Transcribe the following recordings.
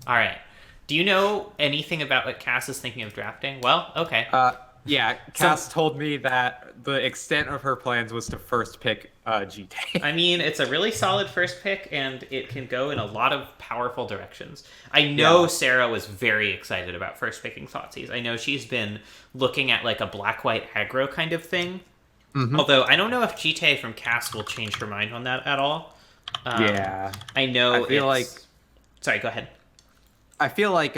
All right. Do you know anything about what Cass is thinking of drafting? Well, okay. Uh, yeah, So, Cass told me that the extent of her plans was to first pick GT. I mean, it's a really solid first pick, and it can go in a lot of powerful directions. I know Yeah. Sarah was very excited about first picking Thoughtseize. I know she's been looking at like a black-white aggro kind of thing. Hmm. Although I don't know if GTA from Cass will change her mind on that at all. Um, Yeah. I I know feel like it's. Sorry, go ahead. I feel like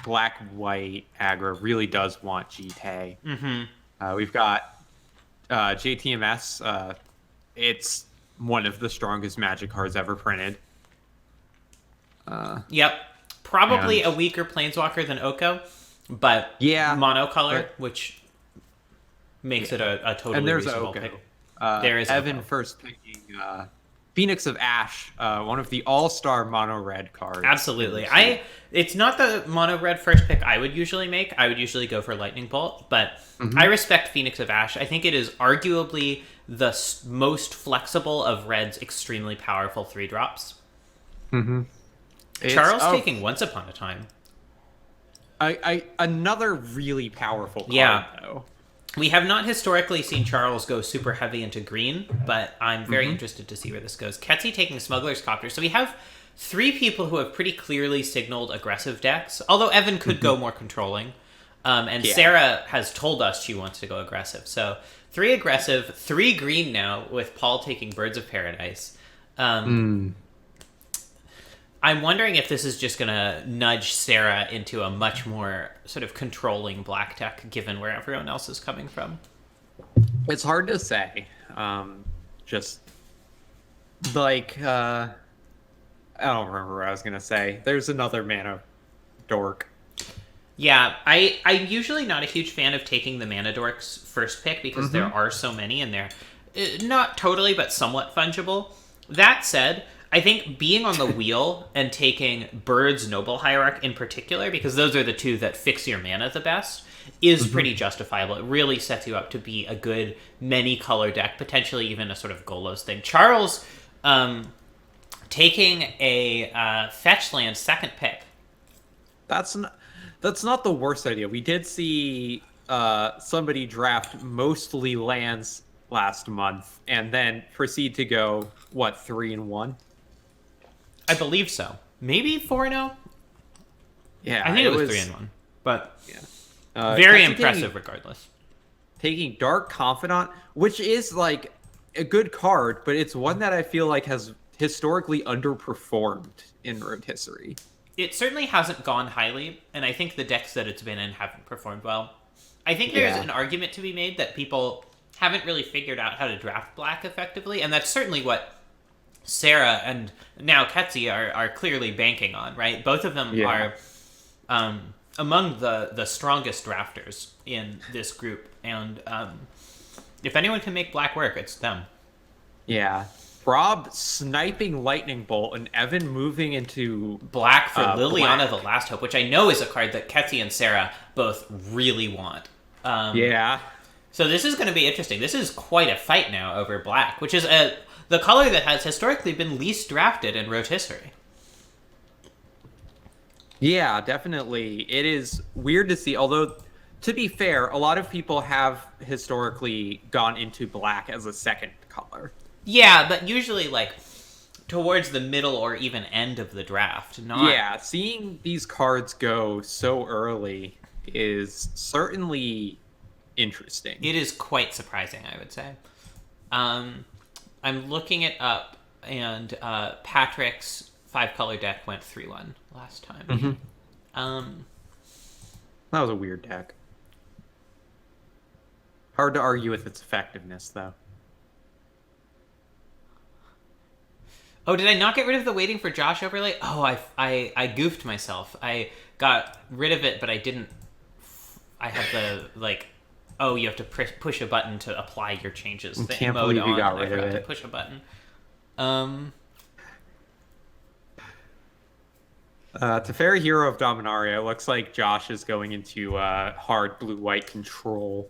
black white aggro really does want GT. Mm-hmm. We've got JTMS. It's one of the strongest Magic cards ever printed. Uh, Yep. Probably and a weaker Planeswalker than Oko, but yeah, monocolor, but which makes it yeah. a And totally there's reasonable Oko. pick. There is Evan Oko. first picking Phoenix of Ash, one of the all-star mono red cards in Absolutely. this set. It's not the mono red first pick I would usually make. I would usually go for Lightning Bolt, but I Hmm. respect Phoenix of Ash. I think it is arguably the most flexible of Red's extremely powerful 3 drops. Hmm. It's Charles taking Once Upon a Time. another really powerful card Yeah. though. We have not historically seen Charles go super heavy into green, but I'm very Hmm. interested to see where this goes. Ketsi taking Smuggler's Copter. So we have 3 people who have pretty clearly signaled aggressive decks, although Evan could go more controlling. And Yeah. Sarah has told us she wants to go aggressive. So 3 aggressive, 3 green now, with Paul taking Birds of Paradise. Um, Mm. I'm wondering if this is just going to nudge Sarah into a much more sort of controlling black deck, given where everyone else is coming from. It's hard to say. Just like I don't remember what I was gonna say. There's another mana dork. Yeah, I'm usually not a huge fan of taking the Mana Dorks first pick because there Hmm. are so many and they're not totally but somewhat fungible. That said, I think being on the wheel and taking Bird's Noble Hierarch in particular, because those are the 2 that fix your mana the best, is Hmm. pretty justifiable. It really sets you up to be a good many color deck, potentially even a sort of Golos thing. Charles taking a fetch land second pick. That's not that's not the worst idea. We did see somebody draft mostly lands last month and then proceed to go what 3-1. I believe so. Maybe 4-0? Yeah, I think it was 3-1. But yeah. very Ketsu impressive regardless. taking Dark Confidant, which is like a good card, but it's one that I feel like has historically underperformed in Rotisserie. It certainly hasn't gone highly, and I think the decks that it's been in haven't performed well. I think there's Yeah. an argument to be made that people haven't really figured out how to draft black effectively, and that's certainly what Sarah and now Ketsi are clearly banking on, right? Both of them Yeah. are among the strongest drafters in this group, and if anyone can make black work, it's them. Yeah. Rob sniping Lightning Bolt and Evan moving into Black for Liliana black. the Last Hope, which I know is a card that Ketsi and Sarah both really want. Yeah. So this is going to be interesting. This is quite a fight now over black, which is the color that has historically been least drafted in Rotisserie. Yeah, definitely. It is weird to see, although to be fair, a lot of people have historically gone into black as a second color. Yeah, but usually like towards the middle or even end of the draft, not. Yeah, seeing these cards go so early is certainly interesting. It is quite surprising, I would say. Um, I'm looking it up, and Patrick's 5 color deck went 3-1 last time. Mhm. Um, That was a weird deck. Hard to argue with its effectiveness, though. Oh, did I not get rid of the waiting for Josh overlay? Oh, I goofed myself. I got rid of it, but I didn't. I have the like. Oh, you have to push a button to apply your changes. I The can't mode believe you on, got and I rid of forgot to it. push a button. Um. Teferi Hero of Dominaria looks like Josh is going into hard blue-white control.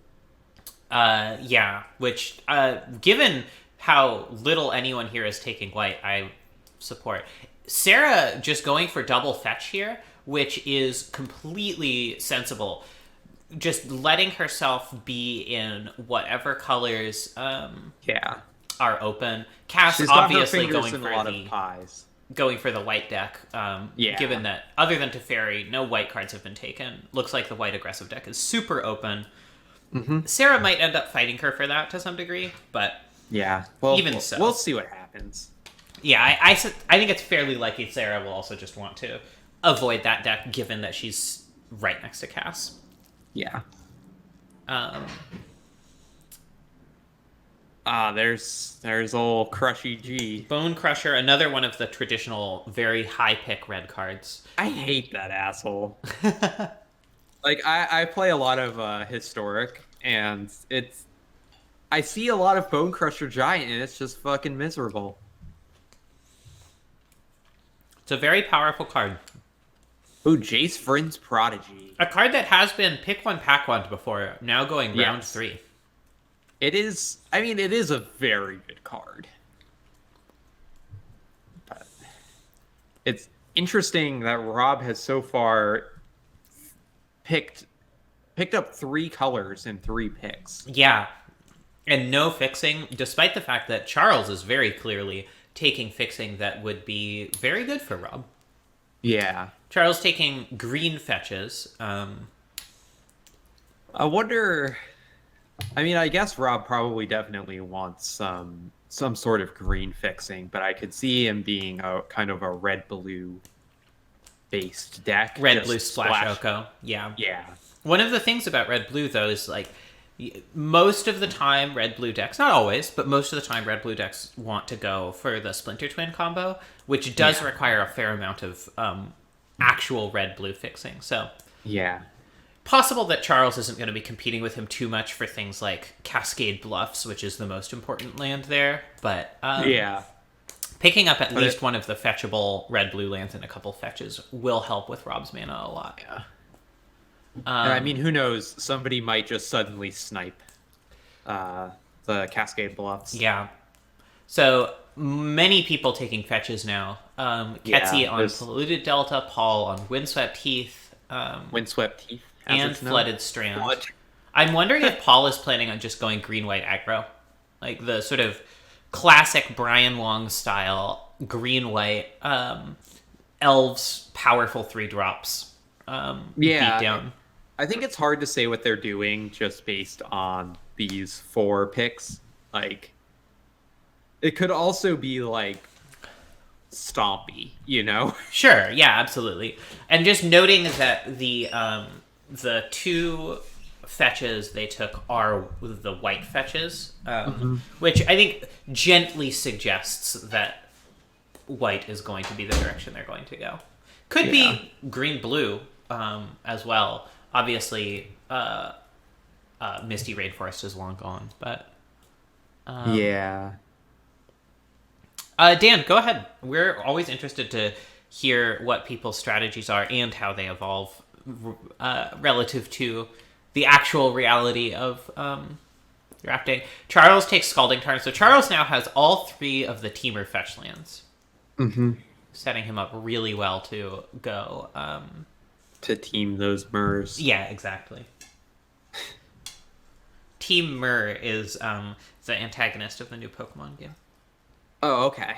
Yeah. Which, given how little anyone here is taking white, I support. Sarah just going for double fetch here, which is completely sensible. Just letting herself be in whatever colors Yeah. are open. Cass She's got her obviously fingers in a lot of pies. going for the white deck. Yeah. Given that other than Teferi, no white cards have been taken. Looks like the white aggressive deck is super open. Sarah might end up fighting her for that to some degree, but yeah. Well, even so, we'll see what happens. Yeah, I think it's fairly likely Sarah will also just want to avoid that deck, given that she's right next to Cass. Yeah. Um, there's old Crushy G. Bone Crusher, another one of the traditional very high pick red cards. I hate that asshole. Like, I play a lot of Historic, and I see a lot of Bone Crusher Giant, and it's just fucking miserable. It's a very powerful card. Ooh, Jace Vryn's Prodigy. A card that has been pick one, pack one before, now going round 3. It is, I mean, it is a very good card. But it's interesting that Rob has so far picked up 3 colors in 3 picks. Yeah. And no fixing, despite the fact that Charles is very clearly taking fixing that would be very good for Rob. Yeah. Charles taking green fetches. I wonder... I mean, I guess Rob probably definitely wants some sort of green fixing, but I could see him being a kind of a red-blue based deck. Red-blue splash Oko. Yeah. Yeah. One of the things about red-blue, though, is like most of the time red-blue decks, not always, but most of the time red-blue decks want to go for the Splinter Twin combo, which does require a fair amount of actual red-blue fixing. So yeah. Possible that Charles isn't going to be competing with him too much for things like Cascade Bluffs, which is the most important land there. But picking up at least one of the fetchable red-blue lands and a couple fetches will help with Rob's mana a lot. Yeah. And I mean, who knows? Somebody might just suddenly snipe the Cascade Bluffs. Yeah. So many people taking fetches now. Ketsi on Polluted Delta, Paul on Windswept Heath. Windswept Heath. And Flooded Strand. What? I'm wondering if Paul is planning on just going green-white aggro. Like the sort of classic Brian Wong style green-white elves powerful 3-drops beat down. I think it's hard to say what they're doing just based on these 4 picks. Like, it could also be like stompy, you know? Sure, yeah, absolutely. And just noting that the 2 fetches they took are the white fetches, which I think gently suggests that white is going to be the direction they're going to go. Could be green-blue as well. Obviously, Misty Rainforest is long gone, but... yeah. Dan, go ahead. We're always interested to hear what people's strategies are and how they evolve relative to the actual reality of drafting. Charles takes Scalding Tarn. So Charles now has all 3 of the Teamer fetch lands. Setting him up really well to go... to team those Murs. Yeah, exactly. Team Mur is the antagonist of the new Pokemon game. Oh, okay.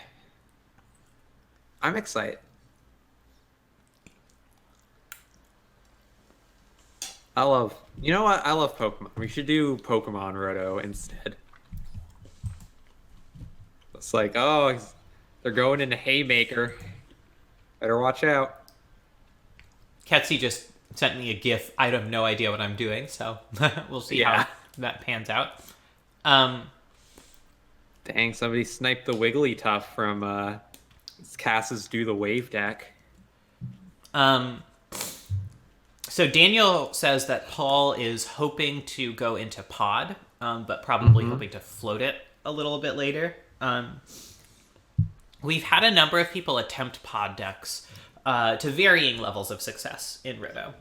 I'm excited. You know what? I love Pokemon. We should do Pokemon Roto instead. It's like, oh, they're going into Haymaker. Better watch out. Ketsi just sent me a GIF. I have no idea what I'm doing, so we'll see how that pans out. Dang, somebody sniped the Wigglytuff from Cass's Do the Wave deck. So Daniel says that Paul is hoping to go into Pod, but probably hoping to float it a little bit later. We've had a number of people attempt Pod decks to varying levels of success in Roto.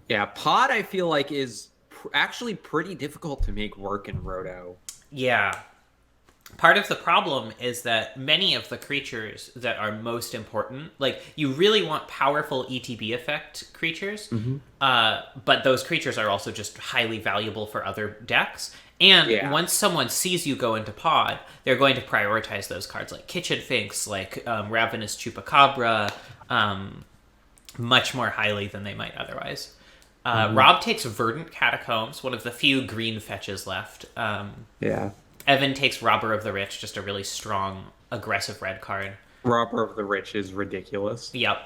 Yeah, Pod I feel like is actually pretty difficult to make work in Roto. Yeah. part of the problem is that many of the creatures that are most important, like you really want powerful ETB effect creatures, but those creatures are also just highly valuable for other decks. And once someone sees you go into pod, they're going to prioritize those cards, like Kitchen Finks, like Ravenous Chupacabra, much more highly than they might otherwise. Rob takes Verdant Catacombs, one of the few green fetches left. Evan takes Robber of the Rich, just a really strong, aggressive red card. Robber of the Rich is ridiculous. Yep.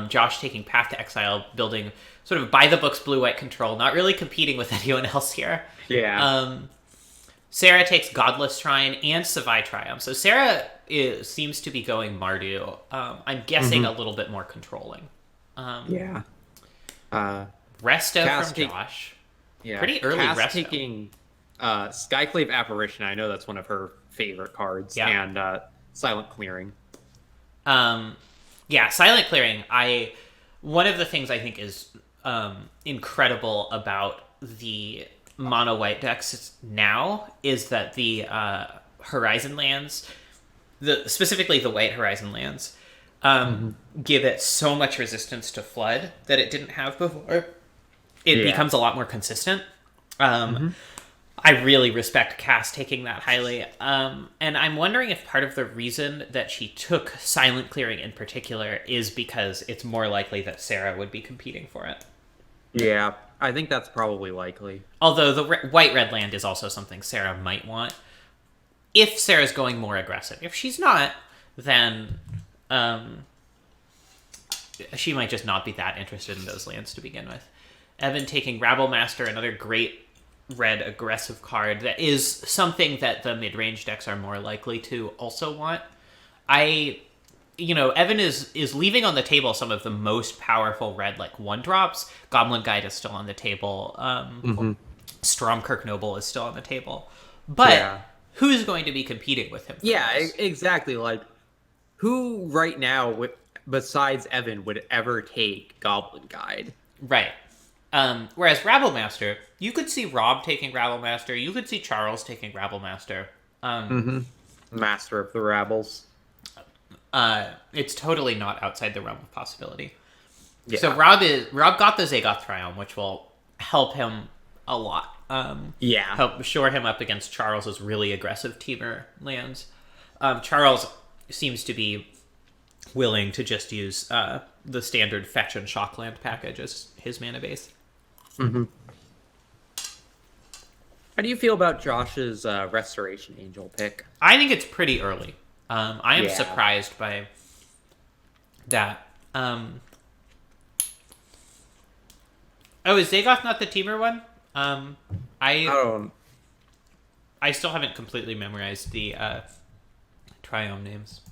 Josh taking Path to Exile, building sort of by-the-books blue-white control, not really competing with anyone else here. Yeah. Sarah takes Godless Shrine and Savai Triumph. So Sarah seems to be going Mardu. I'm guessing a little bit more controlling. Resto from Josh. Yeah. Pretty early Cass Resto. Taking Skyclave Apparition. I know that's one of her favorite cards. Yeah. And Silent Clearing. Silent Clearing. One of the things I think is incredible about the mono white decks now is that the Horizon lands, specifically the white Horizon lands, give it so much resistance to flood that it didn't have before. It becomes a lot more consistent. I really respect Cass taking that highly. And I'm wondering if part of the reason that she took Silent Clearing in particular is because it's more likely that Sarah would be competing for it. Yeah, I think that's probably likely. Although the white-red land is also something Sarah might want. If Sarah's going more aggressive. If she's not, then she might just not be that interested in those lands to begin with. Evan taking Rabble Master, another great red aggressive card that is something that the mid-range decks are more likely to also want. Evan is leaving on the table some of the most powerful red, like, 1-drops. Goblin Guide is still on the table. Stormkirk Noble is still on the table. But who's going to be competing with him? Exactly. Like, who right now, besides Evan, would ever take Goblin Guide? Right. Whereas Rabble Master, you could see Rob taking Rabble Master. You could see Charles taking Rabble Master. Master of the Rabbles. It's totally not outside the realm of possibility. Yeah. So Rob got the Zagoth Triumph, which will help him a lot. Help shore him up against Charles's really aggressive Temur lands. Charles seems to be willing to just use the standard fetch and shock land package as his mana base. How do you feel about Josh's Restoration Angel pick? I think it's pretty early. I am surprised by that. Is Zagoth not the Temur one? I still haven't completely memorized the Triome names.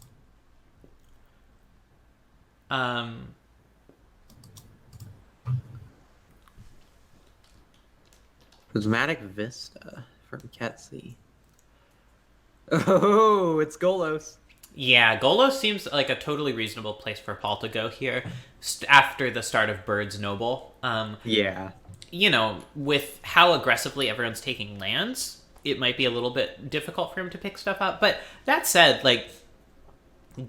Prismatic Vista from Ketsi. Oh, it's Golos. Yeah, Golos seems like a totally reasonable place for Paul to go here after the start of Bird's Noble. With how aggressively everyone's taking lands, it might be a little bit difficult for him to pick stuff up. But that said,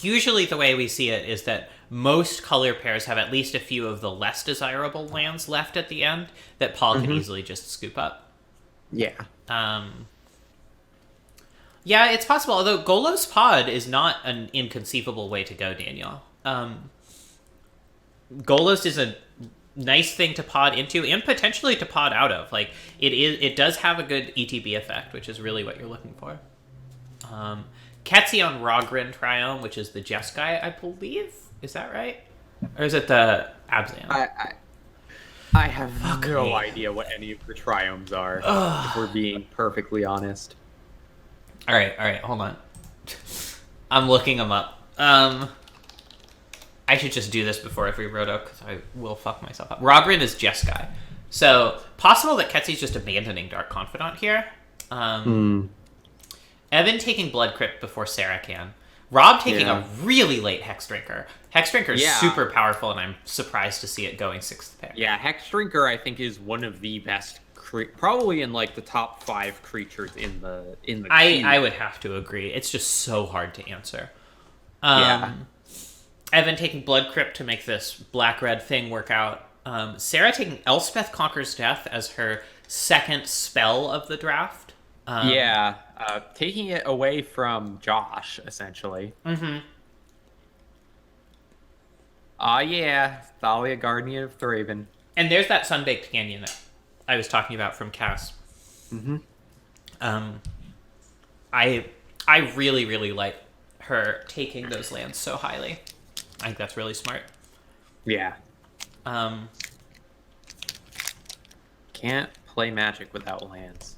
usually the way we see it is that most color pairs have at least a few of the less desirable lands left at the end that Paul can easily just scoop up. Yeah, it's possible, although Golos Pod is not an inconceivable way to go, Daniel. Golos is a nice thing to pod into and potentially to pod out of. It does have a good ETB effect, which is really what you're looking for. Ketsi on Rogrin Triome, which is the Jeskai, I believe. Is that right? Or is it the Abzan? I have no idea what any of the Triomes are, if we're being perfectly honest. All right, hold on. I'm looking them up. I should just do this before every roto, because I will fuck myself up. Rogrin is Jeskai. So, possible that Ketsi's just abandoning Dark Confidant here. Evan taking Blood Crypt before Sarah can. Rob taking a really late Hex Drinker. Hex Drinker is super powerful, and I'm surprised to see it going 6th pick. Yeah, Hex Drinker, I think, is one of the best probably in like the top 5 creatures in the queue. I would have to agree. It's just so hard to answer. Yeah. Evan taking Blood Crypt to make this black-red thing work out. Sarah taking Elspeth Conquers Death as her second spell of the draft. Taking it away from Josh, essentially. Mm-hmm. Yeah, Thalia, Guardian of Thraben. And there's that Sunbaked Canyon that I was talking about from Cass. Mm-hmm. I really, really like her taking those lands so highly. I think that's really smart. Yeah. Um, Can't play Magic without lands.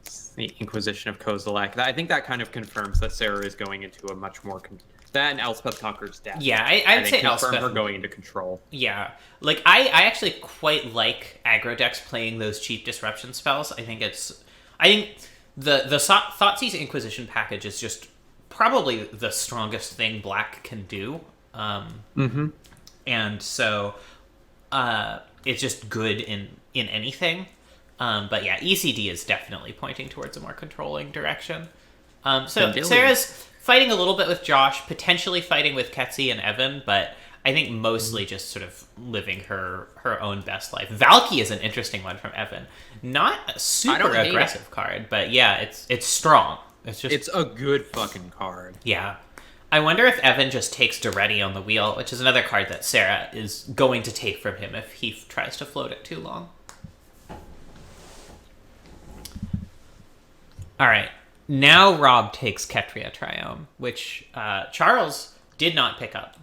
It's the Inquisition of Kozilek. I think that kind of confirms that Sarah is going into a much more... that and Elspeth Conquers Death. Yeah, I'd say Elspeth... her going into control. Yeah. Like, I actually quite like aggro decks playing those cheap disruption spells. I think the Thoughtseiz's Inquisition package is just probably the strongest thing Black can do. And so it's just good in anything. But yeah, ECD is definitely pointing towards a more controlling direction. So Sarah's fighting a little bit with Josh, potentially fighting with Ketsi and Evan, but I think mostly just sort of living her own best life. Valky is an interesting one from Evan. Not a super aggressive card, but yeah, it's strong. It's a good fucking card. Yeah. I wonder if Evan just takes Duretti on the wheel, which is another card that Sarah is going to take from him if he tries to float it too long. All right. Now Rob takes Ketria Triome, which Charles did not pick up.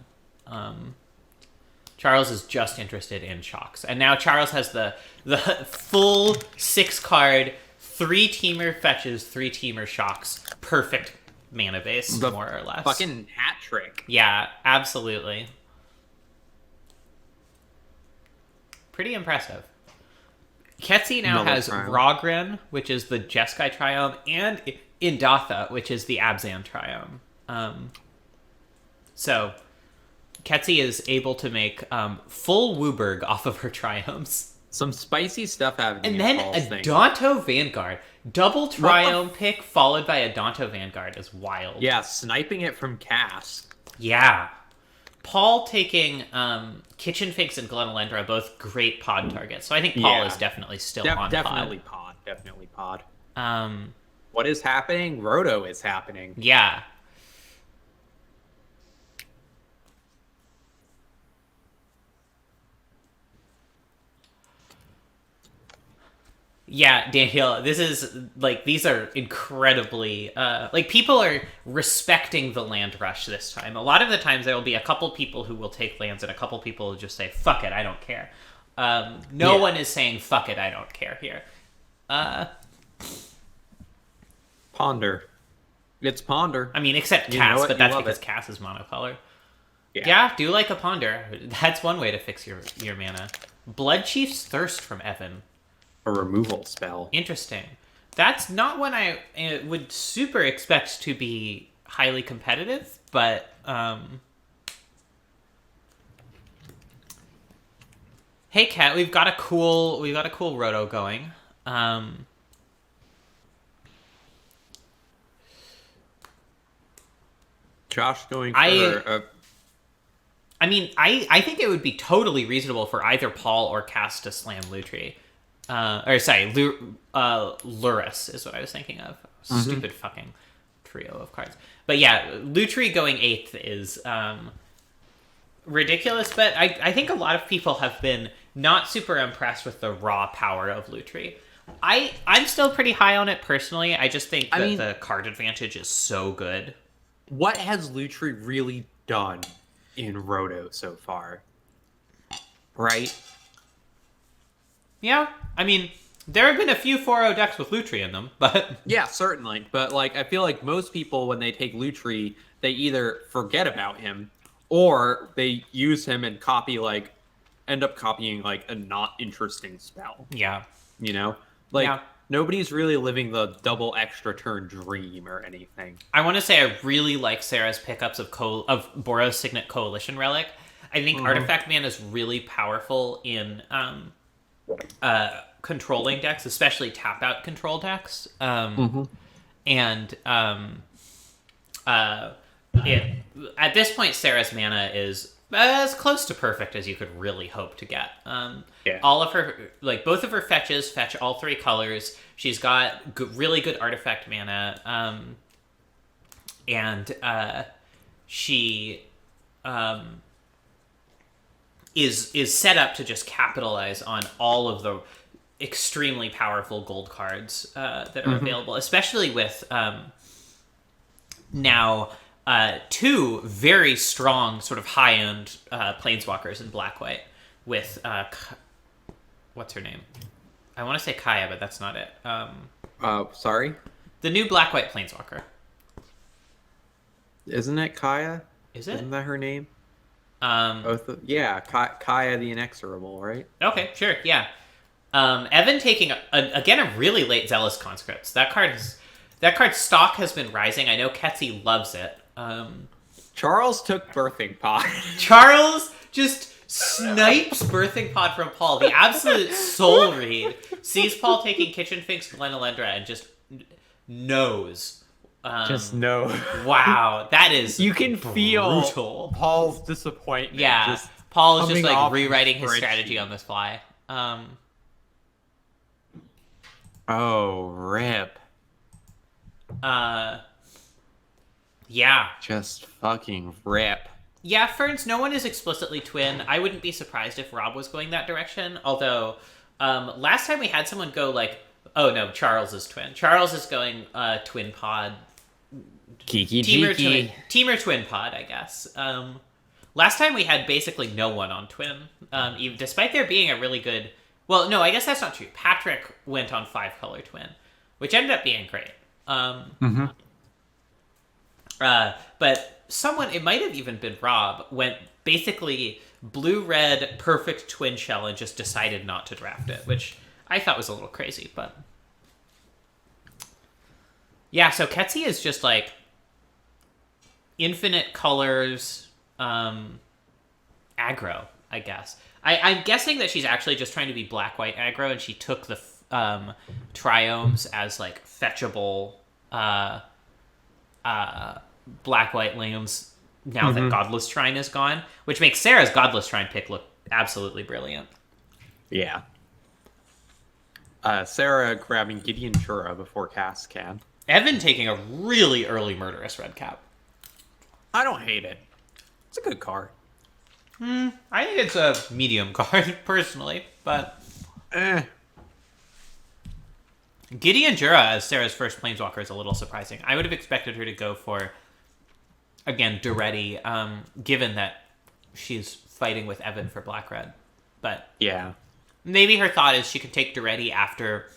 Charles is just interested in shocks. And now Charles has the full 6-card, 3-teamer fetches, 3-teamer shocks. Perfect mana base, more or less. Fucking hat trick. Yeah, absolutely. Pretty impressive. Ketsi now has Rogren, which is the Jeskai Triome, and Indatha, which is the Abzan Triome. So Ketsi is able to make full Wooburg off of her Triomes. Some spicy stuff happening. And then a Danto Vanguard. Double Triome pick followed by a Danto Vanguard is wild. Yeah, sniping it from Cass. Yeah. Paul taking Kitchen Finks and Glenalendra, both great pod targets. So I think Paul is definitely still on Definitely pod. What is happening? Roto is happening. Yeah. Yeah, Daniel, this is, like, these are incredibly, people are respecting the land rush this time. A lot of the times there will be a couple people who will take lands and a couple people will just say, fuck it, I don't care. No one is saying, fuck it, I don't care here. Ponder. It's Ponder. I mean, except Cass, but that's because Cass is monocolor. Yeah, do like a Ponder. That's one way to fix your mana. Blood Chief's Thirst from Evan. A removal spell. Interesting. That's not one I would super expect to be highly competitive, but hey Kat, we've got a cool roto going. Josh going for I mean, I think it would be totally reasonable for either Paul or Cass to slam Lutri. Luris is what I was thinking of. Stupid fucking trio of cards. But yeah, Lutri going 8th is ridiculous, but I think a lot of people have been not super impressed with the raw power of Lutri. I'm still pretty high on it personally. I just think that the card advantage is so good. What has Lutri really done in Roto so far? Right? Yeah, I mean, there have been a few 4-0 decks with Lutri in them, but... Yeah, certainly. But, like, I feel like most people, when they take Lutri, they either forget about him, or they use him and end up copying, like, a not interesting spell. Yeah. You know? Like, nobody's really living the double extra turn dream or anything. I want to say I really like Sarah's pickups of Boros Signet Coalition Relic. I think Artifact Man is really powerful in controlling decks, especially tap out control decks. Mm-hmm. And it at this point, Sarah's mana is as close to perfect as you could really hope to get. Yeah. All of her, like both of her fetches, fetch all three colors. She's got really good artifact mana, and she is set up to just capitalize on all of the extremely powerful gold cards that are available, especially with now two very strong sort of high-end planeswalkers in black-white with what's her name? I want to say Kaya, but that's not it. Sorry? The new black-white planeswalker. Isn't it Kaya? Is it? Isn't that her name? Um, Yeah, Kaya the Inexorable, right? okay, sure, yeah. Evan taking again a really late Zealous Conscripts. That card's stock has been rising. I know Ketsy loves it. Charles took Birthing Pod. Charles just snipes Birthing Pod from Paul. The absolute soul read. Sees Paul taking Kitchen Finks Glenalendra and just knows. Just no. Wow, that is You can feel brutal. Paul's disappointment. Yeah, just Paul is just coming like off rewriting the his spreadsheet. strategy on this fly. Oh, rip. Yeah. Just fucking rip. Yeah, Ferns, no one is explicitly twin. I wouldn't be surprised if Rob was going that direction. Although, last time we had someone go like, oh no, Charles is twin. Charles is going twin pod. Kiki Teamer twin pod, I guess. Last time we had basically no one on twin. Even, despite there being a really good... Well, no, I guess that's not true. Patrick went on 5-color twin, which ended up being great. But someone, it might have even been Rob, went basically blue-red perfect twin shell and just decided not to draft it, which I thought was a little crazy, but... Yeah, so Ketsy is just like infinite colors aggro, I guess. I'm guessing that she's actually just trying to be black-white aggro, and she took the triomes as like fetchable black-white lands now that Godless Shrine is gone, which makes Sarah's Godless Shrine pick look absolutely brilliant. Yeah. Sarah grabbing Gideon Jura before Cass can. Evan taking a really early Murderous Red Cap. I don't hate it. It's a good card. I think it's a medium card, personally, but... Gideon Jura as Sarah's first Planeswalker is a little surprising. I would have expected her to go for, again, Duretti, given that she's fighting with Evan for Black-Red. But Yeah. maybe her thought is she could take Duretti after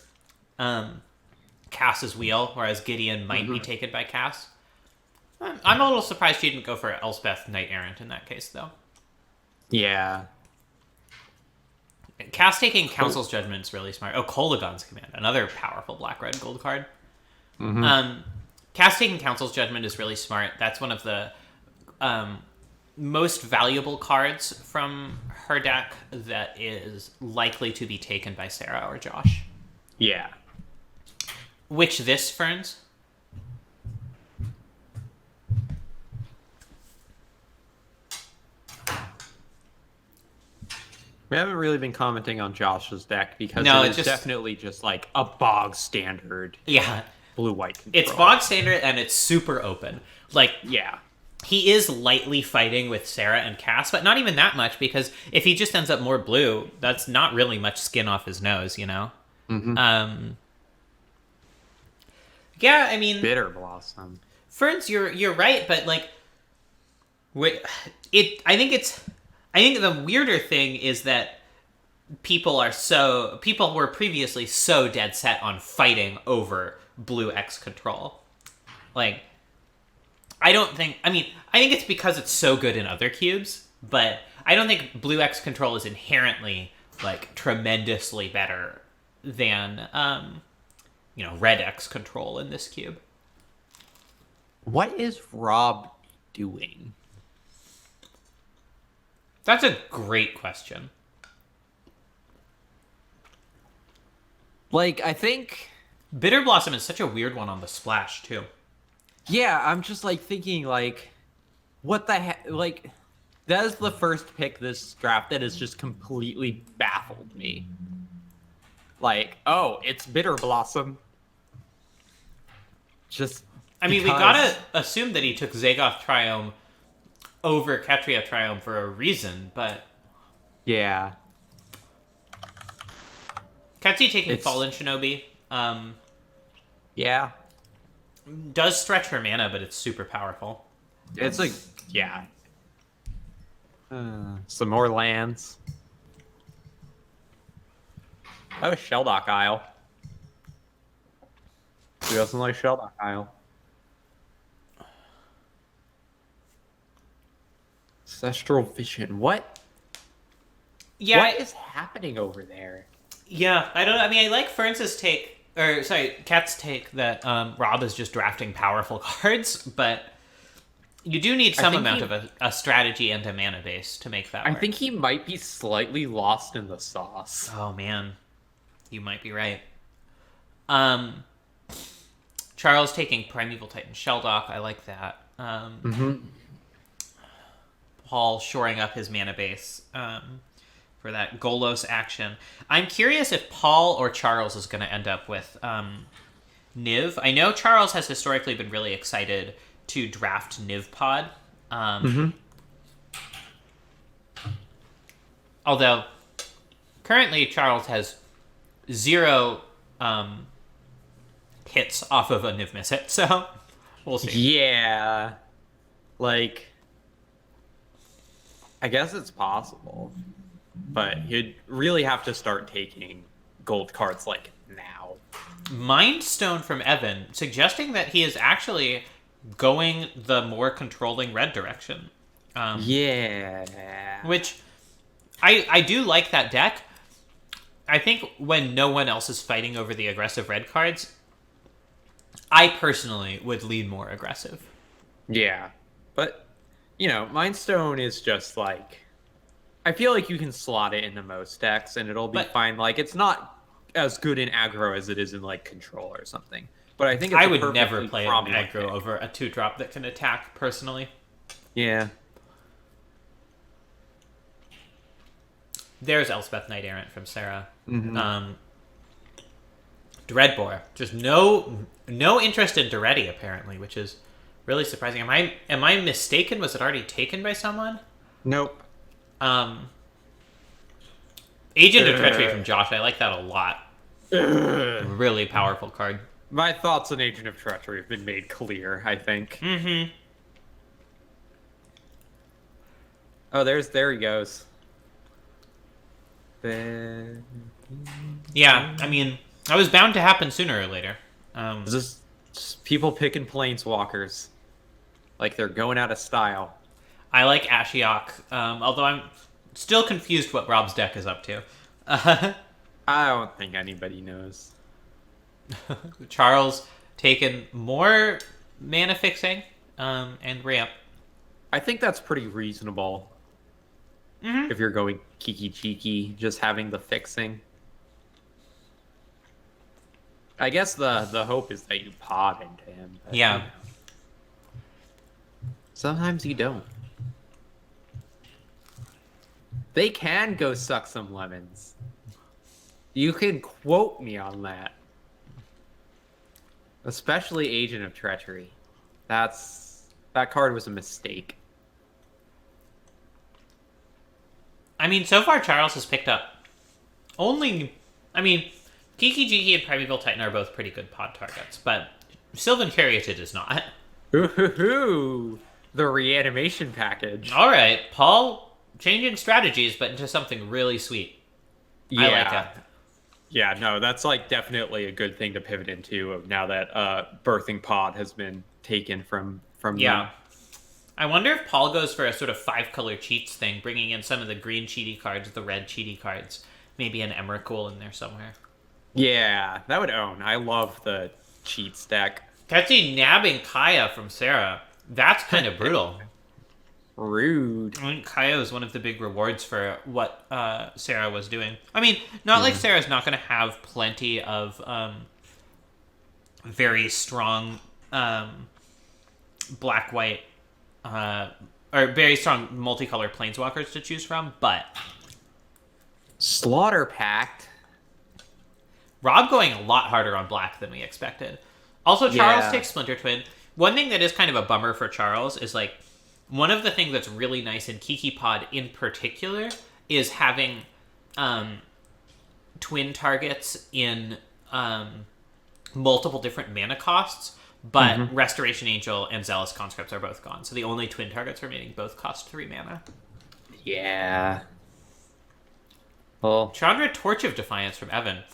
Cass's Wheel, whereas Gideon might be taken by Cass. I'm a little surprised she didn't go for Elspeth Knight Errant in that case, though. Yeah. Cass taking Council's Judgment is really smart. Oh, Kolagon's Command, another powerful black-red gold card. Cass taking Council's Judgment is really smart. That's one of the most valuable cards from her deck that is likely to be taken by Sarah or Josh. Yeah. Which this, Ferns? We haven't really been commenting on Josh's deck because No, it it's is just- definitely just like a bog standard Yeah. blue-white control. It's bog standard and it's super open. Like, Yeah. he is lightly fighting with Sarah and Cass, but not even that much, because if he just ends up more blue, that's not really much skin off his nose, you know? Yeah, I mean... Bitter Blossom. Ferns, you're right, but like, I think the weirder thing is that people were previously so dead set on fighting over blue X control. Like, I think it's because it's so good in other cubes, but I don't think blue X control is inherently like tremendously better than red X control in this cube. What is Rob doing? That's a great question. Like, I think, Bitter Blossom is such a weird one on the splash too. yeah, I'm just like thinking like, what the heck? Like, that is the first pick this draft that has just completely baffled me. Like, oh, it's Bitter Blossom. Just I mean, we because. gotta assume that he took Zagoth Triome over Ketria Triome for a reason, but Yeah. Ketsi taking It's. Fallen Shinobi Yeah. does stretch her mana, but it's super powerful. It's like. Yeah. Some more lands. Oh, Shelldock Isle. Who doesn't like Shelldock Isle? Ancestral Vision. What? Yeah, What is happening over there? yeah. I don't. I mean, I like Ferns's take, or sorry, Kat's take that Rob is just drafting powerful cards, but you do need some amount of a strategy and a mana base to make that I work. think he might be slightly lost in the sauce. Oh man, you might be right. Um, Charles taking Primeval Titan Shelldock. I like that. Paul shoring up his mana base for that Golos action. I'm curious if Paul or Charles is going to end up with Niv. I know Charles has historically been really excited to draft Niv Pod. Although, currently Charles has 0 hits off of a Niv Miss hit, so we'll see. Yeah. Like, I guess it's possible. But you'd really have to start taking gold cards, like, now. Mind Stone from Evan suggesting that he is actually going the more controlling red direction. Yeah. Which I do like that deck. I think when no one else is fighting over the aggressive red cards, I personally would lean more aggressive. Yeah. But, Mind Stone is just like, I feel like you can slot it into most decks and it'll be fine. Like, it's not as good in aggro as it is in, like, control or something. But I think it's I a would perfectly never play an prominent aggro pick. over a 2-drop that can attack, personally. Yeah. There's Elspeth Knight Errant from Sarah. Dreadbore. Just no interest in Duretti, apparently, which is really surprising. Am I mistaken? Was it already taken by someone? Nope. Agent of Treachery from Josh. I like that a lot. Really powerful card. My thoughts on Agent of Treachery have been made clear, I think. Mm-hmm. Oh, there he goes. Yeah, I mean, that was bound to happen sooner or later. Just people picking planeswalkers. Like they're going out of style. I like Ashiok, although I'm still confused what Rob's deck is up to. I don't think anybody knows. Charles taking more mana fixing and ramp. I think that's pretty reasonable. If you're going Kiki Cheeky, just having the fixing. I guess the hope is that you pod into him. But, Yeah. Sometimes you don't. They can go suck some lemons. You can quote me on that. Especially Agent of Treachery. That card was a mistake. I mean, so far Charles has picked up only... I mean, Kiki Jiki and Primeval Titan are both pretty good pod targets, but Sylvan Caryatid is not. Ooh, the reanimation package. All right, Paul changing strategies, but into something really sweet. Yeah. I like it. Yeah, no, that's like definitely a good thing to pivot into now that Birthing Pod has been taken from Yeah. them. I wonder if Paul goes for a sort of 5-color cheats thing, bringing in some of the green cheaty cards, the red cheaty cards, maybe an Emrakul in there somewhere. Yeah, that would own. I love the cheats deck. Ketsi nabbing Kaya from Sarah. That's kind of brutal. Rude. I mean, Kaio is one of the big rewards for what Sarah was doing. I mean, not like Sarah's not going to have plenty of very strong black-white or very strong multicolored planeswalkers to choose from, but Slaughter Pact. Rob going a lot harder on black than we expected. Also, Charles Yeah. takes Splinter Twin. One thing that is kind of a bummer for Charles is like one of the things that's really nice in Kiki Pod in particular is having twin targets in multiple different mana costs, but Restoration Angel and Zealous Conscripts are both gone. So the only twin targets remaining both cost 3 mana. Yeah. Well, Chandra, Torch of Defiance from Evan.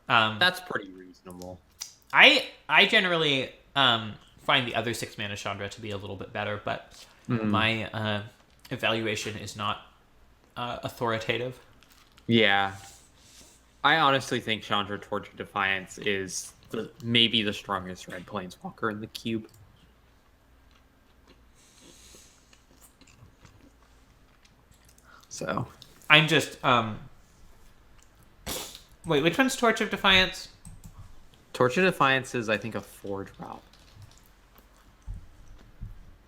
that's pretty reasonable. I generally find the other 6 mana Chandra to be a little bit better, but my evaluation is not authoritative. Yeah. I honestly think Chandra Torch of Defiance is maybe the strongest red planeswalker in the cube. So I'm just wait, which one's Torch of Defiance? Torch of Defiance is, I think, a 4-drop.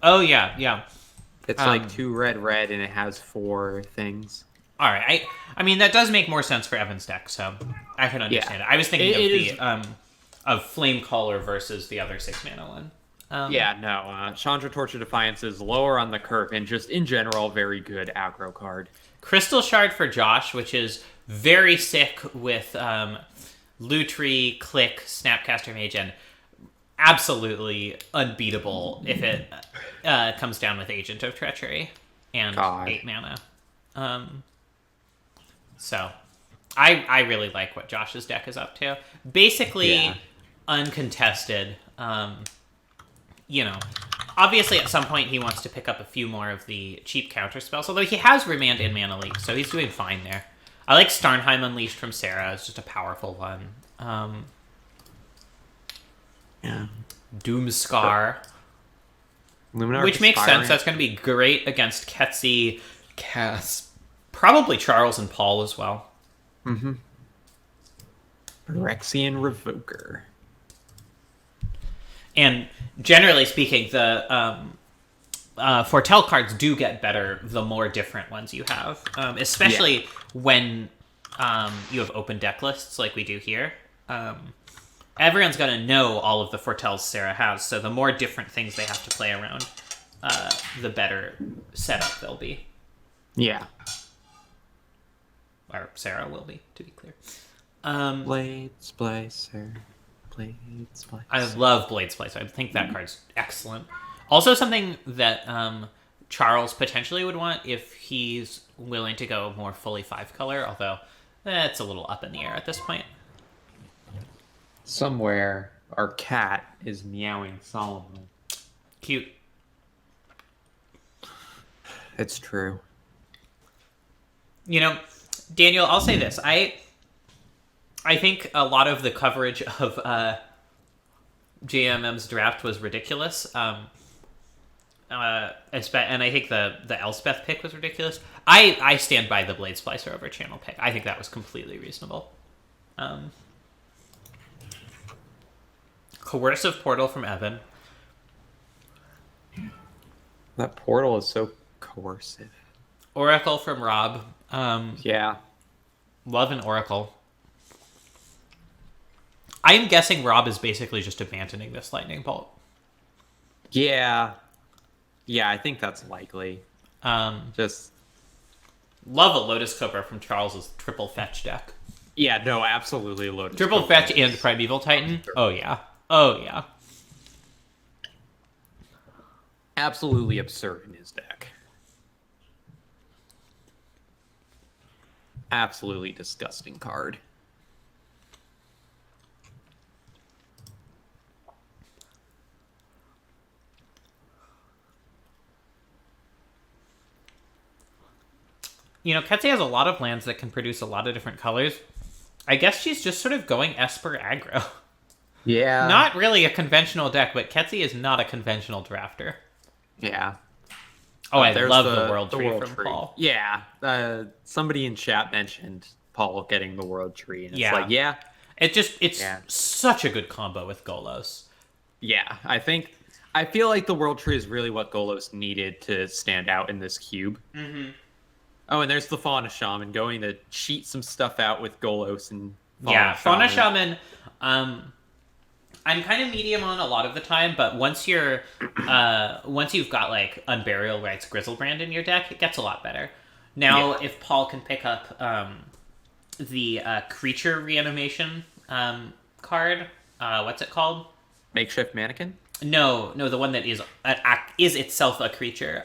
Oh yeah. It's like 2 red, and it has 4 things. All right, I mean that does make more sense for Evan's deck, so I can understand it. I was thinking of Flame Caller versus the other 6 mana one. Chandra Torch of Defiance is lower on the curve and just in general very good aggro card. Crystal Shard for Josh, which is very sick with Lutri, Click, Snapcaster Mage, and absolutely unbeatable if it comes down with Agent of Treachery and 8 mana. So I really like what Josh's deck is up to. Basically, uncontested. Obviously at some point he wants to pick up a few more of the cheap counter spells, although he has Remand and Mana Leak, so he's doing fine there. I like Starnheim Unleashed from Sarah. It's just a powerful one. Doomscar. Luminar Which makes Conspirant. sense. That's going to be great against Ketsi, Cass, probably Charles and Paul as well. Phyrexian Revoker. And generally speaking, the Foretell cards do get better the more different ones you have, especially when you have open deck lists like we do here. Everyone's going to know all of the Foretells Sarah has, so the more different things they have to play around, the better setup they'll be. Yeah. Or Sarah will be, to be clear. Blade Splicer. Blade Splicer. I love Blade Splicer. I think that card's excellent. Also something that Charles potentially would want if he's willing to go more fully 5-color, although it's a little up in the air at this point. Somewhere our cat is meowing solemnly. Cute. It's true. Daniel, I'll say this. I think a lot of the coverage of JMM's draft was ridiculous. And I think the Elspeth pick was ridiculous. I stand by the Blade Splicer over Channel pick. I think that was completely reasonable. Coercive Portal from Evan. That portal is so coercive. Oracle from Rob. Yeah. Love an Oracle. I am guessing Rob is basically just abandoning this Lightning Bolt. Yeah. Yeah, I think that's likely. Just love a Lotus Cobra from Charles's triple fetch deck. Yeah, no, absolutely Lotus. Triple fetch and Primeval Titan. Oh yeah. Absolutely absurd in his deck. Absolutely disgusting card. Ketsi has a lot of lands that can produce a lot of different colors. I guess she's just sort of going Esper aggro. Yeah. Not really a conventional deck, but Ketsi is not a conventional drafter. Yeah. Oh, I There's love the world tree world from tree. Paul. Yeah, somebody in chat mentioned Paul getting the world tree, and it's Yeah. like, yeah, It's yeah, such a good combo with Golos. yeah. I feel like the world tree is really what Golos needed to stand out in this cube. Mm-hmm. Oh, and there's the Fauna Shaman going to cheat some stuff out with Golos and Yeah, Fauna Shaman. Shaman. I'm kind of medium on a lot of the time, but once you've got like Unburial Rites Grizzlebrand in your deck, it gets a lot better. Now, if Paul can pick up the creature reanimation card, what's it called? Makeshift mannequin. No, the one that is itself a creature.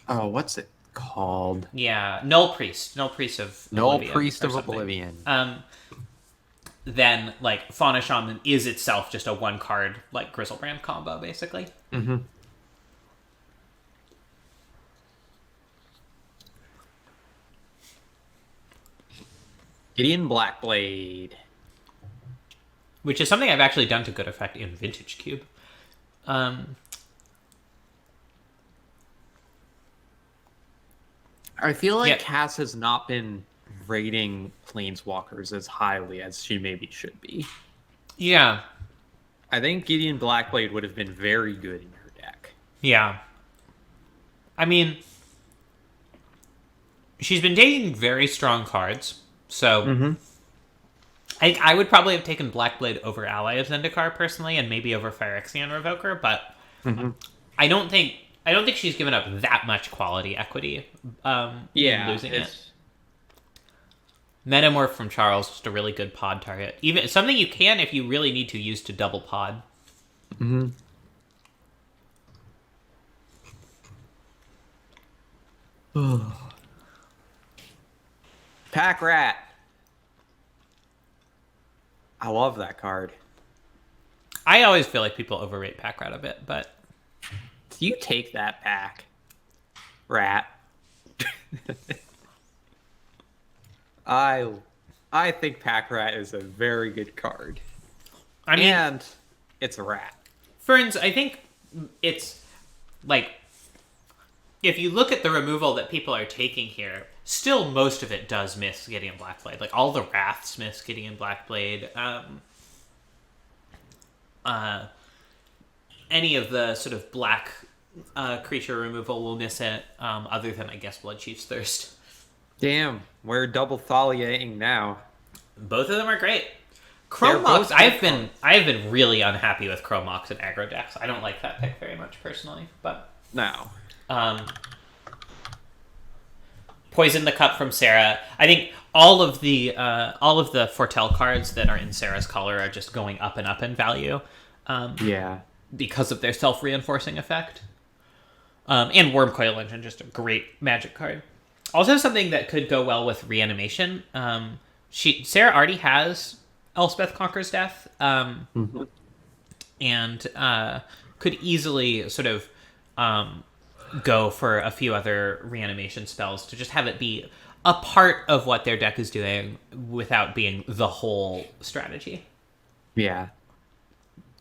Oh, what's it called? Yeah, Null Priest of Null Oblivion Priest or of something. Oblivion. Then like Fauna Shaman is itself just a one card like Grizzlebrand combo basically. Mm-hmm. Gideon Blackblade. Which is something I've actually done to good effect in Vintage Cube. I feel like Yeah. Cass has not been rating Planeswalkers as highly as she maybe should be. Yeah. I think Gideon Blackblade would have been very good in her deck. Yeah. I mean, she's been taking very strong cards, so I would probably have taken Blackblade over Ally of Zendikar personally, and maybe over Phyrexian Revoker, but I don't think she's given up that much quality equity in losing it. Metamorph from Charles, just a really good pod target. Even something you can, if you really need to, use to double pod. Mm-hmm. Pack Rat. I love that card. I always feel like people overrate Pack Rat a bit, but Do you take that pack, Rat? I think Pack Rat is a very good card. I mean, And it's a rat. Ferns, I think it's like if you look at the removal that people are taking here, still most of it does miss Gideon Blackblade. Like all the Wraths miss Gideon Blackblade. Any of the sort of black creature removal will miss it, other than I guess Bloodchief's Thirst. Damn, we're double thaliating now. Both of them are great. They're Chrome both Mox, I have been really unhappy with Chrome Mox and aggro decks. I don't like that pick very much personally, but No. Poison the Cup from Sarah. I think all of the Fortell cards that are in Sarah's color are just going up and up in value. Yeah. Because of their self-reinforcing effect. And Wormcoil Engine, just a great magic card. Also something that could go well with Reanimation. Sarah already has Elspeth Conquers Death, and could easily sort of go for a few other Reanimation spells to just have it be a part of what their deck is doing without being the whole strategy. Yeah.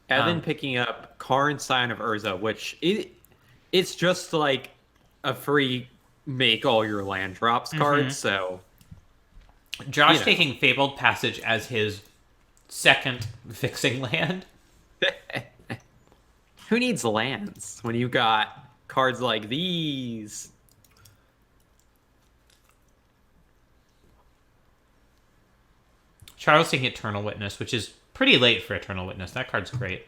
Evan picking up Karn Sign of Urza, which it's just like a free make all your land drops card, so Josh taking Fabled Passage as his second fixing land. Who needs lands when you got cards like these? Charles taking Eternal Witness, which is pretty late for Eternal Witness. That card's great.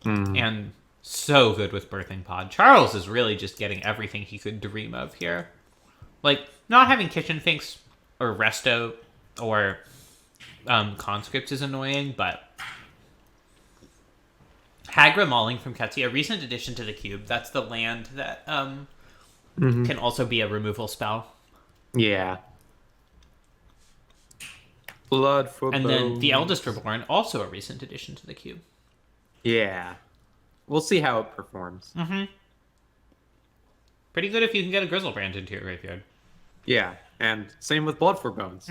And so good with Birthing Pod. Charles is really just getting everything he could dream of here. Like, not having Kitchen Finks or Resto or Conscripts is annoying, but Hagra Mauling from Ketsi, a recent addition to the cube. That's the land that can also be a removal spell. Yeah. Blood for And bones. then the Eldest Reborn, also a recent addition to the cube. Yeah. We'll see how it performs. Pretty good if you can get a Grizzlebrand into your graveyard. Yeah, and same with Blood for Bones.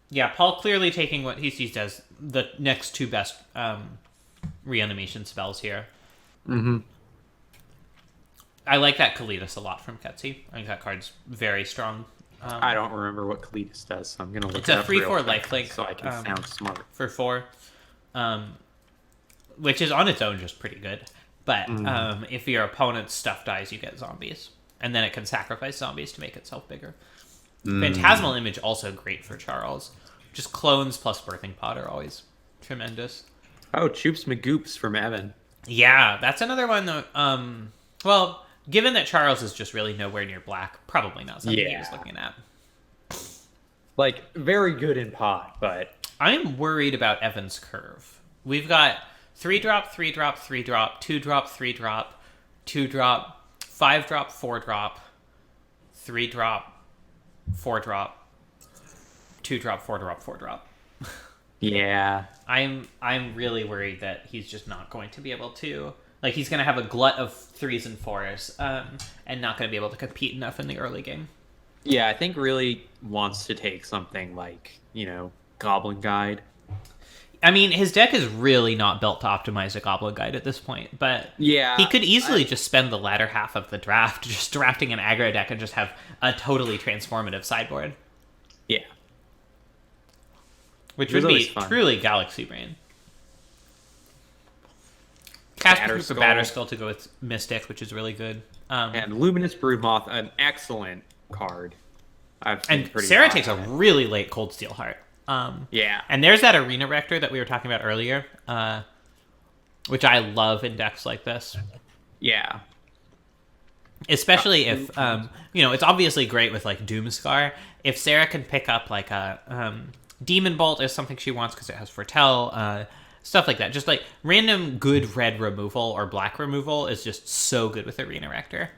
Yeah, Paul clearly taking what he sees as the next two best reanimation spells here. Mm-hmm. I like that Kalidas a lot from Ketsy. I think that card's very strong. I don't remember what Kalidas does, so I'm gonna look It's it a up real 3/4 quick lifelink so I can sound smart. for 4, which is on its own just pretty good. But if your opponent's stuff dies, you get zombies, and then it can sacrifice zombies to make itself bigger. Phantasmal Image also great for Charles. Just clones plus Birthing Pod are always tremendous. Oh, Choops Magoops from Evan. Yeah, that's another one that, well, given that Charles is just really nowhere near black, probably not something he was looking at. Like, very good in pod, but... I'm worried about Evan's curve. We've got 3-drop, 3-drop, 3-drop, 2-drop, 3-drop, 2-drop, 5-drop, 4-drop, 3-drop, 4-drop, 2-drop, 4-drop, 4-drop. Yeah. I'm really worried that he's just not going to be able to, like, he's going to have a glut of 3s and 4s, and not going to be able to compete enough in the early game. Yeah, I think really wants to take something like, Goblin Guide. I mean, his deck is really not built to optimize a Goblin Guide at this point, but yeah, he could easily just spend the latter half of the draft just drafting an aggro deck and just have a totally transformative sideboard. Yeah. Which would be truly Galaxy Brain. Casper for Batterskull to go with Mystic, which is really good. And Luminous Broodmoth, an excellent card. And Sarah takes a really late Cold Steel Heart. Yeah. And there's that Arena Rector that we were talking about earlier, which I love in decks like this. Yeah. Especially if, it's obviously great with, like, Doomscar. If Sarah can pick up, like, a Demon Bolt is something she wants because it has Foretell, stuff like that. Just, like, random good red removal or black removal is just so good with Arena Rector.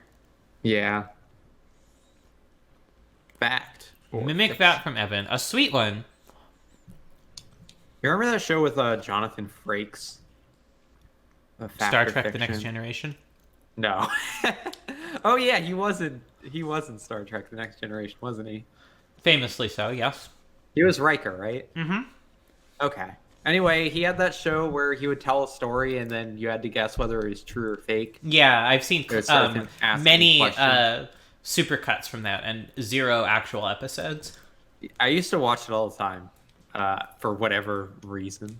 Yeah. Fact. Mimic Vat from Evan. A sweet one. You remember that show with Jonathan Frakes? Star Trek: The Next Generation? No. Oh yeah, he was in Star Trek: The Next Generation, wasn't he? Famously so, yes. He was Riker, right? Mm-hmm. Okay. Anyway, he had that show where he would tell a story and then you had to guess whether it was true or fake. Yeah, I've seen many questions. supercuts from that and 0 actual episodes. I used to watch it all the time, for whatever reason.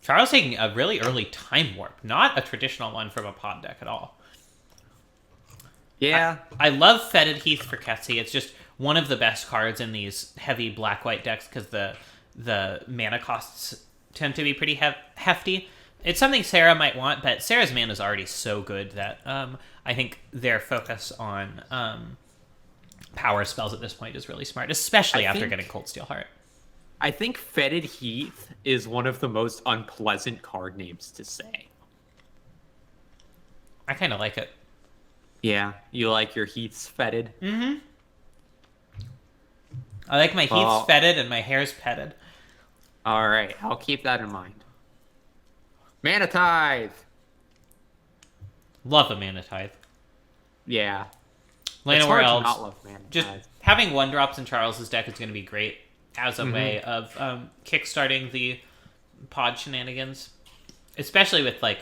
Charles taking a really early Time Warp, not a traditional one from a pod deck at all. Yeah. I love Fetid Heath for Ketsy. It's just one of the best cards in these heavy black-white decks because the mana costs tend to be pretty hefty. It's something Sarah might want, but Sarah's mana is already so good that I think their focus on power spells at this point is really smart, especially after getting Cold Steel Heart. I think Fetid Heath is one of the most unpleasant card names to say. I kind of like it. Yeah, you like your Heaths fetid? Mm-hmm. I like my Heaths fetid and my hair's petted. All right, I'll keep that in mind. Mana Tithe! Love a Mana Tithe. Yeah. Llanowar Elves. Not love Mana just Tithe. having 1-drops in Charles's deck is going to be great as a way of kickstarting the pod shenanigans. Especially with, like,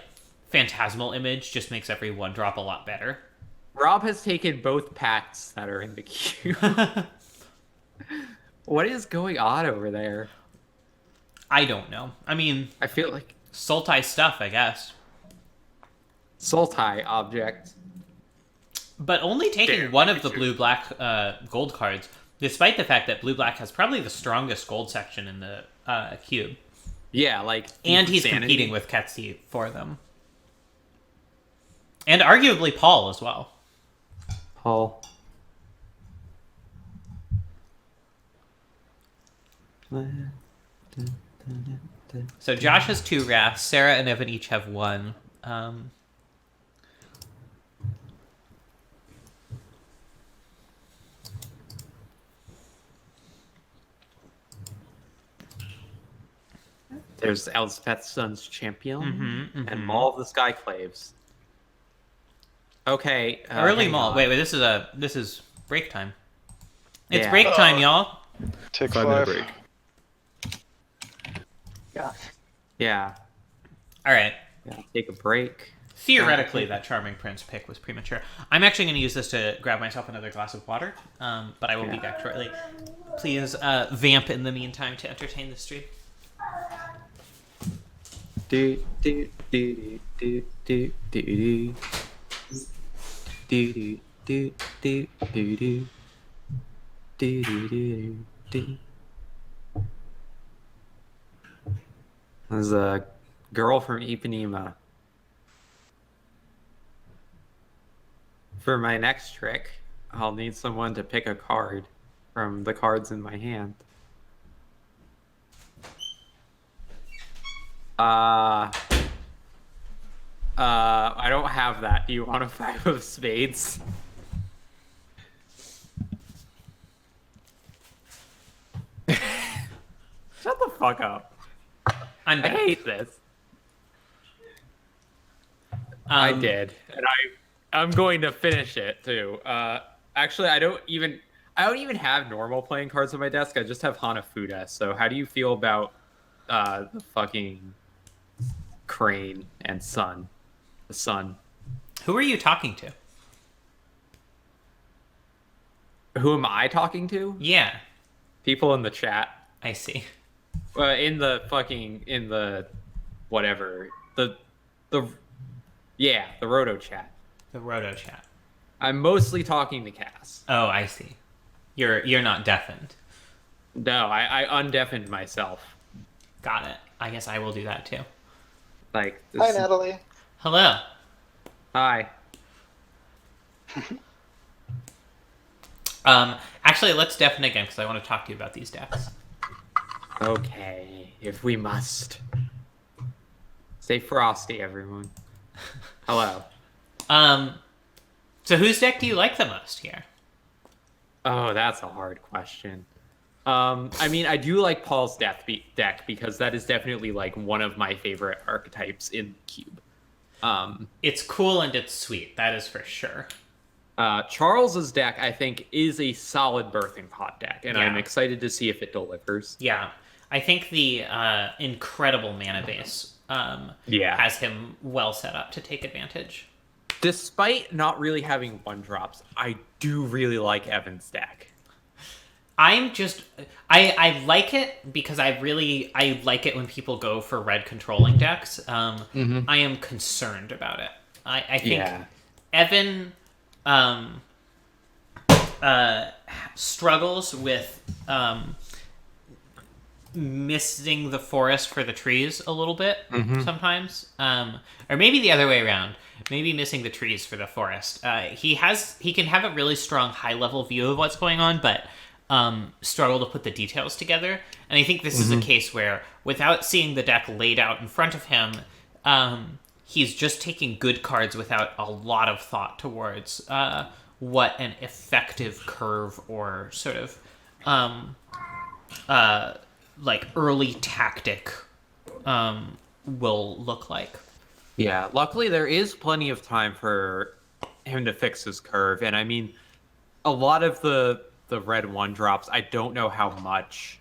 Phantasmal Image just makes every 1-drop a lot better. Rob has taken both packs that are in the queue. What is going on over there? I don't know. I mean, I feel like Sultai stuff, I guess. Sultai object. But only taking one of the blue-black gold cards, despite the fact that blue-black has probably the strongest gold section in the cube. Yeah, like... And he's competing with Ketsy for them. And arguably Paul as well. Paul. So Josh has 2 Wraths. Sarah and Evan each have 1. There's Elspeth's Son's Champion and Maul of the Skyclaves. Okay. Early Maul. Wait, this is break time. It's break time, y'all. Take 5-minute 5. break. Yeah. Yeah. All right. Yeah. Take a break. Theoretically, that Charming Prince pick was premature. I'm actually going to use this to grab myself another glass of water, but I will be back shortly. Please vamp in the meantime to entertain the stream. Do do do do do do do do do do do do do do do do. There's a girl from Ipanema. For my next trick, I'll need someone to pick a card from the cards in my hand. I don't have that. Do you want a 5 of spades? Shut the fuck up. I'm I back. hate this. I did, and I'm going to finish it too. Actually, I don't even have normal playing cards on my desk. I just have Hanafuda. So, how do you feel about the fucking crane and sun? The sun. Who are you talking to? Who am I talking to? Yeah, People in the chat. I see. In the whatever the Roto chat. The Roto chat. I'm mostly talking to Cass. Oh, I see. You're not deafened. No, I undeafened myself. Got it. I guess I will do that too. Like this. Hi, Natalie. Hello. Hi. Actually, let's deafen again because I want to talk to you about these decks. Okay, if we must. Stay frosty, everyone. Hello. So whose deck do you like the most here? Oh, that's a hard question. I mean, I do like Paul's deck because that is definitely like one of my favorite archetypes in Cube. It's cool and it's sweet, that is for sure. Charles's deck, I think, is a solid birthing pot deck, and Yeah. I'm excited to see if it delivers. Yeah. I think the incredible mana base has him well set up to take advantage. Despite not really having 1-drops, I do really like Evan's deck. I like it because I like it when people go for red controlling decks. I am concerned about it. I think Evan struggles with missing the forest for the trees a little bit sometimes, or maybe the other way around. Maybe missing the trees for the forest. He can have a really strong high level view of what's going on, but struggle to put the details together. And I think this is a case where, without seeing the deck laid out in front of him, he's just taking good cards without a lot of thought towards what an effective curve or sort of like early tactic will look like. Yeah, luckily there is plenty of time for him to fix his curve, and I mean, a lot of the red 1-drops, I don't know how much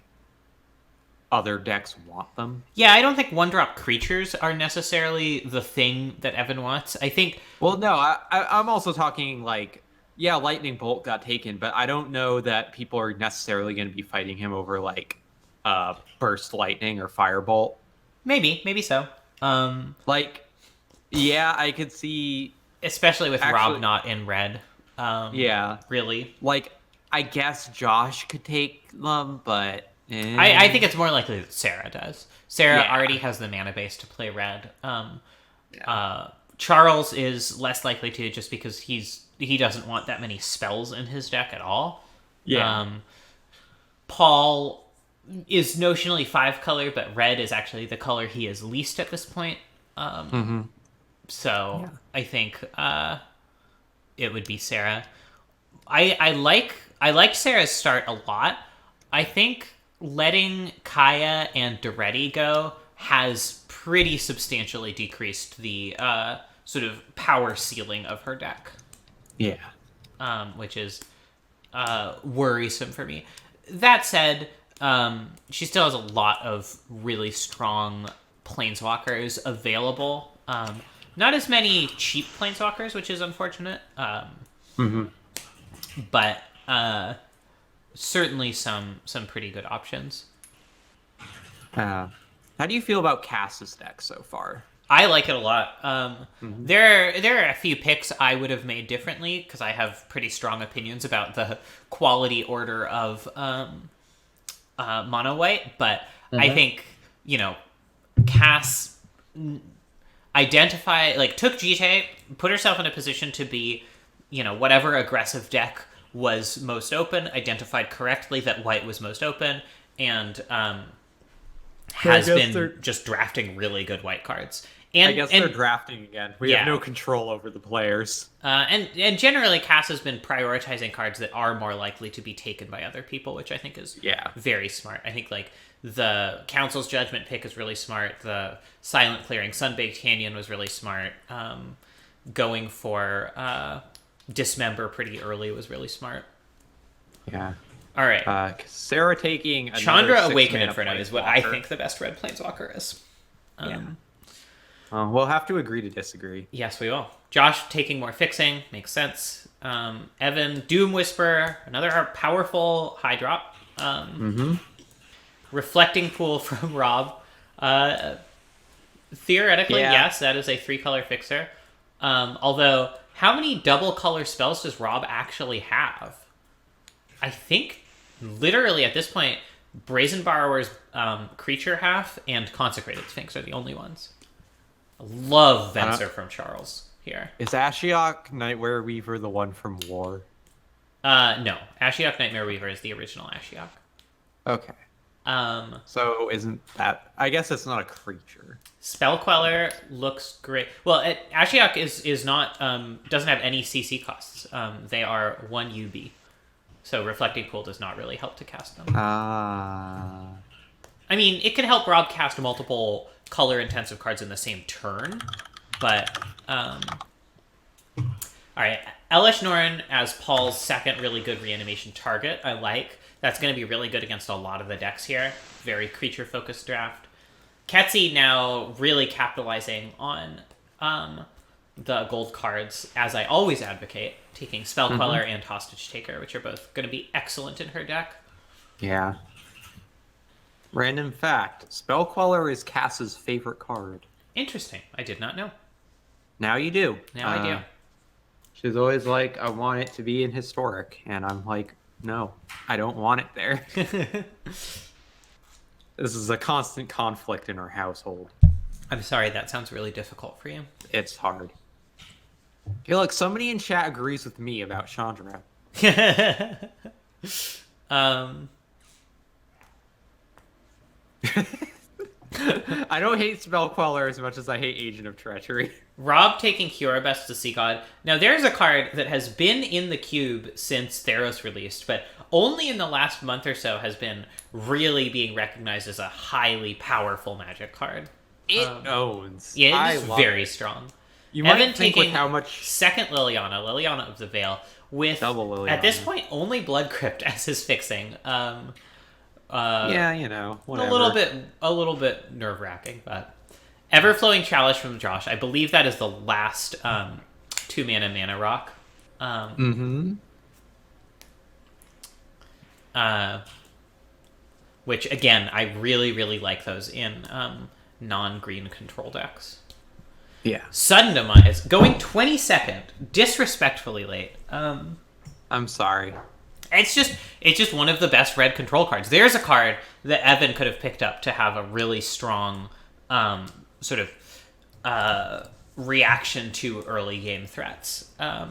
other decks want them. Yeah, I don't think 1-drop creatures are necessarily the thing that Evan wants. I think... Well, no, I'm also talking like, yeah, Lightning Bolt got taken, but I don't know that people are necessarily going to be fighting him over like Burst Lightning or Firebolt. Maybe so. Like, yeah, I could see... Especially with Rob not in red. Yeah. Really. Like, I guess Josh could take them, but... I think it's more likely that Sarah does. Sarah already has the mana base to play red. Charles is less likely to, just because he doesn't want that many spells in his deck at all. Yeah. Paul is notionally 5-color, but red is actually the color he is least at this point. So I think it would be Sarah. I like Sarah's start a lot. I think letting Kaya and Duretti go has pretty substantially decreased the sort of power ceiling of her deck. Yeah. Which is worrisome for me. That said, she still has a lot of really strong planeswalkers available. Not as many cheap planeswalkers, which is unfortunate. But certainly some pretty good options. How do you feel about Cass's deck so far? I like it a lot. There are a few picks I would have made differently because I have pretty strong opinions about the quality order of mono white, but I think Cass took GT, put herself in a position to be whatever aggressive deck was most open, identified correctly that white was most open, and has been just drafting really good white cards. And I guess they're drafting again. We have no control over the players. And generally, Cass has been prioritizing cards that are more likely to be taken by other people, which I think is very smart. I think the Council's Judgment pick is really smart. The Silent Clearing Sunbaked Canyon was really smart. Going for Dismember pretty early was really smart. Yeah. All right. Sarah taking Chandra Awakened Inferno is what I think the best red planeswalker is. We'll have to agree to disagree. Yes, we will. Josh taking more fixing makes sense. Evan Doom Whisper, another powerful high drop. Reflecting Pool from Rob. Theoretically, yes, that is a 3-color fixer. Although, how many double color spells does Rob actually have? I think literally at this point, Brazen Borrower's Creature Half and Consecrated Sphinx are the only ones. I love Venser from Charles here. Is Ashiok Nightmare Weaver the one from War? No. Ashiok Nightmare Weaver is the original Ashiok. Okay. So isn't that... I guess it's not a creature. Spell Queller looks great. Well, Ashiok is not... doesn't have any CC costs. They are 1 UB. So Reflecting Pool does not really help to cast them. I mean, it can help Rob cast multiple color-intensive cards in the same turn, but... Alright, Elesh Norn as Paul's second really good reanimation target, I like. That's going to be really good against a lot of the decks here. Very creature-focused draft. Ketsi now really capitalizing on the gold cards, as I always advocate, taking Spell Queller and Hostage Taker, which are both going to be excellent in her deck. Yeah. Random fact, Spell Queller is Cass's favorite card. Interesting. I did not know. Now you do. Now I do. She's always like, I want it to be in Historic. And I'm like, no, I don't want it there. This is a constant conflict in our household. I'm sorry, that sounds really difficult for you. It's hard. I feel like somebody in chat agrees with me about Chandra. I don't hate Spell Queller as much as I hate Agent of Treachery. Rob taking Curabest to Sea God. Now, there's a card that has been in the cube since Theros released, but only in the last month or so has been really being recognized as a highly powerful Magic card. It owns. Yeah, it is very strong. You Evan might think taking with how much... second Liliana of the Veil, with, double Liliana. At this point, only Blood Crypt as his fixing. Yeah, you know, whatever. A little bit nerve-wracking, but... Everflowing Chalice from Josh. I believe that is the last 2-mana Mana Rock. Which, again, I really, really like those in non-green control decks. Yeah. Sudden Demise. Going 22nd. Disrespectfully late. I'm sorry. It's just one of the best red control cards. There's a card that Evan could have picked up to have a really strong sort of reaction to early game threats. I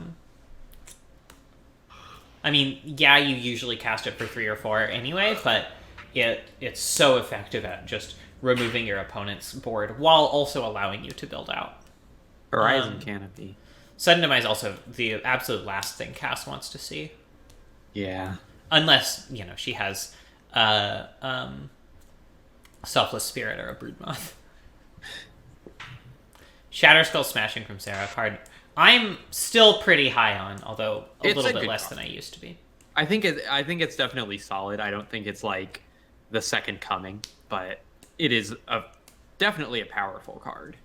mean, yeah, you usually cast it for 3 or 4 anyway, but it's so effective at just removing your opponent's board while also allowing you to build out. Horizon Canopy. Sudden Demise also the absolute last thing Cass wants to see. Yeah. Unless, she has Selfless Spirit or a Broodmoth. Shatterskull Smashing from Sarah card. I'm still pretty high on, although a little bit less than I used to be. I think it's definitely solid. I don't think it's like the second coming, but it is definitely a powerful card.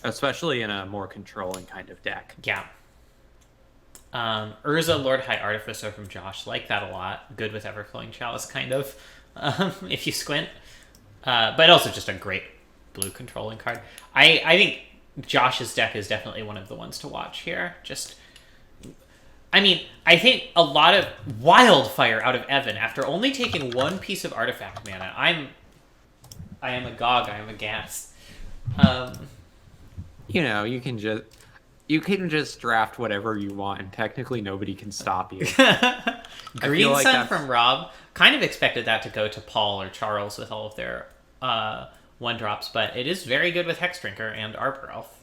especially in a more controlling kind of deck. Yeah. Urza, Lord High Artificer from Josh. Like that a lot. Good with Everflowing Chalice, kind of, if you squint. But also just a great blue controlling card. I think Josh's deck is definitely one of the ones to watch here. I think a lot of Wildfire out of Evan after only taking one piece of artifact mana. I am agog. I am aghast. You can just draft whatever you want, and technically nobody can stop you. Green Sun from Rob. Kind of expected that to go to Paul or Charles with all of their 1-drops, but it is very good with Hexdrinker and Arbor Elf.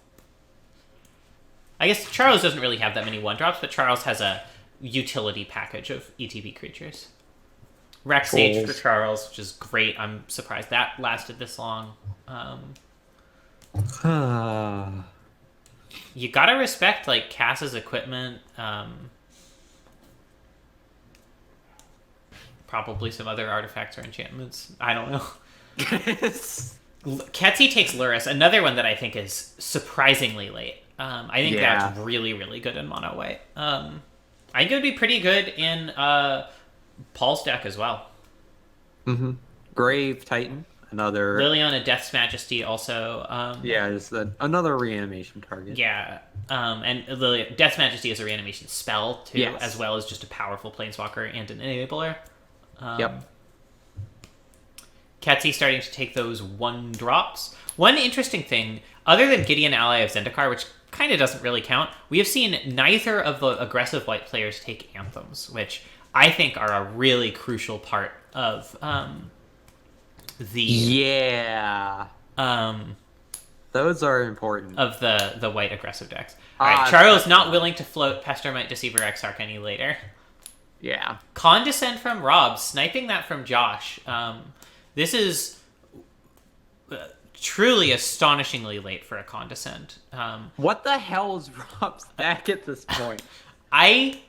I guess Charles doesn't really have that many 1-drops, but Charles has a utility package of ETB creatures. Rex Sage for Charles, which is great. I'm surprised that lasted this long. You gotta respect like Cass's equipment. Probably some other artifacts or enchantments. I don't know. Ketsi takes Luris, another one that I think is surprisingly late. I think that's really, really good in mono white. I think it would be pretty good in Paul's deck as well. Mm-hmm. Grave Titan, another... Liliana Death's Majesty also. Just another reanimation target. Yeah, and Death's Majesty is a reanimation spell, too, as well as just a powerful Planeswalker and an Enabler. Yep. Ketsi starting to take those 1-drops. One interesting thing, other than Gideon Ally of Zendikar, which kind of doesn't really count, we have seen neither of the aggressive white players take Anthems, which I think are a really crucial part of those are important. Of the white aggressive decks. Alright, Charles not willing to float Pestermite Deceiver Exarch any later. Yeah. Condescend from Rob, sniping that from Josh. This is truly astonishingly late for a Condescend. What the hell is Rob's deck at this point? I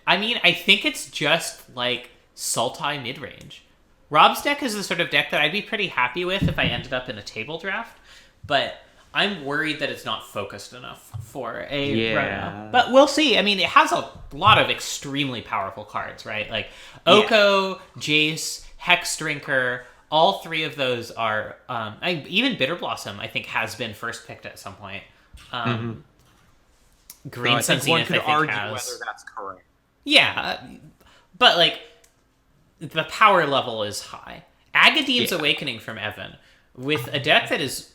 think it's just like Sultai mid-range. Rob's deck is the sort of deck that I'd be pretty happy with if I ended up in a table draft, but I'm worried that it's not focused enough for a run-up. But we'll see. I mean, it has a lot of extremely powerful cards, right? Like Oko, Jace, Hexdrinker, all three of those are... even Bitter Blossom, I think, has been first picked at some point. Green Sun Zenith, I think, argue has... whether that's correct. Yeah, but, like, the power level is high. Agadeem's Awakening from Evan, with a deck that is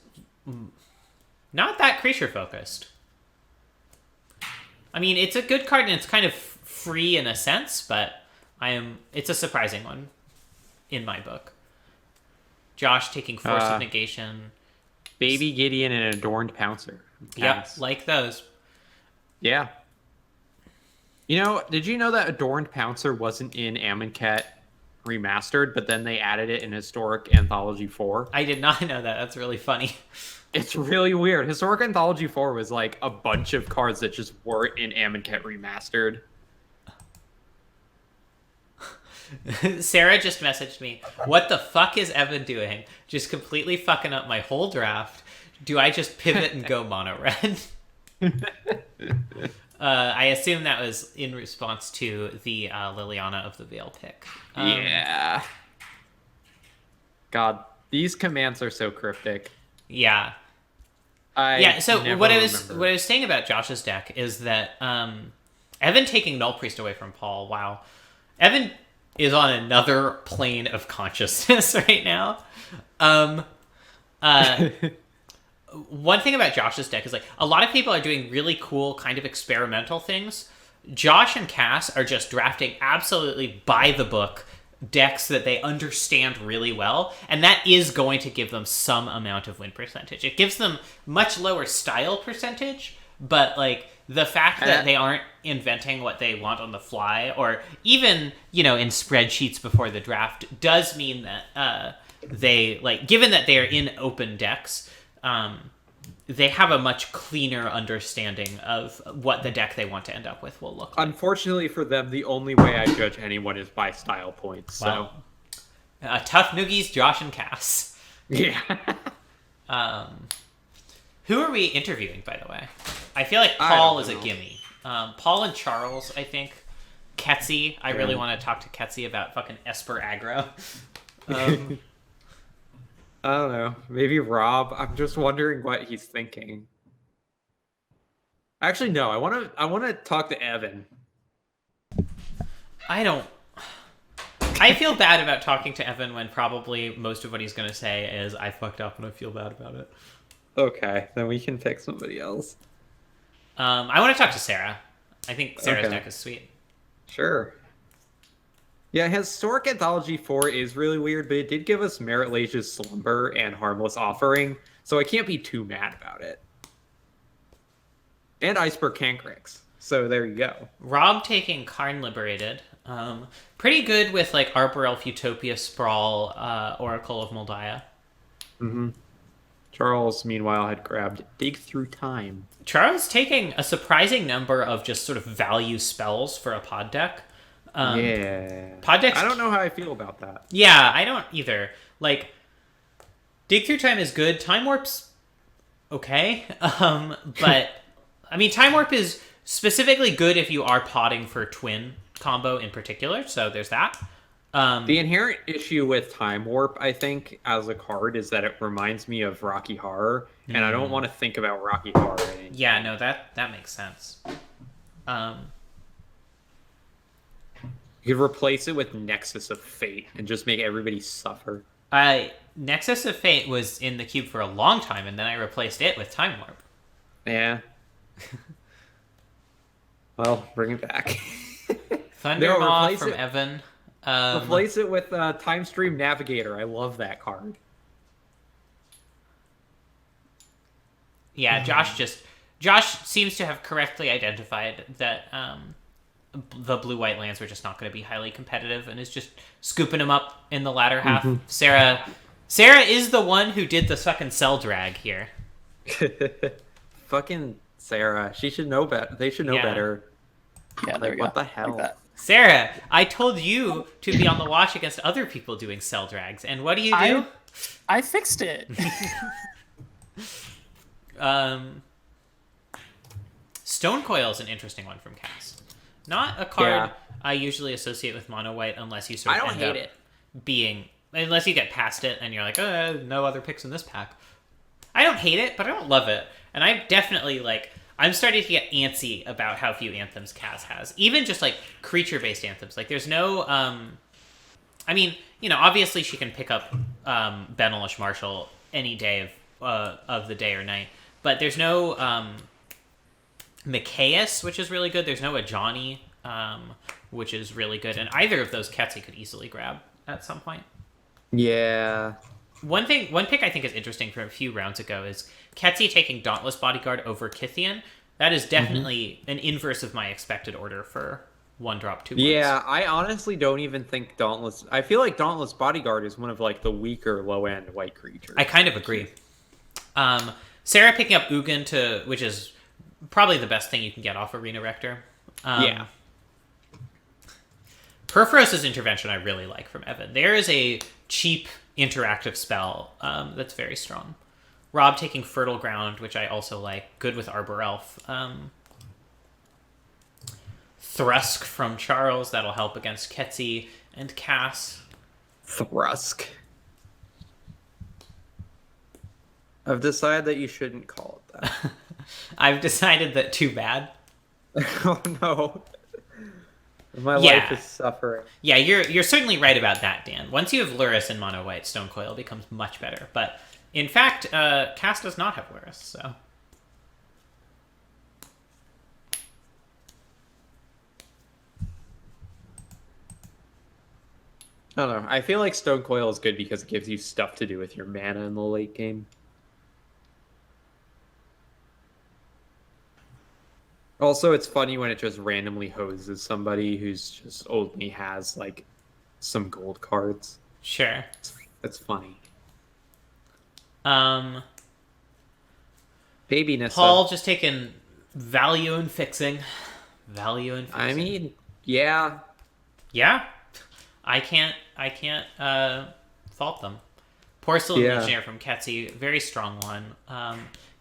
not that creature-focused. I mean, it's a good card, and it's kind of free in a sense, but it's a surprising one in my book. Josh taking Force of Negation. Baby Gideon and Adorned Pouncer. Yep, like those. Yeah. Did you know that Adorned Pouncer wasn't in Amonkhet Remastered, but then they added it in Historic Anthology 4? I did not know that. That's really funny. It's really weird. Historic Anthology 4 was like a bunch of cards that just weren't in Amonkhet Remastered. Sarah just messaged me, what the fuck is Evan doing? Just completely fucking up my whole draft. Do I just pivot and go mono red? I assume that was in response to the Liliana of the Veil pick. Yeah. God, these commands are so cryptic. Yeah. So what I was saying about Josh's deck is that Evan taking Null Priest away from Paul, wow. Evan is on another plane of consciousness right now. One thing about Josh's deck is, like, a lot of people are doing really cool kind of experimental things. Josh and Cass are just drafting absolutely by the book decks that they understand really well, and that is going to give them some amount of win percentage. It gives them much lower style percentage, but, like, the fact that they aren't inventing what they want on the fly, or even, in spreadsheets before the draft, does mean that they, like, given that they are in open decks, they have a much cleaner understanding of what the deck they want to end up with will look like. Unfortunately for them, the only way I judge anyone is by style points. So, tough noogies, Josh and Cass. Yeah. Who are we interviewing, by the way? I feel like I Paul don't is a know. gimme. Paul and Charles, I think. Ketsi. I really want to talk to Ketsi about fucking Esper aggro. I don't know. Maybe Rob. I'm just wondering what he's thinking. Actually, no. I want to talk to Evan. I feel bad about talking to Evan when probably most of what he's going to say is, I fucked up and I feel bad about it. Okay, then we can pick somebody else. I want to talk to Sarah. I think Sarah's Okay. deck is sweet. Sure. Yeah, Historic Anthology 4 is really weird, but it did give us Merit Lage's Slumber and Harmless Offering, so I can't be too mad about it. And Iceberg Cancrix. So there you go. Rob taking Karn Liberated. Pretty good with like Arbor Elf, Utopia, Sprawl, Oracle of Moldiah. Charles, meanwhile, had grabbed Dig Through Time. Charles taking a surprising number of just sort of value spells for a pod deck. Yeah. Pod decks. I don't know how I feel about that. Yeah, I don't either. Like, Dig Through Time is good. Time Warp's okay. But, I mean, Time Warp is specifically good if you are potting for Twin combo in particular, so there's that. The inherent issue with Time Warp, I think, as a card is that it reminds me of Rocky Horror, and I don't want to think about Rocky Horror anymore. Yeah, no, that makes sense. You could replace it with Nexus of Fate and just make everybody suffer. Nexus of Fate was in the cube for a long time, and then I replaced it with Time Warp. Yeah. Well, bring it back. Thundermaw replace from it- Evan. Replace it with Time Stream Navigator. I love that card. Yeah, Josh seems to have correctly identified that the blue-white lands were just not going to be highly competitive, and is just scooping them up in the latter half. Sarah is the one who did the fucking cell drag here. Fucking Sarah. She should know better. They should know Yeah. better. Yeah, there we go. What the hell? Like that. Sarah, I told you to be on the watch against other people doing cell drags, and what do you do? I fixed it. Stone Coil is an interesting one from Cass. Not a card Yeah. I usually associate with mono white unless you sort of I don't end hate up it. being, unless you get past it and you're like, no other picks in this pack. I don't hate it, but I don't love it. And I definitely I'm starting to get antsy about how few anthems Cass has. Even just like creature-based anthems. Like there's no, I mean, obviously she can pick up Benelish Marshall any day of the day or night, but there's no Micaeus, which is really good. There's no Ajani, which is really good, and either of those Ketsi could easily grab at some point. Yeah. One pick I think is interesting from a few rounds ago is Ketsi taking Dauntless Bodyguard over Kithian. That is definitely an inverse of my expected order for 1-drop 2 words. Yeah, I honestly don't even think Dauntless... I feel like Dauntless Bodyguard is one of, the weaker low-end white creatures. I kind of agree. Sarah picking up Ugin which is probably the best thing you can get off Arena Rector. Yeah. Perforos's Intervention I really like from Evan. There is a cheap interactive spell that's very strong. Rob taking Fertile Ground, which I also like. Good with Arbor Elf. Thrusk from Charles, that'll help against Ketsi and Cass. Thrusk. I've decided that you shouldn't call it that. I've decided that too bad. Oh no. My Yeah. life is suffering. Yeah, you're certainly right about that, Dan. Once you have Luris and Mono White, Stone Coil becomes much better. But in fact, Cass does not have Luris, so. I don't know. I feel like Stone Coil is good because it gives you stuff to do with your mana in the late game. Also, it's funny when it just randomly hoses somebody who's just only has some gold cards. Sure. It's funny. Baby Nissa. Paul just taking value in fixing. Value in fixing. I mean, yeah. Yeah. I can't fault them. Porcelain Yeah. Legionnaire from Ketsi, very strong one.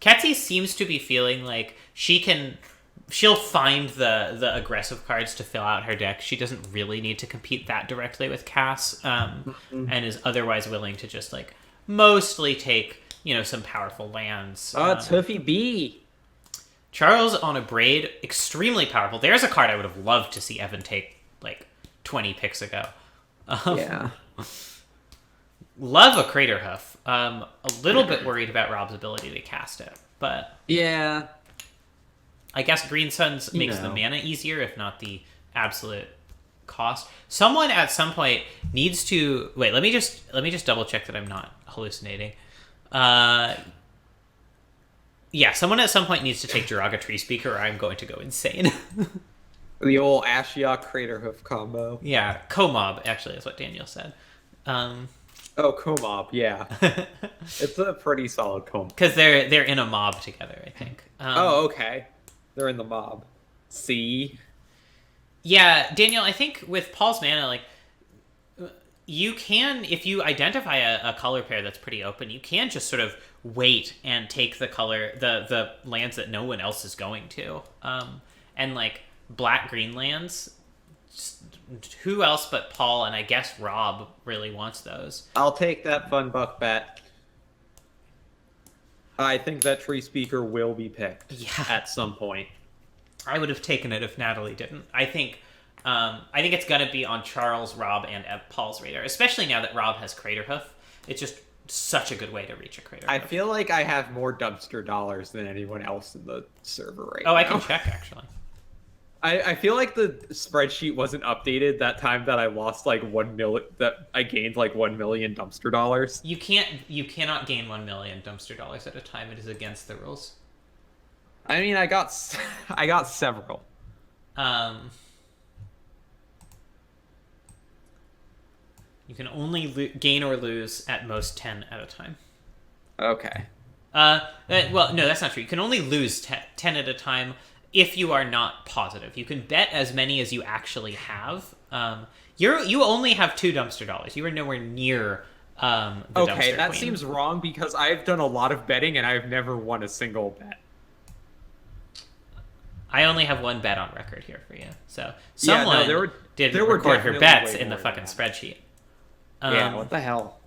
Ketsi seems to be feeling like she'll find the aggressive cards to fill out her deck. She doesn't really need to compete that directly with Cass, and is otherwise willing to just like mostly take some powerful lands. Oh, it's Hoofy B. Charles on a Braid, extremely powerful. There's a card I would have loved to see Evan take like 20 picks ago. Yeah. Love a Crater Hoof. A little bit worried about Rob's ability to cast it, but Yeah. I guess Green Suns makes the mana easier, if not the absolute cost. Someone at some point needs to wait. Let me just double check that I'm not hallucinating. Yeah, someone at some point needs to take Jiraga Tree Speaker, or I'm going to go insane. The old Ashiok Crater Hoof combo. Yeah, Co-Mob actually is what Daniel said. Oh, Co-Mob, yeah. It's a pretty solid Co-Mob. Because they're in a mob together, I think. Oh, okay. They're in the mob. See? Yeah, Daniel, I think with Paul's mana, like, you can, if you identify a color pair that's pretty open, you can just sort of wait and take the lands that no one else is going to. And, like, black-green lands, who else but Paul and I guess Rob really wants those? I'll take that fun buck bet. I think that Tree Speaker will be picked at some point. I would have taken it if Natalie didn't. I think it's going to be on Charles, Rob, and Paul's radar, especially now that Rob has Crater Hoof. It's just such a good way to reach a Crater Hoof. I feel like I have more dumpster dollars than anyone else in the server right now. Oh, I can check, actually. I feel like the spreadsheet wasn't updated that time that I lost like 1 million, that I gained like 1 million dumpster dollars. You cannot gain 1 million dumpster dollars at a time. It is against the rules. I mean, I got several. You can only gain or lose at most 10 at a time. Okay. Well, no, that's not true. You can only lose 10 at a time if you are not positive. You can bet as many as you actually have. You only have 2 dumpster dollars. You are nowhere near the dumpster Okay, that queen. seems wrong because I've done a lot of betting and I've never won a single bet. I only have 1 bet on record here for you. So someone did there were record her definitely bets way in the more fucking than that. spreadsheet. Yeah, what the hell?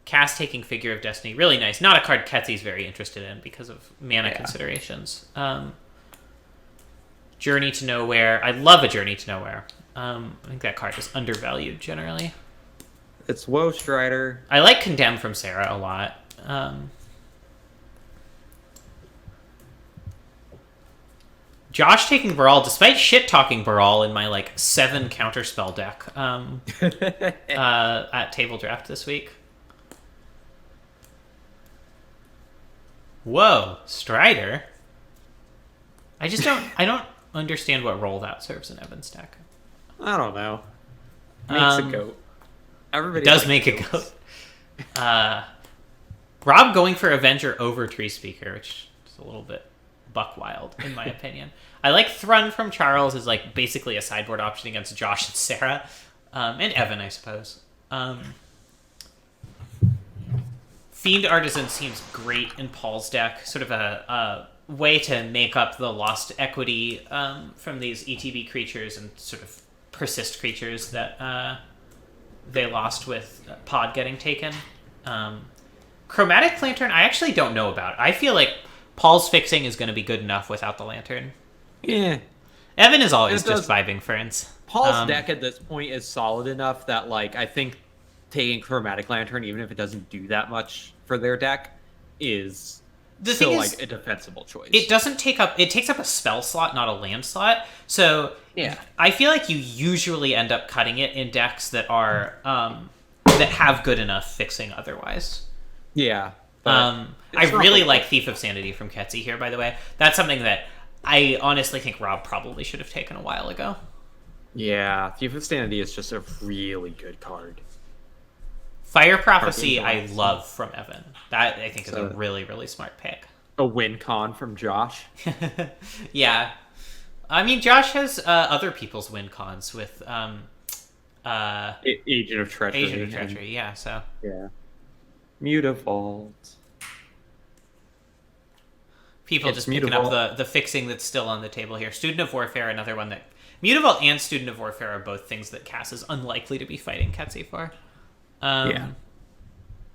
Cass taking Figure of Destiny, really nice. Not a card Ketsy's very interested in because of mana considerations. Journey to Nowhere. I love a Journey to Nowhere. I think that card is undervalued generally. It's Woe Strider. I like Condemn from Sarah a lot. Josh taking Baral, despite shit-talking Baral in my, 7 counterspell deck at Table Draft this week. Whoa, Strider? I don't understand what role that serves in Evan's deck. I don't know. Makes a goat. Everybody does make a goat. Rob going for Avenger over Tree Speaker, which is a little bit buck wild, in my opinion. I like Thrun from Charles is basically a sideboard option against Josh and Sarah. And Evan, I suppose. Fiend Artisan seems great in Paul's deck. Sort of a way to make up the lost equity from these ETB creatures and sort of persist creatures that they lost with Pod getting taken. Chromatic Lantern, I actually don't know about. I feel like Paul's fixing is going to be good enough without the Lantern. Yeah. Evan is always just vibing Ferns. Paul's deck at this point is solid enough that, I think taking Chromatic Lantern, even if it doesn't do that much for their deck, is still, a defensible choice. It takes up a spell slot, not a land slot. So yeah, I feel like you usually end up cutting it in decks that are that have good enough fixing otherwise. Yeah. I really like Thief of Sanity from Ketsy here, by the way. That's something that I honestly think Rob probably should have taken a while ago. Yeah, Thief of Sanity is just a really good card. Fire Prophecy I love from Evan. That I think is a really, really smart pick. A win con from Josh. Yeah. I mean, Josh has other people's win cons with Agent of Treachery. Agent of Treachery, yeah, so. Yeah. Mutavault. people It's just picking up Mutavault. the fixing that's still on the table here. Student of Warfare, another one that Mutavault and Student of Warfare are both things that Cass is unlikely to be fighting Ketsy for. Yeah.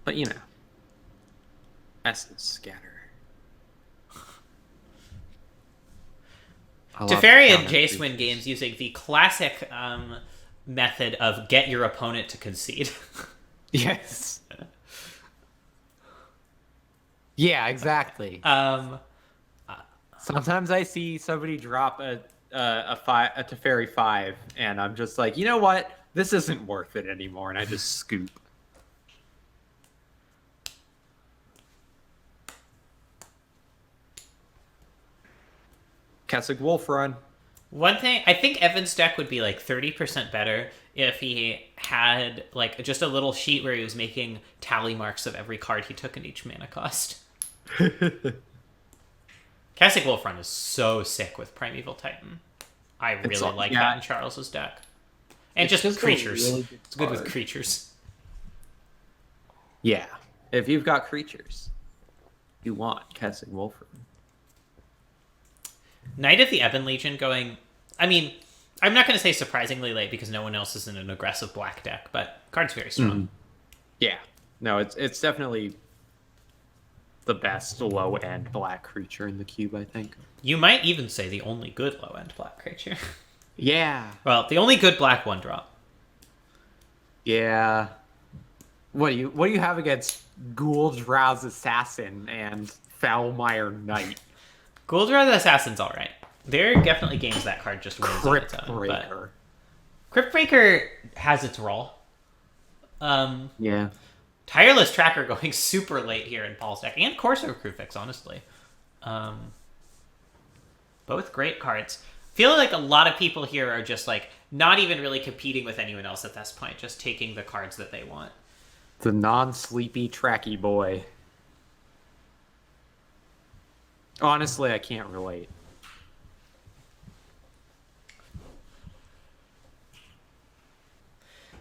But Essence Scatter. Teferi and Jace win games using the classic method of get your opponent to concede. Yes. Yeah, exactly. Sometimes I see somebody drop a Teferi 5, and I'm just like, you know what? This isn't worth it anymore, and I just scoop. Kessig Wolf run. One thing, I think Evan's deck would be like 30% better if he had like just a little sheet where he was making tally marks of every card he took in each mana cost. Cassic Wolf Run is so sick with Primeval Titan. I really like that in Charles's deck. And it's just creatures. Really it's good with creatures. Yeah. If you've got creatures, you want Cassic Wolf Run. Knight of the Ebon Legion going... I mean, I'm not going to say surprisingly late because no one else is in an aggressive black deck, but card's very strong. Mm-hmm. Yeah. No, it's definitely the best low-end black creature in the cube, I think. You might even say the only good low-end black creature. Yeah. Well, the only good black 1-drop. Yeah. What do you have against Ghoul-Drows Assassin and Foulmire Knight? Ghoul-Drow the Assassin's alright. There are definitely games that card just wins on its own. Cryptbreaker. Cryptbreaker has its role. Yeah. Tireless Tracker going super late here in Paul's deck. And Corsair Crewfix, honestly. Both great cards. Feel like a lot of people here are just like not even really competing with anyone else at this point. Just taking the cards that they want. The non-sleepy tracky boy. Honestly, I can't relate.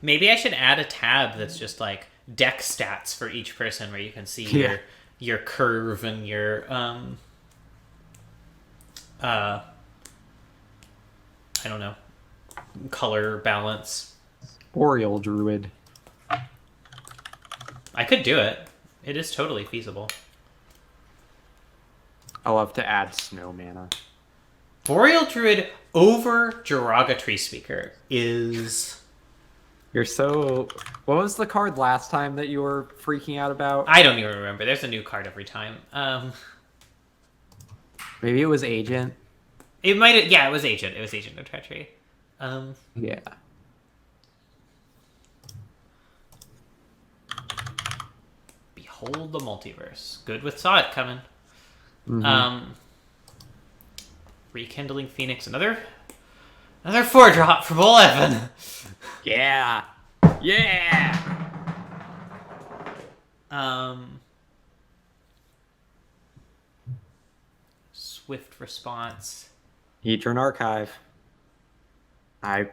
Maybe I should add a tab that's just like deck stats for each person where you can see your curve and your I don't know, color balance. Boreal Druid. I could do it. It is totally feasible. I'll have to add snow mana. Boreal Druid over Jiraga Tree Speaker is... You're so... What was the card last time that you were freaking out about? I don't even remember. There's a new card every time. Maybe it was Agent. It might have... Yeah, it was Agent. It was Agent of Treachery. Yeah. Behold the Multiverse. Good with Saw It coming. Mm-hmm. Rekindling Phoenix. Another 4-drop from Ol Evan. Yeah. Yeah. Swift Response. Etern Archive. I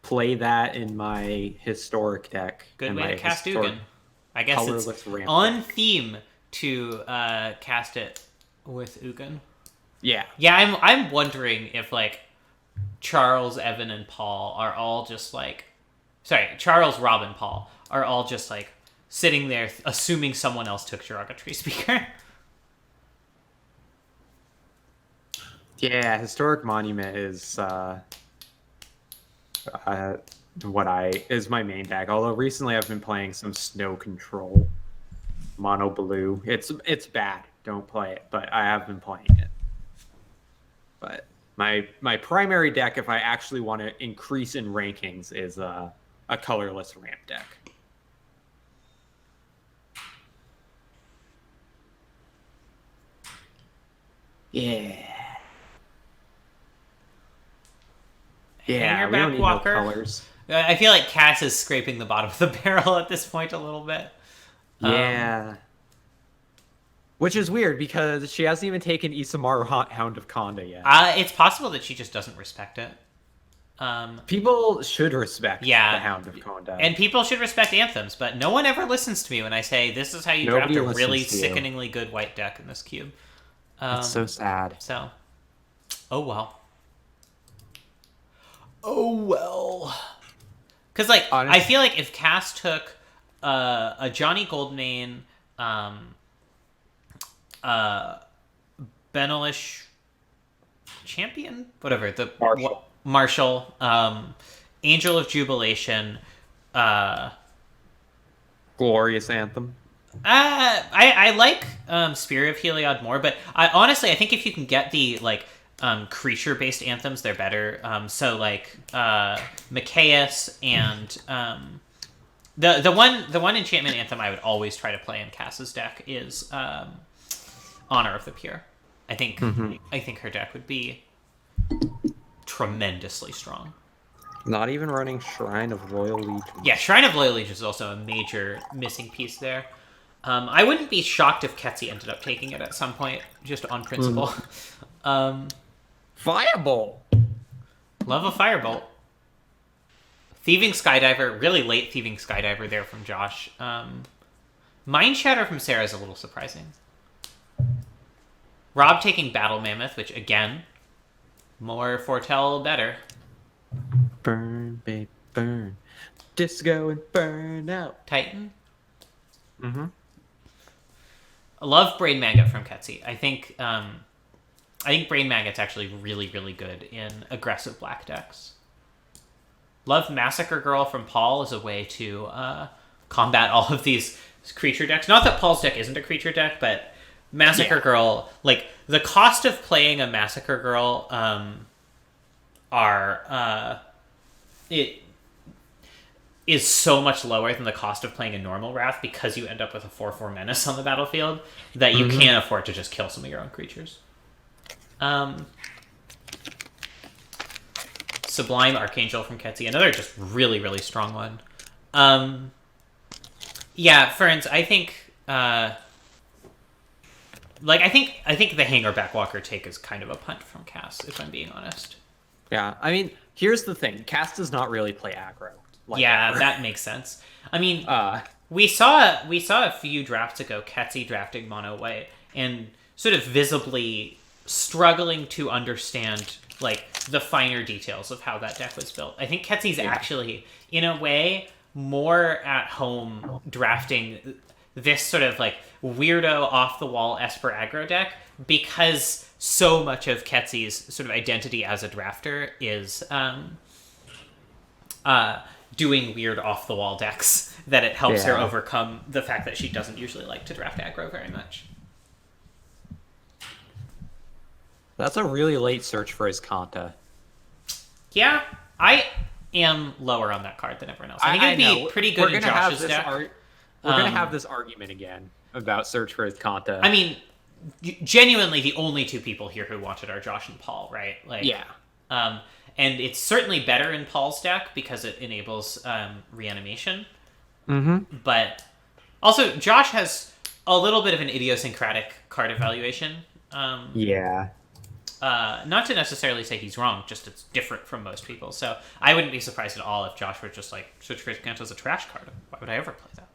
play that in my historic deck. Good way to cast Ugin. I guess it's on theme to cast it with Ugin. Yeah. Yeah, I'm wondering if like Charles, Evan, and Paul are all just like... Sorry, Charles, Rob, and Paul are all just like sitting there assuming someone else took Jiraga Tree Speaker. Yeah, Historic Monument is is my main deck. Although recently I've been playing some Snow Control, Mono Blue. It's bad. Don't play it, but I have been playing it. But my primary deck, if I actually want to increase in rankings, is a colorless ramp deck. Yeah. Yeah, we don't need no colors. I feel like Cass is scraping the bottom of the barrel at this point a little bit. Yeah. Which is weird because she hasn't even taken Isamaru Hound of Konda yet. It's possible that she just doesn't respect it. People should respect the Hound of Konda. And people should respect anthems, but no one ever listens to me when I say this is how you draft a really sickeningly good white deck in this cube. That's so sad. So, oh well. Oh well. Because like I feel like if Cass took a Johnny Goldmane, Benelish champion, whatever the Marshall, Angel of Jubilation, Glorious Anthem. I like Spirit of Heliod more, but honestly I think if you can get the like creature based anthems, they're better. So like Micaeus and the one enchantment anthem I would always try to play in Cass's deck is Honor of the Pure. I think her deck would be tremendously strong. Not even running Shrine of Loyal Legion. Yeah, Shrine of Loyal Legion is also a major missing piece there. I wouldn't be shocked if Ketsi ended up taking it at some point, just on principle. Fireball! Love a Firebolt. Thieving Skydiver, really late Thieving Skydiver there from Josh. Mind Shatter from Sarah is a little surprising. Rob taking Battle Mammoth, which again, more foretell better. Burn, babe, burn. Disco and burn out. Titan. Mm-hmm. I love Brain Maggot from Ketsi. I think Brain Maggot's actually really, really good in aggressive black decks. Love Massacre Girl from Paul as a way to combat all of these creature decks. Not that Paul's deck isn't a creature deck, but Massacre Girl, like the cost of playing a Massacre Girl it is so much lower than the cost of playing a normal Wrath because you end up with a 4/4 menace on the battlefield that you can't afford to just kill some of your own creatures. Sublime Archangel from Ketsi, another just really, really strong one. Yeah, Ferns, I think I think the Hanger Backwalker take is kind of a punt from Cass, if I'm being honest. Yeah, I mean, here's the thing. Cass does not really play aggro. That makes sense. I mean, we saw a few drafts ago Ketsi drafting mono white and sort of visibly struggling to understand like the finer details of how that deck was built. I think Ketsi's actually, in a way, more at home drafting this sort of like weirdo off the wall Esper aggro deck because so much of Ketsi's sort of identity as a drafter is doing weird off the wall decks that it helps her overcome the fact that she doesn't usually like to draft aggro very much. That's a really late search for his Kanta. Yeah, I am lower on that card than everyone else. I think it'd be pretty good in Josh's deck. We're going to have this argument again about search for his Kanta. I mean, genuinely, the only two people here who wanted are Josh and Paul, right? Like, yeah. And it's certainly better in Paul's deck because it enables reanimation. Mm-hmm. But also, Josh has a little bit of an idiosyncratic card evaluation. Yeah. Not to necessarily say he's wrong, just it's different from most people. So I wouldn't be surprised at all if Josh were just like, Switch for Kanto is a trash card. Why would I ever play that?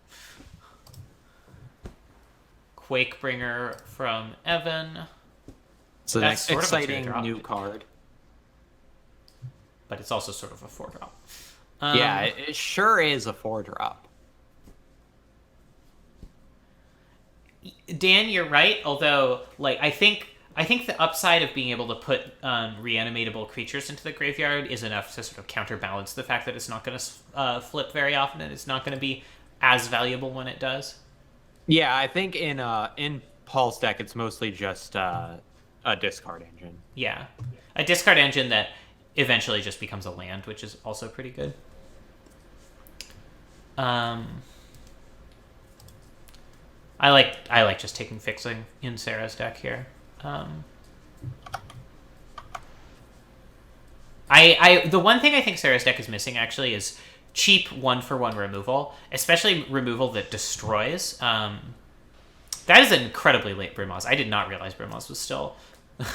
Quakebringer from Evan. It's an exciting new card. But it's also sort of a 4-drop. Yeah, it sure is a 4-drop. Dan, you're right. Although, like, I think the upside of being able to put reanimatable creatures into the graveyard is enough to sort of counterbalance the fact that it's not going to flip very often and it's not going to be as valuable when it does. Yeah, I think in Paul's deck, it's mostly just a discard engine. Yeah, a discard engine that eventually just becomes a land, which is also pretty good. I like just taking fixing in Sarah's deck here. The one thing I think Sarah's deck is missing actually is cheap 1-for-1 removal, especially removal that destroys. That is an incredibly late Brimaz. I did not realize Brimaz was still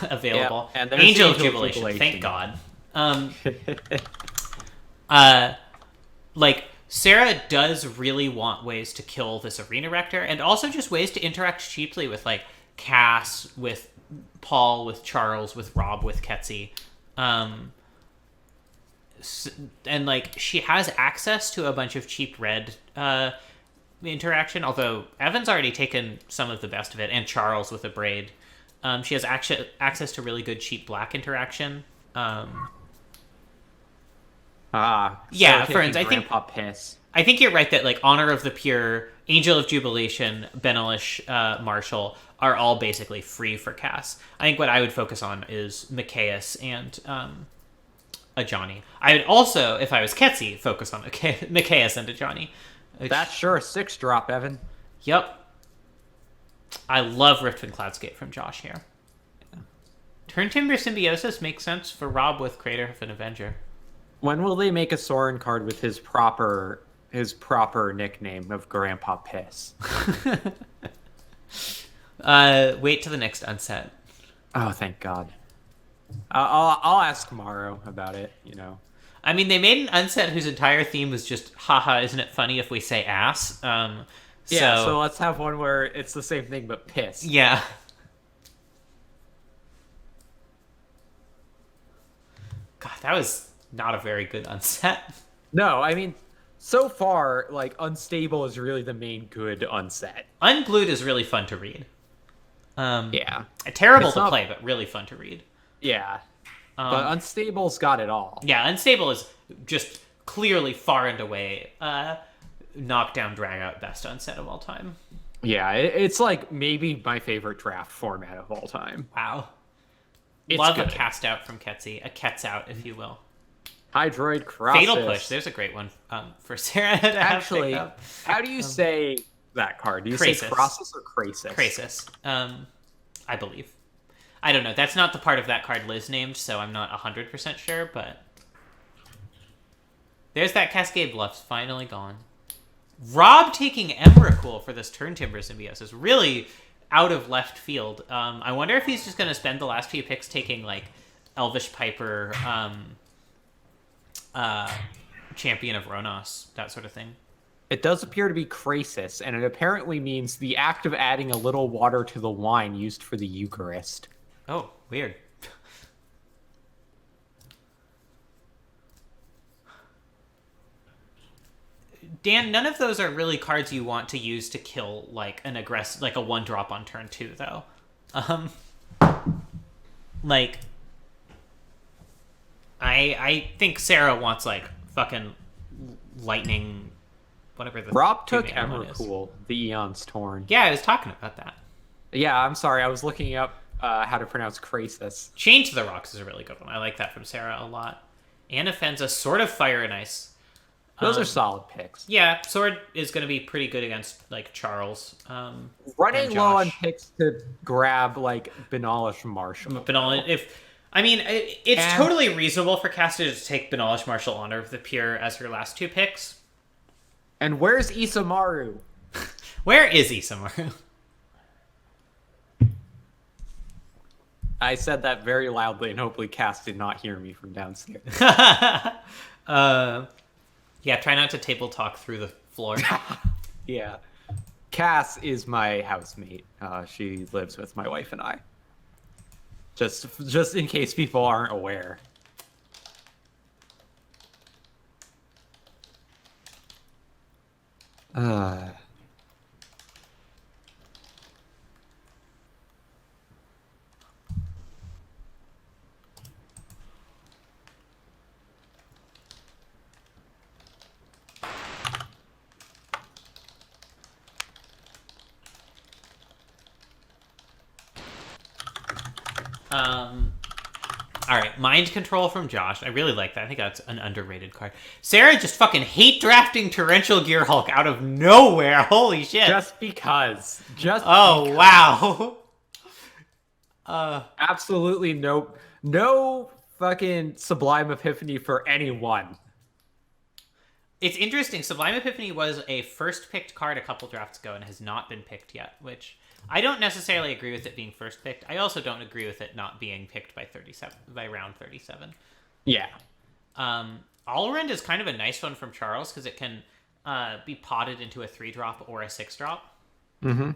available. Yeah, and Angel of Jubilation, thank God. Like, Sarah does really want ways to kill this Arena Rector, and also just ways to interact cheaply with, like, Cass, with Paul, with Charles, with Rob, with Ketzi. And like she has access to a bunch of cheap red interaction, although Evan's already taken some of the best of it, and Charles with a braid. She has access to really good cheap black interaction. Yeah, for instance, I think you're right that like Honor of the Pure, Angel of Jubilation, Benelish, Marshall are all basically free for Cass. I think what I would focus on is Micaeus and a Johnny. I would also, if I was Ketzi, focus on Micaeus and a Johnny. That's sure a 6-drop, Evan. Yep. I love Riftwind Cloudscape from Josh here. Turntimber Symbiosis makes sense for Rob with Crater of an Avenger. When will they make a Soren card with his proper nickname of Grandpa Piss? Wait till the next unset. Oh, thank God. I'll ask tomorrow about it, I mean, they made an unset whose entire theme was just, haha, isn't it funny if we say ass? So let's have one where it's the same thing but piss. Yeah. God, that was not a very good unset. No, I mean, so far, like, Unstable is really the main good unset. Unglued is really fun to read. Yeah. Terrible to play, but really fun to read. Yeah. But Unstable's got it all. Yeah, Unstable is just clearly far and away knockdown, drag out best unset of all time. Yeah, it's like maybe my favorite draft format of all time. Wow. It's Love good. a cast out from Ketzi. A Ketz out, if you will. Hydroid Crosses. Fatal Push. There's a great one for Sarah to have Actually, picked up. how do you say that card? Do you say Crosses or Crasis? Crasis. I believe. I don't know. That's not the part of that card Liz named, so I'm not 100% sure, but... There's that Cascade Bluffs finally gone. Rob taking Emrakul for this Turntimber Symbiosis. Really out of left field. I wonder if he's just going to spend the last few picks taking, like, Elvish Piper, Champion of Ronos, that sort of thing. It does appear to be Crasis, and it apparently means the act of adding a little water to the wine used for the Eucharist. Oh, weird. Dan, none of those are really cards you want to use to kill like an aggressive, like a 1-drop on turn 2, though. Like, I think Sarah wants like fucking lightning, whatever the Rob took Emrakul, the Eon's Torn. Yeah, I was talking about that. Yeah, I'm sorry, I was looking up how to pronounce Crasis. Chain to the Rocks is a really good one. I like that from Sarah a lot. Anafenza, Sword of Fire and Ice. Those are solid picks. Yeah, Sword is going to be pretty good against like Charles. Running low on picks to grab like Benalish Marshall. It's totally reasonable for Caster to take Benalish Marshall Honor of the Pure as her last 2 picks. And where's Isamaru? Where is Isamaru? I said that very loudly, and hopefully Cass did not hear me from downstairs. Yeah, try not to table talk through the floor. Yeah. Cass is my housemate. She lives with my wife and I. Just in case people aren't aware. All right, Mind Control from Josh. I really like that. I think that's an underrated card. Sarah just fucking hate drafting Torrential Gearhulk out of nowhere. Holy shit. Just because. Oh, wow. Absolutely no fucking Sublime Epiphany for anyone. It's interesting. Sublime Epiphany was a first picked card a couple drafts ago and has not been picked yet, which I don't necessarily agree with it being first picked. I also don't agree with it not being picked by round 37. Yeah. Alrend is kind of a nice one from Charles because it can be potted into a 3-drop or a 6-drop. Mm-hmm.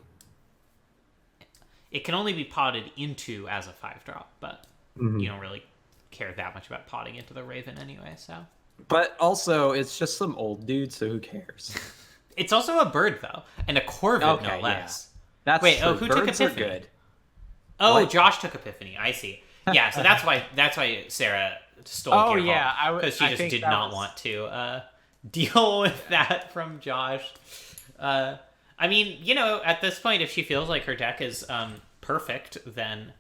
it can only be potted into as a 5-drop, but you don't really care that much about potting into the Raven anyway, so. But also, it's just some old dude, so who cares? It's also a bird, though, and a corvid, Okay, no yeah. less. That's Wait, true. who took Birds are Epiphany? good. Oh, What? Josh took Epiphany. I see. Yeah, so that's why Sarah stole Oh, Gearhulk, yeah, because she I just think did that not was- want to deal with that from Josh. I mean, you know, at this point, if she feels like her deck is perfect, then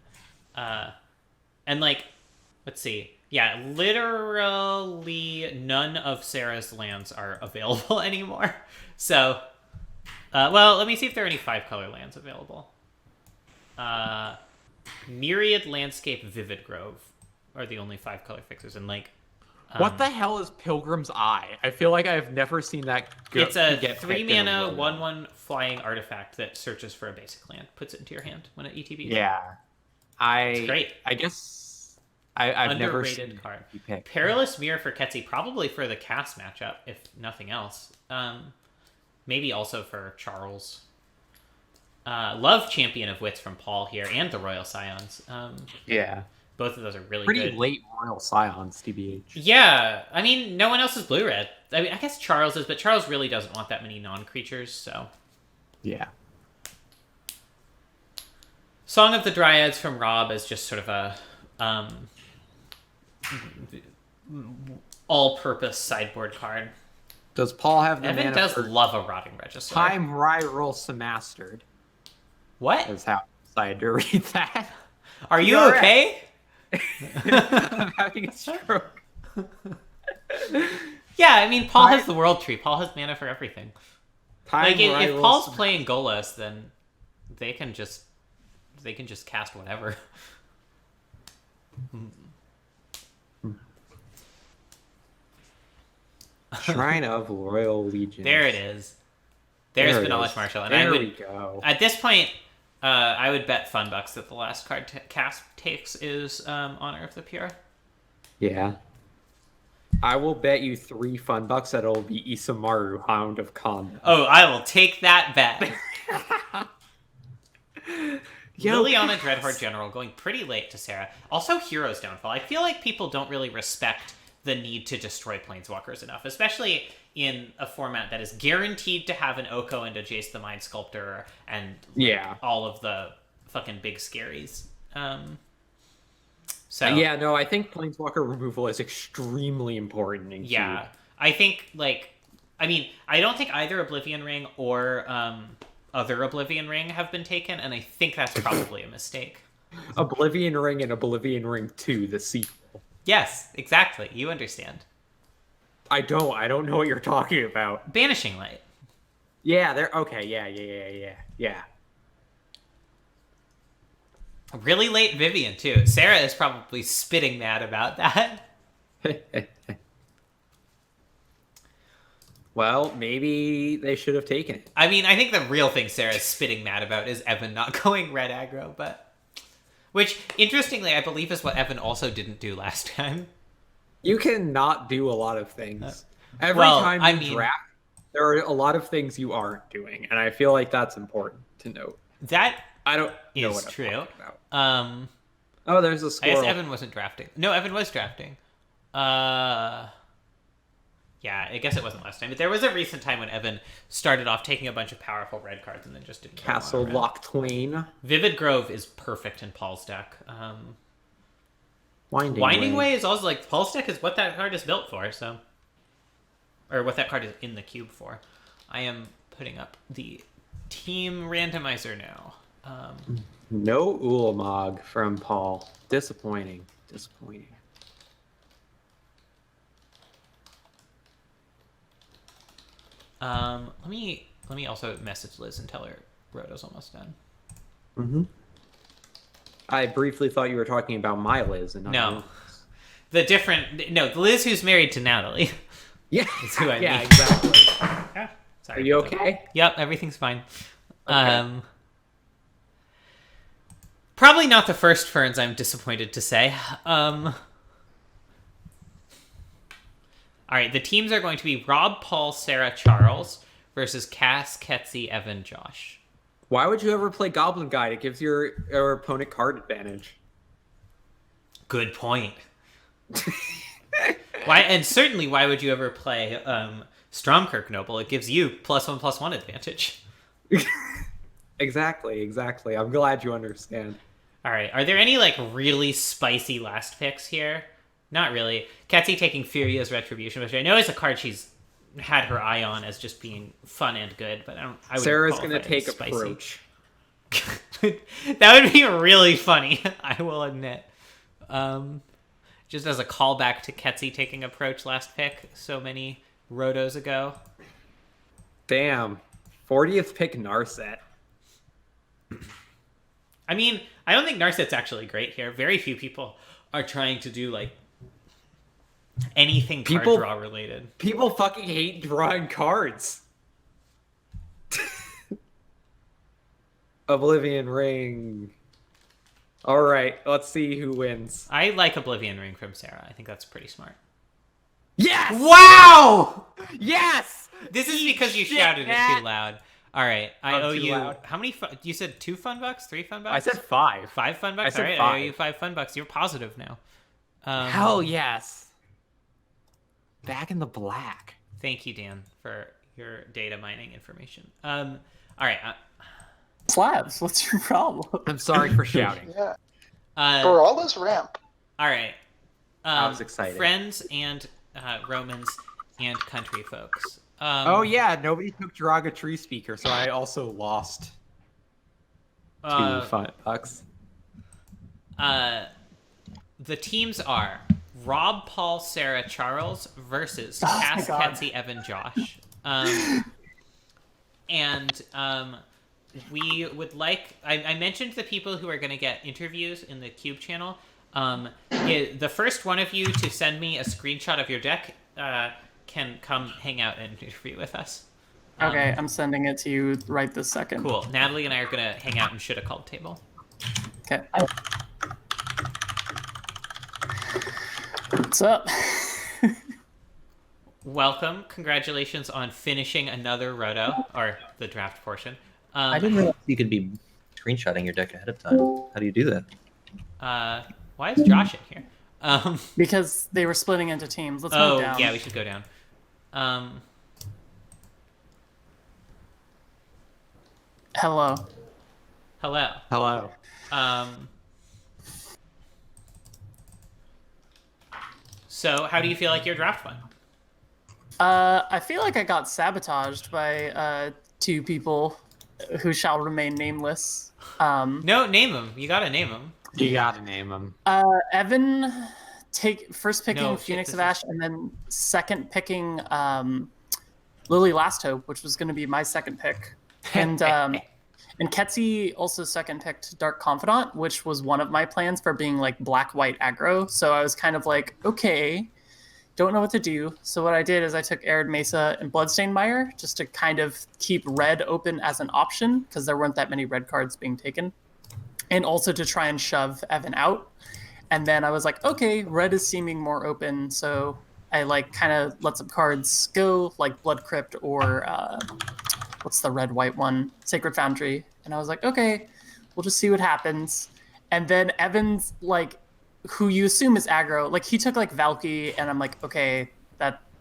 and like, let's see. Yeah, literally none of Sarah's lands are available anymore. So, well, let me see if there are any 5-color lands available. Myriad, Landscape, Vivid Grove are the only 5-color fixes, and like, What the hell is Pilgrim's Eye? I feel like I've never seen that. It's a get 3 picked in a mana while. 1/1 flying artifact that searches for a basic land, puts it into your hand when it ETBs. Yeah, It's great. I guess I've never Underrated seen card. it be picked. Perilous Mirror for Ketsi, probably for the cast matchup, if nothing else. Maybe also for Charles. Love Champion of Wits from Paul here, and the Royal Scions. Yeah, Both of those are really pretty good. late Royal Scions, TBH. Yeah, I mean, no one else is blue-red. I mean, I guess Charles is, but Charles really doesn't want that many non-creatures, so... Yeah. Song of the Dryads from Rob is just sort of a all-purpose sideboard card. Does Paul have the Evan mana does for love a Rotting Register. Time Ryrol Semastered? What? Is how I decided to read that. Are you PRS. okay? I'm having a stroke. Yeah, I mean, Paul has Time- the World Tree. Paul has mana for everything. Time Like, if Ryrol Paul's Sem- playing Golas, then they can just cast whatever. Shrine of Royal Legion. There it is. There's There it Benalish is. Marshall. And there I would, we go. at this point, I would bet $Funbucks that the last card cast takes is Honor of the Pure. Yeah. I will bet you $3 that it'll be Isamaru, Hound of Khan. Oh, I will take that bet. Yo, Liliana Dreadhorde General going pretty late to Sarah. Also, Hero's Downfall. I feel like people don't really respect the need to destroy Planeswalkers enough, especially in a format that is guaranteed to have an Oko and a Jace the Mind Sculptor and Yeah. all of the fucking big scaries. So Yeah, no, I think Planeswalker removal is extremely important in yeah, Cube. I think I don't think either Oblivion Ring or other Oblivion Ring have been taken, and I think that's probably a mistake. Oblivion Ring and Oblivion Ring 2, the sequel. Yes, exactly. You understand. I don't know what you're talking about. Banishing Light. Yeah, they're okay, yeah. Really late Vivian, too. Sarah is probably spitting mad about that. Well, maybe they should have taken it. I mean, I think the real thing Sarah is spitting mad about is Evan not going red aggro, but... Which, interestingly, I believe is what Evan also didn't do last time. You can not do a lot of things. Every well, time I you mean- draft, there are a lot of things you aren't doing, and I feel like that's important to note. That I don't know is what I'm true. talking about. Oh, there's a I guess squirrel. Evan wasn't drafting. No, Evan was drafting. Yeah, I guess it wasn't last time. But there was a recent time when Evan started off taking a bunch of powerful red cards and then just didn't. go Castle red. Lock Twain. Vivid Grove is perfect in Paul's deck. Winding Winding Way is also like Paul's deck is what that card is built for. So, or what that card is in the cube for. I am putting up the team randomizer now. No Ulamog from Paul. Disappointing. Let me also message Liz and tell her Roto's almost done. Mm-hmm. I briefly thought you were talking about my Liz and not No. yours. The Liz who's married to Natalie. Yeah, That's who I yeah, mean. exactly. Yeah. Sorry. Are you okay? Yep, everything's fine. Okay. Probably not the first Ferns, I'm disappointed to say. All right, the teams are going to be Rob, Paul, Sarah, Charles versus Cass, Ketsi, Evan, Josh. Why would you ever play Goblin Guide? It gives your opponent card advantage. Good point. Why? And certainly, why would you ever play Stromkirk Noble? It gives you +1/+1 advantage. Exactly. I'm glad you understand. All right. Are there any like really spicy last picks here? Not really. Ketsi taking Furia's Retribution, which I know is a card she's had her eye on as just being fun and good, but I would. Sarah's gonna take spicy. Approach. That would be really funny. I will admit. Just as a callback to Ketsi taking Approach last pick so many rotos ago. Damn. 40th pick Narset. I mean, I don't think Narset's actually great here. Very few people are trying to do like anything card draw related. People fucking hate drawing cards. Oblivion Ring. All right, let's see who wins. I like Oblivion Ring from Sarah. I think that's pretty smart. Yes! Wow! Yes! This is because you shouted it too loud. All right, I owe you. Loud. How many? You said 2 fun bucks, 3 fun bucks? I said 5. 5 fun bucks. I said All right, 5. I owe you 5 fun bucks. You're positive now. Hell yes. Back in the black. Thank you, Dan, for your data mining information. All right. Slabs, what's your problem? I'm sorry for shouting. Yeah. All ramp. right. I was excited. Friends and Romans and country folks. Oh yeah, nobody took Draga Tree Speaker, so I also lost 2 5 bucks. The teams are Rob, Paul, Sarah, Charles versus Cass, Ketsi, Evan, Josh. We would like... I mentioned the people who are going to get interviews in the Cube channel. The first one of you to send me a screenshot of your deck can come hang out and interview with us. Okay, I'm sending it to you right this second. Cool. Natalie and I are going to hang out and should have called table. Okay. What's up? Welcome. Congratulations on finishing another roto, or the draft portion. I didn't realize you could be screenshotting your deck ahead of time. How do you do that? Why is Josh in here? Because they were splitting into teams. Let's move down. Yeah, we should go down. Hello. Hello. So, how do you feel like your draft went? I feel like I got sabotaged by 2 people who shall remain nameless. No, name them. You gotta name them. You gotta name them. Evan first picking No, Phoenix of Ash, and then second picking Lily Last Hope, which was going to be my second pick. And Ketsi also second picked Dark Confidant, which was one of my plans for being like black-white aggro. So I was kind of like, okay, don't know what to do. So what I did is I took Arid Mesa and Bloodstained Mire just to kind of keep red open as an option because there weren't that many red cards being taken. And also to try and shove Evan out. And then I was like, okay, red is seeming more open. So I like kind of let some cards go, like Blood Crypt or what's the red-white one? Sacred Foundry. And I was like, okay, we'll just see what happens. And then Evan's like, who you assume is aggro, like he took like Valky, and I'm like, okay,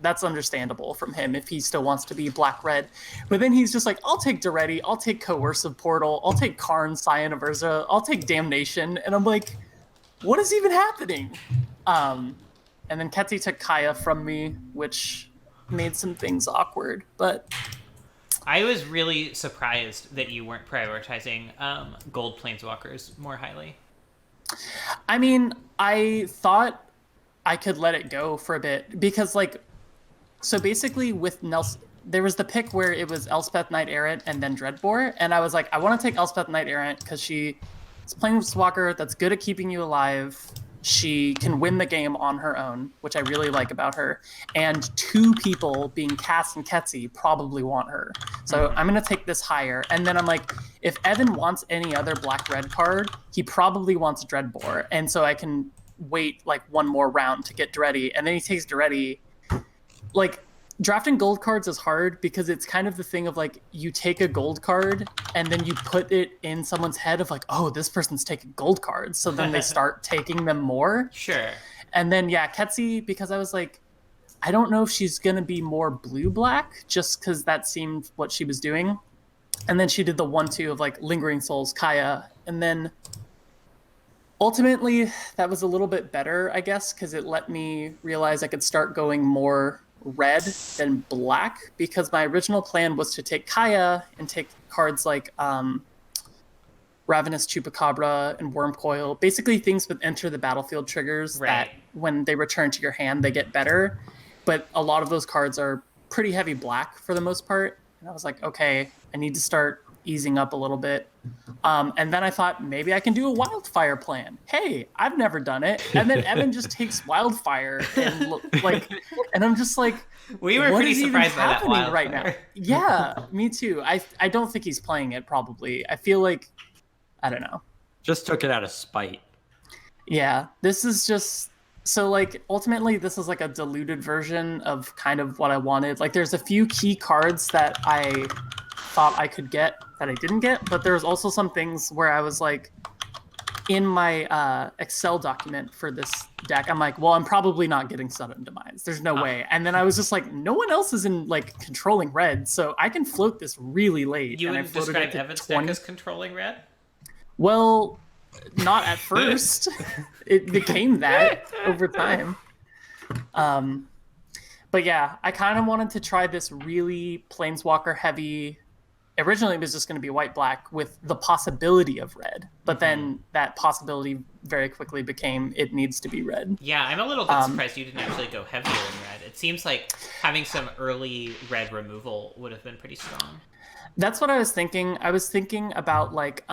that's understandable from him if he still wants to be black-red. But then he's just like, I'll take Duretti, I'll take Coercive Portal, I'll take Karn, Scion of Urza, I'll take Damnation. And I'm like, what is even happening? And then Ketsi took Kaya from me, which made some things awkward, but... I was really surprised that you weren't prioritizing gold planeswalkers more highly. I mean, I thought I could let it go for a bit because, like, so basically with Nelson, there was the pick where it was Elspeth Knight Errant and then Dreadbore, and I was like, I want to take Elspeth Knight Errant because she's planeswalker that's good at keeping you alive. She can win the game on her own, which I really like about her. And 2 people, being Cass and Ketsi, probably want her. So I'm going to take this higher. And then I'm like, if Evan wants any other black-red card, he probably wants Dreadbore. And so I can wait like one more round to get Duretti. And then he takes Duretti. Like, drafting gold cards is hard because it's kind of the thing of like you take a gold card and then you put it in someone's head of like, oh, this person's taking gold cards, so then they start taking them more. Sure. And then Ketsi, because I was like, I don't know if she's gonna be more blue-black, just because that seemed what she was doing. And then she did the 1/2 of like Lingering Souls, Kaya, and then ultimately that was a little bit better, I guess, because it let me realize I could start going more red than black, because my original plan was to take Kaya and take cards like Ravenous Chupacabra and Wormcoil, basically things with enter the battlefield triggers that when they return to your hand they get better, but a lot of those cards are pretty heavy black for the most part, and I was like, okay, I need to start easing up a little bit. And then I thought maybe I can do a wildfire plan. Hey, I've never done it. And then Evan just takes wildfire and I'm just like, we were pretty surprised by that wildfire right now. Yeah, me too. I don't think he's playing it probably. I feel like, I don't know. Just took it out of spite. Yeah, this is just so like ultimately this is like a diluted version of kind of what I wanted. Like there's a few key cards that I thought I could get that I didn't get, but there was also some things where I was like, in my Excel document for this deck, I'm like, well, I'm probably not getting Sudden Demise. There's no way. And then I was just like, no one else is in like controlling red, so I can float this really late. You and would describe Evan's deck as controlling red? Well, not at first. It became that over time. But yeah, I kind of wanted to try this really Planeswalker heavy. Originally it was just going to be white-black with the possibility of red, but then that possibility very quickly became it needs to be red. Yeah, I'm a little bit surprised you didn't actually go heavier in red. It seems like having some early red removal would have been pretty strong. That's what I was thinking. I was thinking about like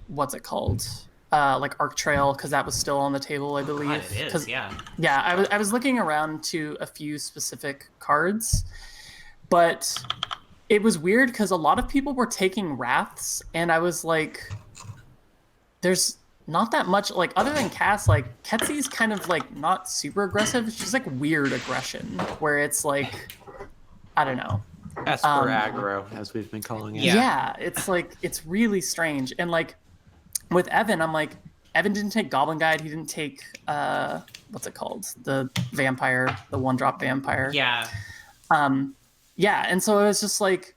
what's it called? Like Arc Trail, because that was still on the table, I believe. God, it is, yeah. Yeah, I was looking around to a few specific cards, but it was weird because a lot of people were taking Wraths, and I was like, there's not that much, like, other than Cass, like, Ketsi's kind of, like, not super aggressive. She's, like, weird aggression, where it's, like, I don't know. Esper aggro, as we've been calling it. Yeah, it's, like, it's really strange. And, like, with Evan, I'm like, Evan didn't take Goblin Guide. He didn't take, what's it called? The vampire, the one-drop vampire. Yeah. Yeah, and so it was just like...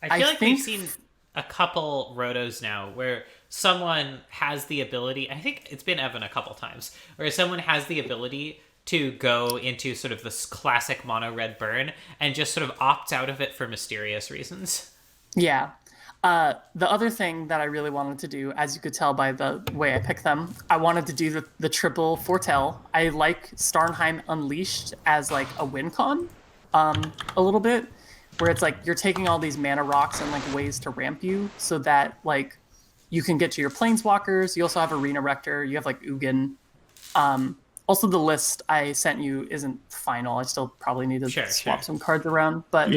I feel like we've seen a couple rotos now where someone has the ability... I think it's been Evan a couple times, where someone has the ability to go into sort of this classic mono-red burn and just sort of opts out of it for mysterious reasons. Yeah. The other thing that I really wanted to do, as you could tell by the way I picked them, I wanted to do the triple foretell. I like Starnheim Unleashed as like a win con. A little bit, where it's like you're taking all these mana rocks and like ways to ramp you so that like you can get to your planeswalkers. You also have Arena Rector, you have like Ugin. Also the list I sent you isn't final. I still probably need to swap some cards around, but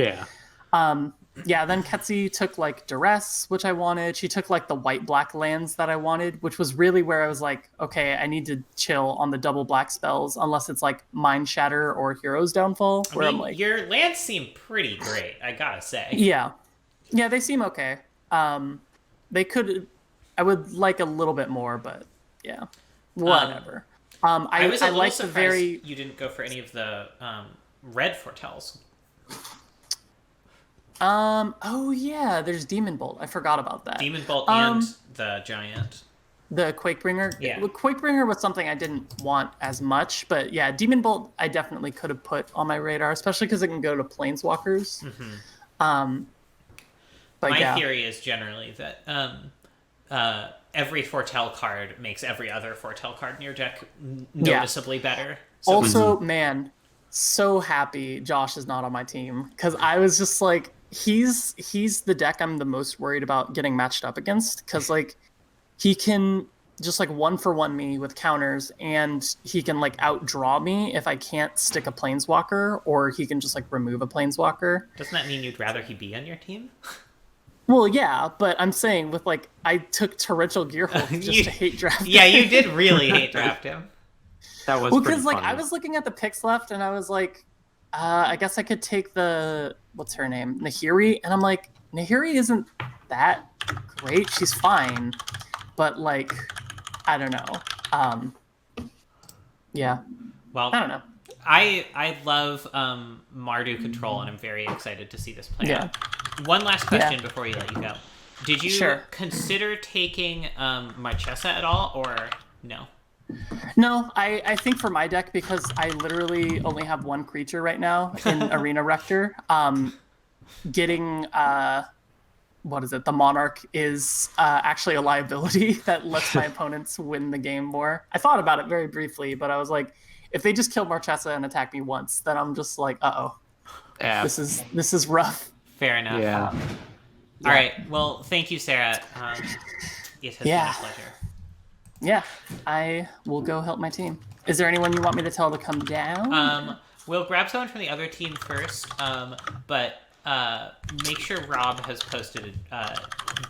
yeah, then Ketsi took like Duress, which I wanted. She took like the white-black lands that I wanted, which was really where I was like, okay, I need to chill on the double black spells, unless it's like Mind Shatter or Hero's Downfall, where I'm like... Your lands seem pretty great, I gotta say. Yeah. Yeah, they seem okay. They could... I would like a little bit more, but yeah. Whatever. I was a little surprised you didn't go for any of the red foretells. Oh yeah, there's Demon Bolt. I forgot about that. Demon Bolt and the Giant. The Quakebringer? Yeah. Quakebringer was something I didn't want as much, but yeah, Demon Bolt I definitely could have put on my radar, especially because it can go to Planeswalkers. Mm-hmm. But my theory is generally that every foretell card makes every other foretell card in your deck noticeably better. So also, man, so happy Josh is not on my team, because I was just like, he's the deck I'm the most worried about getting matched up against, because like he can just like 1-for-1 me with counters, and he can like outdraw me if I can't stick a planeswalker, or he can just like remove a planeswalker. Doesn't that mean you'd rather he be on your team? Well, yeah, but I'm saying with like I took Torrential Gearhulk just to hate draft. Yeah, you did really hate draft him. That was well, because like I was looking at the picks left, and I was like, I guess I could take the, what's her name? Nahiri. And I'm like, Nahiri isn't that great. She's fine. But like, I don't know. Yeah. Well, I don't know. I love Mardu control, and I'm very excited to see this play out. One last question before we let you go. Did you consider taking Marchesa at all, or no? No, I think for my deck, because I literally only have one creature right now in Arena Rector, getting what is it? The Monarch is actually a liability that lets my opponents win the game more. I thought about it very briefly, but I was like, if they just kill Marchesa and attack me once, then I'm just like, Yeah. this is rough. Fair enough. Yeah. All right. Well, thank you, Sarah. It has been a pleasure. Yeah, I will go help my team. Is there anyone you want me to tell to come down? We'll grab someone from the other team first, but make sure Rob has posted a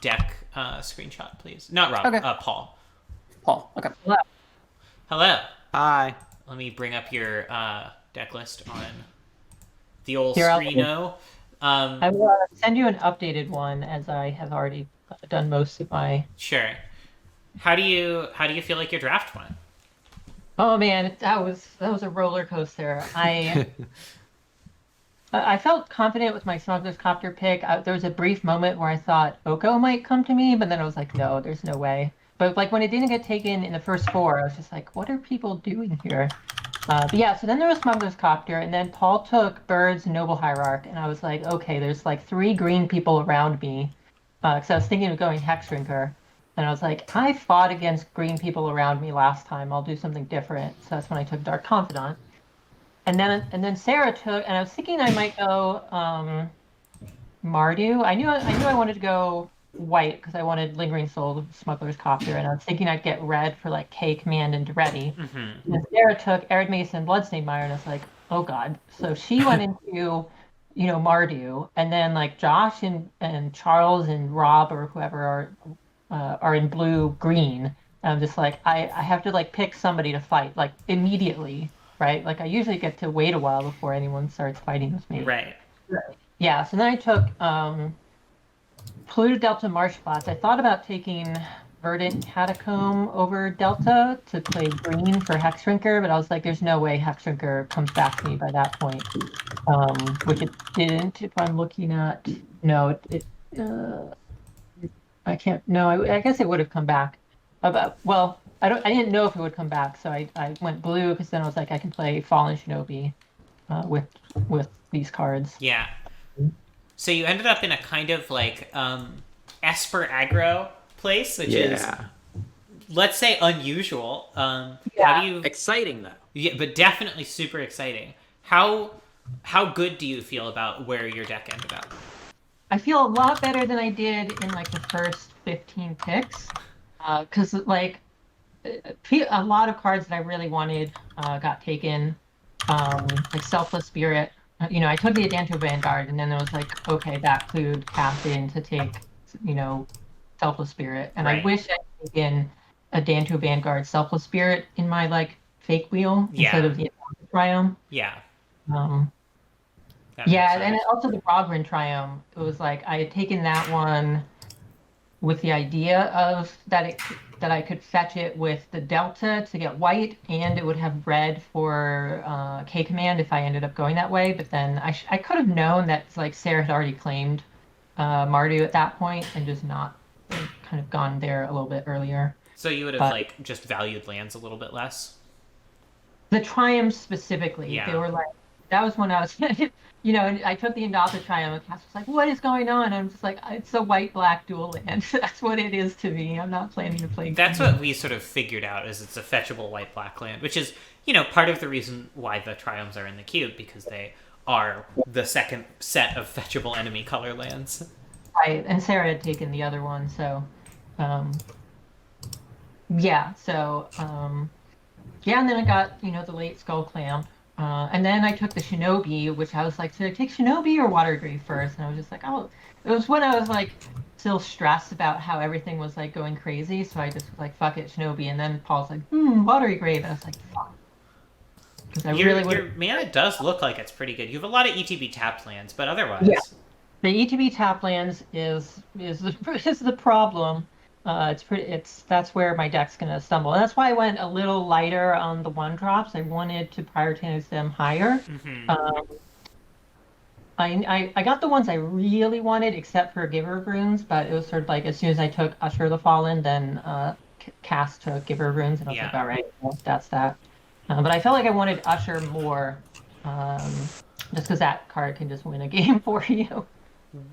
deck screenshot, please. Not Rob, okay. Paul. Paul, okay. Hello. Hi. Let me bring up your deck list on the old screeno. I will send you an updated one, as I have already done most of my... Sure. How do you feel like your draft went? Oh man, that was a roller coaster. I felt confident with my Smuggler's Copter pick. There was a brief moment where I thought Oko might come to me, but then I was like, no, there's no way. But like when it didn't get taken in the first 4, I was just like, what are people doing here? But yeah, so then there was Smuggler's Copter, and then Paul took Bird's Noble Hierarch, and I was like, okay, there's like 3 green people around me, because I was thinking of going Hexdrinker. And I was like, I fought against green people around me last time. I'll do something different. So that's when I took Dark Confidant. And then Sarah took, and I was thinking I might go Mardu. I knew I wanted to go white because I wanted Lingering Soul, Smuggler's Copter, and I was thinking I'd get red for like K Command and Ready. Mm-hmm. And Sarah took Arid Mason, Bloodstained Mire, and I was like, oh god. So she went into Mardu, and then like Josh and Charles and Rob or whoever are in blue green. And I'm just like, I have to like pick somebody to fight like immediately, right? Like I usually get to wait a while before anyone starts fighting with me. Right. Yeah. So then I took Polluted Delta Marshflots. I thought about taking Verdant Catacomb over Delta to play green for Hexdrinker, but I was like, there's no way Hexdrinker comes back to me by that point. Which it didn't. If I'm looking at I can't. No, I guess it would have come back. I didn't know if it would come back, so I went blue because then I was like, I can play Fallen Shinobi with these cards. Yeah. So you ended up in a kind of like Esper aggro place, which is, let's say, unusual. How do you? Exciting though. Yeah, but definitely super exciting. How good do you feel about where your deck ended up? I feel a lot better than I did in like the first 15 picks, because like a lot of cards that I really wanted got taken, like Selfless Spirit. I took the Adanto Vanguard, and then I was like, okay, that clued Captain to take, Selfless Spirit, and I wish I'd taken Adanto Vanguard Selfless Spirit in my like fake wheel instead of the Triumph. Yeah. And also the Rogren Triumph. It was like I had taken that one with the idea of that I could fetch it with the Delta to get white, and it would have red for K Command if I ended up going that way. But then I could have known that like Sarah had already claimed Mardu at that point and just not kind of gone there a little bit earlier. So you would have just valued lands a little bit less? The Triumphs specifically, yeah. They were like, that was when I was, and I took the Indalta Triumph, and Cass was like, what is going on? And I'm just like, it's a white-black dual land. That's what it is to me. I'm not planning to play. That's what we sort of figured out, is it's a fetchable white-black land, which is, part of the reason why the Triumphs are in the cube, because they are the second set of fetchable enemy color lands. Right, and Sarah had taken the other one, so, and then I got, the late Skull Clamp. And then I took the Shinobi, which I was like, should I take Shinobi or Watergrave first? And I was just like, oh, it was when I was like still stressed about how everything was like going crazy. So I just was like, fuck it, Shinobi. And then Paul's like, Watergrave. And I was like, fuck. because I Your really would. your mana does look like it's pretty good. You have a lot of ETB tapped lands, but otherwise, Yeah. The ETB tap lands is the is the problem. That's where my deck's gonna stumble. And that's why I went a little lighter on the 1-drops. I wanted to prioritize them higher. Um, I got the ones I really wanted, except for Giver of Runes, but it was sort of like as soon as I took Usher the Fallen, then Cast took Giver of Runes, and I was like, all right, well, that's that. But I felt like I wanted Usher more, just because that card can just win a game for you.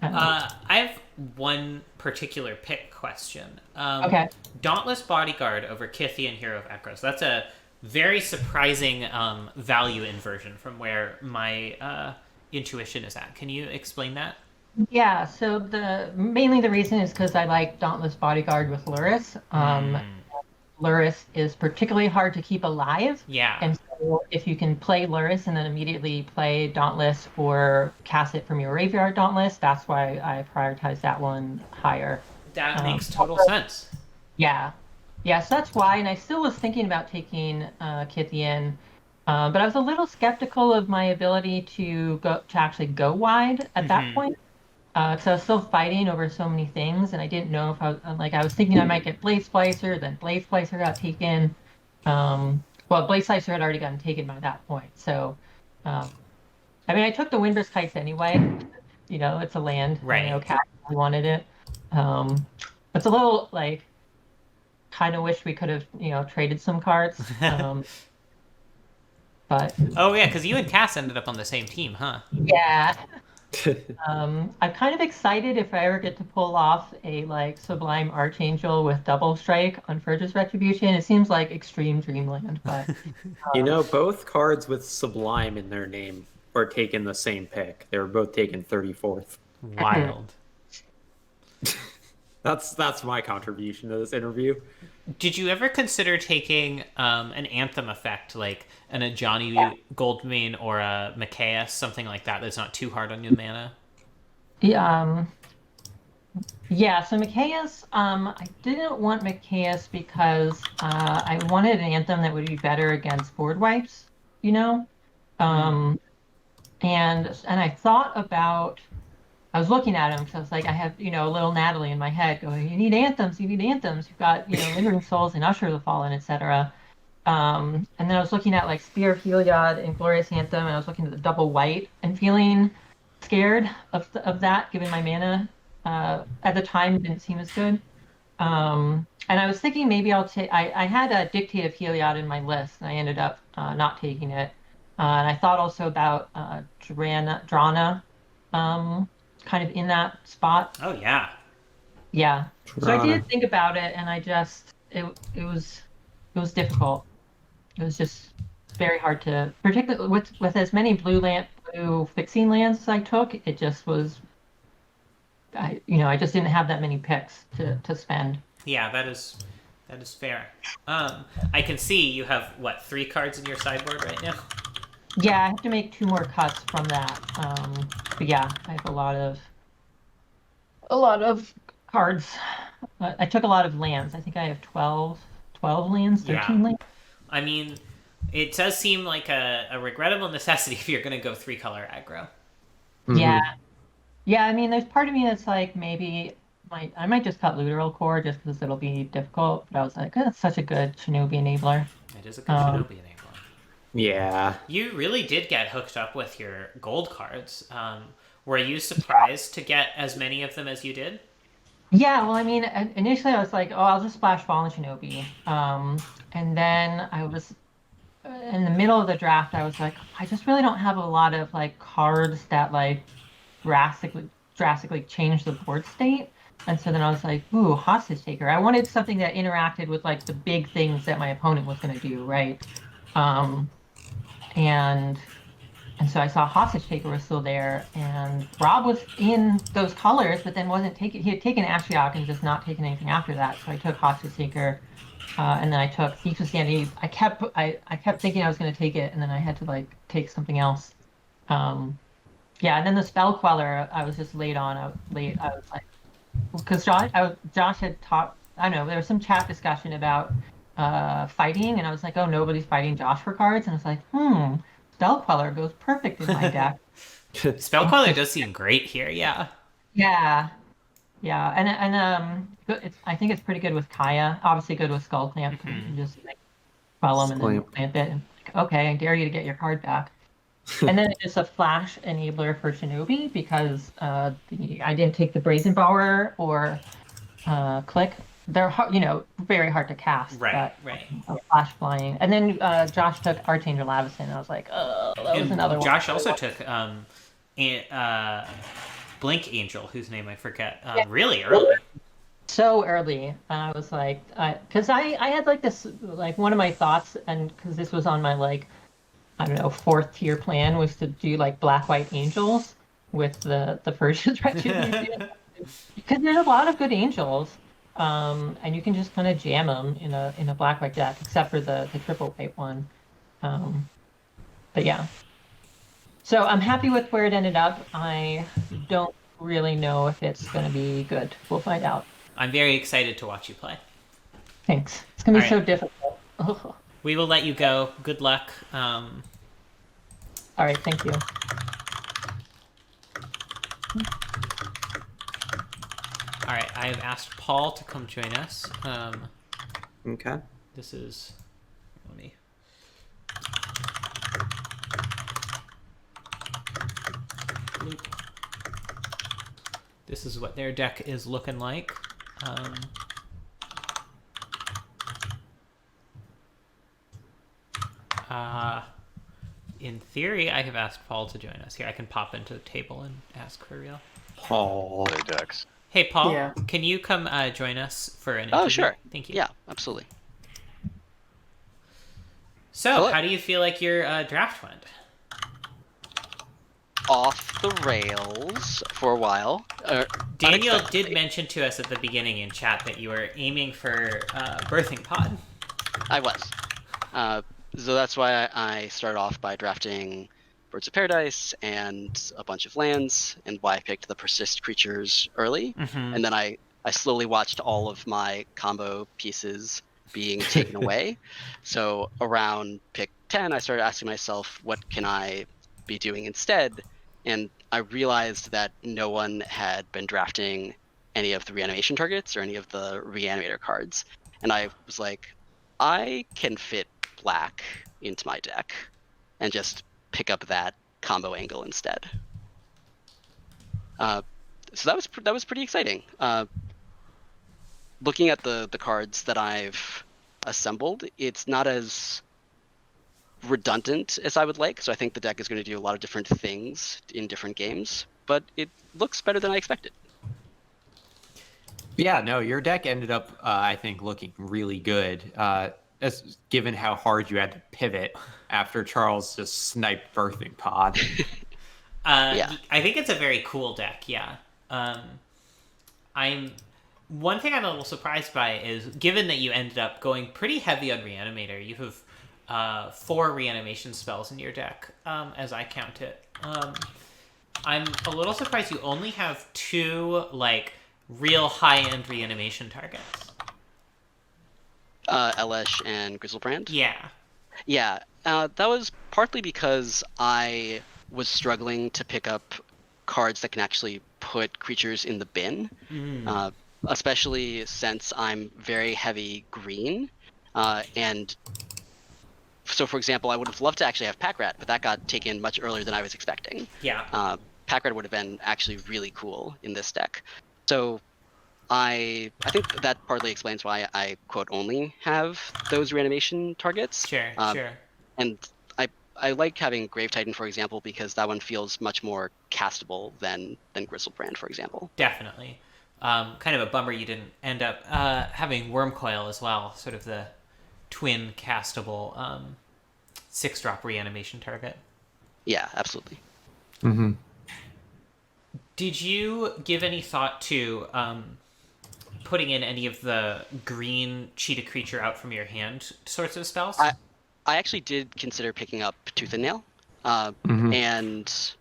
I have one particular pick question. Okay. Dauntless Bodyguard over Kythian Hero of Ekros. That's a very surprising value inversion from where my intuition is at. Can you explain that? Yeah, so mainly the reason is because I like Dauntless Bodyguard with Luris. Luris is particularly hard to keep alive. Yeah. And so if you can play Luris and then immediately play Dauntless or cast it from your graveyard Dauntless, that's why I prioritize that one higher. That makes total sense. Yeah. Yeah, so that's why. And I still was thinking about taking Kythian, but I was a little skeptical of my ability to actually go wide at that point. Because I was still fighting over so many things, and I didn't know if I was thinking I might get Blade Splicer, then Blade Splicer got taken. Well, Blade Splicer had already gotten taken by that point. So, I mean, I took the Windburst Kites anyway. You know, it's a land. Right. I know Cat wanted it. It's a little, like, kind of wish we could have, traded some cards. But... Oh, yeah, because you and Cass ended up on the same team, huh? Yeah. I'm kind of excited if I ever get to pull off a Sublime Archangel with double strike on Furge's Retribution. It seems like extreme dreamland, but both cards with Sublime in their name were taken the same pick. They were both taken 34th. Wild. That's my contribution to this interview. Did you ever consider taking an Anthem effect, like an Ajani Goldmane or a Mikaeus, something like that that's not too hard on your mana? Yeah, so Mikaeus, I didn't want Mikaeus because I wanted an Anthem that would be better against board wipes, And I thought about... I was looking at him because I was like, I have, a little Natalie in my head going, you need anthems. You've got, Lingering Souls and Usher the Fallen, etc. And then I was looking at Spear of Heliod and Glorious Anthem, and I was looking at the double white and feeling scared of that, given my mana at the time didn't seem as good. And I was thinking maybe I'll take... I had a Dictate of Heliod in my list, and I ended up not taking it. And I thought also about Drana, kind of in that spot. Oh, yeah. Yeah. So I did think about it, and I just... It was difficult. It was just very hard to... Particularly with as many blue fixing lands as I took, it just was... I just didn't have that many picks to spend. Yeah, that is fair. I can see you have, 3 cards in your sideboard right now? Yeah, I have to make 2 more cuts from that. But yeah, I have a lot of cards. I took a lot of lands. I think I have 12 lands, 13 lands. I mean, it does seem like a regrettable necessity if you're going to go 3-color aggro. Mm-hmm. Yeah. Yeah, I mean, there's part of me that's like, maybe I might just cut Literal Core just because it'll be difficult. But I was like, that's such a good Shinobi enabler. It is a good Shinobi enabler. Yeah. You really did get hooked up with your gold cards. Were you surprised to get as many of them as you did? Yeah, well, I mean, initially I was like, oh, I'll just splash Fallen Shinobi. And then I was, in the middle of the draft, I was like, I just really don't have a lot of, cards that, drastically change the board state. And so then I was like, ooh, Hostage Taker. I wanted something that interacted with, the big things that my opponent was going to do, right? And so I saw Hostage Taker was still there, and Rob was in those colors, but then wasn't taking... He had taken Ashiok and just not taken anything after that. So I took Hostage Taker, and then I took Thieves of Sanity. I kept thinking I was going to take it, and then I had to take something else. Yeah, and then the Spell Queller, I was just late on. I was like, because Josh had talked... I don't know, there was some chat discussion about fighting, and I was like, oh, nobody's fighting Josh for cards, and I was like, Spell Queller goes perfect in my deck. Spell Queller does seem great here. Yeah. Yeah, yeah, and I think it's pretty good with Kaya. Obviously, good with Skull Clamp because you can just like quell them and then Clamp. clamp it. And like, okay, I dare you to get your card back. And then it's a flash enabler for Shinobi because I didn't take the Brazen Power or Click. They're hard, very hard to cast. Right, But right. flash flying, and then Josh took Archangel Lavison. I was like, oh, that was And another one. Josh also took Blink Angel, whose name I forget, really early. So early. I was like, because I had like this, like one of my thoughts, and because this was on my like, I don't know, 4th tier plan was to do like Black White Angels with the Persia's Retribution. Because there's a lot of good angels, and you can just kind of jam them in a Black White deck, except for the triple white one. But yeah. So I'm happy with where it ended up. I don't really know if it's going to be good. We'll find out. I'm very excited to watch you play. Thanks. It's going to be All so right. difficult. Ugh. We will let you go. Good luck. All right, thank you. All right, I have asked Paul to come join us. Okay. This is... Let me... Bloop. This is what their deck is looking like. In theory, I have asked Paul to join us. Here, I can pop into the table and ask for real. Paul. Play decks. Hey, Paul, Yeah. can you come join us for an interview? Oh, sure. Thank you. Yeah, absolutely. So, Hello. how do you feel like your draft went? Off the rails for a while. Daniel Unexpectedly. did mention to us at the beginning in chat that you were aiming for Birthing Pod. I was. So that's why I started off by drafting Birds of Paradise and a bunch of lands, and why I picked the Persist creatures early. Mhm. And then I slowly watched all of my combo pieces being taken away. So around pick 10, I started asking myself, what can I be doing instead? And I realized that no one had been drafting any of the reanimation targets or any of the reanimator cards. And I was like, I can fit black into my deck and just pick up that combo angle instead. So that was pretty exciting. Looking at the cards that I've assembled, it's not as redundant as I would like, so I think the deck is going to do a lot of different things in different games, but it looks better than I expected. Yeah, no, your deck ended up, I think, looking really good. As given how hard you had to pivot after Charles just sniped Birthing Pod. Yeah. I think it's a very cool deck, yeah. One thing I'm a little surprised by is, given that you ended up going pretty heavy on Reanimator, you have 4 reanimation spells in your deck, as I count it. I'm a little surprised you only have 2, like, real high-end reanimation targets. Elesh and Grizzlebrand. Yeah. Yeah, that was partly because I was struggling to pick up cards that can actually put creatures in the bin, especially since I'm very heavy green. And so, for example, I would have loved to actually have Packrat, but that got taken much earlier than I was expecting. Yeah. Packrat would have been actually really cool in this deck. So I think that partly explains why I quote only have those reanimation targets. Sure, sure. And I like having Grave Titan, for example, because that one feels much more castable than Grizzlebrand, for example. Definitely. Kind of a bummer you didn't end up having Wormcoil as well, sort of the twin castable 6-drop reanimation target. Yeah, absolutely. Mm-hmm. Did you give any thought to putting in any of the green cheetah creature out from your hand sorts of spells? I actually did consider picking up Tooth and Nail, and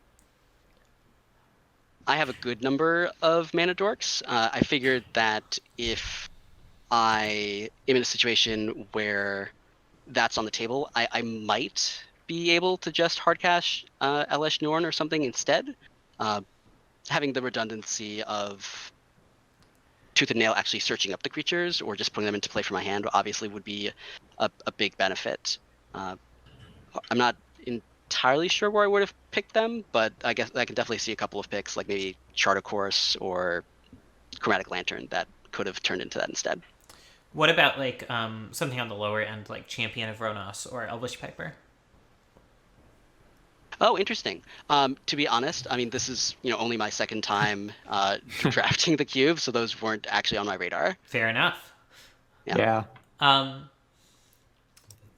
I have a good number of mana dorks. I figured that if I am in a situation where that's on the table, I might be able to just hard cash Elesh Norn or something instead. Having the redundancy of Tooth and Nail actually searching up the creatures or just putting them into play for my hand obviously would be a big benefit. I'm not entirely sure where I would have picked them, but I guess I can definitely see a couple of picks, like maybe Chart of Course or Chromatic Lantern, that could have turned into that instead. What about like something on the lower end, like Champion of Ronos or Elvish Piper? Oh, interesting. To be honest, I mean, this is only my second time drafting the cube, so those weren't actually on my radar. Fair enough. Yeah.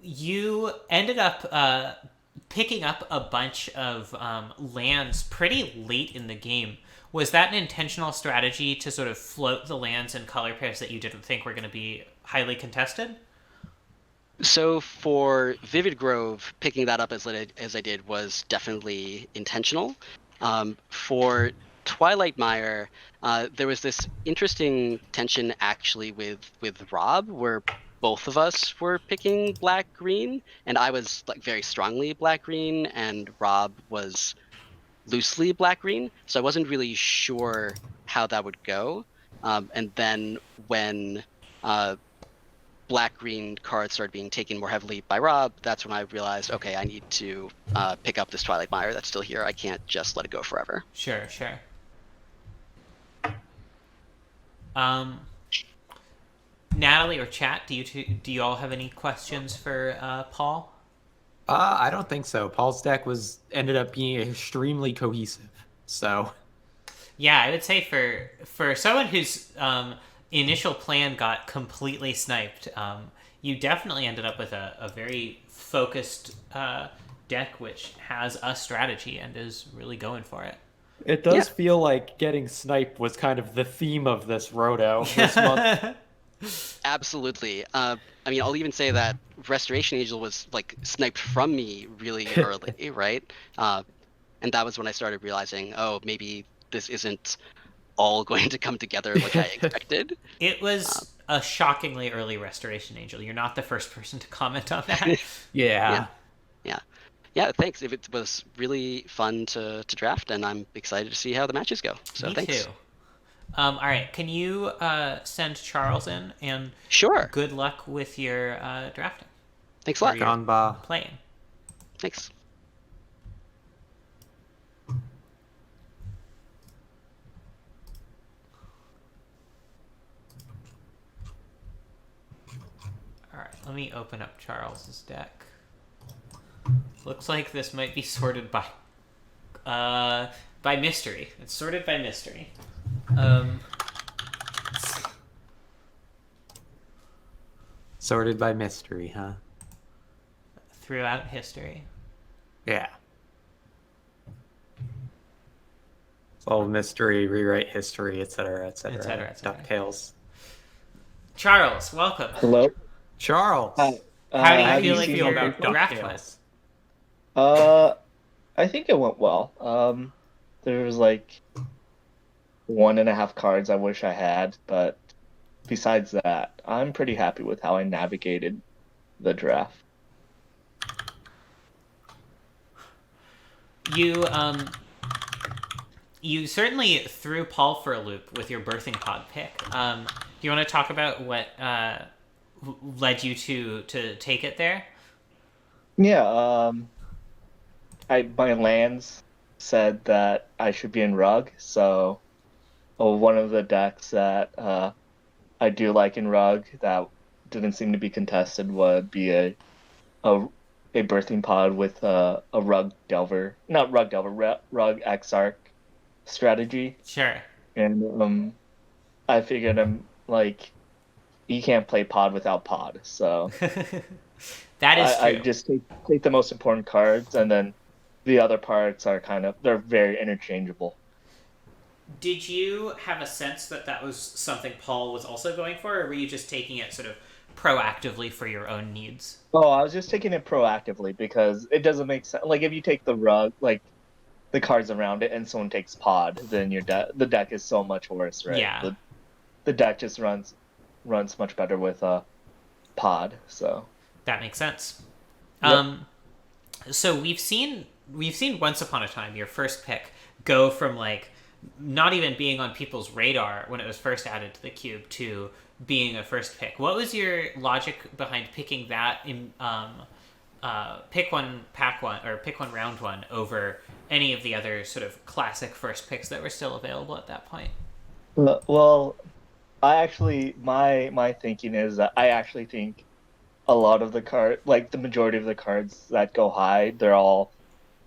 You ended up picking up a bunch of lands pretty late in the game. Was that an intentional strategy to sort of float the lands in color pairs that you didn't think were going to be highly contested? So for Vivid Grove, picking that up as I did was definitely intentional. For Twilight Mire, there was this interesting tension actually with Rob, where both of us were picking black-green, and I was like very strongly black-green, and Rob was loosely black-green, so I wasn't really sure how that would go. And then when black-green cards started being taken more heavily by Rob, that's when I realized, okay, I need to pick up this Twilight Mire that's still here. I can't just let it go forever. Sure. Natalie or chat, do you all have any questions for Paul? I don't think so. Paul's deck ended up being extremely cohesive. So, yeah, I would say for someone whose initial plan got completely sniped, you definitely ended up with a very focused deck which has a strategy and is really going for it. It does feel like getting sniped was kind of the theme of this Roto this month. Absolutely. I mean, I'll even say that Restoration Angel was like sniped from me really early, right? And that was when I started realizing, oh, maybe this isn't all going to come together like I expected. It was a shockingly early Restoration Angel. You're not the first person to comment on that. Yeah. Yeah, thanks. It was really fun to draft, and I'm excited to see how the matches go. So Me thanks. too. All right, can you send Charles in? And sure. Good luck with your drafting. Thanks a lot. Ganba. Playing. Thanks. All right, let me open up Charles's deck. Looks like this might be sorted by mystery. It's sorted by mystery. Sorted by mystery, huh? Throughout history. Yeah. Solve mystery, rewrite history, etc., etc. DuckTales. Charles, welcome. Hello. Charles. How do you feel about draft went? I think it went well. There was like 1.5 cards I wish I had, but besides that, I'm pretty happy with how I navigated the draft. You certainly threw Paul for a loop with your birthing pod pick. Do you want to talk about what led you to take it there? Yeah, my lands said that I should be in Rug, so one of the decks that I do like in Rug that didn't seem to be contested would be a birthing pod with a Rug Exarch strategy. Sure. And I figured you can't play pod without pod, so that is true. I just take the most important cards, and then the other parts are they're very interchangeable. Did you have a sense that was something Paul was also going for, or were you just taking it sort of proactively for your own needs? Oh, I was just taking it proactively because it doesn't make sense. Like, if you take the Rug, like the cards around it, and someone takes pod, then the deck is so much worse, right? Yeah. The deck just runs runs much better with pod. So that makes sense. Yep. So we've seen Once Upon a Time, your first pick, go from like not even being on people's radar when it was first added to the cube to being a first pick. What was your logic behind picking that in pick one, pack one, or pick one, round one over any of the other sort of classic first picks that were still available at that point? Well, I actually my thinking is that I actually think a lot of the majority of the cards that go high, they're all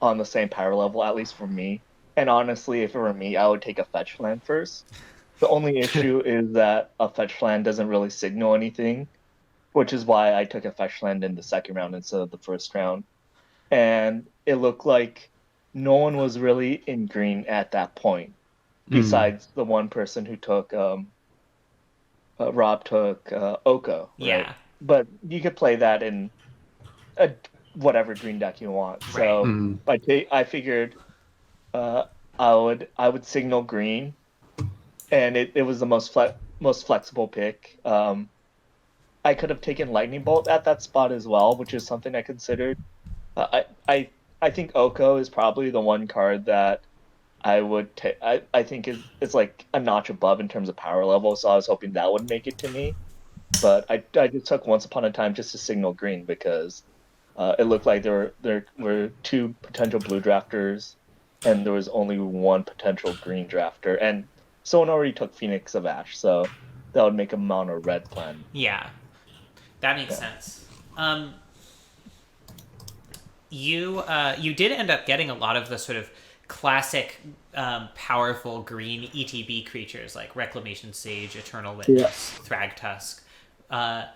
on the same power level, at least for me. And honestly, if it were me, I would take a fetch land first. The only issue is that a fetch land doesn't really signal anything, which is why I took a fetch land in the second round instead of the first round. And it looked like no one was really in green at that point, besides the one person who took Rob took Oko, right? Yeah. But you could play that in whatever green deck you want. So I figured I would signal green, and it was the most flexible pick. I could have taken Lightning Bolt at that spot as well, which is something I considered. I think Oko is probably the one card that I would take. I think it's like a notch above in terms of power level, so I was hoping that would make it to me. But I just took Once Upon a Time just to signal green because it looked like there were two potential blue drafters, and there was only one potential green drafter, and someone already took Phoenix of Ash, so that would make a mono red plan. Yeah, that makes sense. You did end up getting a lot of the sort of classic powerful green ETB creatures like Reclamation Sage, Eternal Witness, Thragtusk.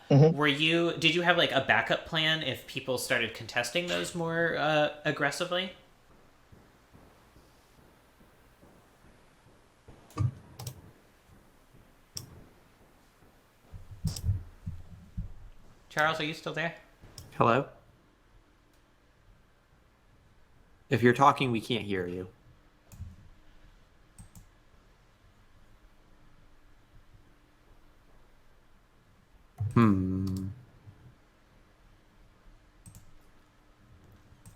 Did you have like a backup plan if people started contesting those more aggressively? Charles, are you still there? Hello? If you're talking, we can't hear you.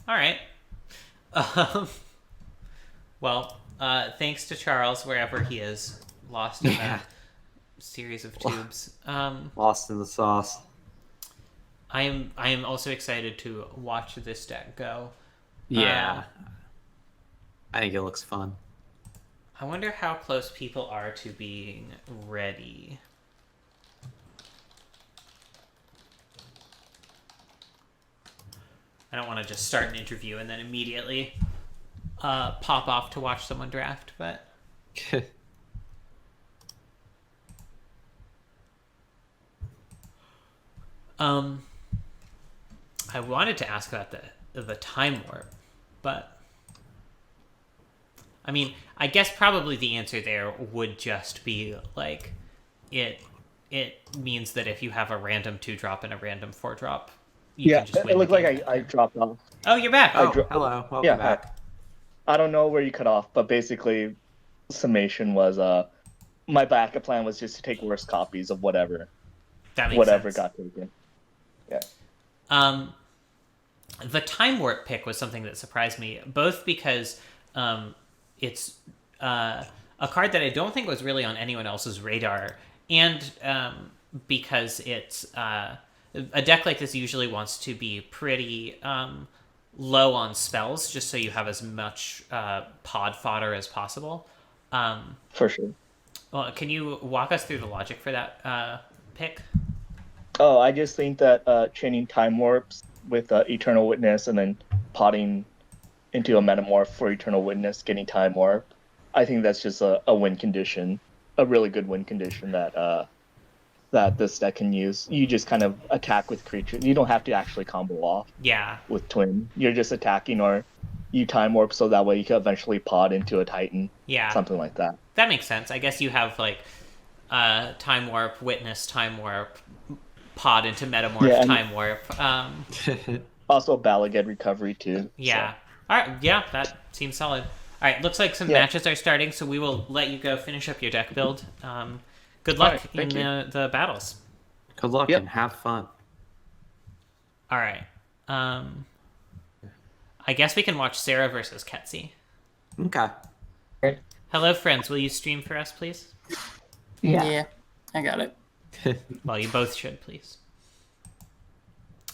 All right. Well, thanks to Charles, wherever he is, lost in that series of tubes. Lost in the sauce. I am also excited to watch this deck go. Yeah. I think it looks fun. I wonder how close people are to being ready. I don't want to just start an interview and then immediately pop off to watch someone draft, but... I wanted to ask about the time warp, but... I mean, I guess probably the answer there would just be, like, it means that if you have a random 2-drop and a random 4-drop, you can just win. It looked like I dropped off. Oh, you're back. Hello. Welcome back. I don't know where you cut off, but basically, summation was my backup plan was just to take worse copies of whatever sense. got taken. Yeah. The time warp pick was something that surprised me, both because it's a card that I don't think was really on anyone else's radar, and because it's a deck like this usually wants to be pretty low on spells, just so you have as much pod fodder as possible. For sure. Well, can you walk us through the logic for that pick? Oh, I just think that chaining time warps with Eternal Witness and then potting into a Metamorph for Eternal Witness, getting time warp, I think that's just a win condition, a really good win condition that this deck can use. You just kind of attack with creatures. You don't have to actually combo off. Yeah. With Twin, you're just attacking, or you time warp so that way you can eventually pod into a Titan. Yeah. Something like that. That makes sense. I guess you have like time warp, witness, time warp, pod into metamorph, time warp. Also Balaged recovery too. Yeah. So. All right. Yeah, that seems solid. All right. Looks like some matches are starting, so we will let you go finish up your deck build. Good luck in the battles. Good luck Yep. and have fun. All right. I guess we can watch Sarah versus Ketsi. Okay. Hello, friends. Will you stream for us, please? Yeah. I got it. Well, you both should, please.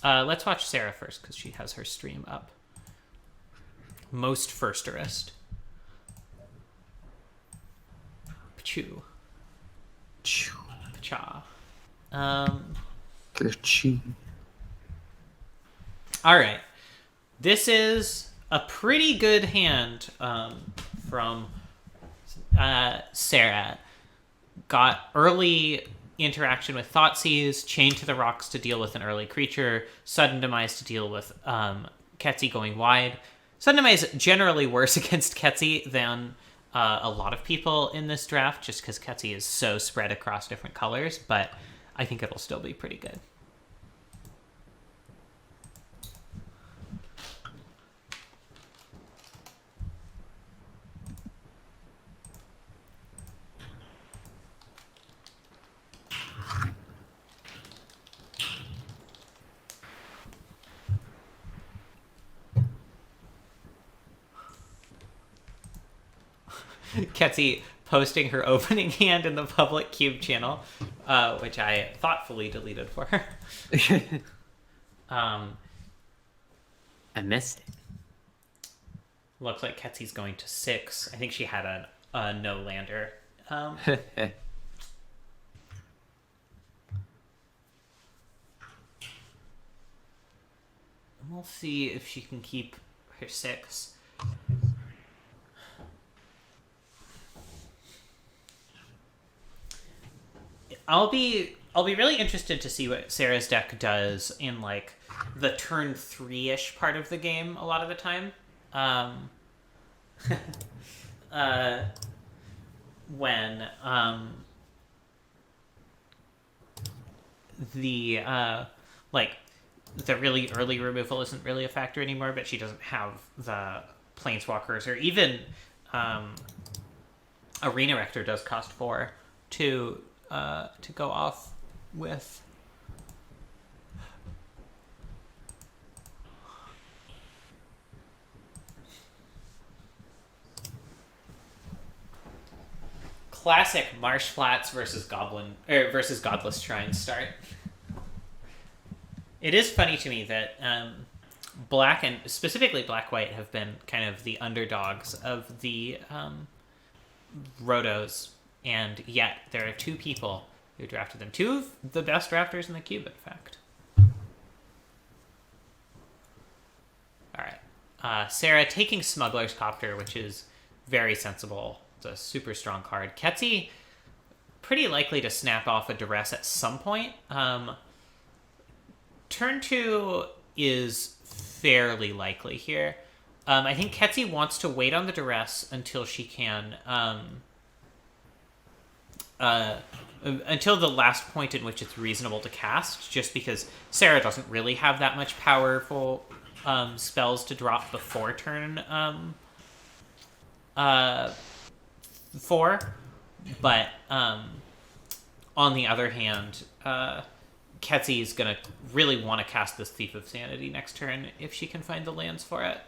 Let's watch Sarah first, because she has her stream up. Most firsterist. Pachoo. Pacha. All right. This is a pretty good hand from Sarah. Got early interaction with Thoughtseize, chained to the rocks to deal with an early creature, sudden demise to deal with Ketsi going wide. Sudden demise generally worse against Ketsi than a lot of people in this draft, just because Ketsi is so spread across different colors, but I think it'll still be pretty good. Ketsi posting her opening hand in the public cube channel, which I thoughtfully deleted for her. I missed it. Looks like Ketsi's going to 6. I think she had a no lander. We'll see if she can keep her 6. I'll be really interested to see what Sarah's deck does in like the turn 3-ish part of the game a lot of the time. When the like the really early removal isn't really a factor anymore, but she doesn't have the planeswalkers, or even Arena Rector does cost 4 to go off with. Classic Marsh Flats versus Godless Shrine start. It is funny to me that black and specifically black-white have been kind of the underdogs of the Rotos, and yet there are 2 people who drafted them. 2 of the best drafters in the cube, in fact. All right. Sarah taking Smuggler's Copter, which is very sensible. It's a super strong card. Ketsi, pretty likely to snap off a Duress at some point. Turn 2 is fairly likely here. I think Ketsi wants to wait on the Duress until she can... until the last point in which it's reasonable to cast, just because Sarah doesn't really have that much powerful spells to drop before turn 4. But on the other hand, Ketsi is going to really want to cast this Thief of Sanity next turn if she can find the lands for it.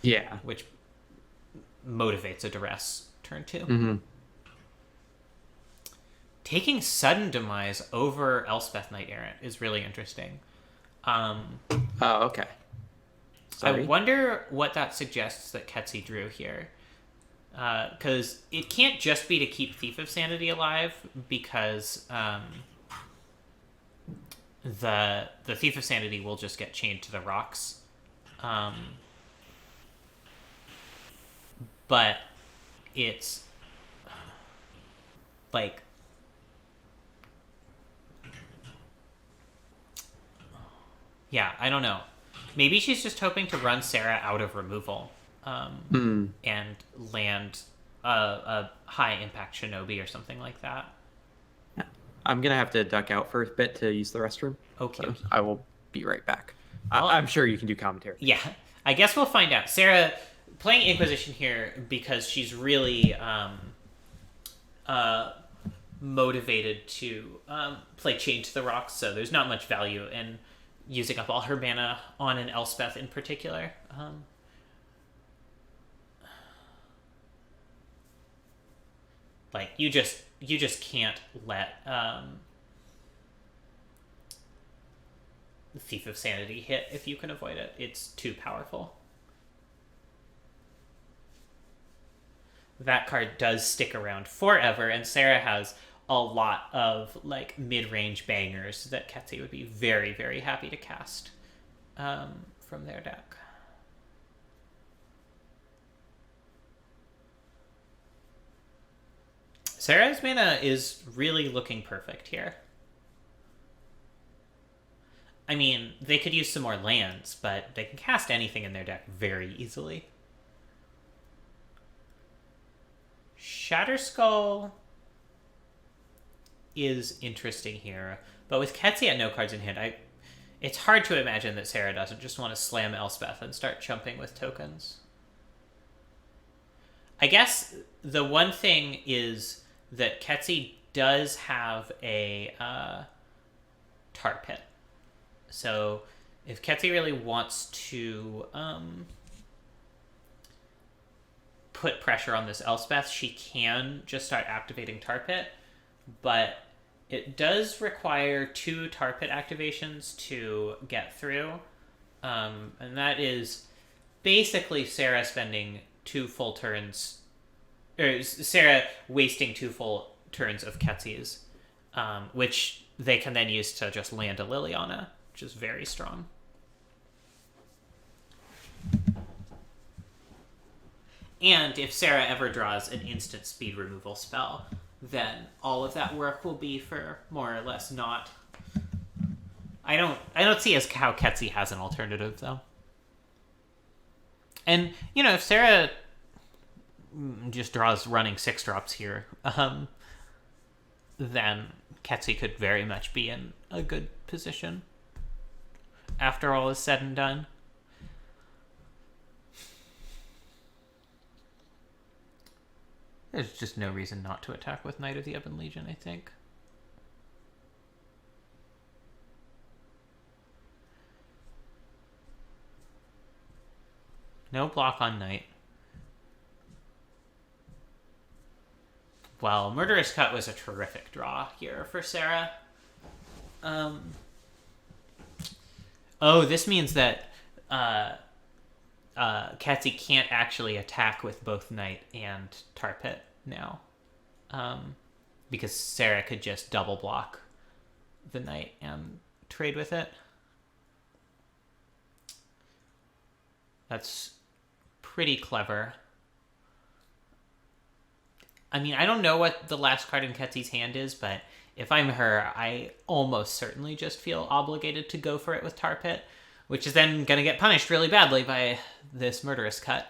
Yeah. Which motivates a Duress turn 2. Mm-hmm. Taking Sudden Demise over Elspeth Knight Errant is really interesting. Oh, okay. Sorry. I wonder what that suggests that Ketsi drew here. Because it can't just be to keep Thief of Sanity alive, because the Thief of Sanity will just get chained to the rocks. But it's like... Yeah, I don't know. Maybe she's just hoping to run Sarah out of removal and land a high-impact Shinobi or something like that. I'm going to have to duck out for a bit to use the restroom. Okay. So I will be right back. Well, I'm sure you can do commentary. Yeah, I guess we'll find out. Sarah playing Inquisition here because she's really motivated to play Chain to the Rocks, so there's not much value in using up all her mana on an Elspeth in particular. Like, you just can't let the Thief of Sanity hit if you can avoid it. It's too powerful. That card does stick around forever, and Sarah has a lot of like mid-range bangers that Ketsi would be very, very happy to cast from their deck. Sarah's mana is really looking perfect here. I mean, they could use some more lands, but they can cast anything in their deck very easily. Shatterskull is interesting here, but with Ketsi at no cards in hand, it's hard to imagine that Sarah doesn't just want to slam Elspeth and start chumping with tokens. I guess the one thing is that Ketsi does have a Tar Pit. So if Ketsi really wants to put pressure on this Elspeth, she can just start activating Tar Pit, but it does require 2 Tar Pit activations to get through, and that is basically Sarah spending 2 full turns, or Sarah wasting 2 full turns of Ketsi's, which they can then use to just land a Liliana, which is very strong. And if Sarah ever draws an instant speed removal spell, then all of that work will be for more or less not. I don't see as how Ketsi has an alternative though. And you know, if Sarah just draws running 6-drops here, then Ketsi could very much be in a good position after all is said and done. There's just no reason not to attack with Knight of the Ebon Legion, I think. No block on Knight. Well, Murderous Cut was a terrific draw here for Sarah. Oh, this means that Ketsi can't actually attack with both Knight and Tar Pit now. Because Sarah could just double block the Knight and trade with it. That's pretty clever. I mean, I don't know what the last card in Ketsi's hand is, but if I'm her, I almost certainly just feel obligated to go for it with Tar Pit, which is then going to get punished really badly by this Murderous Cut.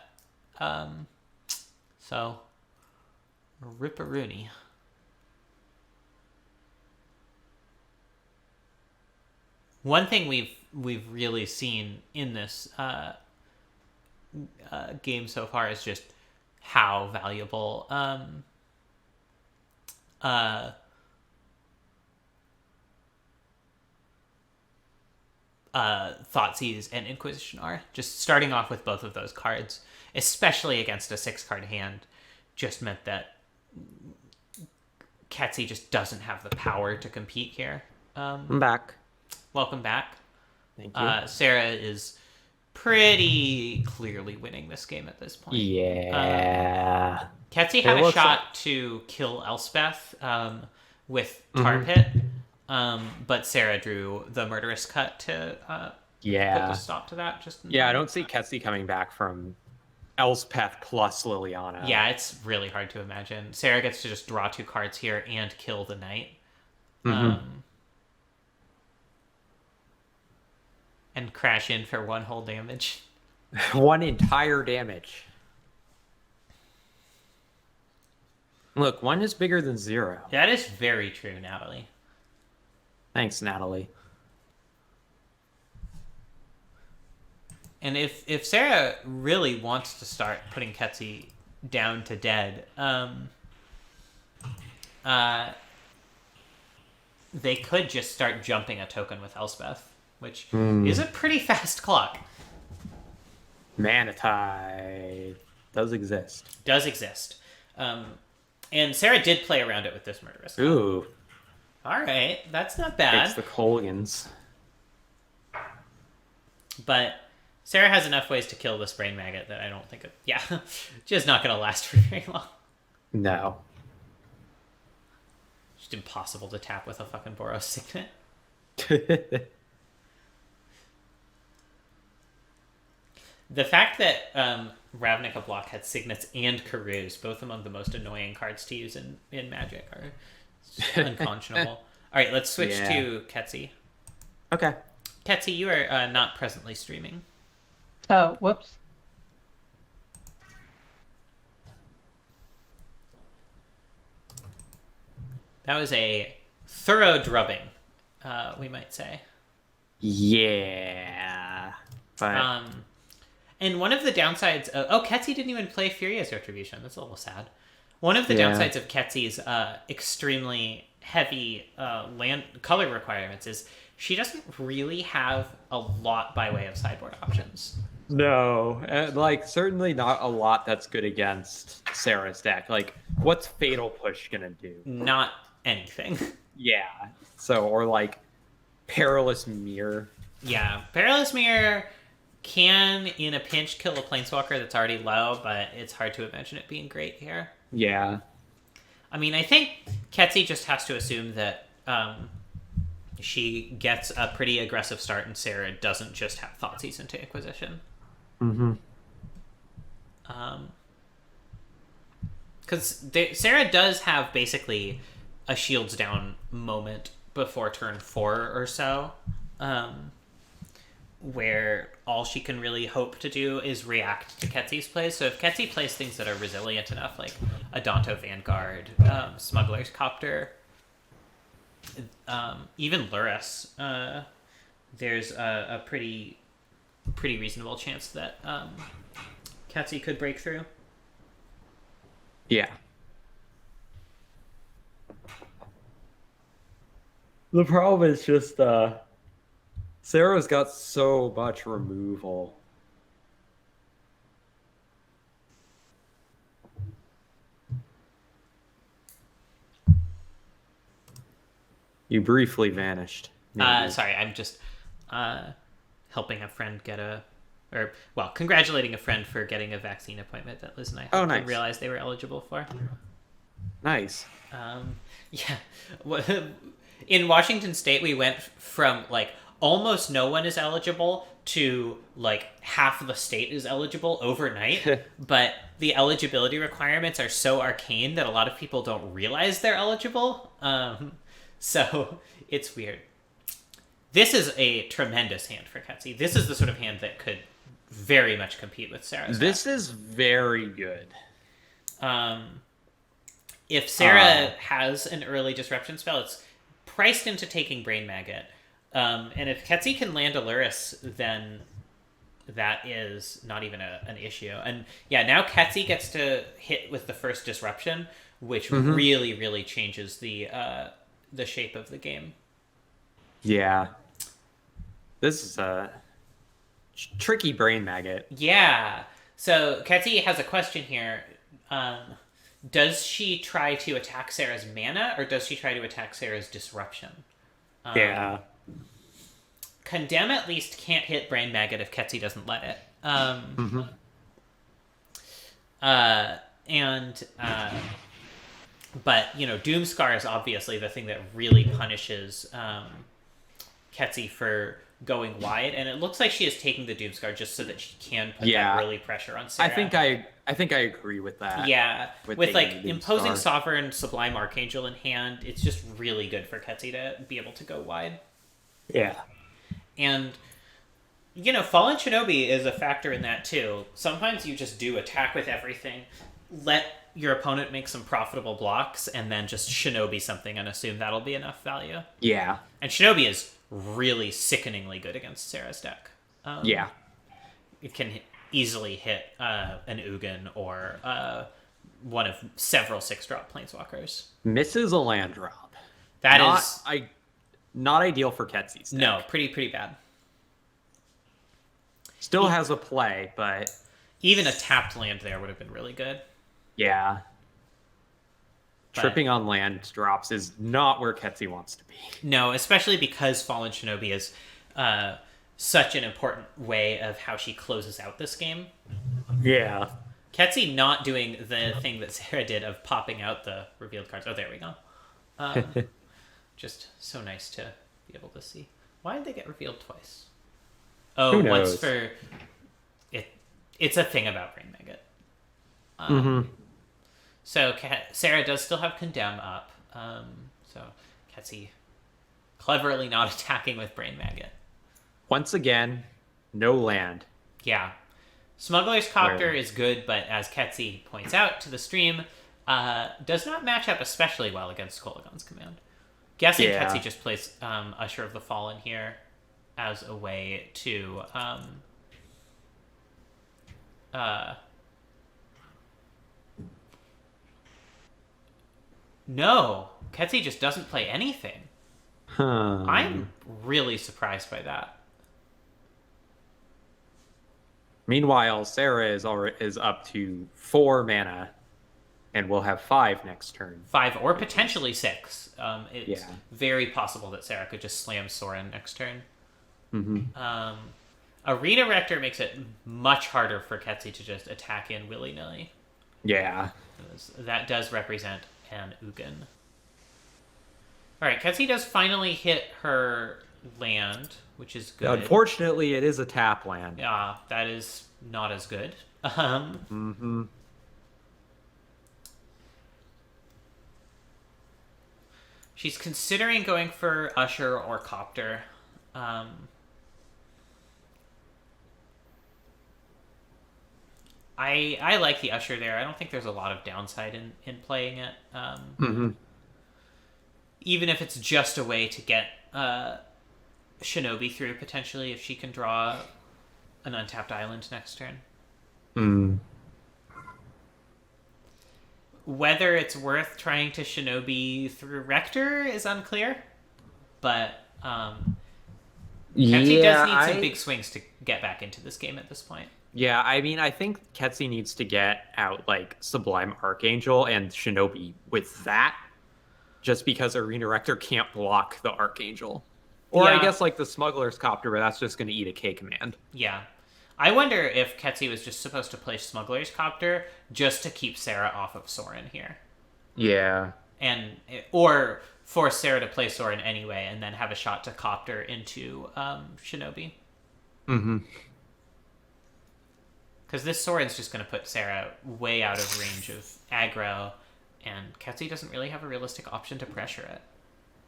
So, ripperoonie. One thing we've really seen in this game so far is just how valuable Thoughtseize and Inquisition are. Just starting off with both of those cards, especially against a 6-card hand, just meant that Ketsi just doesn't have the power to compete here. I'm back. Welcome back. Thank you. Sarah is pretty clearly winning this game at this point. Yeah. Ketsi had a shot to kill Elspeth with Tar Pit, but Sarah drew the Murderous Cut to put a stop to that. I don't see Ketsi coming back from Elspeth plus Liliana. Yeah, it's really hard to imagine. Sarah gets to just draw 2 cards here and kill the Knight. And crash in for 1 whole damage. 1 entire damage. Look, 1 is bigger than 0. That is very true, Natalie. Thanks, Natalie. And if Sarah really wants to start putting they could just start jumping a token with Elspeth, which is a pretty fast clock. Mana Tide does exist. Does exist. And Sarah did play around it with this Murderous. Ooh. All right, that's not bad. It's the Colgans. But Sarah has enough ways to kill this brain maggot that I don't think it... Yeah, just not going to last for very long. No. Just impossible to tap with a fucking Boros Signet. The fact that Ravnica Block had Signets and Karus, both among the most annoying cards to use in Magic, are unconscionable. All right, let's switch to Ketsi. Okay. Ketsi, you are not presently streaming. Oh, whoops. That was a thorough drubbing, we might say. Yeah. But... and one of the downsides of... Ketsi didn't even play Furious Retribution. That's a little sad. One of the downsides of Ketsi's extremely heavy land color requirements is she doesn't really have a lot by way of sideboard options. No, like certainly not a lot that's good against Sarah's deck. Like, what's Fatal Push gonna do? Not anything. Yeah. So, or like Perilous Mirror. Yeah, Perilous Mirror can, in a pinch, kill a Planeswalker that's already low, but it's hard to imagine it being great here. Yeah. I mean, I think Ketsi just has to assume that she gets a pretty aggressive start and Sarah doesn't just have Thoughtseize into Acquisition. Mm-hmm. Because Sarah does have basically a shields down moment before turn 4 or so, where all she can really hope to do is react to Ketsi's plays. So if Ketsi plays things that are resilient enough, like Adonto Vanguard, Smuggler's Copter, even Luris, there's a pretty reasonable chance that Ketsi could break through. Yeah. The problem is just Sarah's got so much removal. You briefly vanished. Sorry, I'm just helping a friend get congratulating a friend for getting a vaccine appointment that Liz and I didn't realize they were eligible for. Nice. Yeah. In Washington State, we went from like almost no one is eligible to like half the state is eligible overnight. But the eligibility requirements are so arcane that a lot of people don't realize they're eligible. So it's weird. This is a tremendous hand for Ketsi. This is the sort of hand that could very much compete with Sarah's. This is very good. If Sarah has an early disruption spell, it's priced into taking Brain Maggot. And if Ketsi can land a Luris, then that is not even an issue. And yeah, now Ketsi gets to hit with the first disruption, which really, really changes the shape of the game. Yeah. This is a tricky Brain Maggot. Yeah. So Ketsi has a question here. Does she try to attack Sarah's mana, or does she try to attack Sarah's disruption? Yeah. Condemn at least can't hit Brain Maggot if Ketsi doesn't let it. But, Doomscar is obviously the thing that really punishes Ketsi for going wide, and it looks like she is taking the Doomscar just so that she can put that early pressure on Sarah. I think I agree with that. Yeah, with like imposing Sovereign, Sublime Archangel in hand, it's just really good for Ketsi to be able to go wide. Yeah. And, Fallen Shinobi is a factor in that too. Sometimes you just do attack with everything, let your opponent make some profitable blocks, and then just Shinobi something and assume that'll be enough value. Yeah. And Shinobi is really sickeningly good against Sarah's deck. Yeah. It can easily hit an Ugin or one of several 6-drop Planeswalkers. Misses a land drop. That is... not ideal for Ketsy's deck. No, pretty bad. Still has a play, but even a tapped land there would have been really good. Yeah. But tripping on land drops is not where Ketsy wants to be. No, especially because Fallen Shinobi is such an important way of how she closes out this game. Yeah. Ketsy not doing the thing that Sarah did of popping out the revealed cards. Oh, there we go. Just so nice to be able to see. Why did they get revealed twice? Oh, Who knows? once for... It's a thing about Brain Maggot. So Sarah does still have Condemn up. So Ketsy cleverly not attacking with Brain Maggot. Once again, no land. Yeah. Smuggler's Copter is good, but as Ketsy points out to the stream, does not match up especially well against Kolagon's Command. Guessing Ketsy just plays Usher of the Fallen here as a way to... No, Ketsy just doesn't play anything. I'm really surprised by that. Meanwhile, Sarah is up to 4 mana, and will have 5 next turn. 5 or potentially 6. It's very possible that Sarah could just slam Sorin next turn. Arena Rector makes it much harder for Ketsy to just attack in willy-nilly. Yeah. That does represent an Ugin. Alright, Ketsy does finally hit her land, which is good. Unfortunately, it is a tap land. Yeah, that is not as good. She's considering going for Usher or Copter. I like the Usher there. I don't think there's a lot of downside in playing it. Even if it's just a way to get Shinobi through, potentially, if she can draw an untapped island next turn. Whether it's worth trying to Shinobi through Rector is unclear, but Ketsy does need some big swings to get back into this game at this point. Yeah, I mean, I think Ketsy needs to get out, like, Sublime Archangel and Shinobi with that, just because Arena Rector can't block the Archangel. Or I guess, like, the Smuggler's Copter, but that's just going to eat a K command. Yeah. I wonder if Ketsy was just supposed to play Smuggler's Copter just to keep Sarah off of Sorin here. Yeah. Or force Sarah to play Sorin anyway, and then have a shot to Copter into Shinobi. Because this Sorin's just going to put Sarah way out of range of aggro, and Ketsy doesn't really have a realistic option to pressure it.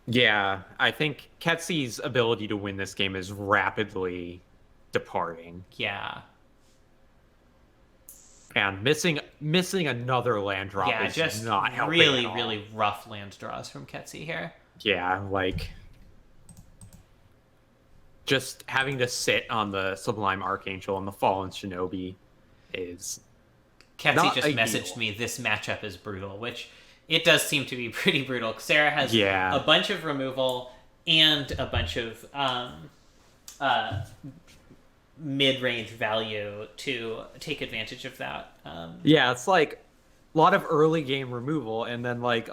Yeah, I think Ketsy's ability to win this game is rapidly departing. Yeah. And missing another land drop is just not helping really, at all. really rough land draws from Ketsy here. Yeah, like... just having to sit on the Sublime Archangel and the Fallen Shinobi is Ketsy just messaged me, this matchup is brutal, which it does seem to be pretty brutal. Sarah has a bunch of removal and a bunch of mid-range value to take advantage of that. Yeah, it's like a lot of early game removal and then like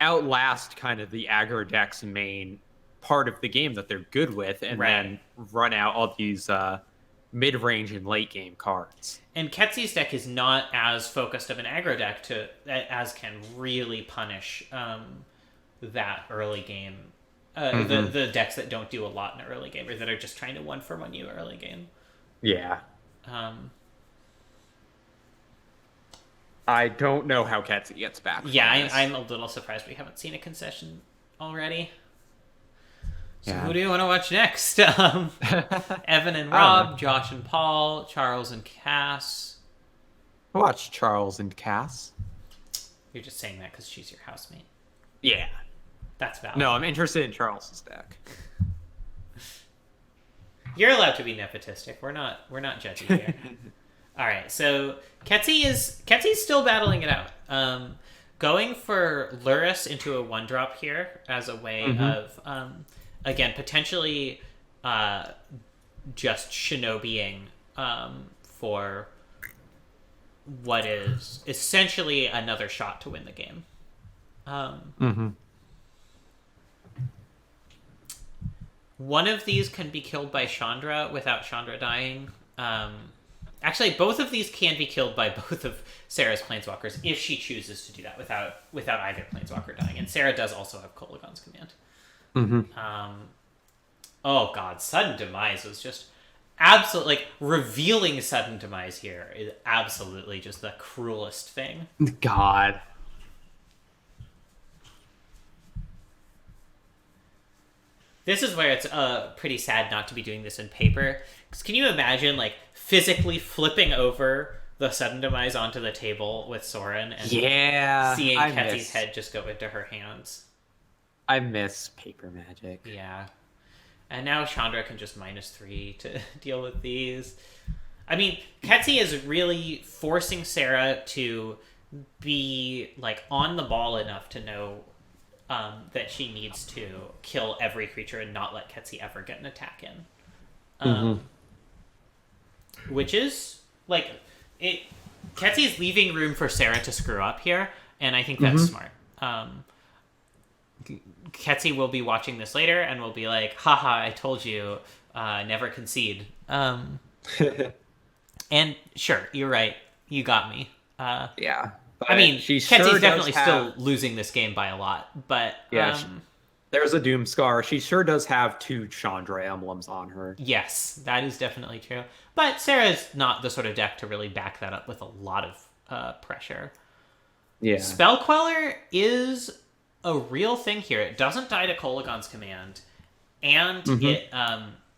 outlast kind of the aggro deck's main part of the game that they're good with, and then run out all these mid-range and late-game cards. And Ketsy's deck is not as focused of an aggro deck as can really punish that early game. The decks that don't do a lot in the early game, or that are just trying to one-for-one you early game. Yeah. I don't know how Ketsy gets back. Yeah, I'm a little surprised we haven't seen a concession already. So who do you want to watch next? Evan and Rob, Josh and Paul, Charles and Cass. I watch Charles and Cass. You're just saying that because she's your housemate. Yeah. That's valid. No, I'm interested in Charles's deck. You're allowed to be nepotistic. We're not judgy here. All right, so Ketsy's still battling it out. going for Luris into a 1-drop here as a way of, again, potentially just shinobiing for what is essentially another shot to win the game. One of these can be killed by Chandra without Chandra dying. Actually, both of these can be killed by both of Sarah's Planeswalkers if she chooses to do that without either Planeswalker dying. And Sarah does also have Kolaghan's Command. Oh god, Sudden Demise was just absolutely... Like, revealing Sudden Demise here is absolutely just the cruelest thing. God. This is where it's pretty sad not to be doing this in paper. Because can you imagine, like, physically flipping over the Sudden Demise onto the table with Soren and seeing Ketsy's head just go into her hands? I miss paper Magic. Yeah. And now Chandra can just -3 to deal with these. I mean, Ketsy is really forcing Sarah to be, like, on the ball enough to know that she needs to kill every creature and not let Ketsy ever get an attack in. Which is, like, Ketsy's leaving room for Sarah to screw up here, and I think that's smart. Ketsy will be watching this later and will be like, haha, I told you, never concede. And sure, you're right. You got me. Yeah. I mean, Ketsy's definitely still losing this game by a lot, but... Yeah, there's a Doom Scar. She sure does have 2 Chandra emblems on her. Yes, that is definitely true. But Sarah's not the sort of deck to really back that up with a lot of pressure. Yeah. Spell Queller is a real thing here. It doesn't die to Kolaghan's Command, and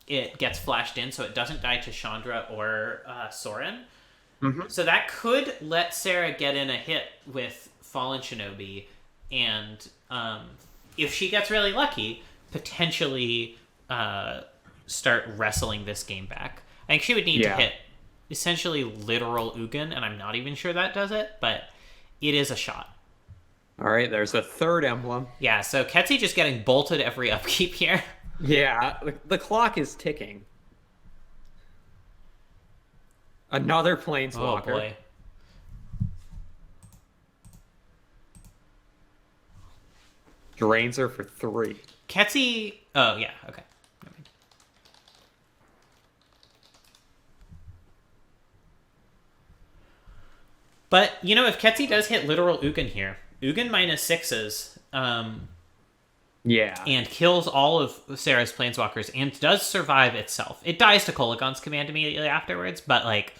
it gets flashed in, so it doesn't die to Chandra or Soren. So that could let Sarah get in a hit with Fallen Shinobi, and if she gets really lucky, potentially start wrestling this game back. I think she would need to hit essentially literal Ugin, and I'm not even sure that does it, but it is a shot. All right, there's a 3rd emblem. Yeah, so Ketsy just getting bolted every upkeep here. Yeah, the clock is ticking. Another Planeswalker. Oh boy. Drains her for 3. Ketsy... Oh, yeah, okay. But, you know, if Ketsy does hit literal Ugin here, Ugin -6s, and kills all of Sarah's Planeswalkers and does survive itself. It dies to Kolaghan's Command immediately afterwards, but, like,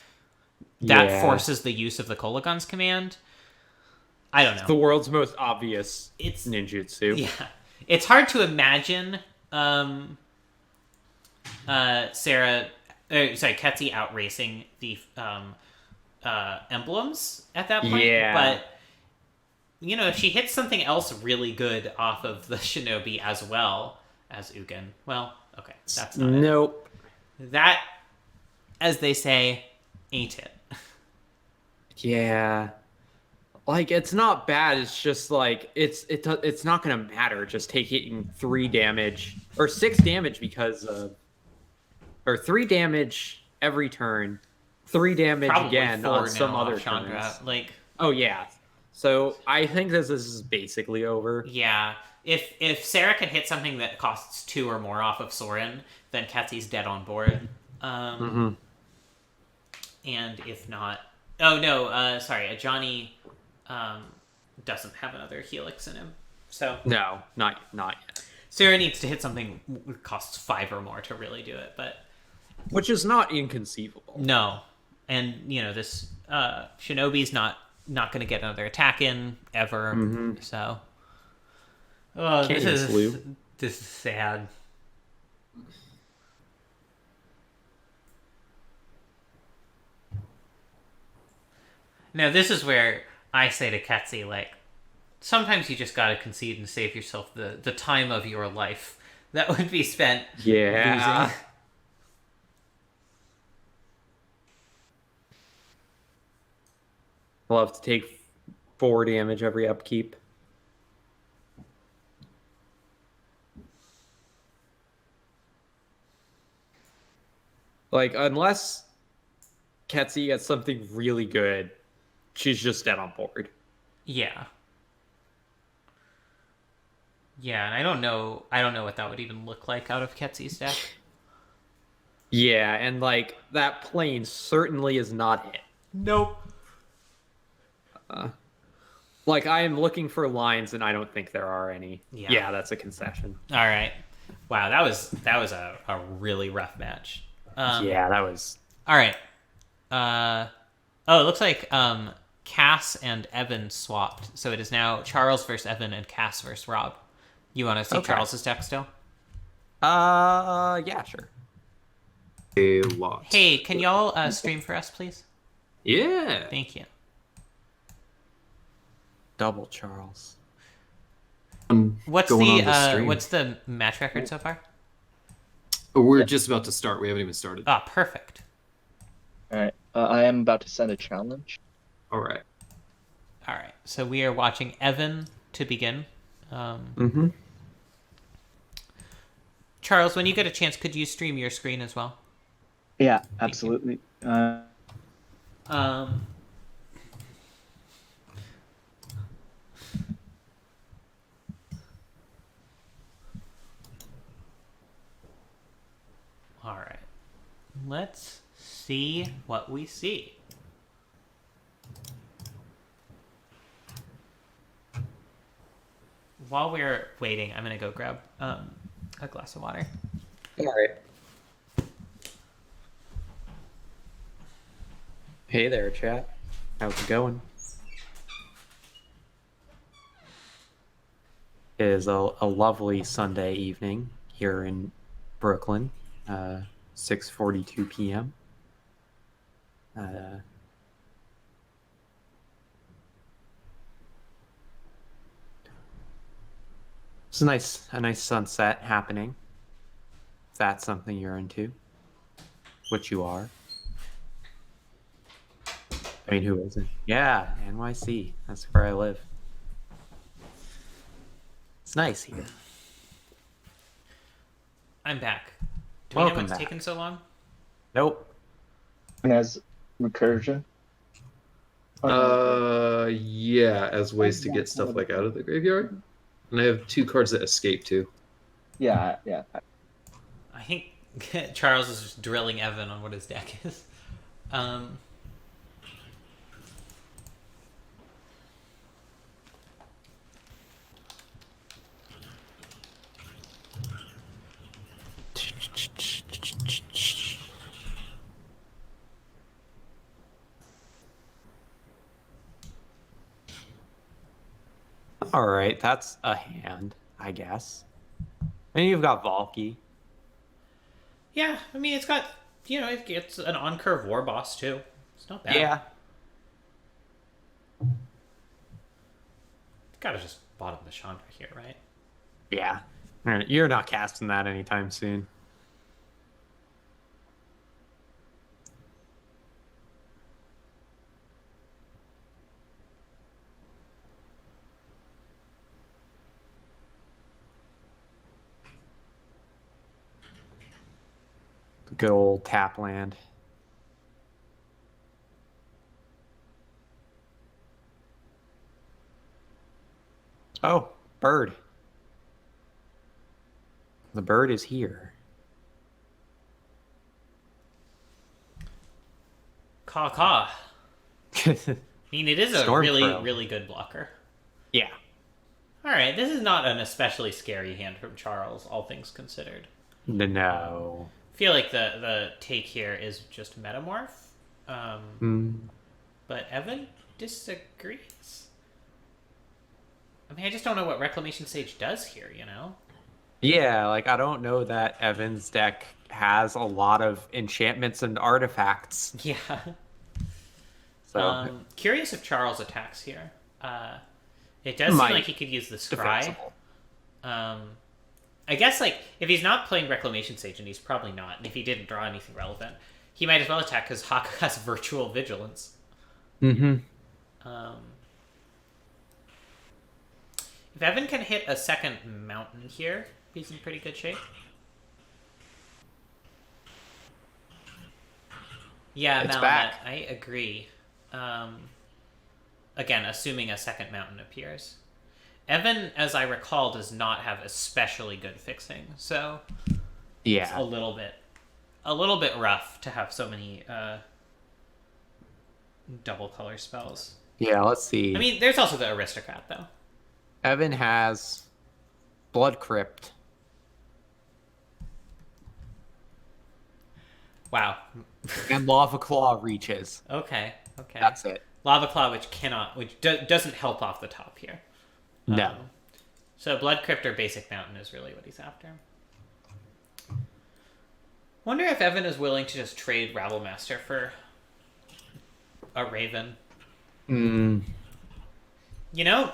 that forces the use of the Kolaghan's Command. I don't know. The world's most obvious ninjutsu. Yeah. It's hard to imagine Ketsy outracing the emblems at that point. Yeah. But, you know, if she hits something else really good off of the Shinobi as well as Ugin, well, okay, that's not Nope. it. That, as they say, ain't it. Yeah. Like, it's not bad. It's just like it's not gonna matter. Just taking 3 damage or 6 damage because of, or 3 damage every turn, 3 damage Probably again 4 on some now other off Chandra. turns. Like, oh yeah. So I think this is basically over. yeah, if Sarah can hit something that costs 2 or more off of Soren, then Ketsy's dead on board. And if not, oh no, sorry, Ajani doesn't have another Helix in him, so No, not yet. Sarah needs to hit something that costs 5 or more to really do it, but Which is not inconceivable. no, and you know this Shinobi's not going to get another attack in ever, so this is sad. Now this is where I say to Ketsy, like, sometimes you just gotta concede and save yourself the time of your life that would be spent losing. We'll have to take 4 damage every upkeep. Like, unless Ketsi gets something really good, she's just dead on board. Yeah. Yeah, and I don't know what that would even look like out of Ketsi's deck. Yeah, and like that plane certainly is not hit. Nope. Like I am looking for lines, and I don't think there are any. Yeah. Yeah, that's a concession. All right. Wow, that was a really rough match. Yeah, that was. All right. It looks like Cass and Evan swapped, so it is now Charles versus Evan and Cass versus Rob. You want to see Charles's deck still? Yeah, sure. A lot. Hey, can y'all stream for us, please? Yeah. Thank you. Double Charles. What's the match record so far? We're just about to start. We haven't even started. Ah, perfect. All right. I am about to send a challenge. All right. All right. So we are watching Evan to begin. Charles, when you get a chance, could you stream your screen as well? Yeah, absolutely. All right. Let's see what we see. While we're waiting, I'm going to go grab a glass of water. All right. Hey there, chat. How's it going? It is a lovely Sunday evening here in Brooklyn, 6:42 p.m. It's a nice sunset happening. If that's something you're into, which you are. I mean, who isn't? Yeah, NYC. That's where I live. It's nice here. I'm back. Do we know Welcome what's back. taken so long? Nope. And as recursion. Yeah, as ways to get stuff like out of the graveyard. And I have 2 cards that escape too. Yeah. I think Charles is just drilling Evan on what his deck is. All right, that's a hand, I guess. And you've got Valky. Yeah, I mean, it's got, it gets an on-curve war boss, too. It's not bad. Yeah. Gotta just bottom the Chandra here, right? Yeah. You're not casting that anytime soon. Good old tap land. Oh, bird. The bird is here. Caw. I mean, it is a Stormcrow. really good blocker. Yeah. All right, this is not an especially scary hand from Charles, all things considered. No. I feel like the take here is just Metamorph. But Evan disagrees. I mean, I just don't know what Reclamation Sage does here, Yeah, like I don't know that Evan's deck has a lot of enchantments and artifacts. Yeah. So Curious if Charles attacks here. It does seem like he could use the Scry. Defensible. I guess, if he's not playing Reclamation Sage, and he's probably not, and if he didn't draw anything relevant, he might as well attack because Haka has Virtual Vigilance. Mm-hmm. If Evan can hit a second mountain here, he's in pretty good shape. Yeah, It's Malamet, back. I agree. Again, assuming a second mountain appears. Evan, as I recall, does not have especially good fixing, so it's Yeah. a little bit rough to have so many double color spells. Yeah, let's see. I mean, there's also the aristocrat though. Evan has Blood Crypt. Wow. And Lava Claw reaches. Okay. That's it. Lava Claw, which doesn't help off the top here. No. So Blood Crypt or Basic Mountain is really what he's after. Wonder if Evan is willing to just trade Rabblemaster for a Raven. Mm. You know,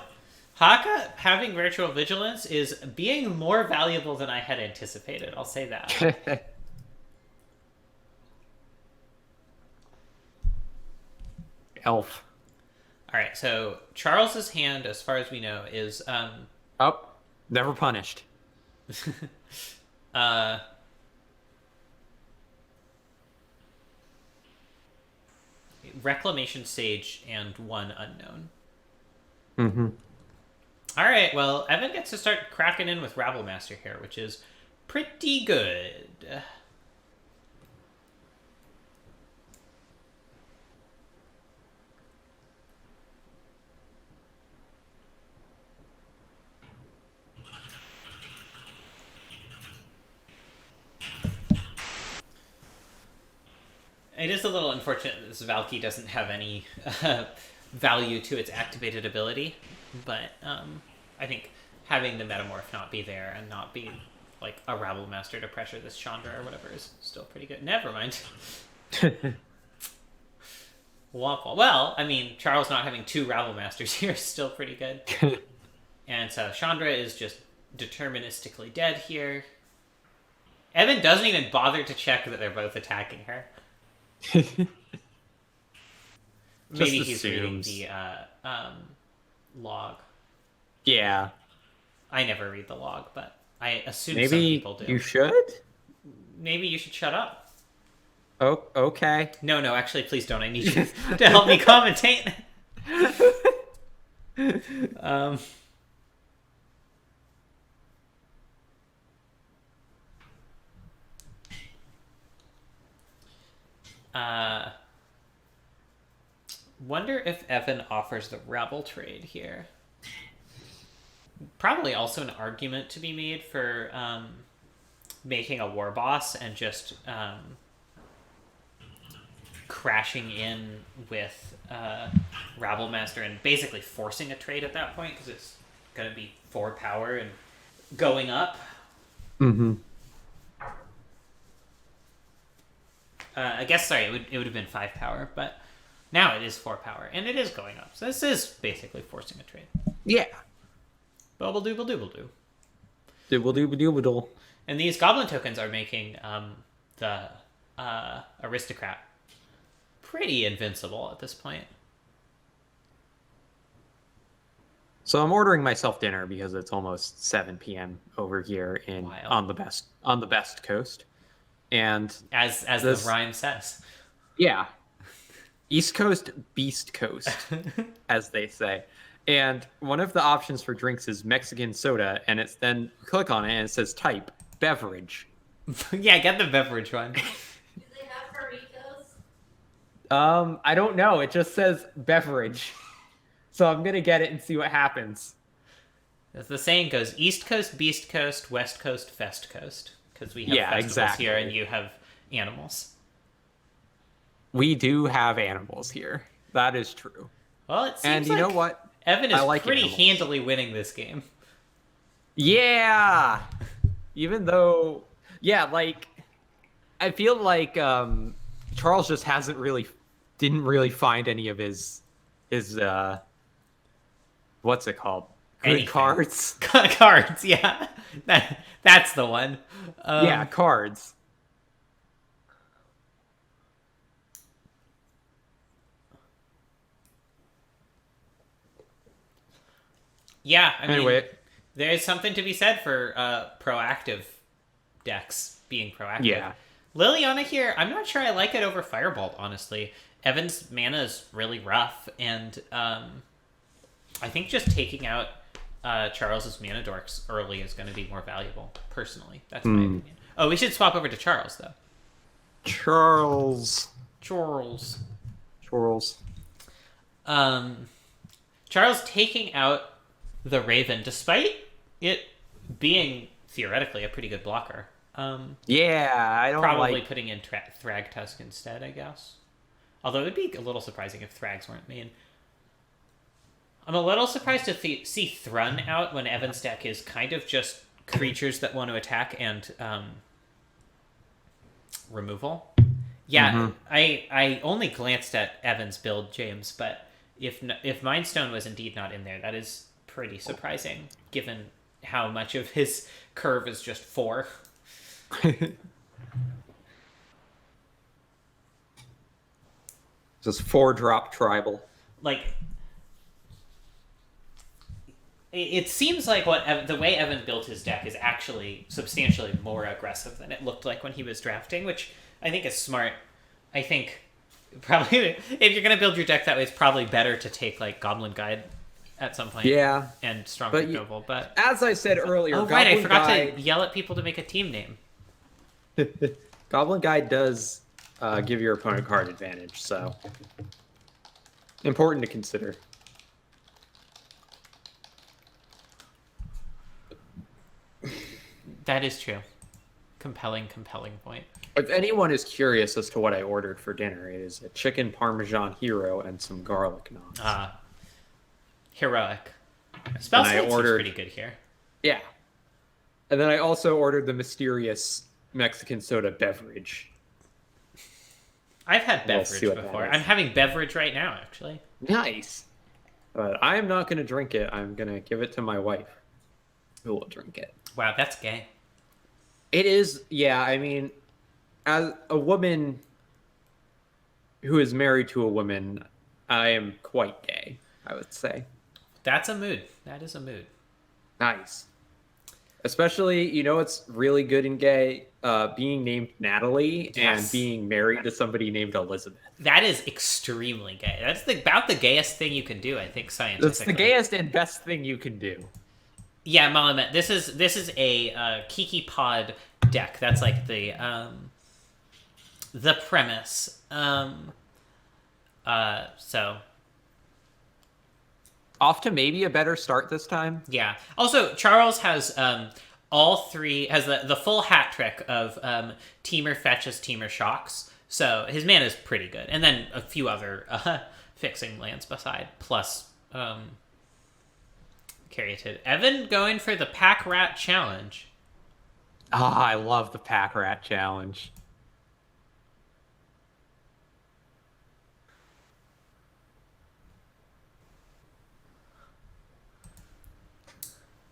Haka having Virtual Vigilance is being more valuable than I had anticipated. I'll say that. Elf. All right, so Charles's hand, as far as we know, is Oh, never punished. Reclamation Sage and one unknown. Mm-hmm. All right, well, Evan gets to start cracking in with Rabblemaster here, which is pretty good. It is a little unfortunate that this Valky doesn't have any value to its activated ability, but I think having the Metamorph not be there and not be like a Rabblemaster to pressure this Chandra or whatever is still pretty good. Never mind. Waffle. Well, I mean, Charles not having two Rabblmasters here is still pretty good. And so Chandra is just deterministically dead here. Evan doesn't even bother to check that they're both attacking her. Maybe he's reading the log. Yeah. I never read the log, but I assume Maybe some people do. you should? Maybe you should shut up. Oh, okay. No, actually, please don't. I need you to help me commentate. Wonder if Evan offers the Rebel trade here. Probably also an argument to be made for making a war boss and just crashing in with Rabblemaster and basically forcing a trade at that point because it's going to be 4 power and going up. Mm-hmm. I guess, sorry, it would have been 5 power, but now it is 4 power, and it is going up. So this is basically forcing a trade. Yeah. Bubble dooble dooble doo. Dooble dooble dooble doo. And these goblin tokens are making the aristocrat pretty invincible at this point. So I'm ordering myself dinner because it's almost 7 p.m. over here on the best coast. And as the rhyme says. Yeah. East Coast, Beast Coast, as they say. And one of the options for drinks is Mexican soda, and it's then click on it and it says type beverage. Yeah, get the beverage one. Do they have burritos? I don't know. It just says beverage. So I'm gonna get it and see what happens. As the saying goes, East Coast, Beast Coast, West Coast, Fest Coast. Because we have festivals exactly. here and you have animals. We do have animals here. That is true. Well, it seems and you like know what? Evan is pretty animals. handily winning this game. Yeah. Even though, like, I feel like Charles just didn't really find any of his what's it called? Good cards. Cards, yeah. That's the one. Yeah, cards. Yeah, I Anyway. mean, there's something to be said for proactive decks being proactive. Yeah. Liliana here, I'm not sure I like it over Firebolt, honestly. Evan's mana is really rough, and I think just taking out Charles's mana dorks early is going to be more valuable, personally. That's my opinion. Oh, we should swap over to Charles, though. Charles. Charles taking out the Raven, despite it being theoretically a pretty good blocker. Yeah, I don't probably like... putting in Thragtusk instead, I guess. Although it would be a little surprising if Thrags weren't main. I'm a little surprised to see Thrun out when Evan's deck is kind of just creatures that want to attack and removal. Yeah, I only glanced at Evan's build, James, but if Mind Stone was indeed not in there, that is pretty surprising, given how much of his curve is just 4. Just 4-drop tribal. Like, it seems like the way Evan built his deck is actually substantially more aggressive than it looked like when he was drafting, which I think is smart. I think probably if you're going to build your deck that way, it's probably better to take like Goblin Guide at some point. Yeah. And Strong But Noble. But as I said earlier, oh right, I forgot to yell at people to make a team name. Goblin Guide does give your opponent card advantage, so important to consider. That is true. Compelling point. If anyone is curious as to what I ordered for dinner, it is a chicken Parmesan hero and some garlic naan. Heroic. Spell Slate seems ordered... pretty good here. Yeah. And then I also ordered the mysterious Mexican soda beverage. I've had beverage before. I'm having beverage right now, actually. Nice. But I am not going to drink it. I'm going to give it to my wife, who will drink it. Wow, that's gay. It is, yeah. I mean, as a woman who is married to a woman, I am quite gay, I would say. That's a mood. That is a mood. Nice. Especially, you know, it's really good and gay, being named Natalie and being married to somebody named Elizabeth. That is extremely gay. That's about the gayest thing you can do, I think, scientifically. That's the gayest and best thing you can do. Yeah, Malamet, this is a Kiki Pod deck. That's like the premise. So off to maybe a better start this time. Yeah. Also, Charles has all three, has the full hat trick of Teamer Fetches, Teamer Shocks. So his mana is pretty good, and then a few other fixing lands beside, plus. Caryatid. Evan going for the Pack Rat Challenge. I love the Pack Rat Challenge.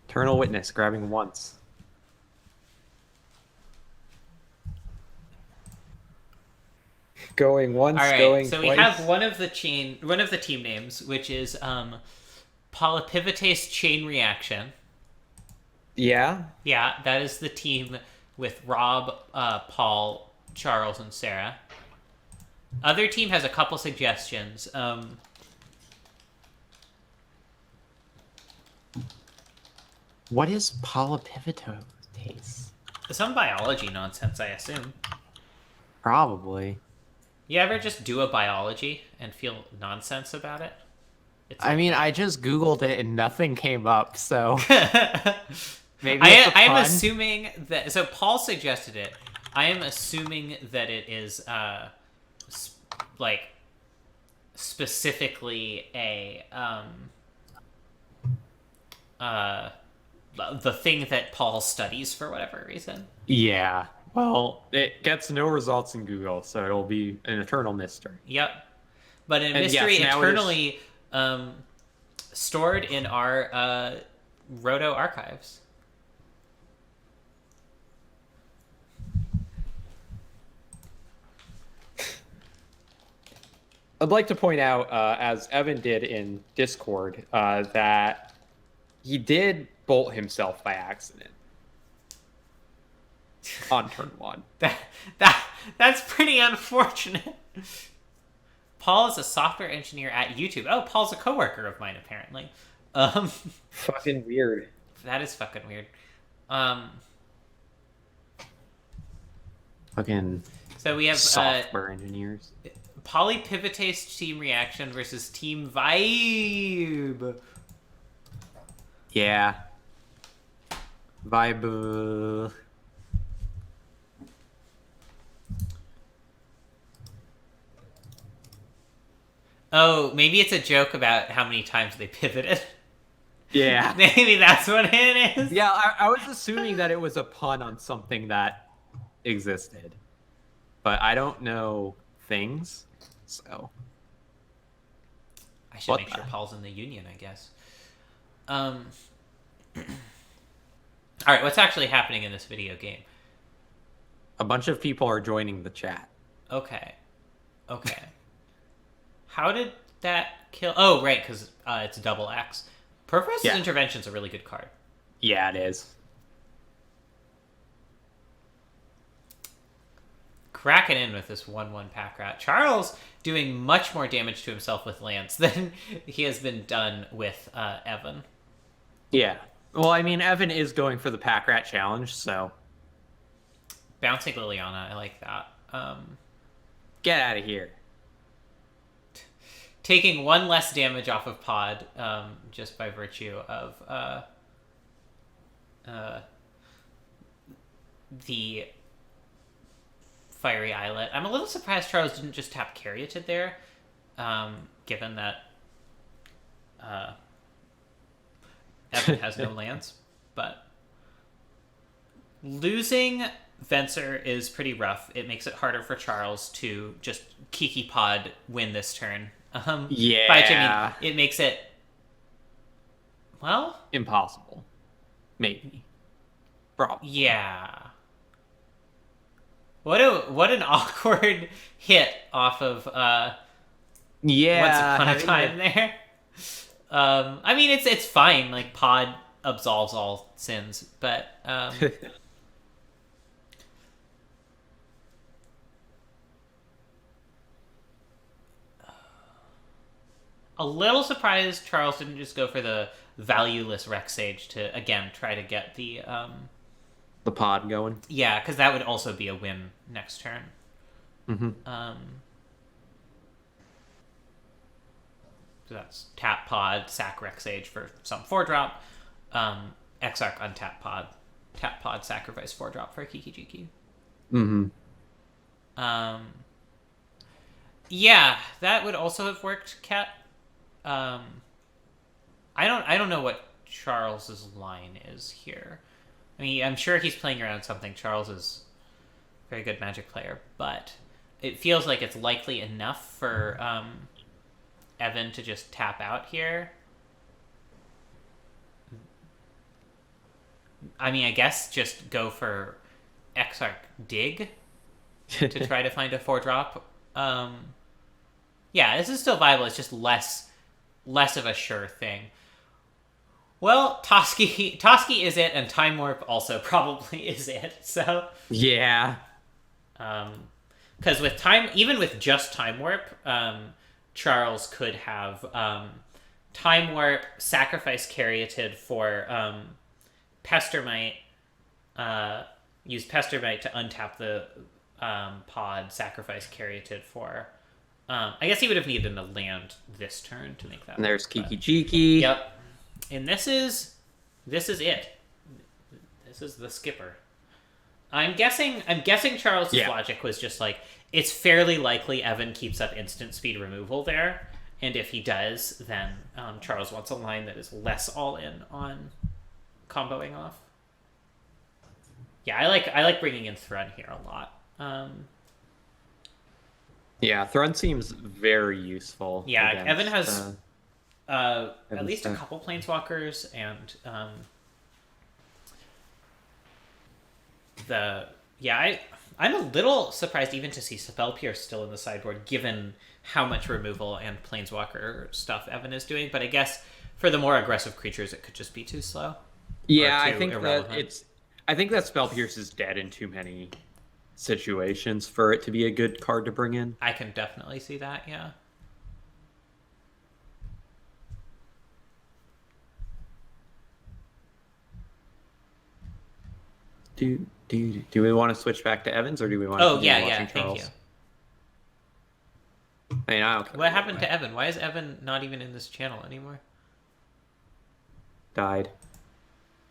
Eternal Witness, grabbing once. Going once, all right, going so twice. We have one of the team names, which is Polypivotace Chain Reaction. Yeah? Yeah, that is the team with Rob, Paul, Charles, and Sarah. Other team has a couple suggestions. What is Polypivotace? Some biology nonsense, I assume. Probably. You ever just do a biology and feel nonsense about it? I mean, I just Googled it and nothing came up, so maybe I am assuming that. So Paul suggested it. I am assuming that it is like specifically a the thing that Paul studies for whatever reason. Yeah. Well, it gets no results in Google, so it'll be an eternal mystery. Yep. But a mystery eternally stored in our Roto archives. I'd like to point out, as Evan did in Discord, that He did bolt himself by accident on turn 1. That's pretty unfortunate. Paul is a software engineer at YouTube. Oh, Paul's a coworker of mine, apparently. Fucking weird. That is fucking weird. Fucking So we have software engineers. Polypivotase Team Reaction versus Team Vibe. Yeah. Vibe. Oh, maybe it's a joke about how many times they pivoted. Yeah. Maybe that's what it is. Yeah, I was assuming that it was a pun on something that existed. But I don't know things, so... I should make sure Paul's in the union, I guess. All right, what's actually happening in this video game? A bunch of people are joining the chat. Okay. How did that kill... Oh, right, because it's a double X. Purpose's Intervention's a really good card. Yeah, it is. Cracking in with this 1/1 pack rat. Charles doing much more damage to himself with Lance than he has been done with Evan. Yeah. Well, I mean, Evan is going for the pack rat challenge, so... Bouncing Liliana, I like that. Get out of here. Taking 1 less damage off of Pod, just by virtue of the Fiery Islet. I'm a little surprised Charles didn't just tap Caryatid there, given that Evan has no lands. But losing Venser is pretty rough. It makes it harder for Charles to just Kiki Pod win this turn. Yeah. By which I mean, it makes it, well... Impossible. Maybe. Probably. Yeah. What an awkward hit off of Once Upon a Time there. I mean, it's fine. Like, Pod absolves all sins, but... a little surprised Charles didn't just go for the valueless Rex Sage to, again, try to get the pod going. Yeah, because that would also be a win next turn. Mm-hmm. So that's tap Pod, sack Rex Sage for some 4-drop. Exarch untap Pod. Tap Pod, sacrifice 4-drop for a Kiki Jiki. Mm-hmm. Yeah, that would also have worked, Kat. I don't know what Charles's line is here. I mean, I'm sure he's playing around something. Charles is a very good Magic player, but it feels like it's likely enough for Evan to just tap out here. I mean, I guess just go for Exarch Dig to try to find a 4-drop. Yeah, this is still viable. It's just less of a sure thing. Well, Toski is it, and Time Warp also probably is it. So yeah, because even with just Time Warp, Charles could have Time Warp, sacrifice Caryatid for Pestermite, use Pestermite to untap the pod, sacrifice Caryatid for. I guess he would have needed a land this turn to make that. And there's Kiki Jiki. Yep. And this is it. This is the skipper. I'm guessing Charles' logic was just like, it's fairly likely Evan keeps up instant speed removal there, and if he does, then Charles wants a line that is less all in on comboing off. Yeah, I like bringing in Thrun here a lot. Yeah, Thrun seems very useful. Yeah, against, Evan has at least a couple planeswalkers, and I'm a little surprised even to see Spell Pierce still in the sideboard, given how much removal and planeswalker stuff Evan is doing. But I guess For the more aggressive creatures, it could just be too slow. Yeah, I too think irrelevant. that I think that Spell Pierce is dead in too many situations for it to be a good card to bring in. I can definitely see that. Yeah. Do we want to switch back to Evans, or do we want? Oh to yeah, watching thank Charles? you. I mean, I don't care. What happened to Evan? Why is Evan not even in this channel anymore? Died.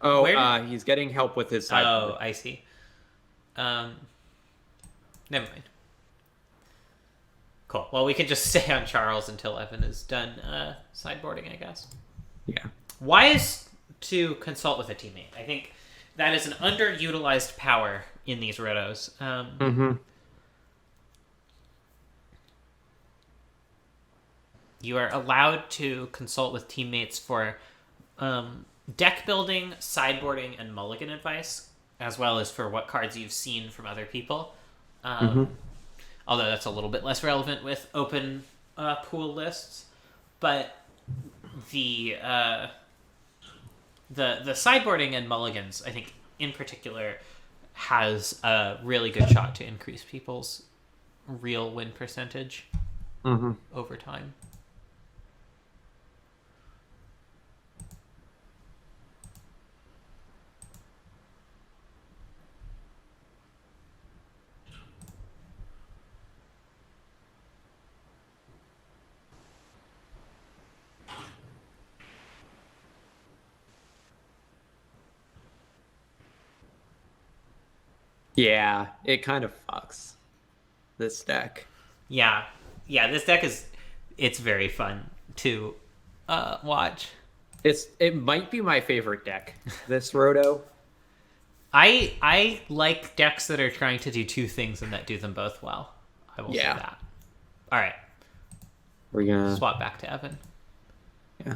Oh, Where he's getting help with his side. Oh, I see. Never mind. Cool. Well, we can just stay on Charles until Evan is done sideboarding, I guess. Yeah. Wise to consult with a teammate. I think that is an underutilized power in these Rotos. You are allowed to consult with teammates for deck building, sideboarding, and mulligan advice, as well as for what cards you've seen from other people. Although that's a little bit less relevant with open pool lists. But the sideboarding and mulligans, I think, in particular, has a really good shot to increase people's real win percentage over time. Yeah, it kind of fucks this deck. Yeah, this deck it's very fun to watch. It might be my favorite deck, this Roto. I like decks that are trying to do two things and that do them both well. I will say that. All right, we're gonna swap back to Evan. Yeah.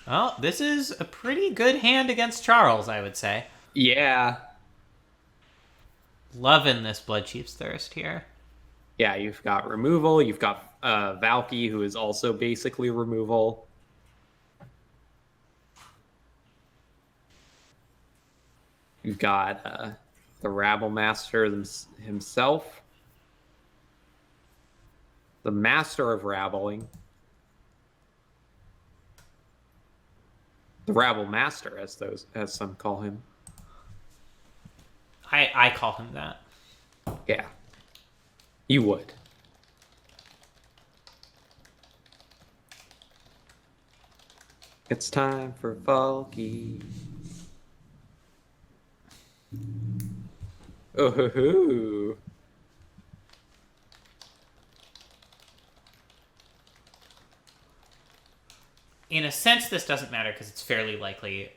Well, this is a pretty good hand against Charles, I would say. Yeah. Loving this Bloodchief's Thirst here. Yeah, you've got removal. You've got Valky, who is also basically removal. You've got the Rabble Master himself. The Master of Rabbling. The Rabble Master, as some call him. I call him that. Yeah. You would. It's time for Valky. Oh hoo hoo. In a sense, this doesn't matter because it's fairly likely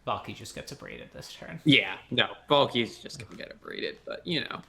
Valky just gets abraded this turn. Yeah, no, Valky's just gonna get abraded, but you know.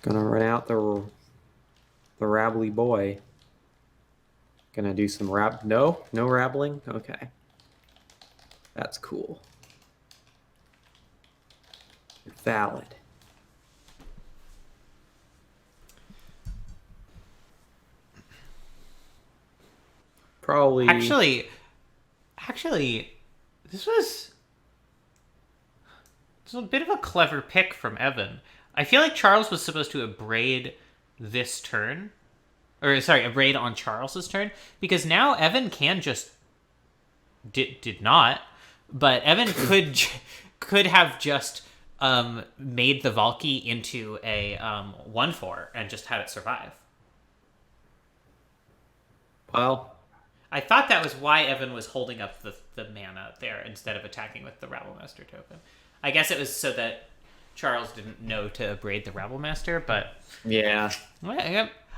Gonna run out the rabbly boy. Gonna do some no rabbling? Okay. That's cool. Valid. Probably. Actually, this was a bit of a clever pick from Evan. I feel like Charles was supposed to abrade this turn, or sorry, abrade on Charles's turn, because now Evan can just did not, but Evan could have just made the Valky into a 1/4 and just had it survive. Well, I thought that was why Evan was holding up the mana there instead of attacking with the Rabble Master token. I guess it was so that Charles didn't know to braid the Rabble Master, but Yeah.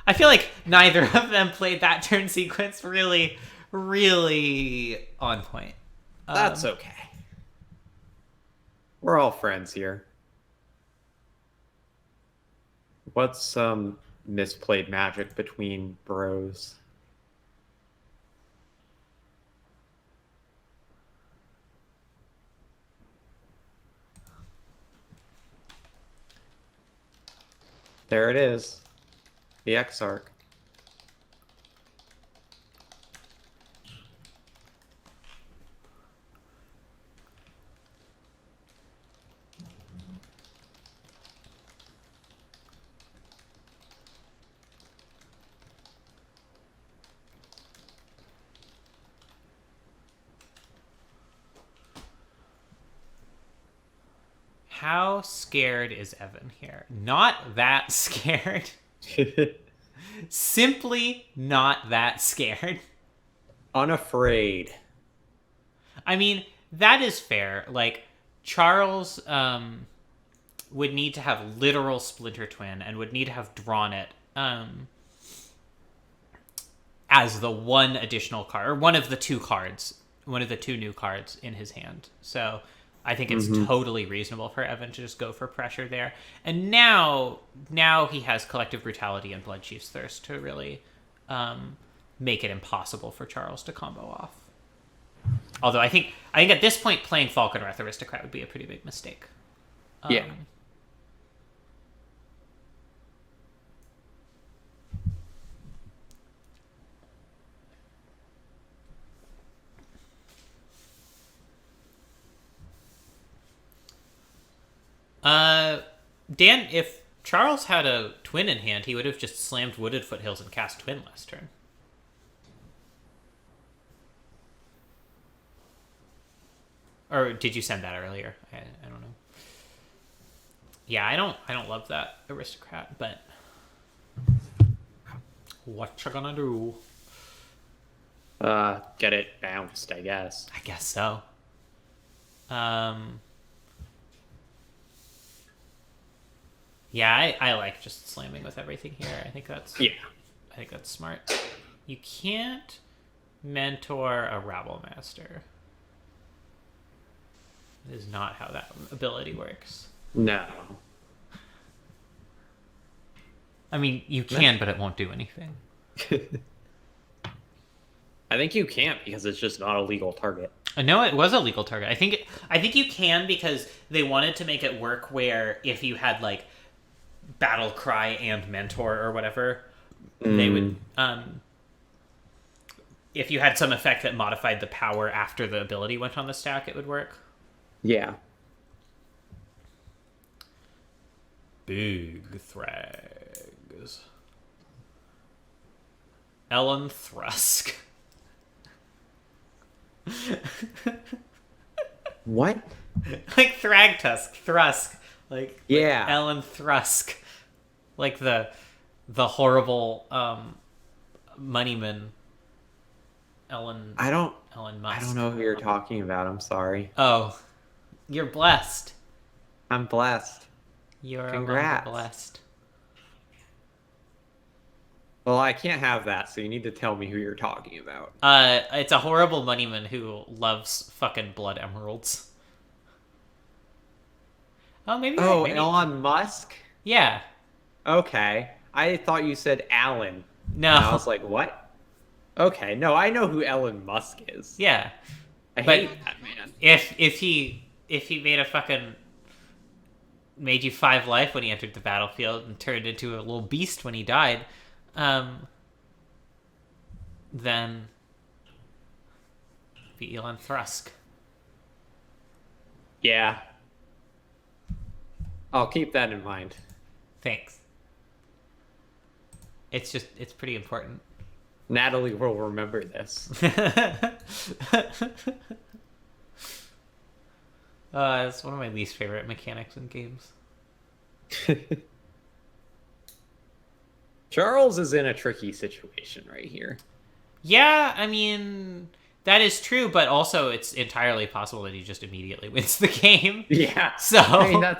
I feel like neither of them played that turn sequence really, really on point. That's okay. We're all friends here. What's some misplayed magic between bros? There it is. The Exarch. How scared is Evan here? Not that scared. Simply not that scared. Unafraid. I mean, that is fair. Like, Charles would need to have literal Splinter Twin and would need to have drawn it as the one additional card, or one of the two new cards in his hand. So I think it's totally reasonable for Evan to just go for pressure there. And now he has Collective Brutality and Bloodchief's Thirst to really make it impossible for Charles to combo off. Although I think at this point playing Falconwrath Aristocrat would be a pretty big mistake. Yeah. Dan, if Charles had a twin in hand, he would have just slammed Wooded Foothills and cast Twin last turn. Or did you send that earlier? I don't know. Yeah, I don't love that Aristocrat, but what you gonna do? Get it bounced, I guess. I guess so. Yeah, I like just slamming with everything here. I think that's smart. You can't mentor a Rabble Master. That is not how that ability works. No. I mean, you can, but it won't do anything. I think you can't because it's just not a legal target. No, it was a legal target. I think you can because they wanted to make it work where if you had like Battle Cry and Mentor or whatever, they would if you had some effect that modified the power after the ability went on the stack, it would work. Yeah. Big Thrags. Ellen Thrusk. What? Like Thragtusk, Thrusk. Like Ellen Thrusk. Like the horrible moneyman Ellen Musk. I don't know who you're talking about. I'm sorry. Oh. You're blessed. I'm blessed. You're Congrats. blessed. Well, I can't have that, so you need to tell me who you're talking about. It's a horrible moneyman who loves fucking blood emeralds. Oh, maybe. Elon Musk? Yeah. Okay. I thought you said Alan. No. And I was like, what? Okay, no, I know who Elon Musk is. Yeah. I hate that man. If he made you 5 life when he entered the battlefield and turned into a little beast when he died, then be Elon Thrusk. Yeah. I'll keep that in mind. Thanks. It's pretty important. Natalie will remember this. It's one of my least favorite mechanics in games. Charles is in a tricky situation right here. Yeah, I mean, that is true, but also it's entirely possible that he just immediately wins the game. Yeah. So I mean,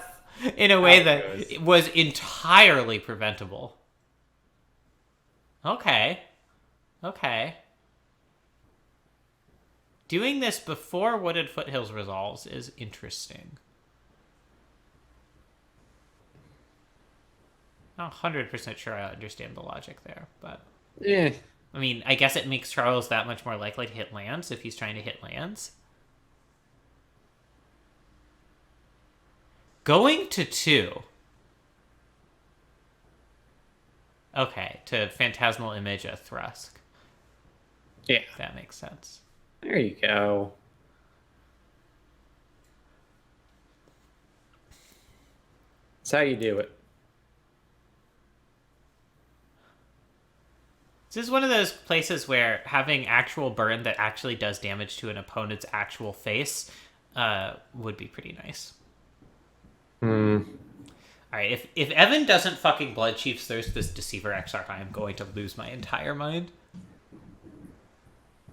in a way that was entirely preventable. Okay. Doing this before Wooded Foothills resolves is interesting. Not 100% sure I understand the logic there, but... Yeah. I mean, I guess it makes Charles that much more likely to hit lands if he's trying to hit lands. Going to 2. Okay, to Phantasmal Image a Thrusk. Yeah. That makes sense. There you go. That's how you do it. This is one of those places where having actual burn that actually does damage to an opponent's actual face would be pretty nice. Alright, if Evan doesn't fucking Blood Chief's Thirst this Deceiver Exarch, I am going to lose my entire mind.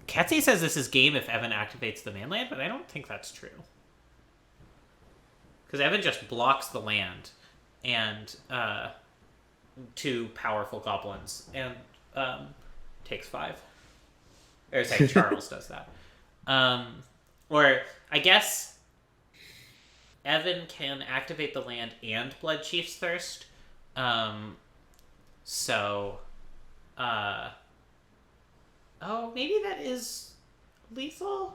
Ketsy says this is game if Evan activates the manland, but I don't think that's true. Because Evan just blocks the land and 2 powerful goblins and takes 5. Or say Charles does that. Or I guess Evan can activate the land and Blood Chief's Thirst. Oh, maybe that is lethal?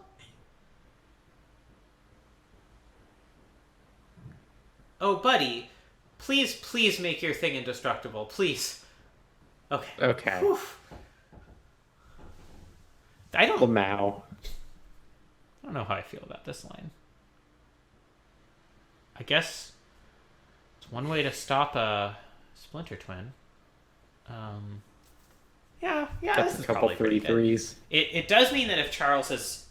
Oh, buddy. Please make your thing indestructible. Please. Okay. Whew. I don't know how I feel about this line. I guess it's one way to stop a Splinter Twin. Yeah, this is couple probably 3/3s. It does mean that if Charles has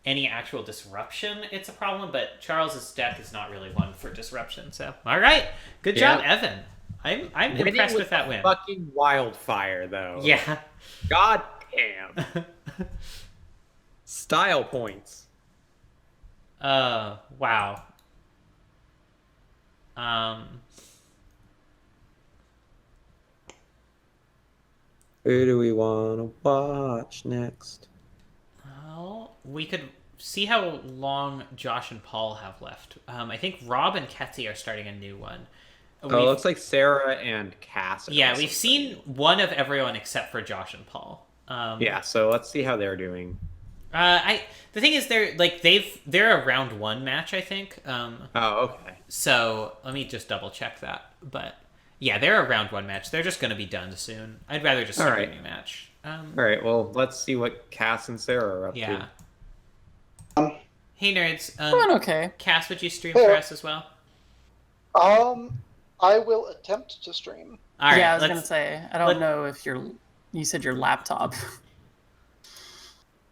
any actual disruption, it's a problem, but Charles's deck is not really one for disruption, so alright. Good job, Evan. I'm impressed with that win. Fucking wildfire though. Yeah. God damn. Style points. Wow. Who do we want to watch next? Well, we could see how long Josh and Paul have left. I think Rob and Ketsy are starting a new one. It looks like Sarah and Cass. Yeah, we've seen one of everyone except for Josh and Paul. Yeah, so let's see how they're doing. The thing is, they're a round 1 match, I think. Oh, okay. So let me just double check that. But yeah, they're a round 1 match. They're just going to be done soon. I'd rather just start a new match. All right. Well, let's see what Cass and Sarah are up to. Hey nerds. Okay. Cass, would you stream for us as well? I will attempt to stream. All right. Yeah, I was gonna say. I don't know if you said your laptop.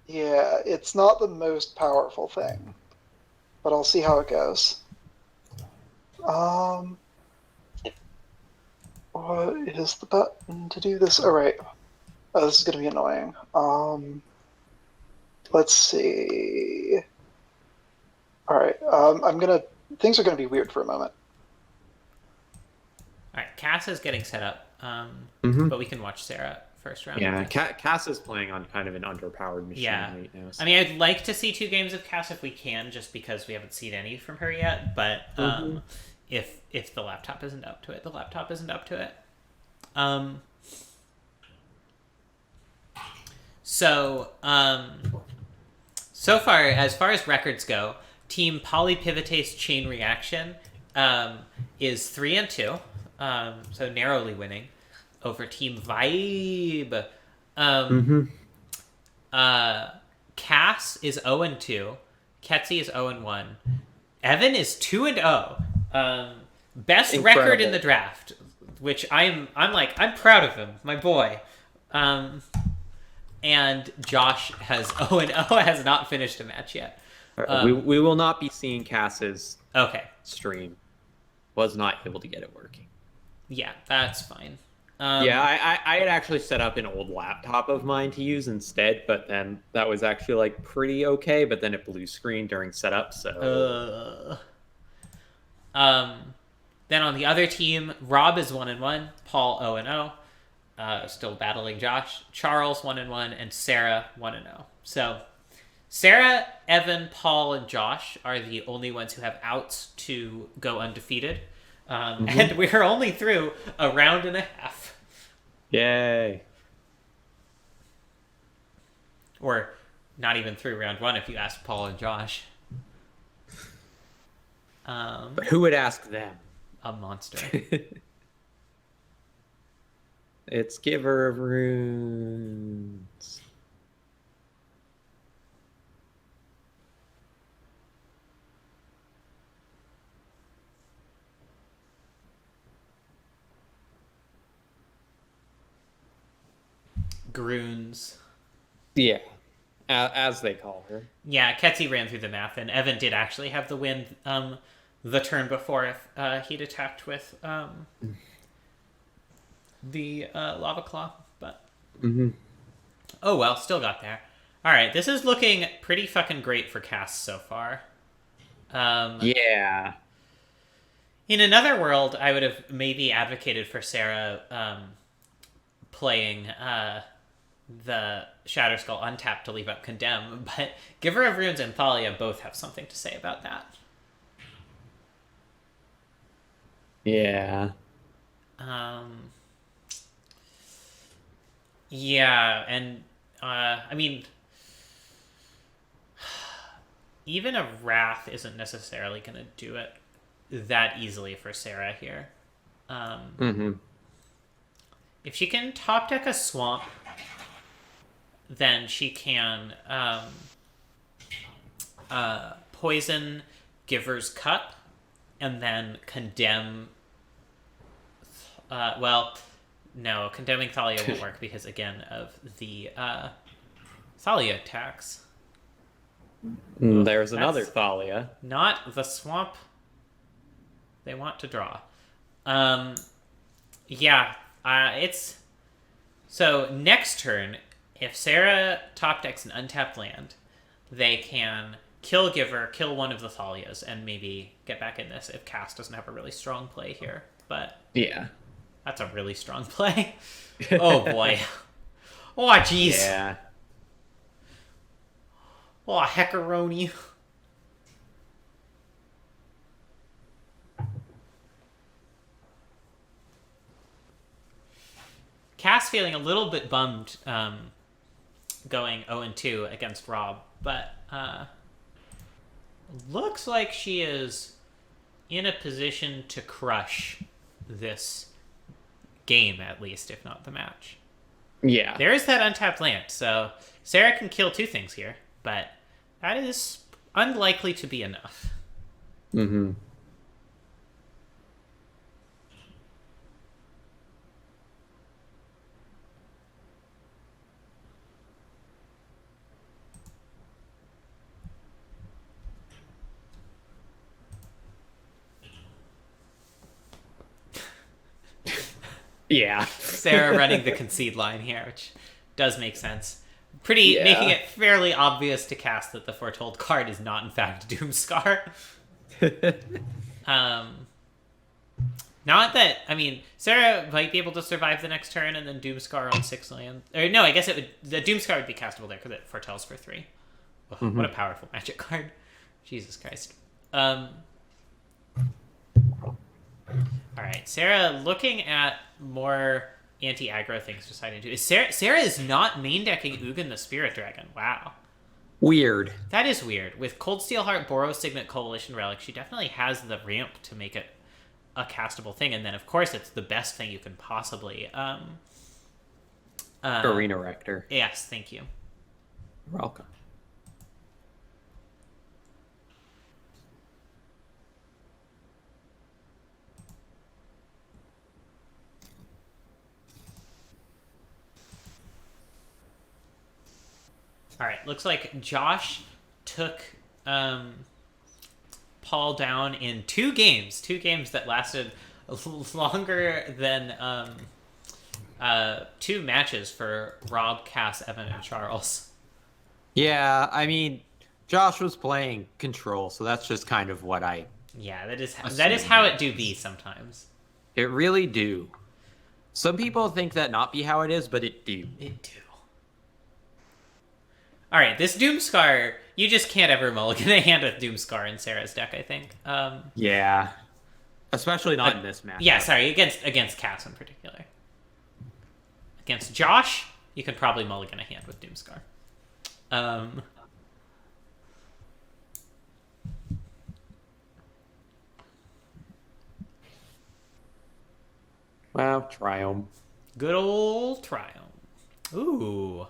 Yeah, it's not the most powerful thing, but I'll see how it goes. What is the button to do this? All right. Oh, this is gonna be annoying. Let's see. All right. Things are gonna be weird for a moment. All right. Cass is getting set up. But we can watch Sarah first round. Yeah, Cass is playing on kind of an underpowered machine right now. So. I mean, I'd like to see 2 games of Cass if we can, just because we haven't seen any from her yet. But if the laptop isn't up to it, the laptop isn't up to it. So far as records go, Team Polypivotase Chain Reaction is 3-2, so narrowly winning over Team Vibe. Cass is 0-2, Ketsy is 0-1, Evan is 2-0. Best Incredible. record in the draft, which I'm proud of him, my boy. And Josh has 0-0, has not finished a match yet. We will not be seeing Cass's stream. Was not able to get it working. Yeah, that's fine. I had actually set up an old laptop of mine to use instead, but then that was actually like pretty okay, but then it blue screened during setup, so... Then on the other team, Rob is 1-1, Paul 0-0, still battling Josh. Charles 1-1, and Sarah 1-0. So Sarah, Evan, Paul, and Josh are the only ones who have outs to go undefeated. And we're only through a round and a half. Yay. Or not even through round 1 if you ask Paul and Josh. But who would ask them? A monster. It's Giver of Runes. Groons. Yeah, as they call her. Yeah, Ketzi ran through the math, and Evan did actually have the win the turn before if he'd attacked with the Lava Claw. But oh well, still got there. All right, this is looking pretty fucking great for Cass so far. Yeah. In another world, I would have maybe advocated for Sarah playing the Shatterskull untapped to leave up Condemn, but Giver of Runes and Thalia both have something to say about that. Yeah. Yeah, and I mean, even a Wrath isn't necessarily going to do it that easily for Sarah here. If she can top deck a Swamp, then she can poison Giver's Cup and then condemn. Well, no, condemning Thalia won't work because, again, of the Thalia attacks. There's another Thalia. Not the Swamp they want to draw. Yeah, it's... So, next turn, if Sarah top decks an untapped land, they can kill Giver, kill one of the Thalias, and maybe get back in this if Cass doesn't have a really strong play here. But yeah, that's a really strong play. Oh boy. Oh jeez. Yeah. Oh heckaroni. Cass feeling a little bit bummed going 0-2 against Rob, but looks like she is in a position to crush this game, at least, if not the match. Yeah. There is that untapped land, so Sarah can kill two things here, but that is unlikely to be enough. Yeah. Sarah running the concede line here, which does make sense. Making it fairly obvious to Cass that the foretold card is not in fact Doomscar. Not that, I mean, Sarah might be able to survive the next turn and then Doomscar on 6 land. Or no, I guess the Doomscar would be castable there because it foretells for 3. Ugh, what a powerful magic card. Jesus Christ. Alright, Sarah, looking at more anti-aggro things deciding to... Sarah is not main decking Ugin the Spirit Dragon. Wow. Weird. That is weird. With Cold Steel Heart, Boros Signet, Coalition Relic, she definitely has the ramp to make it a castable thing, and then of course it's the best thing you can possibly... Arena Rector. Yes, thank you. You're welcome. All right, looks like Josh took Paul down in 2 games. 2 games that lasted longer than 2 matches for Rob, Cass, Evan, and Charles. Yeah, I mean, Josh was playing Control, so that's just kind of what I Yeah, that is how it do be sometimes. It really do. Some people think that not be how it is, but it do. It do. All right, this Doomscar, you just can't ever mulligan a hand with Doomscar in Sarah's deck, I think. Yeah. Especially not in this match. Yeah, sorry, against Cass in particular. Against Josh, you could probably mulligan a hand with Doomscar. Well, Triumph. Good old Triumph. Ooh.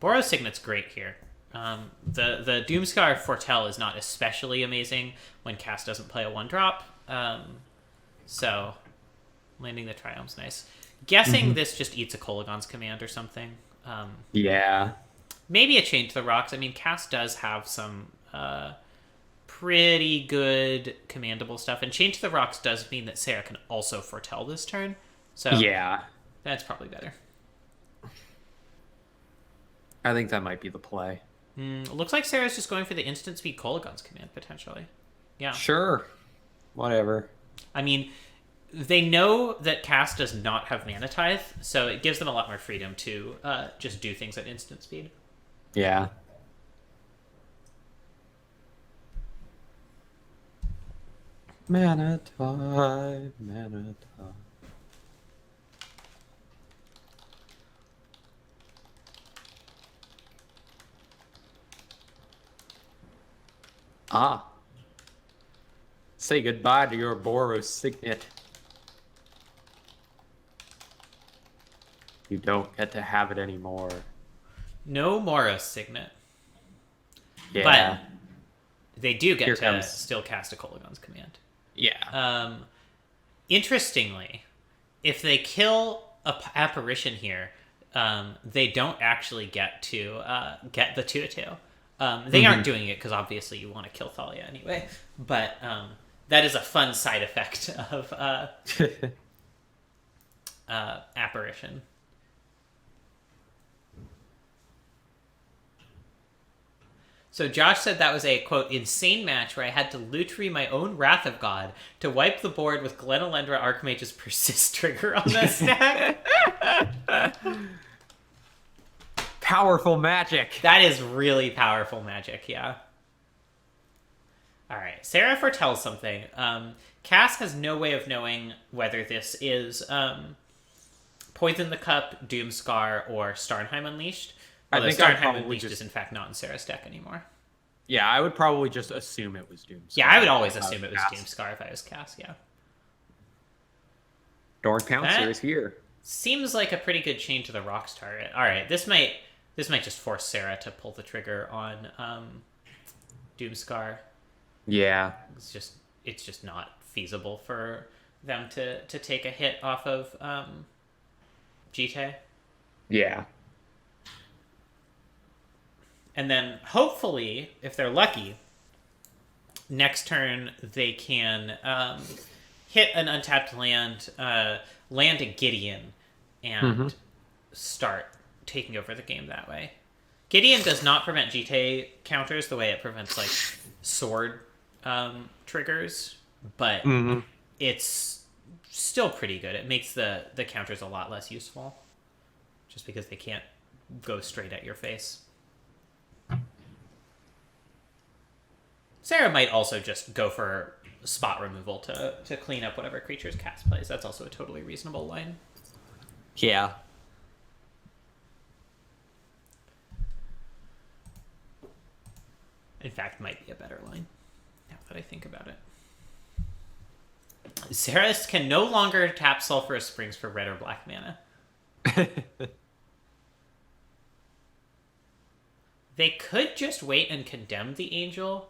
Boros Signet's great here. The Doomscar Foretell is not especially amazing when Cass doesn't play a 1-drop. So, landing the Triumph's nice. Guessing this just eats a Kolaghan's Command or something. Yeah. Maybe a Chain to the Rocks. I mean, Cass does have some pretty good commandable stuff. And Chain to the Rocks does mean that Sarah can also foretell this turn. So yeah, that's probably better. I think that might be the play. Looks like Sarah's just going for the instant speed Kolaghan's Command, potentially. Yeah. Sure. Whatever. I mean, they know that Cass does not have Mana Tithe, so it gives them a lot more freedom to just do things at instant speed. Yeah. Mana Tithe, Mana Tithe. Ah. Say goodbye to your Boros Signet. You don't get to have it anymore. No Moros Signet. Yeah. But they do get to still cast a Kolaghan's Command. Yeah. Interestingly, if they kill a Apparition here, they don't actually get to get the 2/2. They aren't doing it because obviously you want to kill Thalia anyway. But that is a fun side effect of Apparition. So Josh said that was a, quote, insane match where I had to Lutri my own Wrath of God to wipe the board with Glenalendra Archmage's Persist trigger on the stack. Powerful magic. That is really powerful magic, yeah. All right, Sarah foretells something. Cass has no way of knowing whether this is Poison the Cup, Doomscar, or Starnheim Unleashed. Although Starnheim Unleashed is in fact not in Sarah's deck anymore. Yeah, I would probably just assume it was Doomscar. Yeah, I would always assume it was Doomscar if I was Cass, yeah. Dorn Pouncer is here. Seems like a pretty good Chain to the Rocks target. All right, this might just force Sarah to pull the trigger on Doomscar. Yeah. It's just not feasible for them to take a hit off of Jite. Yeah. And then, hopefully, if they're lucky, next turn they can hit an untapped land, land a Gideon, and start taking over the game that way. Gideon does not prevent GT counters the way it prevents, like, sword triggers, but it's still pretty good. It makes the counters a lot less useful, just because they can't go straight at your face. Sarah might also just go for spot removal to clean up whatever creatures Cass plays. That's also a totally reasonable line. Yeah. In fact, might be a better line, now that I think about it. Sarah can no longer tap Sulphurous Springs for red or black mana. They could just wait and condemn the Angel.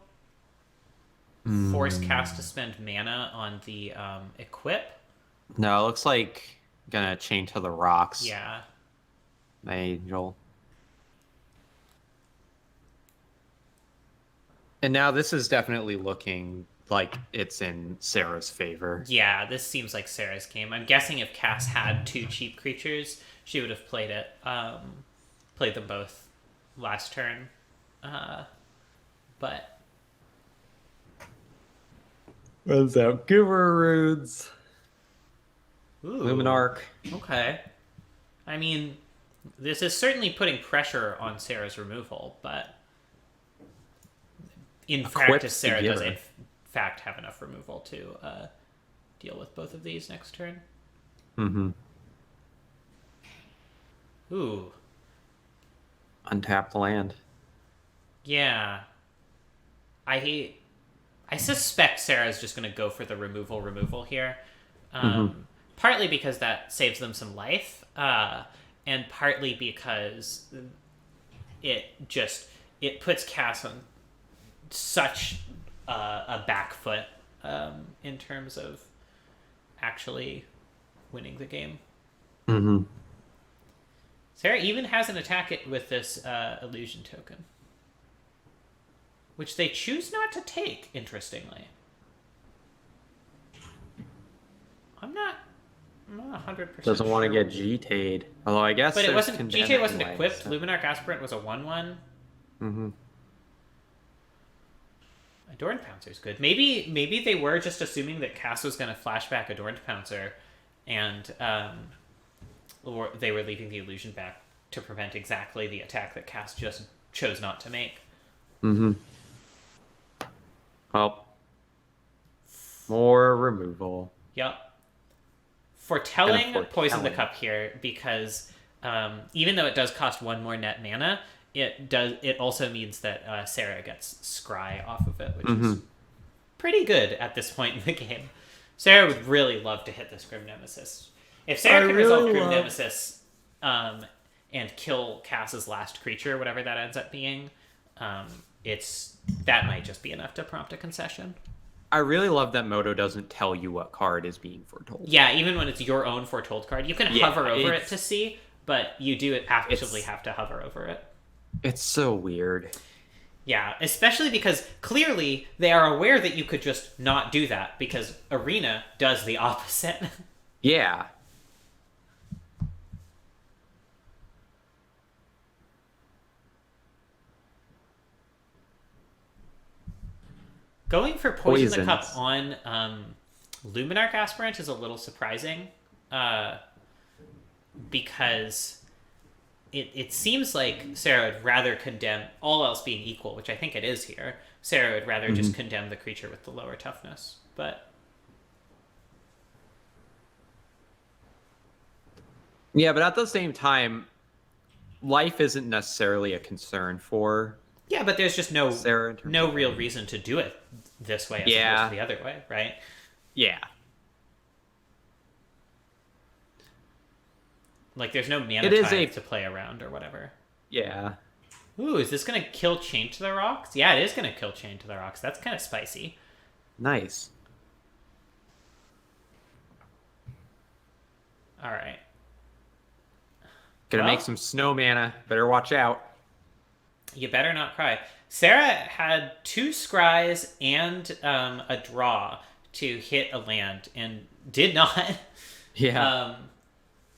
Force Cass to spend mana on the equip. No, it looks like gonna Chain to the Rocks. Yeah. The Angel. And now this is definitely looking like it's in Sarah's favor. Yeah, this seems like Sarah's game. I'm guessing if Cass had 2 cheap creatures, she would have played it. Played them both last turn. But Runs out Guru Runes. Ooh. Luminarch. Okay. I mean, this is certainly putting pressure on Sarah's removal, but in practice, Sarah does in fact have enough removal to deal with both of these next turn. Mm-hmm. Ooh. Untapped land. Yeah. I suspect Sarah's just going to go for the removal here. Partly because that saves them some life, and partly because it puts Cass on such a back foot in terms of actually winning the game. Mm-hmm. Sarah even has an attack with this illusion token, which they choose not to take, interestingly. I'm not 100%. Doesn't want to get GT'd. Although I guess. But it wasn't. GT wasn't anyway, equipped. So. Luminarch Aspirant was a 1/1. Mm-hmm. Adorned Pouncer's good. Maybe they were just assuming that Cass was going to flashback Adorned Pouncer, and or they were leaving the illusion back to prevent exactly the attack that Cass just chose not to make. Mm-hmm. Well, more removal. Yep. Foretelling Poison the Cup here because even though it does cost 1 more net mana, it also means that Sarah gets Scry off of it, which is pretty good at this point in the game. Sarah would really love to hit this Grim Nemesis. If Sarah can resolve Grim Nemesis and kill Cass's last creature, whatever that ends up being, that might just be enough to prompt a concession. I really love that Moto doesn't tell you what card is being foretold. Yeah, even when it's your own foretold card. You can hover over it to see, but you do actually have to hover over it. It's so weird. Yeah, especially because clearly they are aware that you could just not do that because Arena does the opposite. Yeah. Going for Poison the Cup on Luminarch Aspirant is a little surprising because it seems like Sarah would rather condemn, all else being equal, which I think it is here, Sarah would rather just condemn the creature with the lower toughness. But yeah, but at the same time, life isn't necessarily a concern for... Yeah, but there's just no real reason to do it this way as opposed to the other way, right? Yeah. Like, there's no mana time to play around or whatever. Yeah. Ooh, is this going to kill Chain to the Rocks? Yeah, it is going to kill Chain to the Rocks. That's kind of spicy. Nice. All right. Gonna make some snow mana. Better watch out. You better not cry. Sarah had 2 scries and a draw to hit a land and did not. Yeah.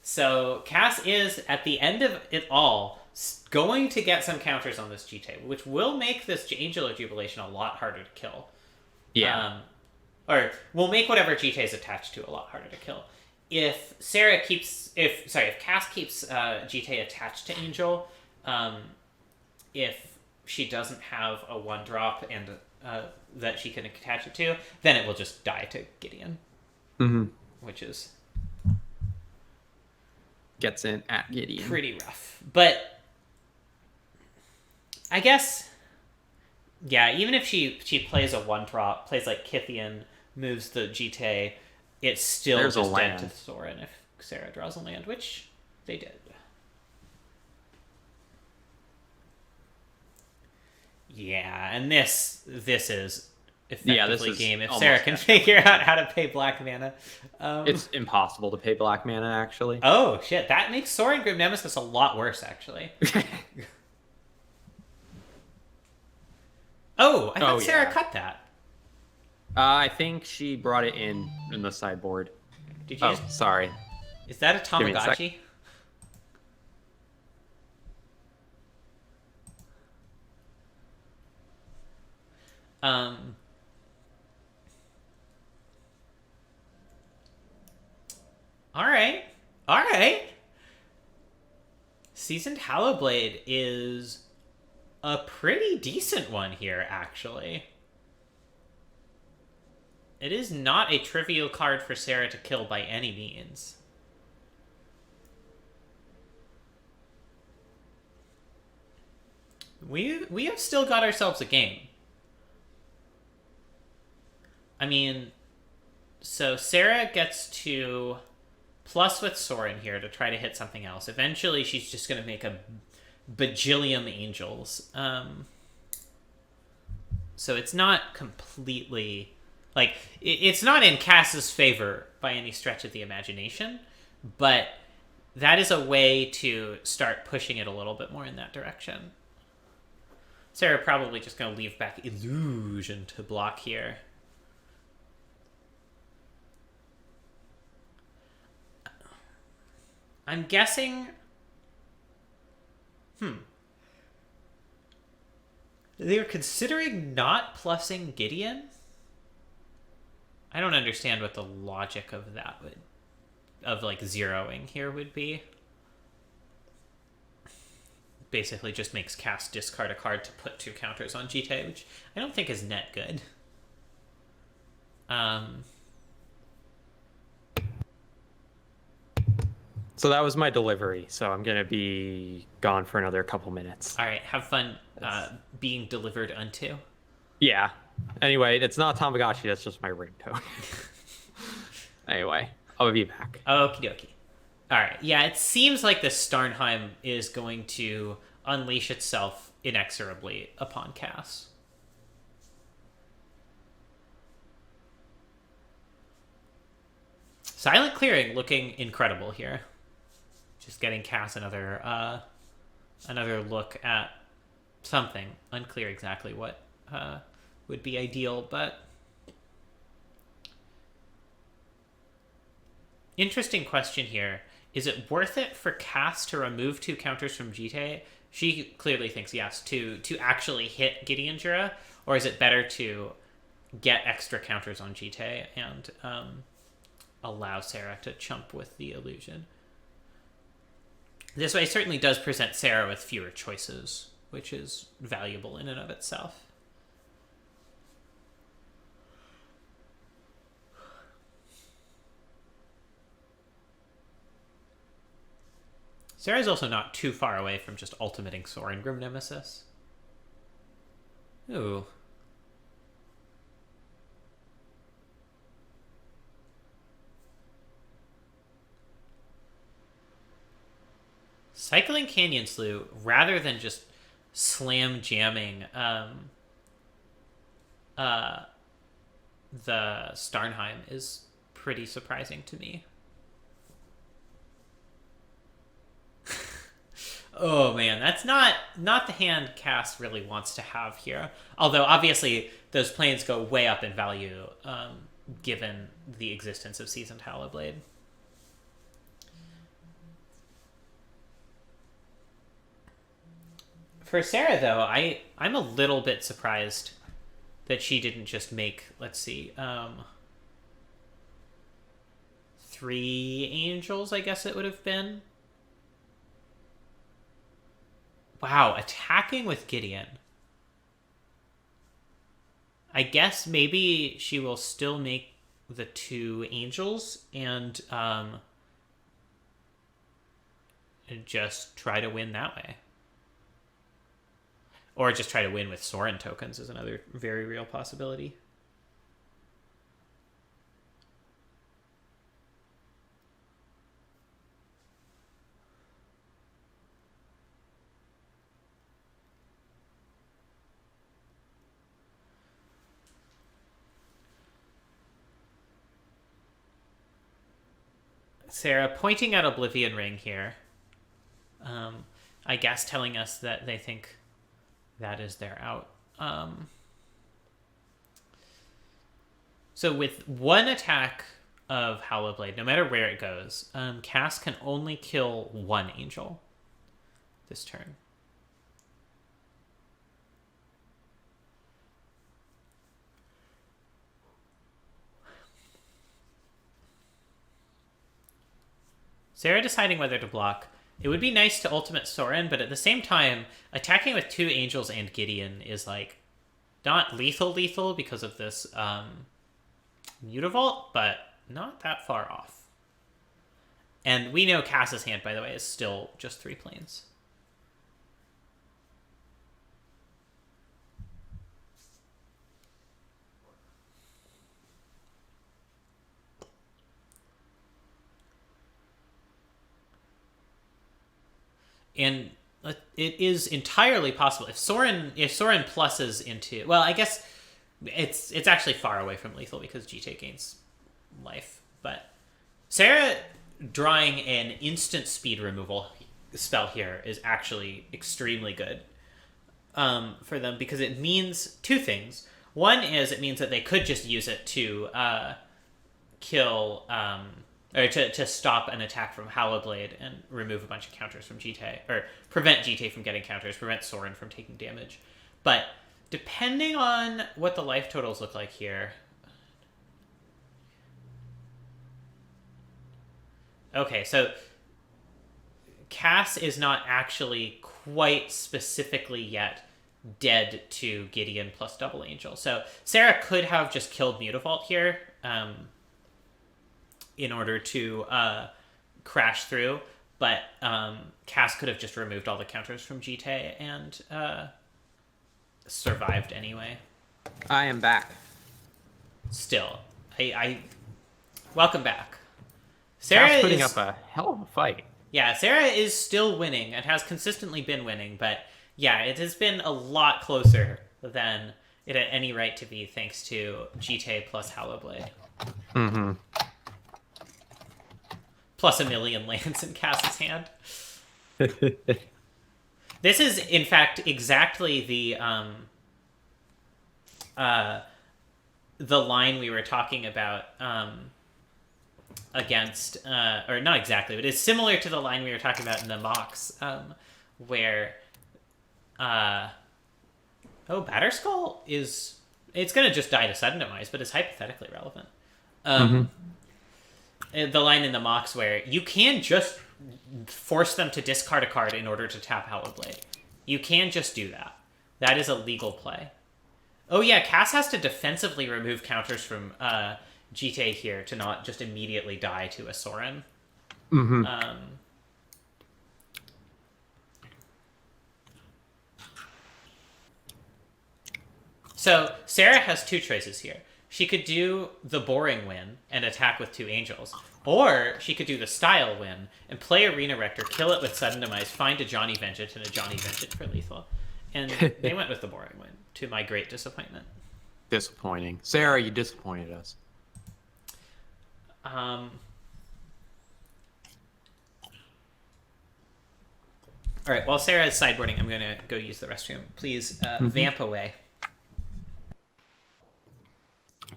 So Cass is, at the end of it all, going to get some counters on this GT, which will make this Angel of Jubilation a lot harder to kill. Yeah. Or will make whatever GT is attached to a lot harder to kill. If Cass keeps GT attached to Angel, if she doesn't have a 1-drop and that she can attach it to, then it will just die to Gideon. Which is... Gets in at Gideon. Pretty rough. But I guess, yeah, even if she plays a 1-drop, plays like Kithian, moves the GT, it's still There's just a dead land. to Sorin if Sarah draws a land, which they did. Yeah, and this is effectively game if Sarah can figure out how to pay black mana. It's impossible to pay black mana, actually. Oh, shit. That makes Sorin Grim Nemesis a lot worse, actually. I thought Sarah cut that. I think she brought it in the sideboard. Did you sorry. Is that a Tamagotchi? All right. All right. Seasoned Hallowblade is a pretty decent one here, actually. It is not a trivial card for Sarah to kill by any means. We have still got ourselves a game. I mean, so Sarah gets to plus with Soren here to try to hit something else. Eventually, she's just going to make a bajillion angels. So it's not completely... Like, it's not in Cass's favor by any stretch of the imagination, but that is a way to start pushing it a little bit more in that direction. Sarah probably just going to leave back Illusion to block here. I'm guessing... They're considering not plussing Gideon? I don't understand what the logic of that would... Of, like, zeroing here would be. Basically just makes Cass discard a card to put 2 counters on GTA, which I don't think is net good. So that was my delivery, so I'm going to be gone for another couple minutes. All right, have fun being delivered unto. Yeah. Anyway, it's not Tamagotchi, that's just my ringtone. Anyway, I'll be back. Okie dokie. All right, yeah, it seems like the Starnheim is going to unleash itself inexorably upon Cass. Silent Clearing looking incredible here. Just getting Cass another look at something. Unclear exactly what would be ideal, but interesting question here. Is it worth it for Cass to remove 2 counters from GTA? She clearly thinks yes, to actually hit Gideon Jura, or is it better to get extra counters on GTA and allow Sarah to chump with the illusion? This way certainly does present Sarah with fewer choices, which is valuable in and of itself. Sarah's also not too far away from just ultimating Soren Grim Nemesis. Ooh. Cycling Canyon Slew, rather than just slam jamming the Starnheim, is pretty surprising to me. Oh man, that's not the hand Cass really wants to have here. Although obviously those planes go way up in value given the existence of Seasoned Hallowblade. For Sarah though, I'm a little bit surprised that she didn't just make, let's see, 3 angels, I guess it would have been. Wow, attacking with Gideon. I guess maybe she will still make the 2 angels and just try to win that way. Or just try to win with Soren tokens is another very real possibility. Sarah pointing at Oblivion Ring here. I guess telling us that they think that is their out. So with 1 attack of Hallowblade, no matter where it goes, Cass can only kill 1 angel this turn. Sarah deciding whether to block. It would be nice to ultimate Soren, but at the same time, attacking with 2 Angels and Gideon is, like, not lethal because of this Mutavault, but not that far off. And we know Cass's hand, by the way, is still just 3 planes. And it is entirely possible if Soren pluses into, well, I guess it's actually far away from lethal because GT gains life, but Sarah drawing an instant speed removal spell here is actually extremely good for them, because it means 2 things. One is it means that they could just use it to kill or to stop an attack from Hallowblade and remove a bunch of counters from GT, or prevent GT from getting counters, prevent Soren from taking damage. But depending on what the life totals look like here. Okay, so Cass is not actually quite specifically yet dead to Gideon plus double Angel. So Sarah could have just killed Mutavault here in order to crash through, but Cass could have just removed all the counters from GT and survived anyway. I am back. Still, I welcome back. Sarah's putting up a hell of a fight. Yeah, Sarah is still winning and has consistently been winning, but yeah, it has been a lot closer than it had any right to be, thanks to GT plus Hallowblade. Mm-hmm. Plus 1 million lands in Cass's hand. This is, in fact, exactly the line we were talking about against, or not exactly, but it's similar to the line we were talking about in the mocks, where, Batterskull is, it's going to just die to sudden demise, but it's hypothetically relevant. The line in the mocks where you can just force them to discard a card in order to tap Hallowblade. You can just do that. That is a legal play. Oh yeah, Cass has to defensively remove counters from GT here to not just immediately die to a Soren. Mm-hmm. So Sarah has 2 choices here. She could do the boring win and attack with 2 Angels, or she could do the style win and play Arena Rector, kill it with sudden demise, find a Johnny Vengeance and a Johnny Vengeance for lethal. And they went with the boring win, to my great disappointment. Disappointing. Sarah, you disappointed us. All right, while Sarah is sideboarding, I'm going to go use the restroom. Please vamp away.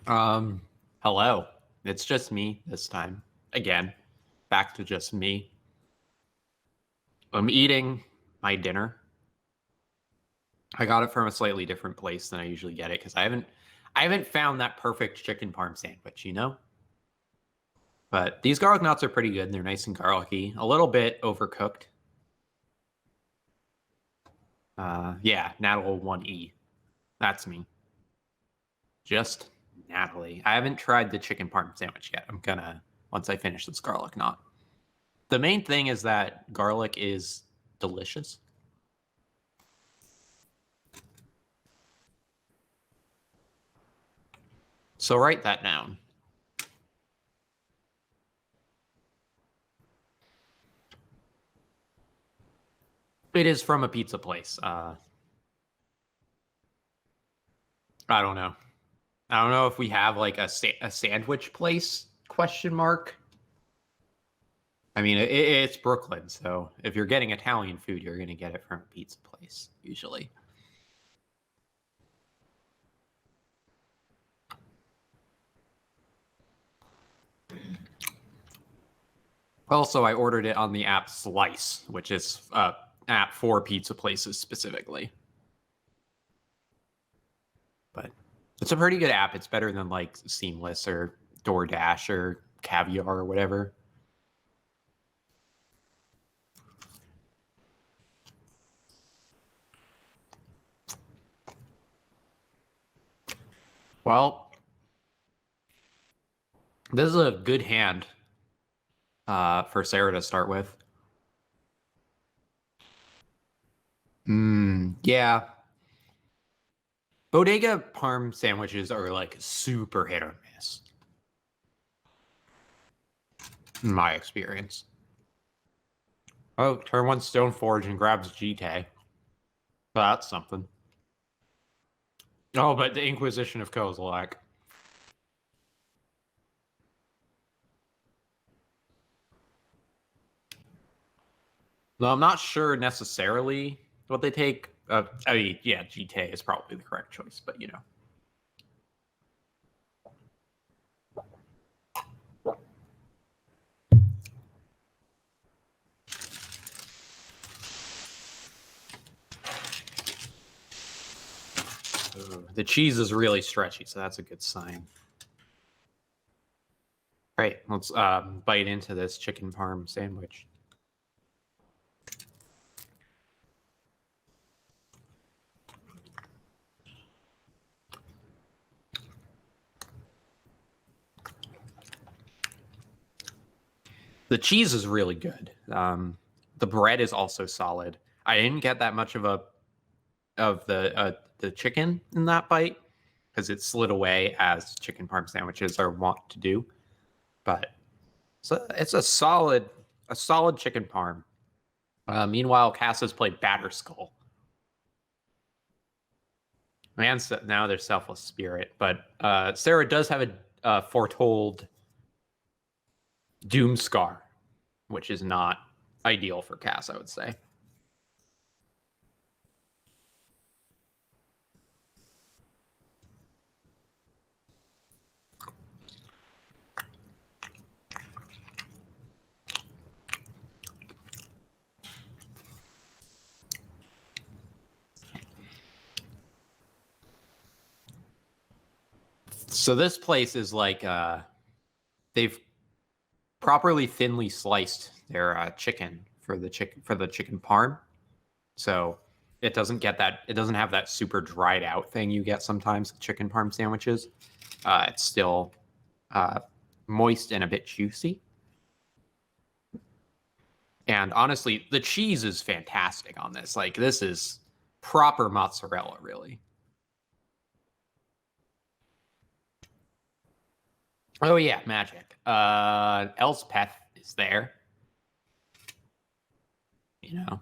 Hello. It's just me this time. Again. Back to just me. I'm eating my dinner. I got it from a slightly different place than I usually get it, because I haven't found that perfect chicken parm sandwich, you know? But these garlic knots are pretty good. They're nice and garlicky. A little bit overcooked. Yeah, Natal 1E. That's me. Just Natalie. I haven't tried the chicken parm sandwich yet. I'm gonna, once I finish this garlic knot. The main thing is that garlic is delicious. So write that down. It is from a pizza place. I don't know. I don't know if we have like a sandwich place, question mark. I mean, it's Brooklyn, so if you're getting Italian food, you're going to get it from a pizza place, usually. Also, I ordered it on the app Slice, which is an app for pizza places specifically. But it's a pretty good app. It's better than like Seamless or DoorDash or Caviar or whatever. Well, this is a good hand for Sarah to start with. Yeah. Bodega parm sandwiches are like super hit or miss, in my experience. Oh, turn one Stoneforge and grabs GT. That's something. Oh, but the Inquisition of Kozilek. No, I'm not sure necessarily what they take. I mean, yeah, GT is probably the correct choice, but you know. Ooh, the cheese is really stretchy, so that's a good sign. All right, let's bite into this chicken parm sandwich. The cheese is really good. The bread is also solid. I didn't get that much of the chicken in that bite because it slid away as chicken parm sandwiches are wont to do. But it's a solid chicken parm. Meanwhile, Cass has played Batterskull. And now there's Selfless Spirit, but Sarah does have a foretold Doom Scar, which is not ideal for Cass, I would say. So this place is like they've properly thinly sliced their chicken for the chicken parm, so it doesn't have that super dried out thing you get sometimes with chicken parm sandwiches. It's still moist and a bit juicy. And honestly, the cheese is fantastic on this. Like, this is proper mozzarella, really. Oh yeah, magic. Elspeth is there. You know,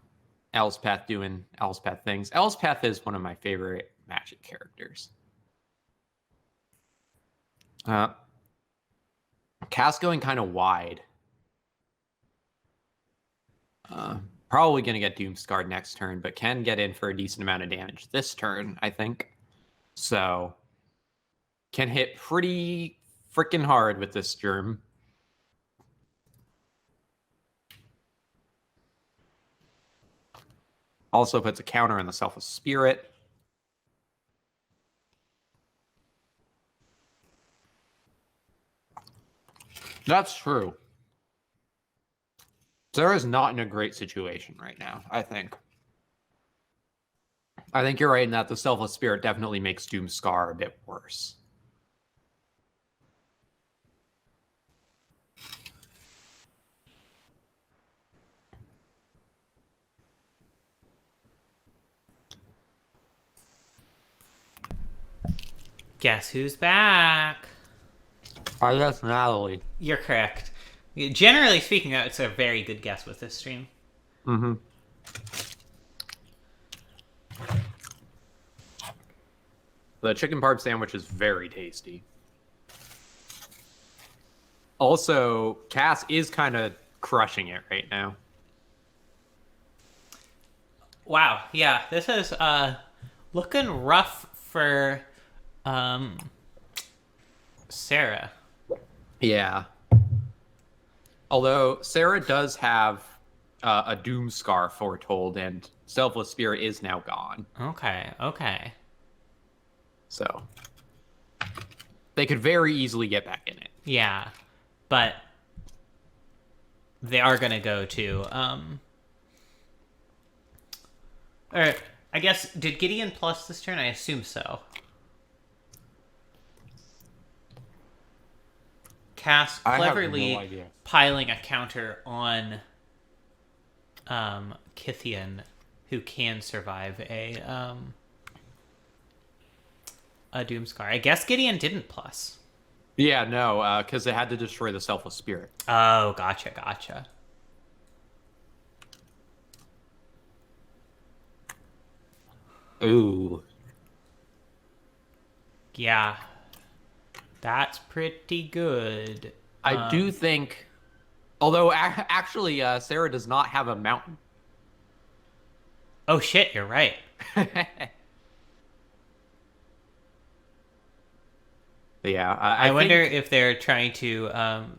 Elspeth doing Elspeth things. Elspeth is one of my favorite magic characters. Cass going kind of wide. Probably going to get Doomscarred next turn, but can get in for a decent amount of damage this turn, I think. So, can hit pretty freaking hard with this germ. Also puts a counter on the Selfless Spirit. That's true. Sarah's not in a great situation right now, I think. I think you're right in that the Selfless Spirit definitely makes Doomscar a bit worse. Guess who's back? I guess Natalie. You're correct. Generally speaking, it's a very good guess with this stream. Mm-hmm. The chicken parm sandwich is very tasty. Also, Cass is kind of crushing it right now. Wow, yeah, this is looking rough for Sarah. Yeah. Although Sarah does have a Doom Scar foretold, and Selfless Spirit is now gone. Okay. So they could very easily get back in it. Yeah, but they are gonna go to or I guess, did Gideon plus this turn? I assume so. Cass I have cleverly no idea. piling a counter on Kithian, who can survive a Doomscar. I guess Gideon didn't plus. Yeah, no, because they had to destroy the Selfless Spirit. Oh, gotcha. Ooh. Yeah. That's pretty good. I do think... Although, actually, Sarah does not have a mountain. Oh, shit, you're right. Yeah, I wonder if they're trying to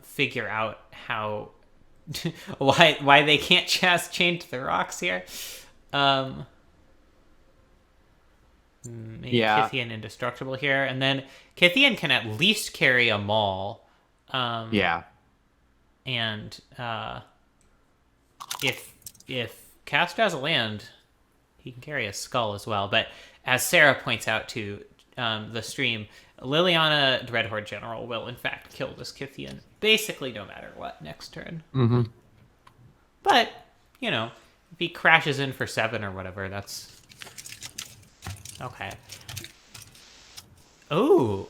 figure out how... why they can't just change the rocks here. Make Kithian indestructible here. And then Kithian can at least carry a maul. Yeah. And if Cast has a land, he can carry a skull as well. But as Sarah points out to the stream, Liliana Dreadhorde General will in fact kill this Kithian basically no matter what next turn. Mm-hmm. But, you know, if he crashes in for 7 or whatever, that's... Okay. Oh,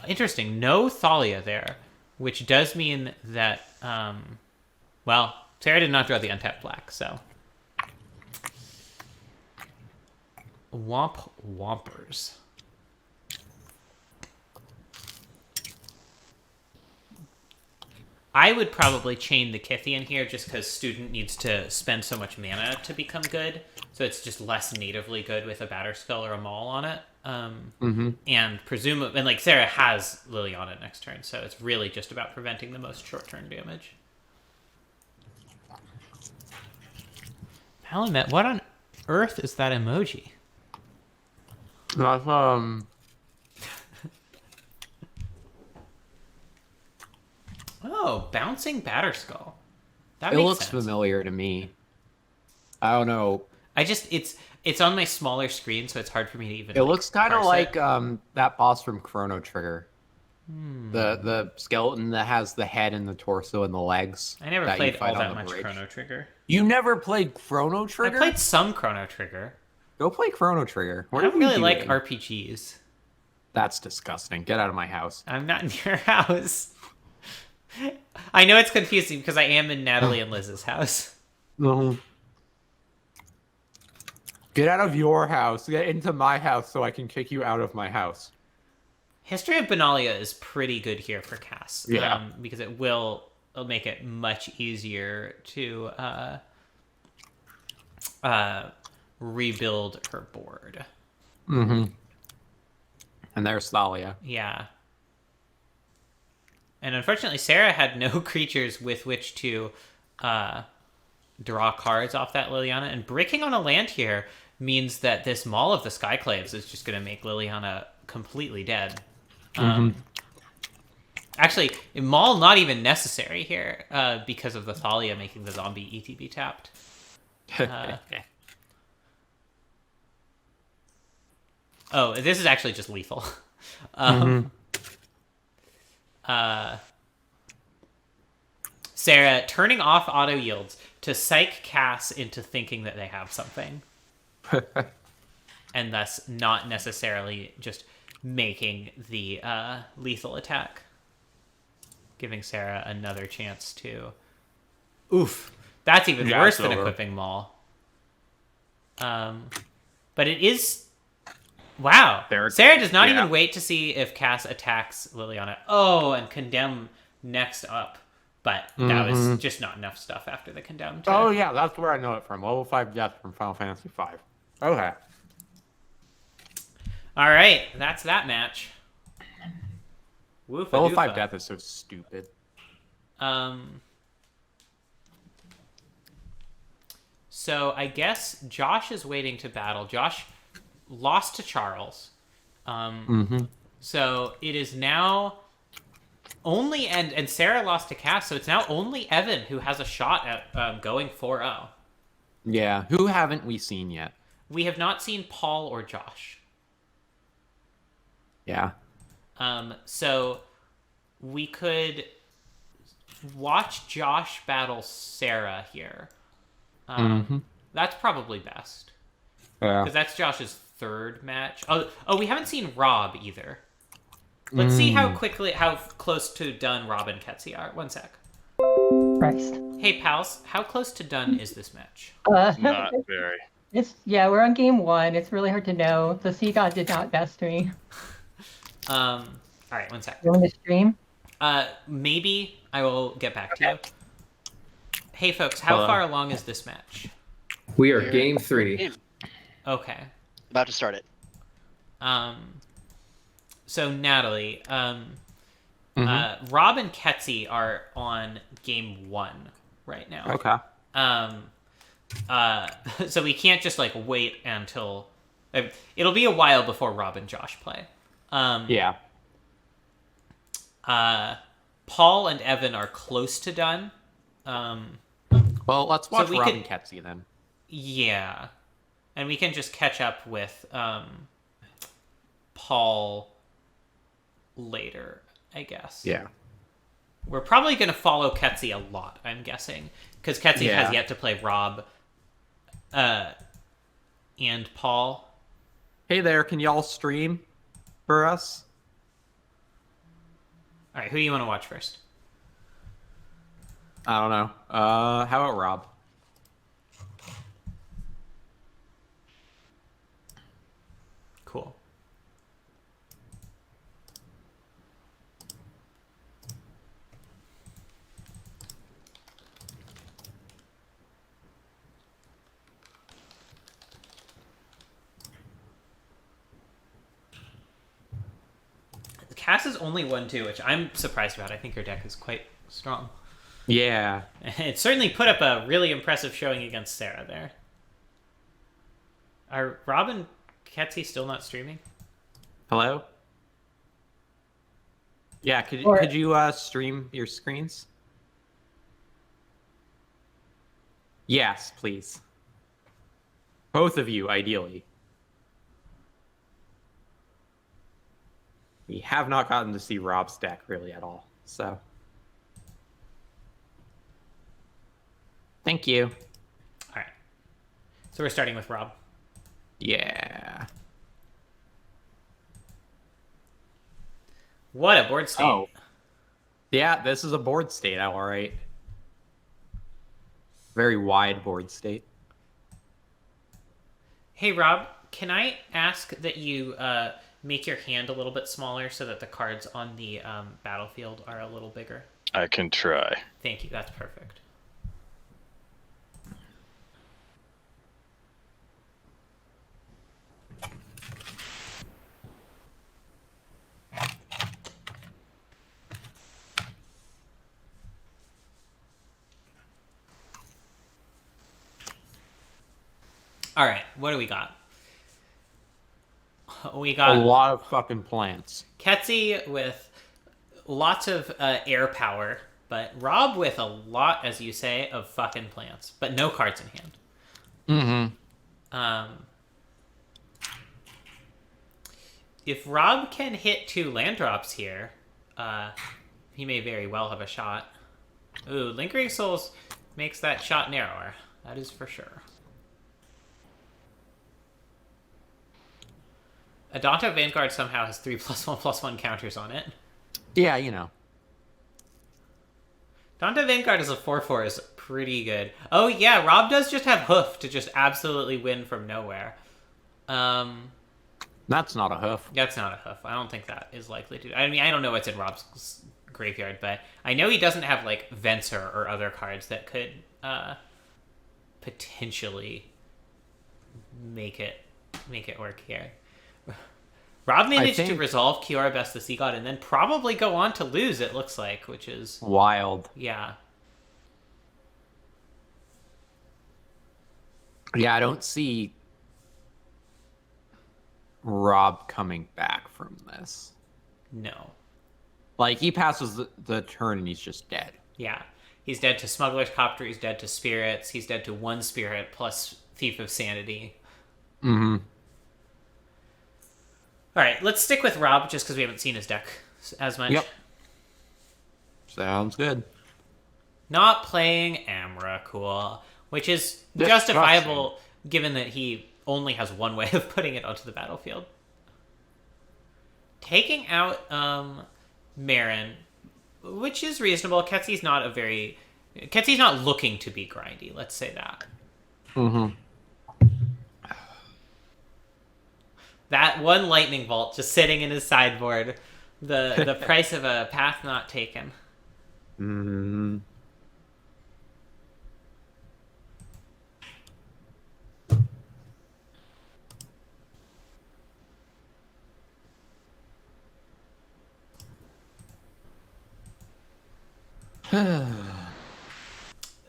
interesting. No Thalia there, which does mean that, well, Sarah did not draw the untapped black, so... Wompers. I would probably chain the Kithian here just because Student needs to spend so much mana to become good. So it's just less natively good with a Batterskull or a Maul on it. And presumably, and like Sarah has Liliana next turn, so it's really just about preventing the most short-term damage. Palamet, what on earth is that emoji? That's, Oh, bouncing Batterskull. That it makes looks sense. familiar to me. I don't know. It's on my smaller screen, so it's hard for me to even. It looks kind of like it. that boss from Chrono Trigger. The skeleton that has the head and the torso and the legs. I never played all that much Chrono Trigger. You never played Chrono Trigger? I played some Chrono Trigger. Go play Chrono Trigger. I don't really like RPGs. That's disgusting. Get out of my house. I'm not in your house. I know it's confusing because I am in Natalie and Liz's house. No. Get out of your house. Get into my house so I can kick you out of my house. History of Benalia is pretty good here for Cass. Yeah. Because it'll make it much easier to rebuild her board. Mm-hmm. And there's Thalia. Yeah. And unfortunately, Sarah had no creatures with which to draw cards off that Liliana. And breaking on a land here means that this Maul of the Skyclaves is just going to make Liliana completely dead. Actually, Maul not even necessary here because of the Thalia making the zombie ETB tapped. Oh, this is actually just lethal. Sarah turning off auto yields to psych Cass into thinking that they have something. And thus not necessarily just making the lethal attack. Giving Sarah another chance to... Oof. That's even worse than equipping Maul. But it is... Wow. Sarah does not even wait to see if Cass attacks Liliana. Oh, and Condemn next up. But that was just not enough stuff after the Condemn. Oh, yeah, that's where I know it from. Level 5 death from Final Fantasy V. Okay. All right, that's that match. Level 5 death is so stupid. So I guess Josh is waiting to battle. Josh lost to Charles. So it is now only, and Sarah lost to Cass, so it's now only Evan who has a shot at going 4-0. Yeah, who haven't we seen yet? We have not seen Paul or Josh. Yeah. So we could watch Josh battle Sarah here. That's probably best. Yeah. Because that's Josh's third match. Oh, we haven't seen Rob either. Let's see how close to done Rob and Ketsi are. One sec. Christ. Hey, pals, how close to done is this match? Not very. We're on game 1. It's really hard to know. The Sea God did not best me. All right, one sec. You want to stream? Maybe I will get back to you. Hey, folks, how far along is this match? We are game 3. Okay. About to start it. So Natalie, Rob and Ketsi are on game 1 right now. Okay. So we can't just like wait until it'll be a while before Rob and Josh play. Yeah. Paul and Evan are close to done. Well, let's watch we Rob could- and Ketsi then. Yeah. And we can just catch up with Paul later, I guess. Yeah. We're probably going to follow Ketsi a lot, I'm guessing. Because Ketsi has yet to play Rob and Paul. Hey there, can y'all stream for us? All right, who do you want to watch first? I don't know. How about Rob? Cool. Cass is only 1-2, which I'm surprised about. I think her deck is quite strong. Yeah. It certainly put up a really impressive showing against Sarah there. Are Rob and Ketsi still not streaming? Hello? Yeah, could you stream your screens? Yes, please. Both of you, ideally. We have not gotten to see Rob's deck really at all, so. Thank you. All right. So we're starting with Rob. Yeah. What a board state. Oh. Yeah, this is a board state, all right. Very wide board state. Hey, Rob, can I ask that you make your hand a little bit smaller so that the cards on the battlefield are a little bigger? I can try. Thank you. That's perfect. All right, what do we got? We got a lot of fucking plants. Ketsi with lots of air power, but Rob with a lot, as you say, of fucking plants, but no cards in hand. If Rob can hit 2 land drops here, he may very well have a shot. Ooh, Lingering Souls makes that shot narrower. That is for sure. Adonta Vanguard somehow has 3+1/+1 counters on it. Yeah, you know. Adonta Vanguard as a 4/4 is pretty good. Oh yeah, Rob does just have Hoof to just absolutely win from nowhere. That's not a hoof. That's not a hoof. I don't think that is likely to. I mean, I don't know what's in Rob's graveyard, but I know he doesn't have like Venser or other cards that could potentially make it work here. Rob managed to resolve Kiora Best the Sea God and then probably go on to lose, it looks like, which is wild. Yeah. Yeah, I don't see Rob coming back from this. No. Like, he passes the turn and he's just dead. Yeah. He's dead to Smuggler's Copter, he's dead to Spirits, he's dead to 1 Spirit plus Thief of Sanity. Mm-hmm. All right, let's stick with Rob just because we haven't seen his deck as much. Yep. Sounds good. Not playing Amra, cool. Which is Destruction. justifiable given that he only has one way of putting it onto the battlefield. Taking out Marin, which is reasonable. Ketsy's not looking to be grindy, let's say that. Mm-hmm. That one lightning bolt just sitting in his sideboard. The price of a path not taken. Mm-hmm.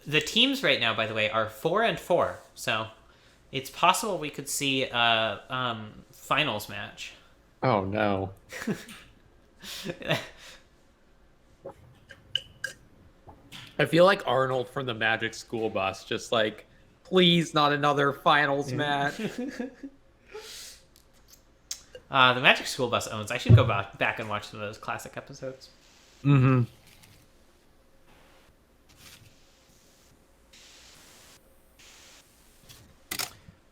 The teams right now, by the way, are 4-4, so it's possible we could see a finals match. Oh no. I feel like Arnold from the Magic School Bus, just like, please, not another finals match. The Magic School Bus owns. I should go back and watch some of those classic episodes. Mm-hmm.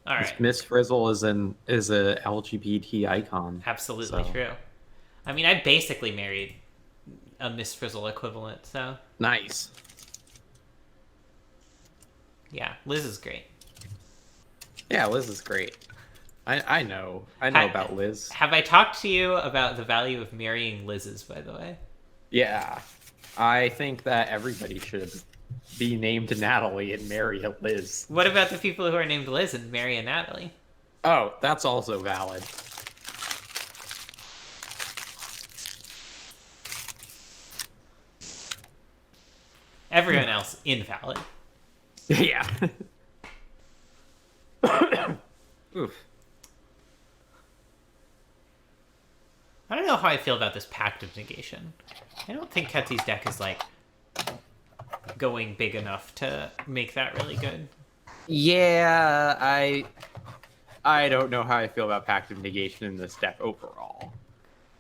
All right. Miss Frizzle is a LGBT icon. Absolutely true. I mean, I basically married a Miss Frizzle equivalent, so. Nice. Yeah, Liz is great. Yeah, Liz is great. I know about Liz. Have I talked to you about the value of marrying Liz's, by the way? Yeah. I think that everybody should be named Natalie and marry a Liz. What about the people who are named Liz and marry a Natalie? Oh, that's also valid. Everyone else invalid. Yeah. Oof. I don't know how I feel about this Pact of Negation. I don't think Ketsy's deck is, like, going big enough to make that really good. Yeah, I don't know how I feel about Pact of Negation in this deck overall.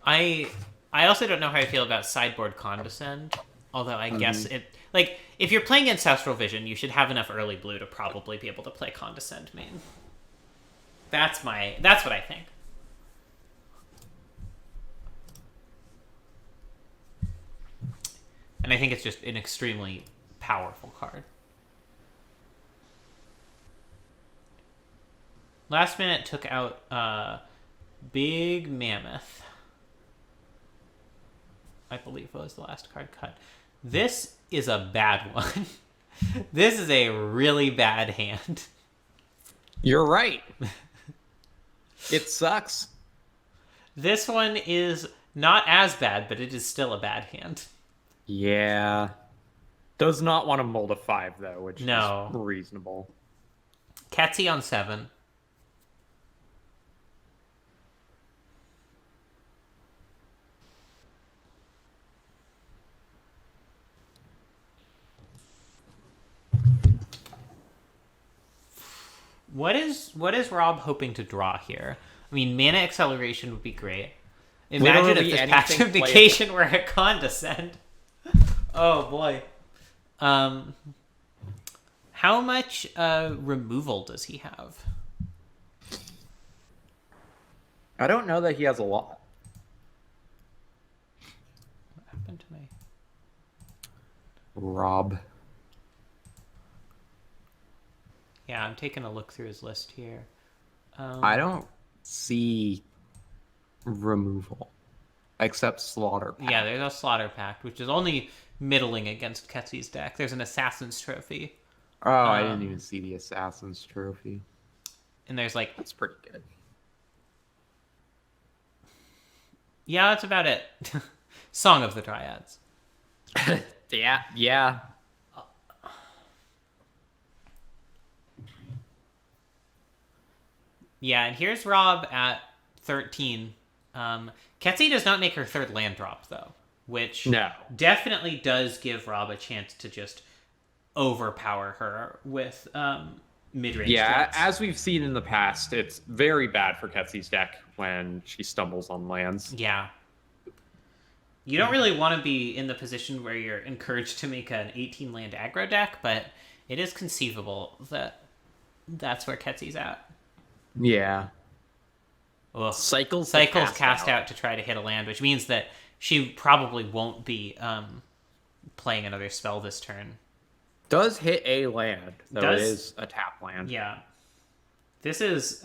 I also don't know how I feel about sideboard Condescend, although I guess it... Like, if you're playing Ancestral Vision, you should have enough early blue to probably be able to play Condescend main. That's what I think. And I think it's just an extremely powerful card. Last minute took out Big Mammoth. I believe was the last card cut. This is a bad one. This is a really bad hand. You're right. It sucks. This one is not as bad, but it is still a bad hand. Yeah. Does not want to mold a 5, though, which is reasonable. Ketsy on 7. What is Rob hoping to draw here? I mean, mana acceleration would be great. Imagine if this Pact of Negation were a Condescend. Oh boy. How much removal does he have? I don't know that he has a lot. What happened to me? Rob. Yeah, I'm taking a look through his list here. I don't see removal, except Slaughter Pact. Yeah, there's a Slaughter Pact, which is only middling against Ketsy's deck. There's an Assassin's Trophy. Oh, I didn't even see the Assassin's Trophy. And there's like... That's pretty good. Yeah, that's about it. Song of the Dryads. Yeah. Yeah, and here's Rob at 13. Ketsy does not make her third land drop, though, which definitely does give Rob a chance to just overpower her with mid-range threats. As we've seen in the past, it's very bad for Ketsy's deck when she stumbles on lands. Yeah. You don't really want to be in the position where you're encouraged to make an 18-land aggro deck, but it is conceivable that that's where Ketsy's at. Yeah. Ugh. Cycles cast out to try to hit a land, which means that she probably won't be playing another spell this turn. Does hit a land, though it is a tap land. Yeah. This is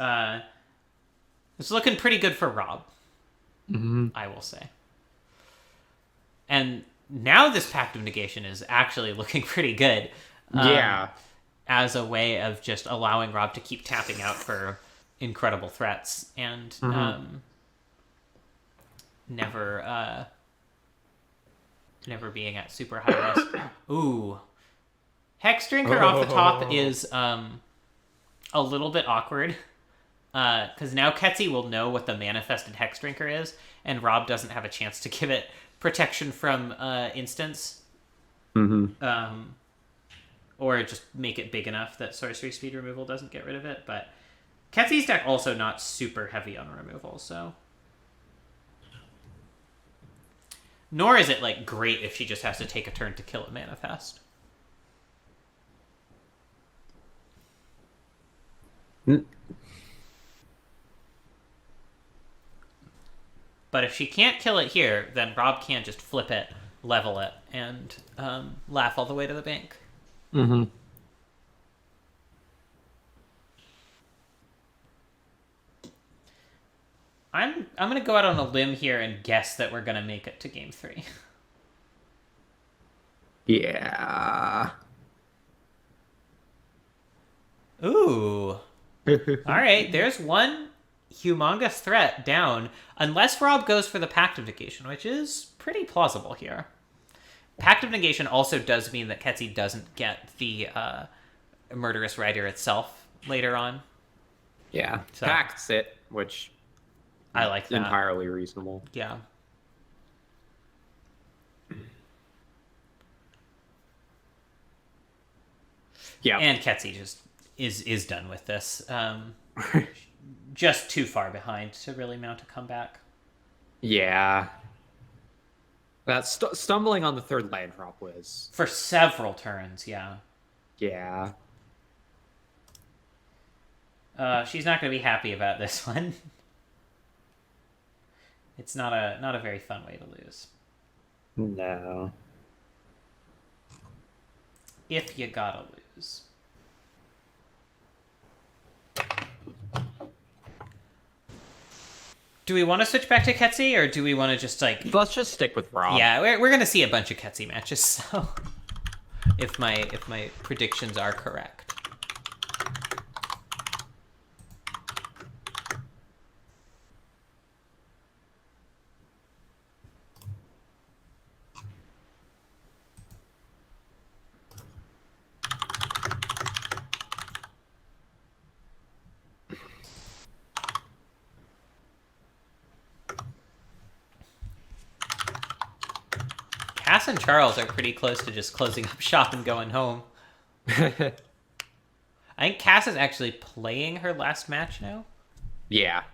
it's looking pretty good for Rob. I will say. And now this Pact of Negation is actually looking pretty good. Yeah. As a way of just allowing Rob to keep tapping out for incredible threats and never being at super high risk. Ooh. Hex Drinker off the top is a little bit awkward. Because now Ketsy will know what the manifested Hex Drinker is, and Rob doesn't have a chance to give it protection from instants. Or just make it big enough that sorcery speed removal doesn't get rid of it. But Ketsy's deck also not super heavy on removal, so... Nor is it, like, great if she just has to take a turn to kill a manifest. But if she can't kill it here, then Rob can just flip it, level it, and laugh all the way to the bank. I'm gonna go out on a limb here and guess that we're gonna make it to game 3. Yeah. Ooh. Alright, there's one humongous threat down, unless Rob goes for the Pact of Negation, which is pretty plausible here. Pact of Negation also does mean that Ketsy doesn't get the Murderous Rider itself later on. Yeah, so, Pact's it, which I like that. Entirely reasonable. Yeah. Yeah. And Ketsy just is done with this. Just too far behind to really mount a comeback. Yeah. That stumbling on the third land drop was... For several turns, yeah. Yeah. She's not going to be happy about this one. It's not a very fun way to lose. No. If you gotta lose. Do we want to switch back to Ketsy, or do we want to just, like... Let's just stick with Rob. Yeah, we're going to see a bunch of Ketsy matches, so... if my predictions are correct. Cass and Charles are pretty close to just closing up shop and going home. I think Cass is actually playing her last match now. Yeah.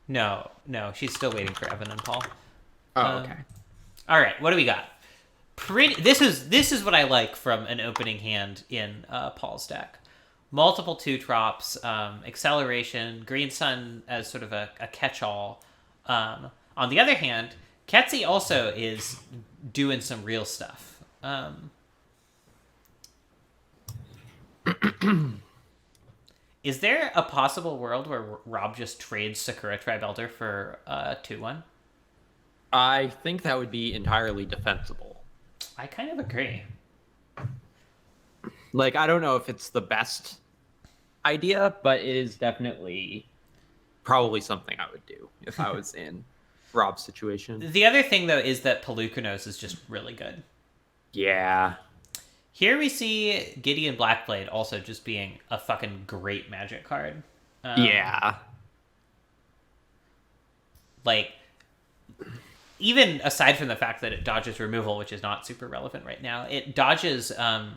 No, she's still waiting for Evan and Paul. Oh, okay. All right, what do we got? This is what I like from an opening hand in Paul's deck. Multiple 2-drops, acceleration, Green Sun as sort of a catch-all. On the other hand, Ketsy also is doing some real stuff. Is there a possible world where Rob just trades Sakura Tribelter for 2-1? I think that would be entirely defensible. I kind of agree. Like, I don't know if it's the best idea, but it is definitely probably something I would do if I was in Rob's situation. The other thing, though, is that Pelucanos is just really good. Yeah. Here we see Gideon Blackblade also just being a fucking great Magic card. Yeah. Like, even aside from the fact that it dodges removal, which is not super relevant right now, it dodges... wow,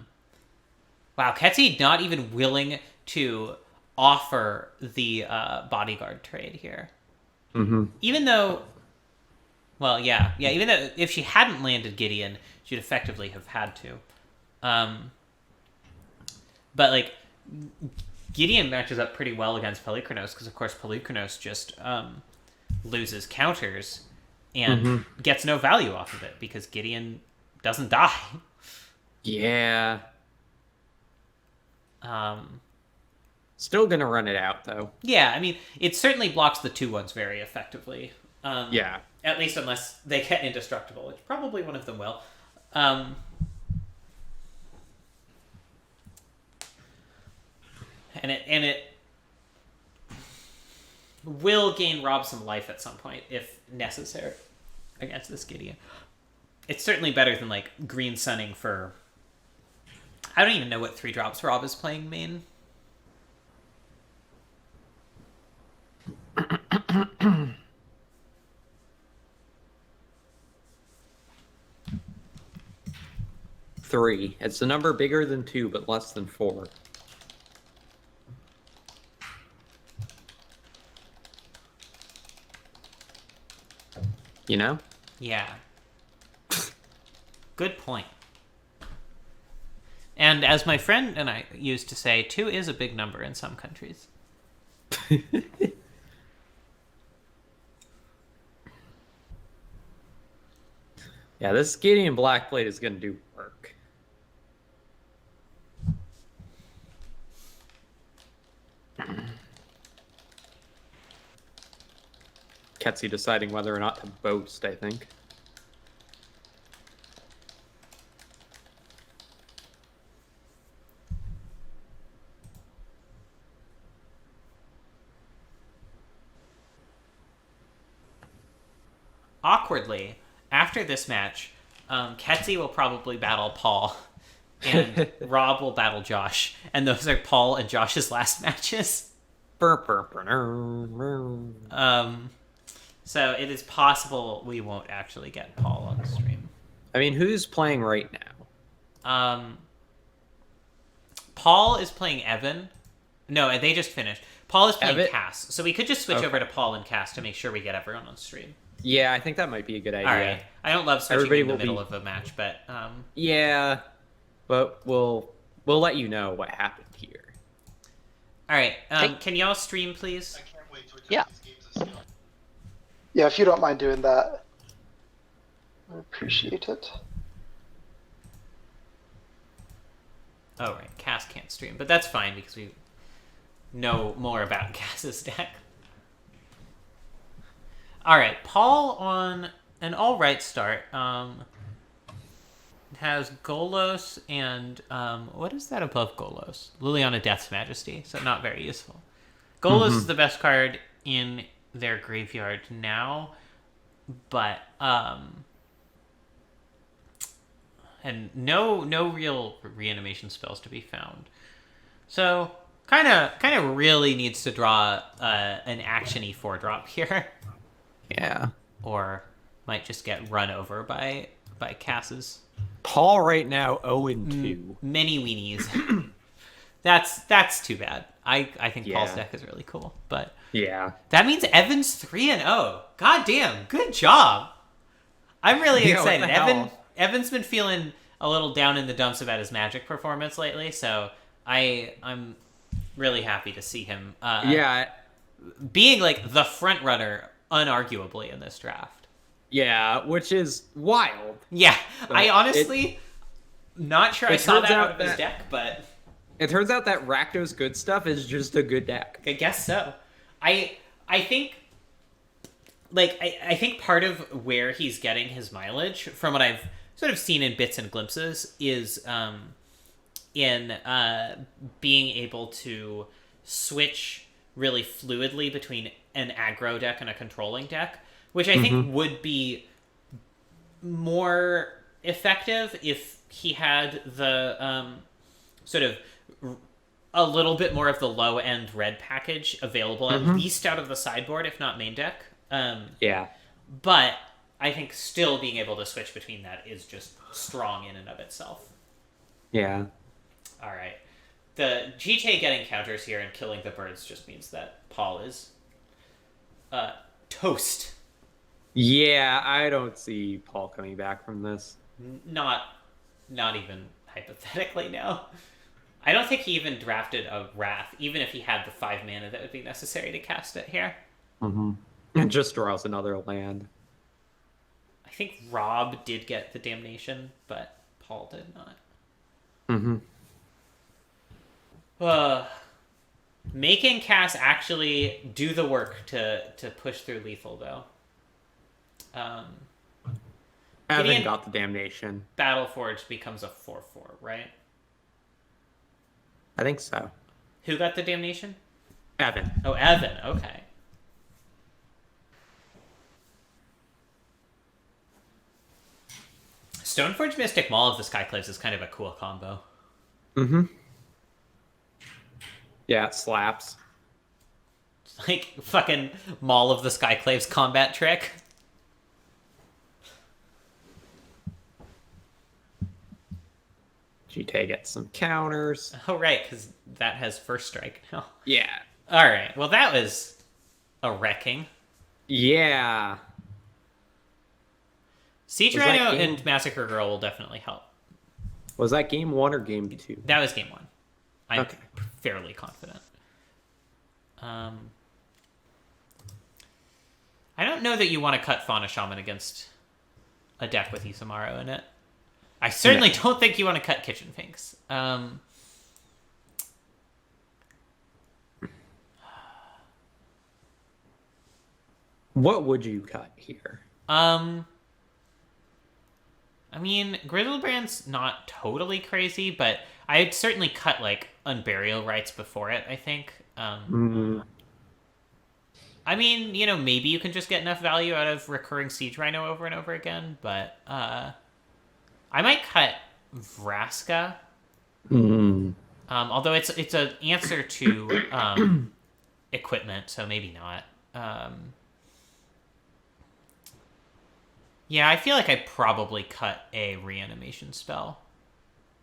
Ketsy not even willing to offer the bodyguard trade here. Mm-hmm. Even though Well, yeah. Even though if she hadn't landed Gideon, she'd effectively have had to. But like Gideon matches up pretty well against Polychronos because, of course, Polychronos just loses counters and gets no value off of it because Gideon doesn't die. Yeah. Still gonna run it out though. Yeah, I mean, it certainly blocks the 2-1s very effectively. Yeah. At least unless they get indestructible, which probably one of them will. And it will gain Rob some life at some point if necessary against this Gideon. It's certainly better than like green sunning for. I don't even know what 3 drops Rob is playing main. Three. It's a number bigger than 2, but less than 4. You know? Yeah. Good point. And as my friend and I used to say, 2 is a big number in some countries. Yeah, this Gideon Blackblade is going to do work. Ketsi deciding whether or not to boast, I think. Awkwardly, after this match, Ketsi will probably battle Paul, and Rob will battle Josh, and those are Paul and Josh's last matches. So it is possible we won't actually get Paul on the stream. I mean, who's playing right now? Paul is playing Evan. No, they just finished. Paul is playing Evan? Cass, so we could just switch over to Paul and Cass to make sure we get everyone on stream. Yeah, I think that might be a good idea. All right. I don't love switching in the middle of a match, but yeah, but we'll let you know what happened here. All right. Can y'all stream, please? Yeah. Yeah, if you don't mind doing that, I appreciate it. Oh, right. Cass can't stream, but that's fine because we know more about Cass's deck. All right, Paul on an all right start. Has Golos and what is that above Golos? Liliana Death's Majesty, so not very useful. Golos is the best card in their graveyard now, but and no real reanimation spells to be found. So kind of really needs to draw an actiony 4-drop here. Yeah. Or might just get run over by Cass's. Paul right now 0-2. Many weenies. That's too bad. I think Paul's deck is really cool, but yeah, that means Evan's 3-0. God damn, good job. I'm really excited. Evan's been feeling a little down in the dumps about his Magic performance lately, so I'm really happy to see him. Being like the front runner, unarguably, in this draft. Yeah, which is wild. Yeah, I honestly not sure I saw that out of his deck, but it turns out that Rakdos good stuff is just a good deck. I guess so. I think I think part of where he's getting his mileage from what I've sort of seen in bits and glimpses is in being able to switch really fluidly between an aggro deck and a controlling deck, which I think would be more effective if he had the sort of a little bit more of the low end red package available, at least out of the sideboard, if not main deck. But I think still being able to switch between that is just strong in and of itself. Yeah. All right. The GTA getting counters here and killing the birds just means that Paul is toast. Yeah, I don't see Paul coming back from this. Not even hypothetically, no. I don't think he even drafted a Wrath, even if he had the 5 mana that would be necessary to cast it here. Mm-hmm. And just draws another land. I think Rob did get the Damnation, but Paul did not. Mm-hmm. Making Cass actually do the work to push through lethal, though. Evan got the Damnation. Battleforged becomes a 4/4, right? I think so. Who got the Damnation? Evan. Oh, Evan. Okay. Stoneforge Mystic Maul of the Skyclaves is kind of a cool combo. Mm-hmm. Yeah, it slaps. It's like fucking Maul of the Skyclaves combat trick. GT gets some counters. Oh, right, because that has first strike now. Yeah. All right. Well, that was a wrecking. Yeah. Siege Rhino and Massacre Girl will definitely help. Was that game 1 or game 2? That was game 1. I'm okay. fairly confident. I don't know that you want to cut Fauna Shaman against a deck with Isamaru in it. I certainly don't think you want to cut Kitchen Finks. What would you cut here? I mean, Grizzlebrand's not totally crazy, but I'd certainly cut, like, Unburial Rites before it, I think. I mean, you know, maybe you can just get enough value out of recurring Siege Rhino over and over again, but I might cut Vraska. Although it's an answer to equipment, so maybe not. Yeah, I feel like I probably cut a reanimation spell.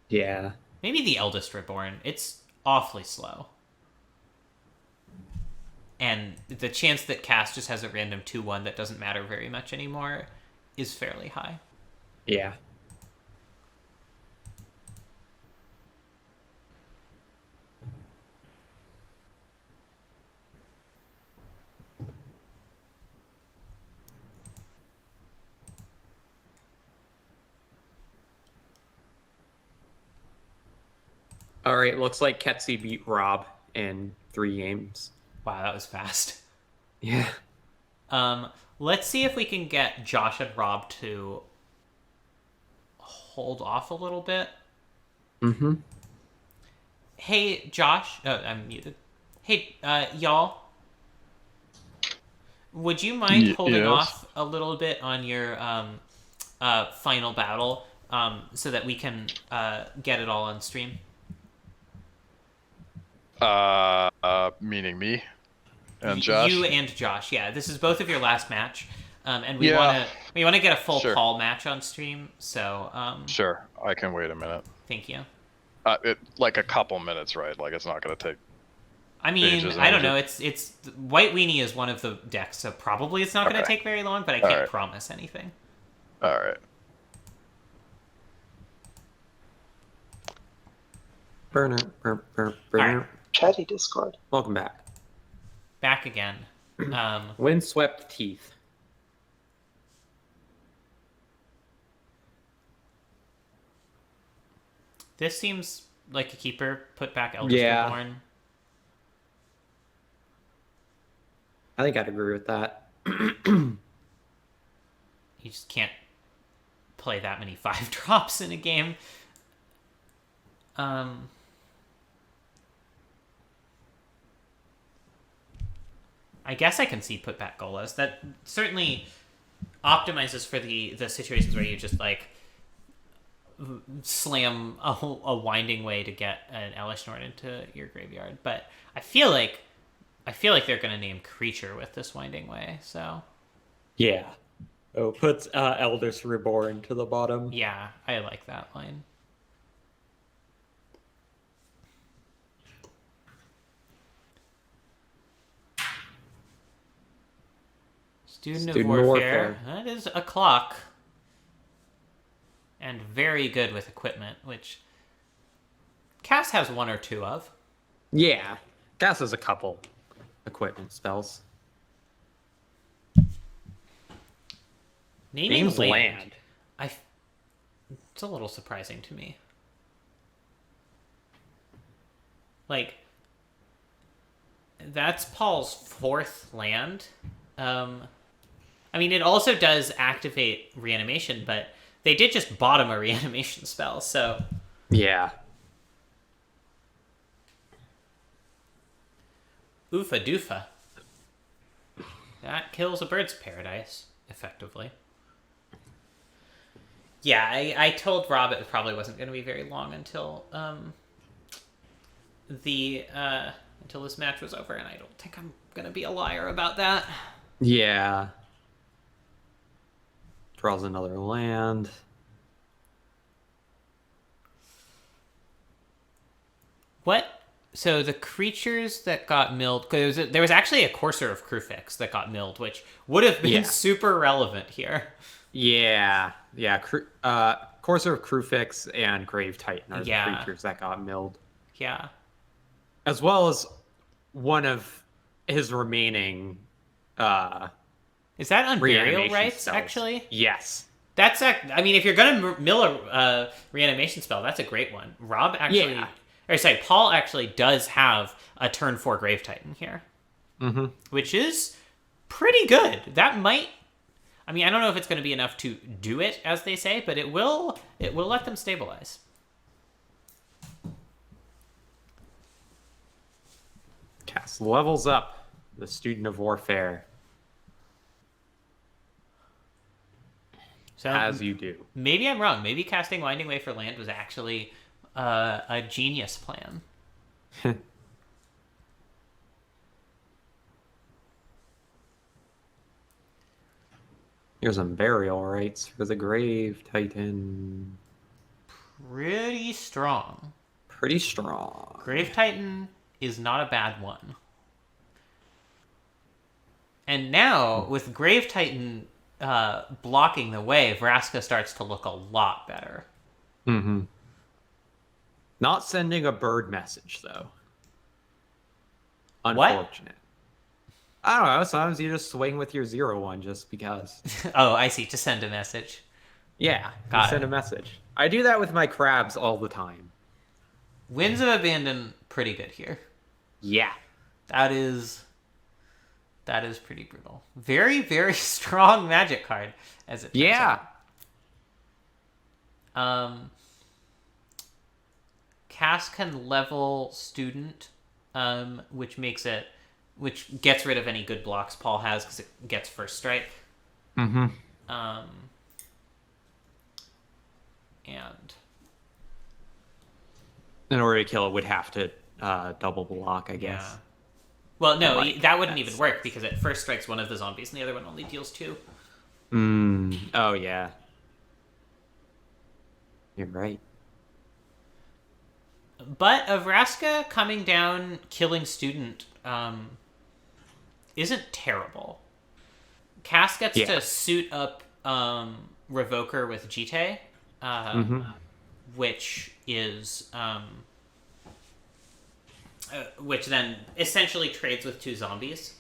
Yeah. Maybe the Eldest Reborn. It's awfully slow. And the chance that Cass just has a random 2/1 that doesn't matter very much anymore is fairly high. Yeah. All right, looks like Ketsi beat Rob in 3 games. Wow, that was fast. Yeah. Let's see if we can get Josh and Rob to hold off a little bit. Mm-hmm. Hey, Josh. Oh, I'm muted. Hey, y'all. Would you mind holding off a little bit on your final battle so that we can get it all on stream? Meaning me and Josh. You and Josh, yeah. This is both of your last match, and we want to get a full Paul match on stream. So sure, I can wait a minute. Thank you. Like a couple minutes, right? Like it's not going to take. I mean, I don't know. It's White Weenie is one of the decks, so probably it's not going to take very long. But I can't promise anything. All right. Burner. All right. Chatty Discord. Welcome back. Back again. Windswept Teeth. This seems like a keeper. Put back Eldest Reborn. I think I'd agree with that. You just can't play that many 5-drops in a game. I guess I can see put back Golas. That certainly optimizes for the situations where you just like slam a Winding Way to get an Elish Norn into your graveyard. But I feel like they're going to name creature with this Winding Way. So yeah. Oh, puts Eldest Reborn to the bottom. Yeah, I like that line. Student of Warfare. That is a clock. And very good with equipment, which Cass has one or two of. Yeah. Cass has a couple equipment spells. Name's land. It's a little surprising to me. Like, that's Paul's fourth land. I mean, it also does activate reanimation, but they did just bottom a reanimation spell, so... Yeah. Oofa doofa. That kills a bird's paradise, effectively. Yeah, I told Rob it probably wasn't going to be very long until until this match was over, and I don't think I'm going to be a liar about that. Yeah. Draws another land. What? So the creatures that got milled, because there was actually a Courser of Crufix that got milled, which would have been super relevant here. Yeah. Courser of Crufix and Grave Titan are the creatures that got milled. Yeah. As well as one of his remaining is that Unburial Rites, spells. Actually? Yes. That's, I mean, if you're going to mill a reanimation spell, that's a great one. Rob actually... Yeah. Or sorry, Paul actually does have a turn 4 Grave Titan here. Mm-hmm. Which is pretty good. That might... I mean, I don't know if it's going to be enough to do it, as they say, but it will let them stabilize. Cass levels up the Student of Warfare. So, as you do. Maybe I'm wrong. Maybe casting Winding Way for land was actually a genius plan. Here's some Burial Rites for the Grave Titan. Pretty strong. Pretty strong. Grave Titan is not a bad one. And now, with Grave Titan blocking the way, Vraska starts to look a lot better. Mm-hmm. Not sending a bird message, though. Unfortunate. What? I don't know. Sometimes you just swing with your 0/1 just because. Oh, I see. To send a message. Yeah, send a message. I do that with my crabs all the time. Winds of Abandon, pretty good here. Yeah. That is pretty brutal. Very, very strong magic card, as it turns out. Cass can level Student, which gets rid of any good blocks Paul has because it gets first strike. Mm-hmm. And in order to kill it, would have to double block, I guess. Yeah. Well, no, that wouldn't even work because it first strikes one of the zombies and the other one only deals 2. Oh, yeah. You're right. But Vraska coming down, killing Student, isn't terrible. Cass gets to suit up Revoker with Jite, which is... which then essentially trades with 2 zombies.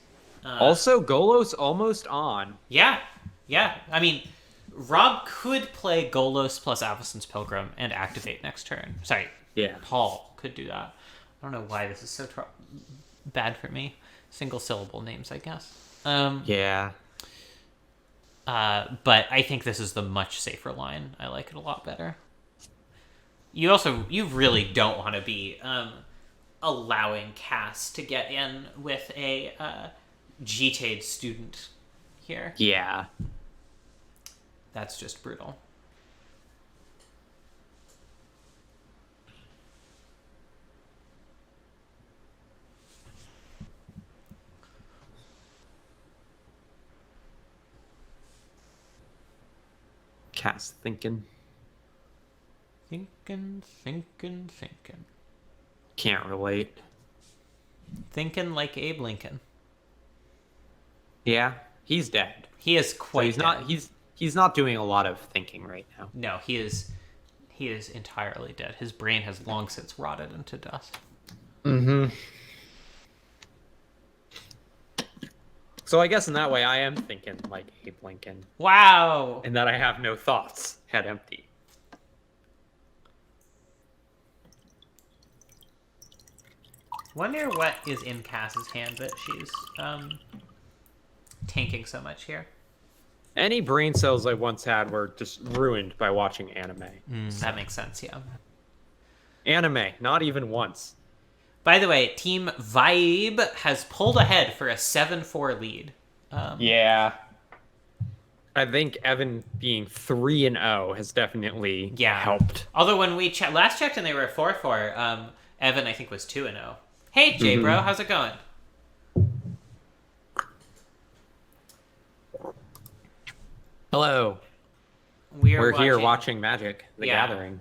Also, Golos almost on. Yeah. I mean, Rob could play Golos plus Avacyn's Pilgrim and activate next turn. Sorry. Yeah. Paul could do that. I don't know why this is so bad for me. Single syllable names, I guess. Yeah. But I think this is the much safer line. I like it a lot better. You really don't want to be allowing Cass to get in with a Jitade Student here. Yeah. That's just brutal. Cass thinking. Thinking. Can't relate. Thinking like Abe Lincoln. Yeah. He's dead. He is quite. So he's dead. not. He's not doing a lot of thinking right now. No, he is. He is entirely dead. His brain has long since rotted into dust. Mm-hmm. So I guess in that way, I am thinking like Abe Lincoln. Wow. And that I have no thoughts. Head empty. Wonder what is in Cass's hand that she's tanking so much here. Any brain cells I once had were just ruined by watching anime. That makes sense, yeah. Anime, not even once. By the way, Team Vibe has pulled ahead for a 7-4 lead. Yeah. I think Evan being 3-0 has definitely helped. Although when we last checked and they were 4-4, Evan I think was 2-0. Hey Jay bro, how's it going? Hello. We're here watching Magic: The Gathering.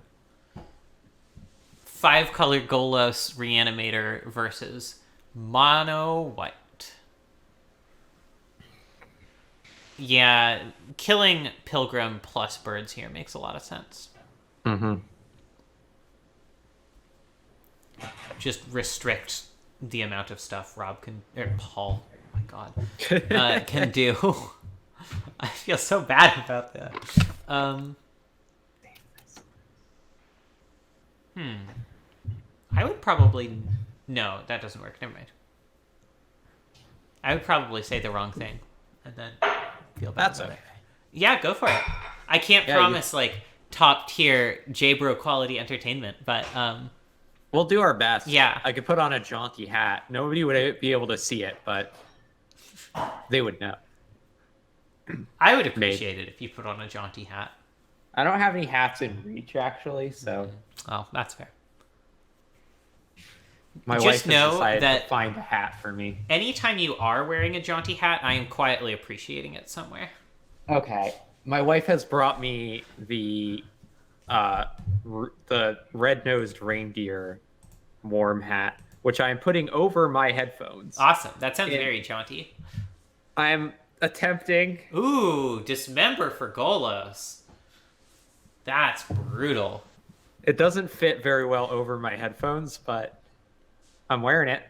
5-color Golos Reanimator versus Mono White. Yeah, killing Pilgrim plus birds here makes a lot of sense. Mm-hmm. Just restrict the amount of stuff Rob can, or Paul, oh my god, can do. I feel so bad about that. I would probably... No, that doesn't work. Never mind. I would probably say the wrong thing and then feel bad about it. Yeah, go for it. I can't promise, like, top-tier J-Bro quality entertainment, but... We'll do our best. Yeah. I could put on a jaunty hat. Nobody would be able to see it, but they would know. I would appreciate it if you put on a jaunty hat. I don't have any hats in reach, actually, so... Oh, that's fair. My wife has decided to find a hat for me. Anytime you are wearing a jaunty hat, I am quietly appreciating it somewhere. Okay. My wife has brought me the red-nosed reindeer warm hat, which I am putting over my headphones. Awesome. That sounds very jaunty. I'm attempting. Ooh, dismember for Golos. That's brutal. It doesn't fit very well over my headphones, but I'm wearing it.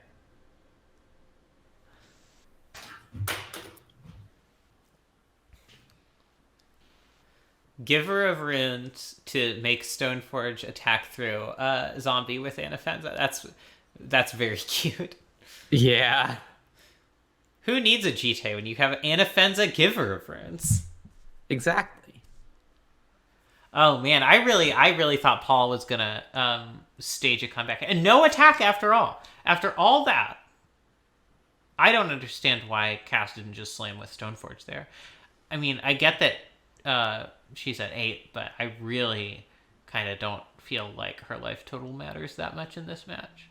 Giver of runes to make Stoneforge attack through zombie with Anafenza. That's very cute. Yeah. Who needs a GT when you have Anafenza Giver of runes? Exactly. Oh man, I really thought Paul was gonna stage a comeback and no attack after all. After all that, I don't understand why Cass didn't just slam with Stoneforge there. I mean, I get that she's at 8, but I really kind of don't feel like her life total matters that much in this match.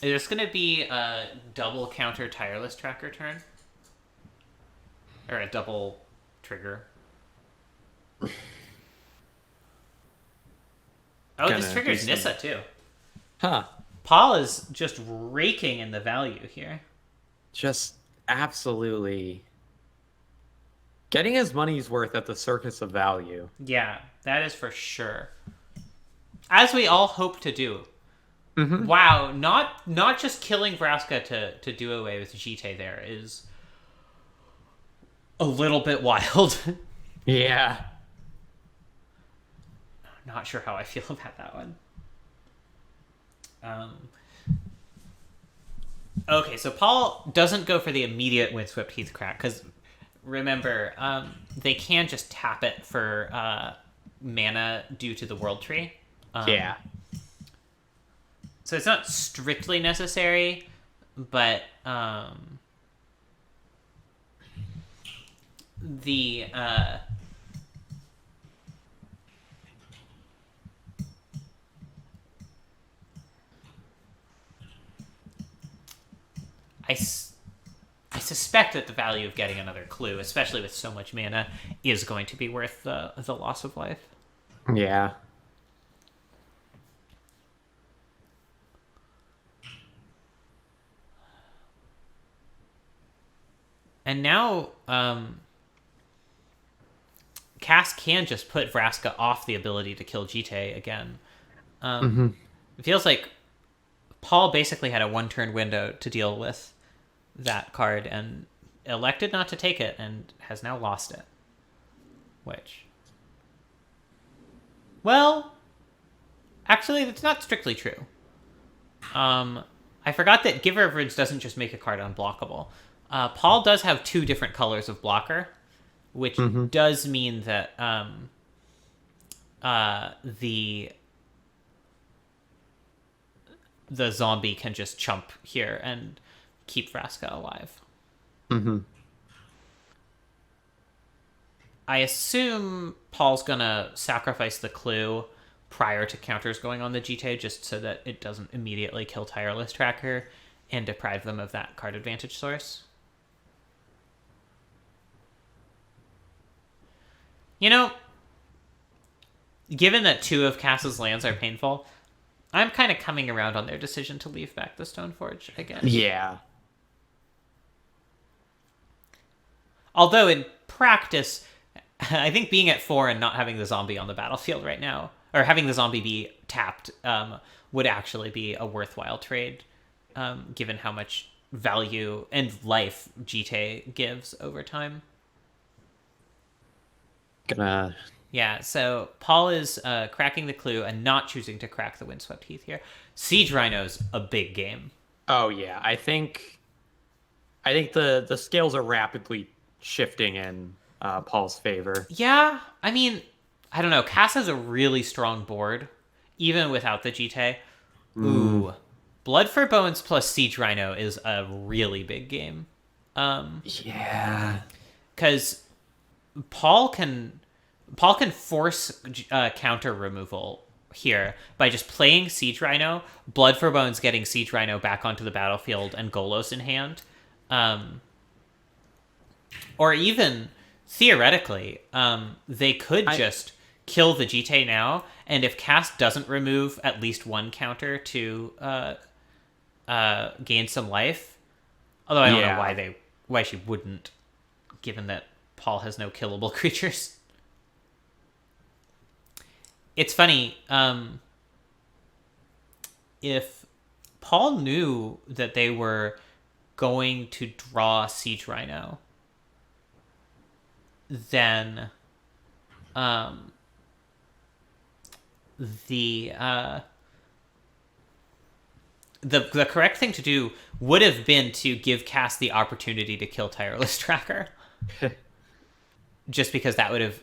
There's going to be a double counter tireless tracker turn. Or a double trigger. Oh, this triggers Nissa too. Huh. Paul is just raking in the value here. Just absolutely getting his money's worth at the circus of value. Yeah, that is for sure. As we all hope to do. Mm-hmm. Wow, not just killing Vraska to do away with GT there is a little bit wild. Yeah. Not sure how I feel about that one. Okay, so Paul doesn't go for the immediate Windswept Heath crack, because remember, they can just tap it for mana due to the World Tree. Yeah. So it's not strictly necessary, but the I suspect that the value of getting another clue, especially with so much mana, is going to be worth the loss of life. Yeah. And now, Cass can just put Vraska off the ability to kill Jite again. It feels like Paul basically had a one-turn window to deal with that card and elected not to take it and has now lost it. Which... Well, actually, that's not strictly true. I forgot that Give Reverence doesn't just make a card unblockable. Paul does have 2 different colors of blocker, which does mean that the zombie can just chump here and keep Vraska alive. I assume Paul's gonna sacrifice the clue prior to counters going on the Jite just so that it doesn't immediately kill Tireless Tracker and deprive them of that card advantage source. You know, given that 2 of Cass's lands are painful, I'm kind of coming around on their decision to leave back the Stoneforge again. Yeah. Although in practice, I think being at 4 and not having the zombie on the battlefield right now, or having the zombie be tapped, would actually be a worthwhile trade, given how much value and life Jite gives over time. Yeah, so Paul is cracking the clue and not choosing to crack the Windswept Heath here. Siege Rhino's a big game. Oh yeah, I think the scales are rapidly shifting in Paul's favor. Yeah, I mean, I don't know. Cass has a really strong board, even without the Jite. Ooh, Blood for Bones plus Siege Rhino is a really big game. Yeah, because Paul can force counter removal here by just playing Siege Rhino, Blood for Bones getting Siege Rhino back onto the battlefield, and Golos in hand. Or even, theoretically, they could just kill the Jite now, and if Cass doesn't remove at least one counter to gain some life, although I don't know why she wouldn't, given that Paul has no killable creatures. It's funny, if Paul knew that they were going to draw Siege Rhino, then the correct thing to do would have been to give Cass the opportunity to kill Tireless Tracker. Just because that would have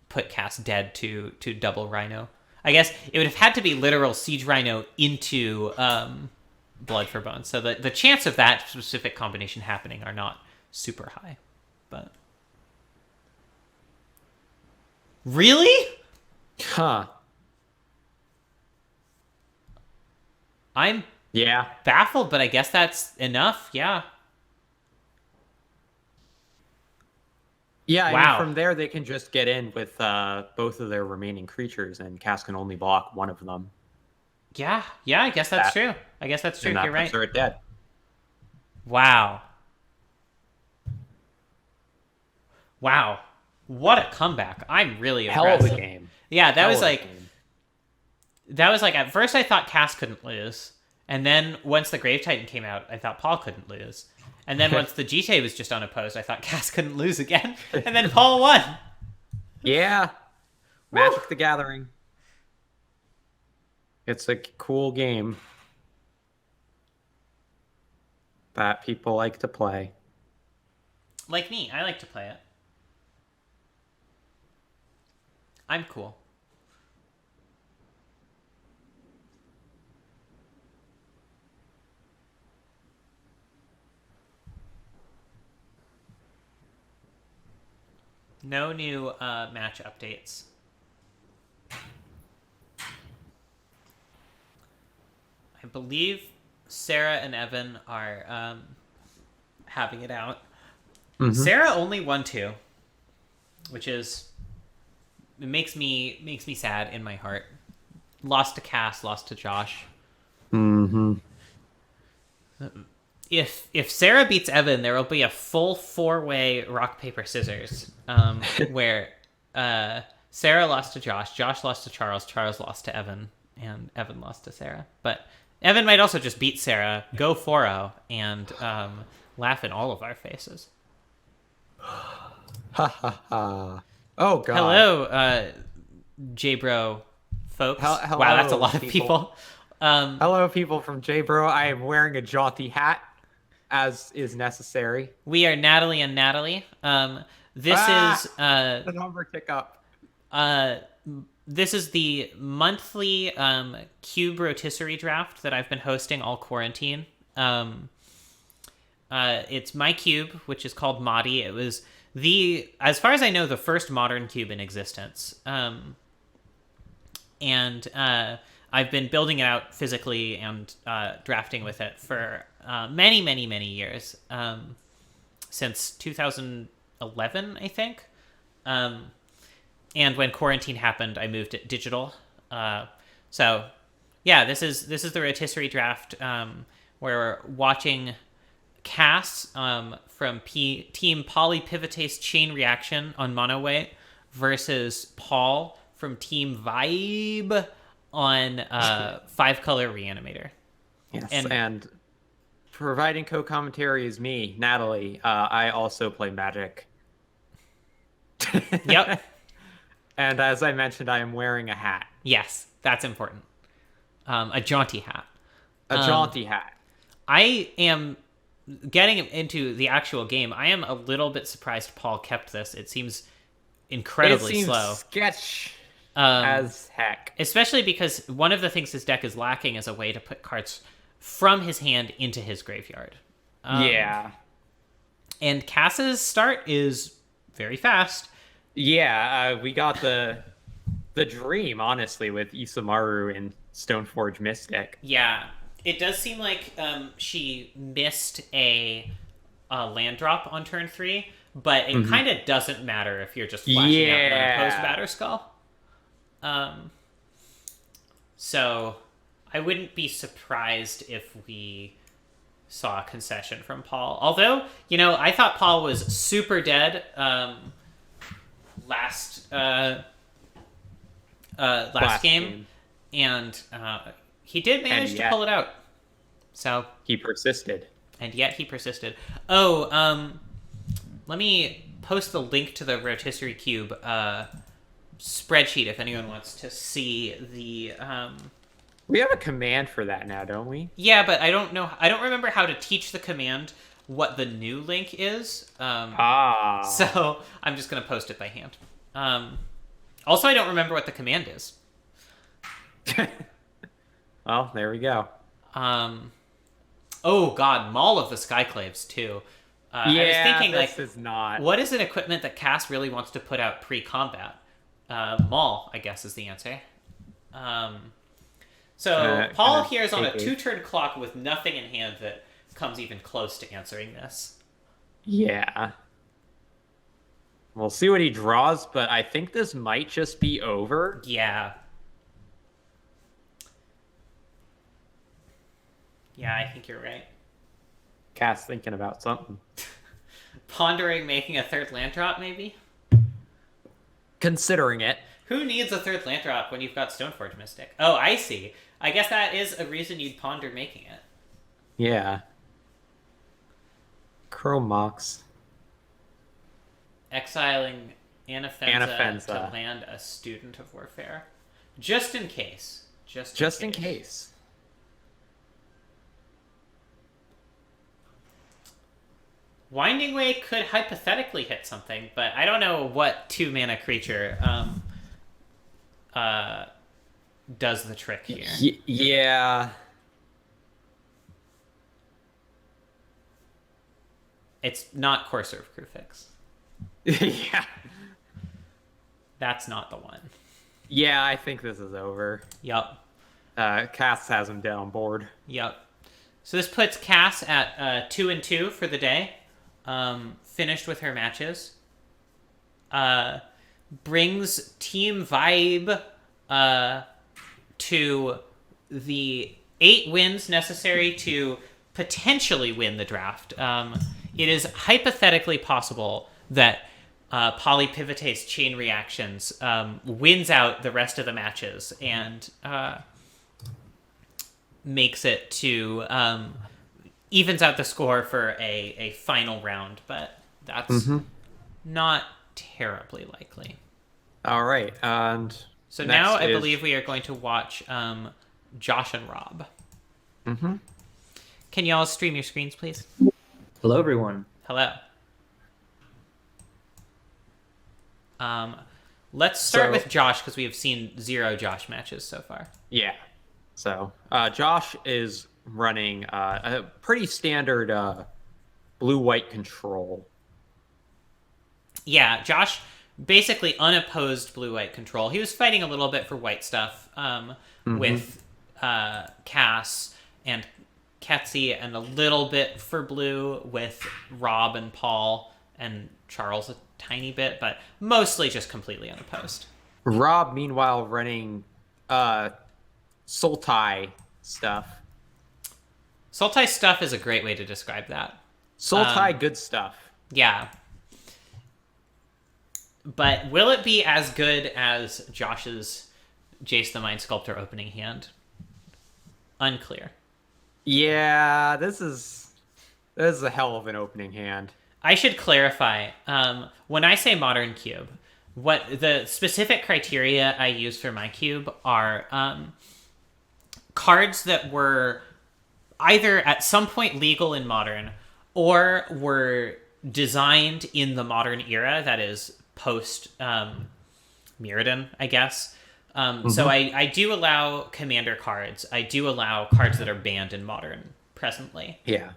put Cass dead to double Rhino. I guess it would have had to be literal Siege Rhino into Blood for Bones. So the chance of that specific combination happening are not super high. But really? Huh. I'm baffled, but I guess that's enough. Yeah. Yeah, I mean, from there they can just get in with both of their remaining creatures, and Cass can only block one of them. Yeah, I guess that's true. I guess that's true. And that You're right. puts her dead. Wow. What a comeback. I'm really impressed. Hell of a game. Yeah, that was like at first I thought Cass couldn't lose. And then once the Grave Titan came out, I thought Paul couldn't lose. And then once the Jite was just unopposed, I thought Cass couldn't lose again. And then Paul won. Yeah. Magic the Gathering. It's a cool game that people like to play. Like me, I like to play it. I'm cool. No new match updates. I believe Sarah and Evan are having it out. Sarah only won 2, which is it makes me sad in my heart. Lost to Cass, lost to Josh. Mm-hmm. If Sarah beats Evan, there will be a full 4-way rock paper scissors, where Sarah lost to Josh lost to Charles lost to Evan, and Evan lost to Sarah. But Evan might also just beat Sarah, go 4-0, and laugh in all of our faces. Ha ha ha. Oh god. Hello, J-Bro folks. Hello, wow, that's a lot of people. Hello, people from J-Bro. I am wearing a jaunty hat, as is necessary. We are Natalie and Natalie. This is the number tick up. This is the monthly Cube Rotisserie draft that I've been hosting all quarantine. It's my cube, which is called Moddy. It was as far as I know, the first modern cube in existence. And I've been building it out physically and drafting with it for many, many, many years. Since 2011, I think. And when quarantine happened, I moved it digital. So, yeah, this is the Rotisserie draft. Where we're watching Cass from Team Polypivotase Chain Reaction on Monoway versus Paul from Team Vibe on 5-color Reanimator. Yes, and providing co-commentary is me, Natalie. I also play Magic. Yep. And as I mentioned, I am wearing a hat. Yes, that's important. A jaunty hat. A jaunty hat. I am getting into the actual game. I am a little bit surprised Paul kept this. It seems incredibly slow. Sketch as heck. Especially because one of the things his deck is lacking is a way to put cards from his hand into his graveyard. Yeah. And Cass's start is very fast. Yeah, we got the dream, honestly, with Isamaru and Stoneforge Mystic. Yeah, it does seem like she missed a land drop on turn 3, but it kind of doesn't matter if you're just flashing out the opposed batter skull. So I wouldn't be surprised if we saw a concession from Paul. Although, I thought Paul was super dead last game, and he did manage to pull it out. So he persisted. And yet he persisted. Oh, let me post the link to the Rotisserie Cube spreadsheet if anyone wants to see the... We have a command for that now, don't we? Yeah, but I don't know. I don't remember how to teach the command what the new link is. So I'm just going to post it by hand. Also, I don't remember what the command is. Well, there we go. Oh god, Maul of the Skyclaves too. I was thinking, this is not. What is an equipment that Cass really wants to put out pre-combat? Maul, I guess, is the answer. So Paul here is on a 2-turn clock with nothing in hand that comes even close to answering this. Yeah. We'll see what he draws, but I think this might just be over. Yeah. Yeah, I think you're right. Cass thinking about something. Pondering making a 3rd land drop, maybe? Considering it. Who needs a 3rd land drop when you've got Stoneforge Mystic? Oh, I see. I guess that is a reason you'd ponder making it. Yeah. Chromox. Exiling Anafenza to land a Student of Warfare. Just in case. Just in case. Winding Way could hypothetically hit something, but I don't know what 2-mana creature does the trick here. Yeah. It's not Courser of Krufix. Yeah. That's not the one. Yeah, I think this is over. Yup. Cass has him dead on board. Yup. So this puts Cass at 2-2 for the day. Finished with her matches. brings team vibe to the 8 wins necessary to potentially win the draft. It is hypothetically possible that Polypivotate's chain reactions wins out the rest of the matches and makes it to evens out the score for a final round, but that's not terribly likely. All right, and so now I believe we are going to watch Josh and Rob. Mm-hmm. Can y'all stream your screens, please? Hello, everyone. Hello. Let's start with Josh because we have seen 0 Josh matches so far. Yeah. So Josh is running a pretty standard blue-white control. Yeah, Josh basically unopposed blue-white control. He was fighting a little bit for white stuff with Cass and Ketsy, and a little bit for blue with Rob and Paul and Charles a tiny bit, but mostly just completely unopposed. Rob, meanwhile, running Sultai stuff. Sultai stuff is a great way to describe that. Sultai good stuff. Yeah. But will it be as good as Josh's Jace the Mind Sculptor opening hand? Unclear. Yeah, this is a hell of an opening hand. I should clarify. When I say modern cube, what the specific criteria I use for my cube are cards that were either at some point legal in modern or were designed in the modern era, that is post Mirrodin, I guess. So I do allow commander cards. I do allow cards that are banned in modern presently. Yeah.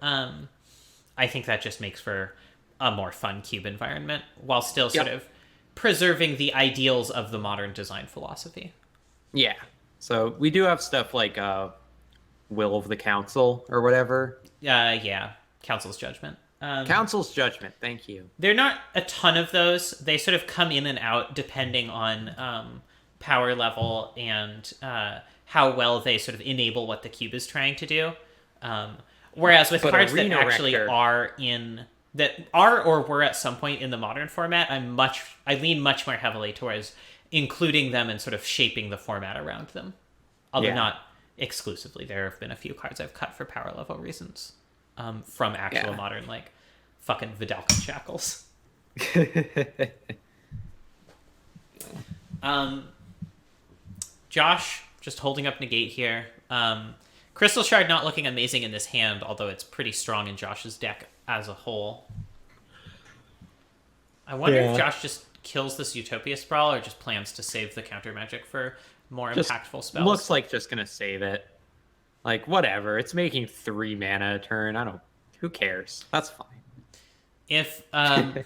I think that just makes for a more fun cube environment while still sort of preserving the ideals of the modern design philosophy. Yeah. So we do have stuff like Will of the Council or whatever. Yeah. Council's Judgment. Council's Judgment, thank you. They're not a ton of those. They sort of come in and out depending on power level and how well they sort of enable what the cube is trying to do. Whereas with cards that actually are or were at some point in the modern format, I lean much more heavily towards including them and sort of shaping the format around them. Although not exclusively. There have been a few cards I've cut for power level reasons from actual modern, like fucking Vidalcan Shackles. Josh just holding up negate here. Crystal Shard not looking amazing in this hand, although it's pretty strong in Josh's deck as a whole. I wonder if Josh just kills this Utopia Sprawl or just plans to save the counter magic for more impactful spells. Looks like just gonna save it. Like, whatever. It's making 3 mana a turn. Who cares? That's fine. If cards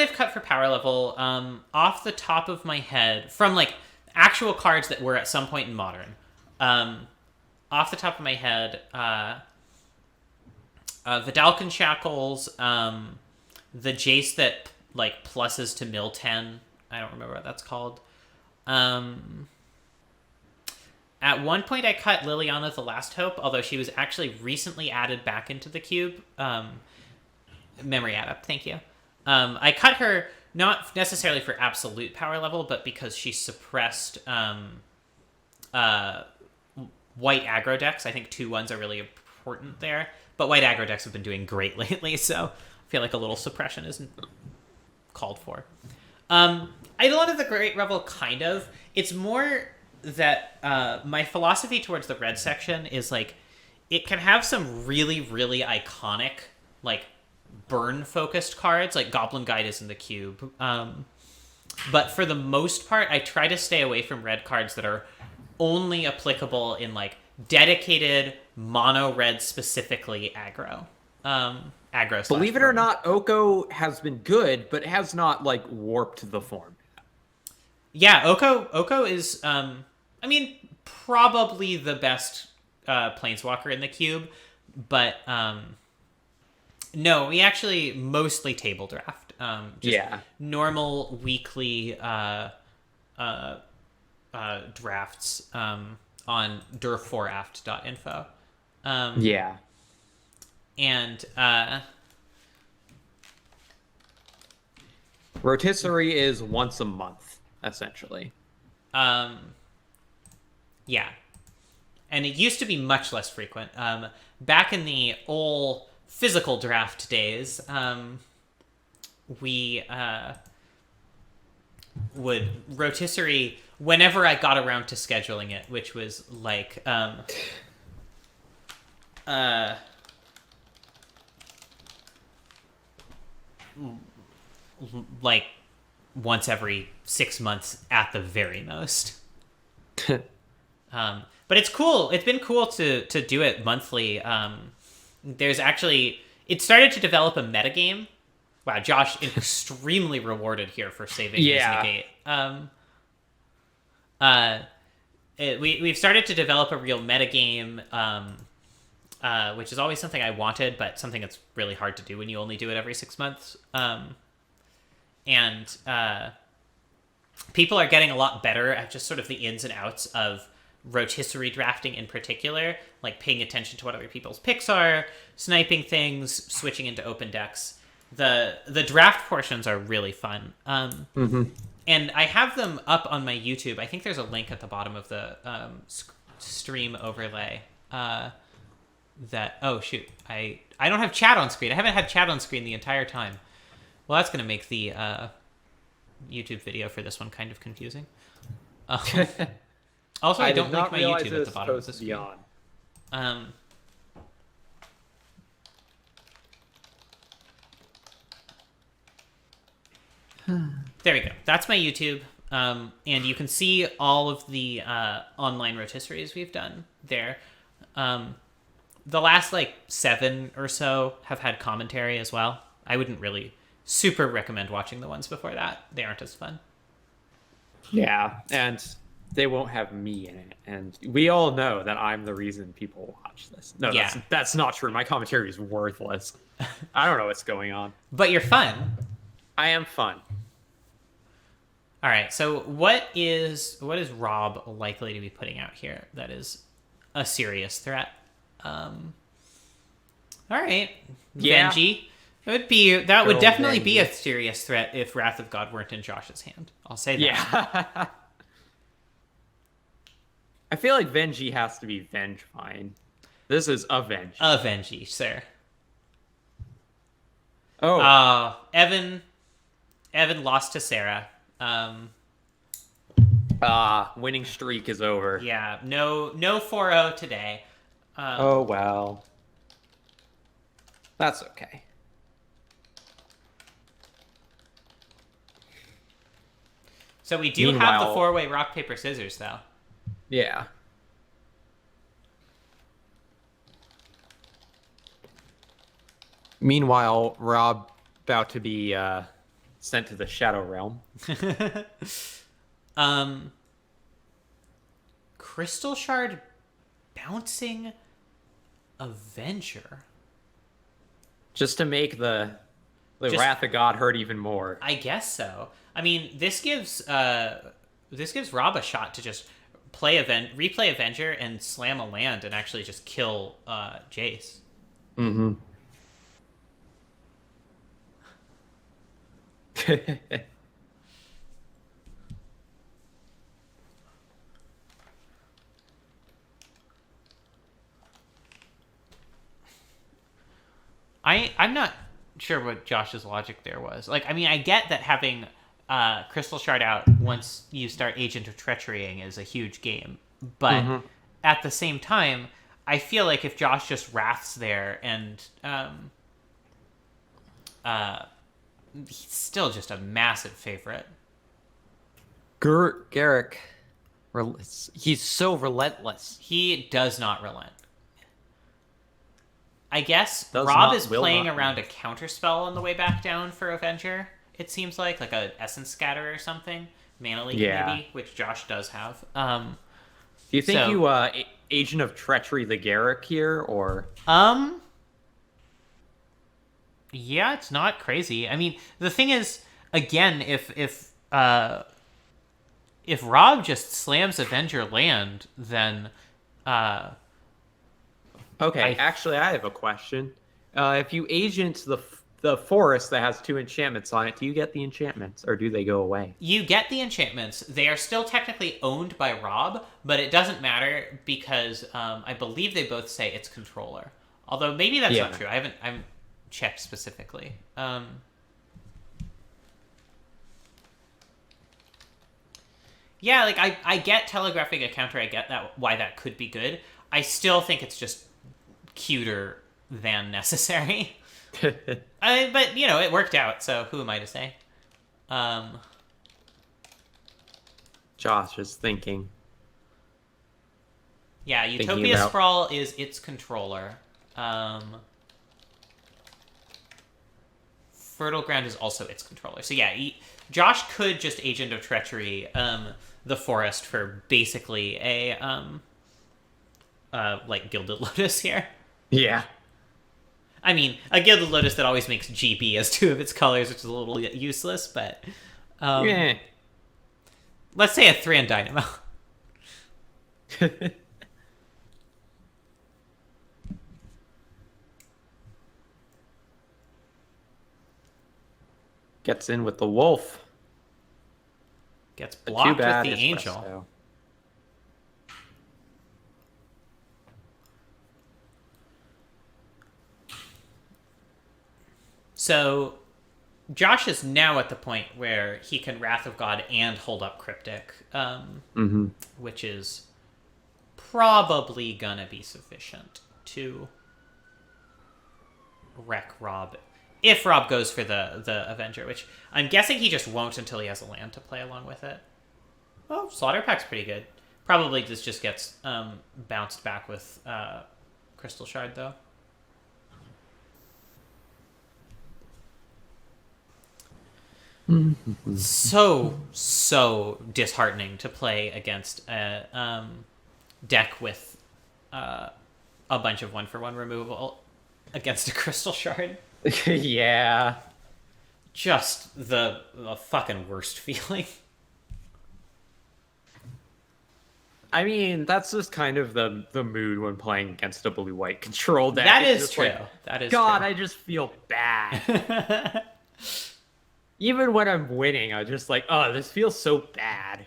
I've cut for power level, off the top of my head, from like actual cards that were at some point in modern, off the top of my head, Vidalcan Shackles, the Jace that like pluses to mill 10. I don't remember what that's called. At one point, I cut Liliana the Last Hope, although she was actually recently added back into the cube. Memory add up, thank you. I cut her not necessarily for absolute power level, but because she suppressed white aggro decks. I think 2/1s are really important there, but white aggro decks have been doing great lately, so I feel like a little suppression isn't called for. Eidolon of the Great Revel, kind of. It's more that my philosophy towards the red section is like it can have some really, really iconic like burn focused cards, like Goblin Guide is in the cube. But for the most part, I try to stay away from red cards that are only applicable in like dedicated mono red specifically aggro. Aggro. Believe it or not, Oko has been good, but has not like warped the form. Yeah, Oko is probably the best planeswalker in the cube, but no, we actually mostly table draft. Just Yeah. normal weekly drafts on der4aft.info. Yeah. And Rotisserie is once a month, essentially. yeah. And it used to be much less frequent. Back in the old physical draft days, we would rotisserie whenever I got around to scheduling it, which was like like once every 6 months at the very most. But it's cool. It's been cool to do it monthly. There's actually... It started to develop a metagame. Wow, Josh extremely rewarded here for saving his negate. We've started to develop a real metagame, which is always something I wanted, but something that's really hard to do when you only do it every 6 months. And people are getting a lot better at just sort of the ins and outs of rotisserie drafting in particular, like paying attention to what other people's picks are, sniping things, switching into open decks. The draft portions are really fun. And I have them up on my YouTube. I think there's a link at the bottom of the stream overlay. That oh shoot, I don't have chat on screen. I haven't had chat on screen the entire time. Well, that's going to make the YouTube video for this one kind of confusing. Also, I don't link my YouTube at the bottom of the screen. There we go. That's my YouTube. And you can see all of the online rotisseries we've done there. The last, 7 or so have had commentary as well. I wouldn't really super recommend watching the ones before that. They aren't as fun. Yeah, and they won't have me in it. And we all know that I'm the reason people watch this. No, Yeah. that's not true. My commentary is worthless. I don't know what's going on. But you're fun. I am fun. All right, so what is Rob likely to be putting out here that is a serious threat? All right, Yeah. Venji. That would definitely be a serious threat if Wrath of God weren't in Josh's hand. I'll say that. Yeah. I feel like Venji has to be Vengefine. This is a Venji. A Venji, sir. Oh. Evan lost to Sarah. Winning streak is over. Yeah, no 4-0 today. Oh, well. That's okay. So we do have the 4-way rock, paper, scissors, though. Yeah. Meanwhile, Rob about to be sent to the Shadow Realm. Crystal Shard bouncing Avenger. Just to make the Wrath of God hurt even more. I guess so. I mean, this gives Rob a shot to just replay Avenger and slam a land and actually just kill Jace. Mm-hmm. I'm not sure what Josh's logic there was. I get that having Crystal Shard out once you start Agent of Treacherying is a huge game, but at the same time, I feel like if Josh just wraths there and he's still just a massive favorite. Garrick, he's so relentless. He does not relent. I guess Does Rob not, is will playing not around a counterspell on the way back down for Avenger. It seems like a Essence Scatter or something, Mana Leak maybe, which Josh does have. Do you think you Agent of Treachery the Garrick here, or? Yeah, it's not crazy. I mean, the thing is, again, if Rob just slams Avenger land, then Okay, actually, I have a question. If you agent the forest that has 2 enchantments on it, do you get the enchantments, or do they go away? you get the enchantments. They are still technically owned by Rob, but it doesn't matter because I believe they both say it's controller. Although maybe that's not true. I haven't checked specifically. Yeah, like I get telegraphing a counter. I get that why that could be good. I still think it's just cuter than necessary. But you know, it worked out. So who am I to say? Josh is thinking. Yeah, Utopia Sprawl is its controller. Fertile Ground is also its controller. So yeah, Josh could just Agent of Treachery the forest for basically a like Gilded Lotus here. Yeah. I mean, a Gilded Lotus that always makes GB as 2 of its colors, which is a little useless, but yeah. Let's say a 3 on Dynamo. Gets in with the wolf. Gets blocked with the angel. So Josh is now at the point where he can Wrath of God and hold up Cryptic, which is probably gonna be sufficient to wreck Rob. If Rob goes for the Avenger, which I'm guessing he just won't until he has a land to play along with it. Oh, Slaughter Pack's pretty good. Probably this just gets bounced back with Crystal Shard, though. So disheartening to play against a deck with a bunch of 1-for-1 removal against a Crystal Shard. Yeah. Just the fucking worst feeling. I mean, that's just kind of the mood when playing against a blue-white control deck. That is true. That is God, true. I just feel bad. Even when I'm winning, I'm just like, oh, this feels so bad.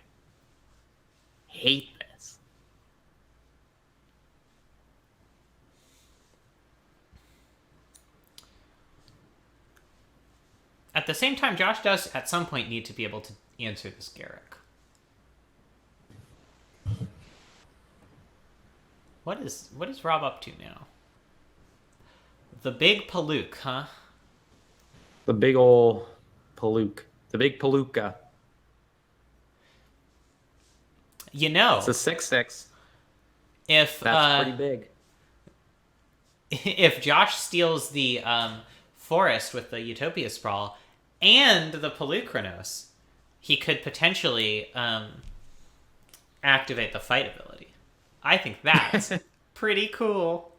Hate this. At the same time, Josh does at some point need to be able to answer this Garrick. What is Rob up to now? The big Paluk, huh? The big ol' Paluk. The big Palooka. You know, it's a 6/6. If that's pretty big. If Josh steals the forest with the Utopia Sprawl and the Palukronos, he could potentially activate the fight ability. I think that's pretty cool.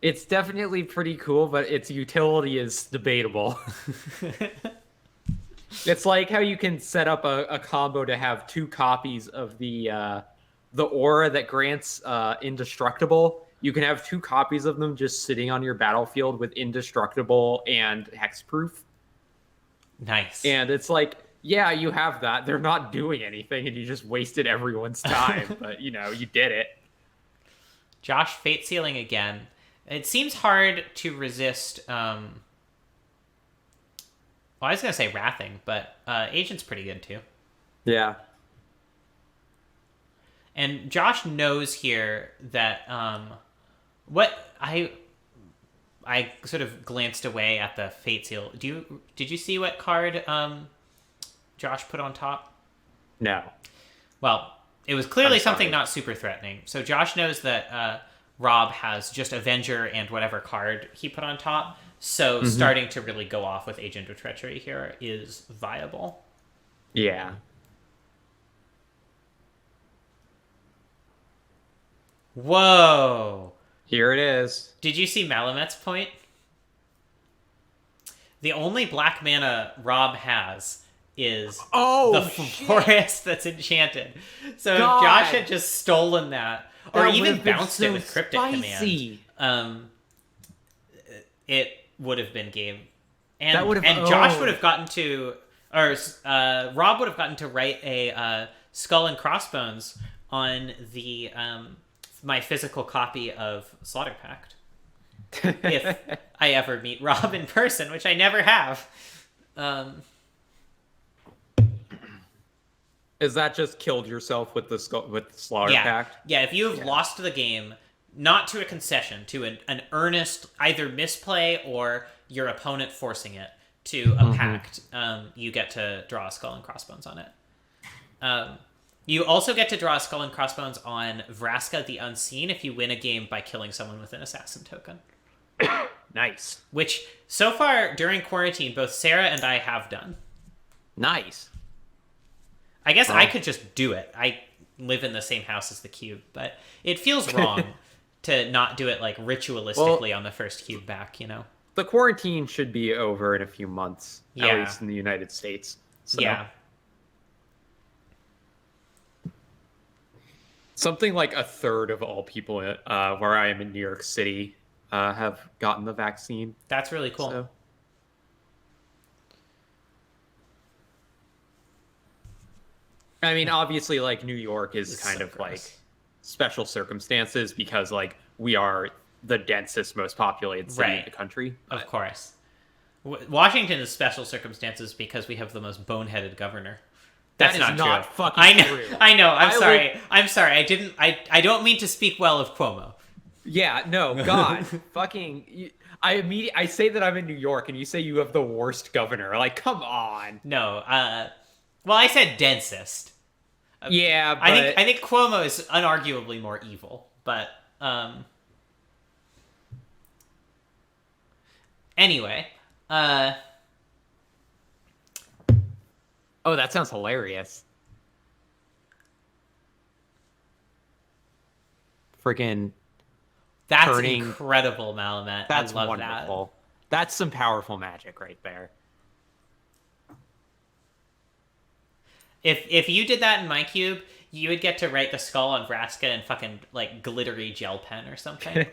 It's definitely pretty cool, but its utility is debatable. It's like how you can set up a combo to have 2 copies of the aura that grants indestructible. You can have 2 copies of them just sitting on your battlefield with indestructible and hexproof. Nice. And it's like, yeah, you have that. They're not doing anything, and you just wasted everyone's time. But, you know, you did it. Josh fate sealing again. It seems hard to resist... well, I was going to say Wrathing, but Agent's pretty good, too. Yeah. And Josh knows here that... what I sort of glanced away at the Fate Seal. Did you see what card Josh put on top? No. Well, it was clearly something not super threatening. So Josh knows that Rob has just Avenger and whatever card he put on top. So starting to really go off with Agent of Treachery here is viable. Yeah. Whoa. Here it is. Did you see Malamet's point? The only black mana Rob has is the forest that's enchanted. So God. if Josh had just stolen that, or That even would've been bounced so it with Cryptic spicy. Command, it would have been game. And That would've- Josh would have gotten to, or Rob would have gotten to write a Skull and Crossbones on the my physical copy of Slaughter Pact. If I ever meet Rob in person, which I never have. Is that just killed yourself with the Slaughter Pact? Yeah, if you have lost the game, not to a concession, to an earnest either misplay or your opponent forcing it to a pact, you get to draw a Skull and Crossbones on it. You also get to draw a Skull and Crossbones on Vraska the Unseen if you win a game by killing someone with an assassin token. Nice. Which, so far, during quarantine, both Sarah and I have done. Nice. I guess I could just do it. I live in the same house as the cube, but it feels wrong to not do it, like, ritualistically on the first cube back, you know? The quarantine should be over in a few months, Yeah. at least in the United States. So. Yeah. Something like a third of all people where I am in New York City have gotten the vaccine. That's really cool. So. I mean, obviously, like, New York is kind of like special circumstances because, like, we are the densest, most populated city in the country. Of course. Washington is special circumstances because we have the most boneheaded governor. That's That is not not true. fucking I know. true. I know. I'm I sorry. would- I'm sorry. I don't mean to speak well of Cuomo. Yeah, no, God, fucking. I say that I'm in New York, and you say you have the worst governor. Like, come on. No. Well, I said densest. Yeah, but I think Cuomo is unarguably more evil, but anyway. Oh, that sounds hilarious. Freaking. That's turning, incredible, Malamet. That's I love wonderful. That's some powerful magic right there. If you did that in my cube, you would get to write the skull on Vraska and fucking, like, glittery gel pen or something.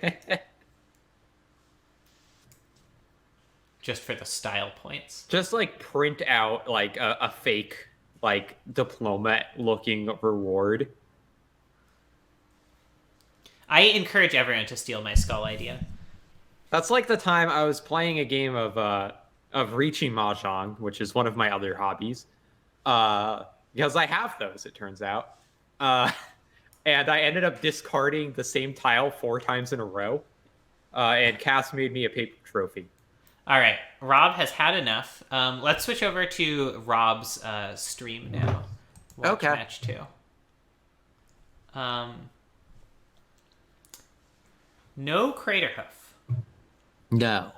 Just for the style points. Just, like, print out, like, a fake, like, diploma-looking reward. I encourage everyone to steal my skull idea. That's like the time I was playing a game of reaching mahjong, which is one of my other hobbies. Because I have those, it turns out. And I ended up discarding the same tile 4 times in a row. And Cass made me a paper trophy. All right, Rob has had enough. Let's switch over to Rob's stream now. Watch match 2. No Craterhoof. No.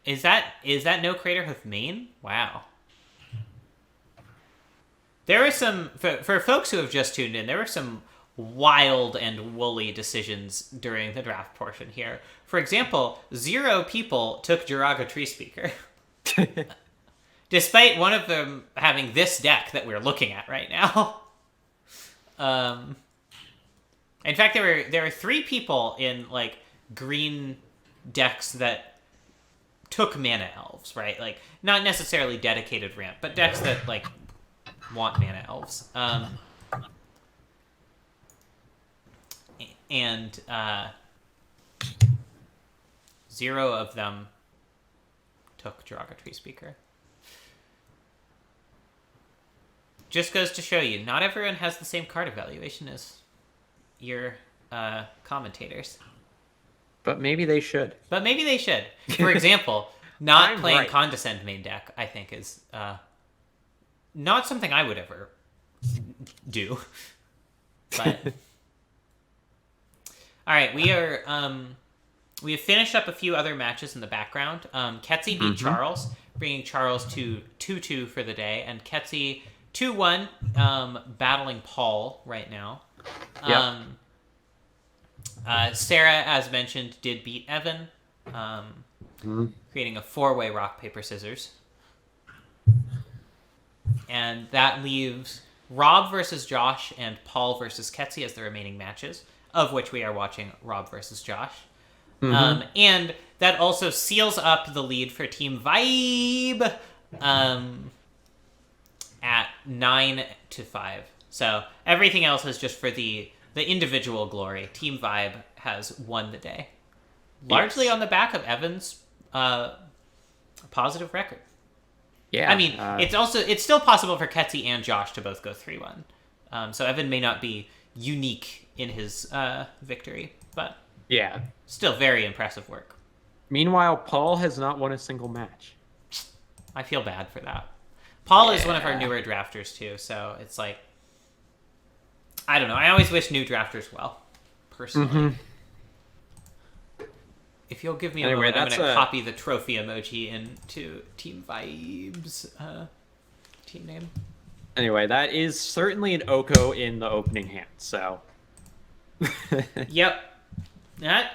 Is that no Craterhoof main? Wow. There were some for folks who have just tuned in. There were some wild and woolly decisions during the draft portion here. For example, 0 people took Jiraga Tree Speaker, despite one of them having this deck that we're looking at right now. In fact, there were 3 people in, like, green decks that took mana elves, right? Like, not necessarily dedicated ramp, but decks that, like, want mana elves. And 0 of them took Jiraga Tree Speaker. Just goes to show you, not everyone has the same card evaluation as your commentators. But maybe they should. For example, not playing right. Condescend main deck, I think, is not something I would ever do. But all right, we have finished up a few other matches in the background. Ketsi beat Charles, bringing Charles to 2-2 for the day, and Ketsi 2-1, battling Paul right now. Sarah, as mentioned, did beat Evan. creating a 4-way rock, paper, scissors. And that leaves Rob versus Josh and Paul versus Ketsi as the remaining matches, of which we are watching Rob versus Josh. And that also seals up the lead for Team Vibe at 9-5. So everything else is just for the individual glory. Team Vibe has won the day. Largely on the back of Evan's positive record. Yeah. I mean, it's still possible for Ketsi and Josh to both go 3-1. So Evan may not be unique in his victory, but yeah, still very impressive work. Meanwhile, Paul has not won a single match. I feel bad for that. Paul is one of our newer drafters too, so it's like, I don't know. I always wish new drafters well, personally. If you'll give me a moment, I'm going to copy the trophy emoji into Team Vibe's team name. Anyway, that is certainly an Oko in the opening hand, so... Yep. That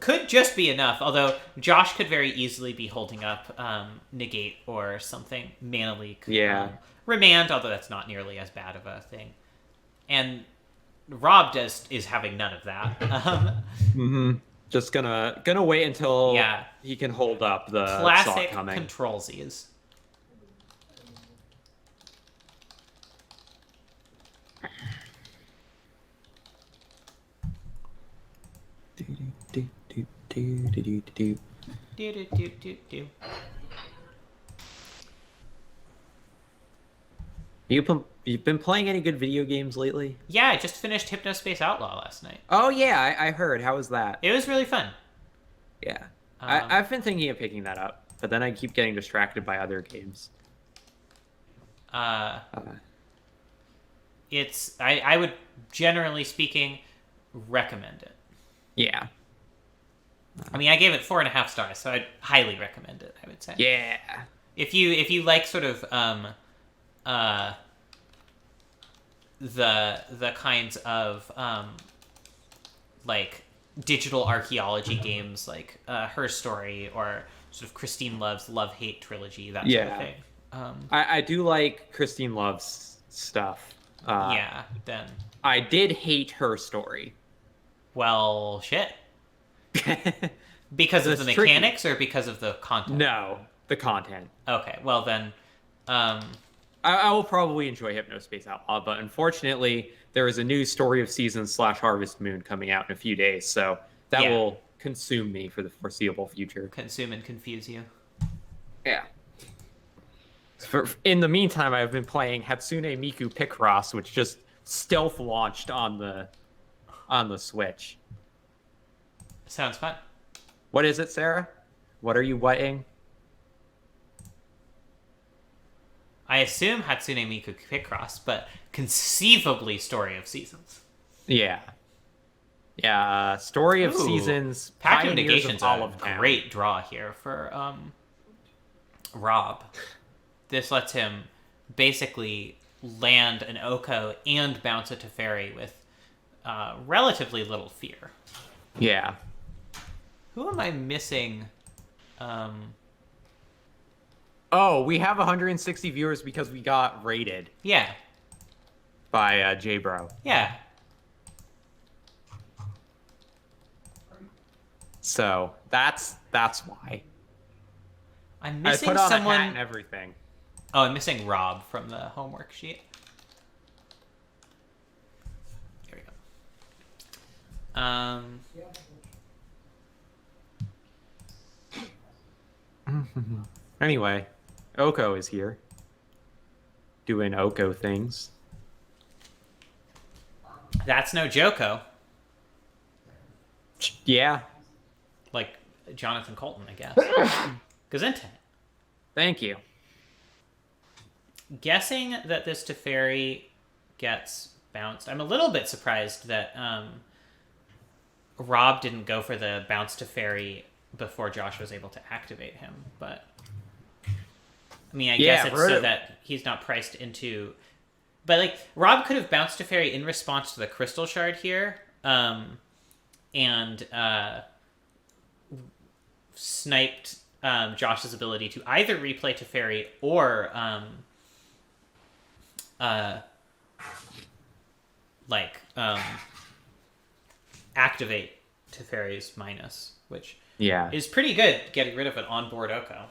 could just be enough, although Josh could very easily be holding up Negate or something. Mana Leak. Remand, although that's not nearly as bad of a thing. And Rob is having none of that. Just gonna wait until he can hold up the classic saw coming. Control-Z's. You've been playing any good video games lately? Yeah, I just finished Hypnospace Outlaw last night. Oh yeah, I heard. How was that? It was really fun. Yeah. I've been thinking of picking that up, but then I keep getting distracted by other games. It's I would, generally speaking, recommend it. Yeah. I mean, I gave it 4.5 stars, so I'd highly recommend it, I would say. Yeah. If you like sort of the kinds of like digital archaeology games like Her Story or sort of Christine Love's Love-Hate trilogy, that sort of thing. I do like Christine Love's stuff. Then I did hate Her Story. Well, shit. Because of the mechanics or because of the content? No, the content. Okay, well then... I will probably enjoy Hypnospace Outlaw, but unfortunately, there is a new Story of Seasons / Harvest Moon coming out in a few days, so that will consume me for the foreseeable future. Consume and confuse you. Yeah. In the meantime, I've been playing Hatsune Miku Picross, which just stealth launched on the Switch. Sounds fun. What is it, Sarah? What are you whatting? I assume Hatsune Miku Picross, but conceivably Story of Seasons. Yeah. Yeah, Story of Seasons. Pact of Negation's a great draw here for Rob. This lets him basically land an Oko and bounce a Teferi with relatively little fear. Yeah. Who am I missing? Oh, we have 160 viewers because we got rated. Yeah. By J-Bro. Yeah. So that's why. I'm missing I put on someone. A hat and everything. Oh, I'm missing Rob from the homework sheet. Here we go. Anyway, Oko is here. Doing Oko things. That's no Joko. Yeah. Like Jonathan Colton, I guess. Gesundheit. Thank you. Guessing that this Teferi gets bounced. I'm a little bit surprised that Rob didn't go for the bounce Teferi before Josh was able to activate him, but I mean, I guess it's so that he's not priced into. But like, Rob could have bounced Teferi in response to the Crystal Shard here, and sniped Josh's ability to either replay Teferi or activate Teferi's minus, which is pretty good getting rid of an onboard Oko.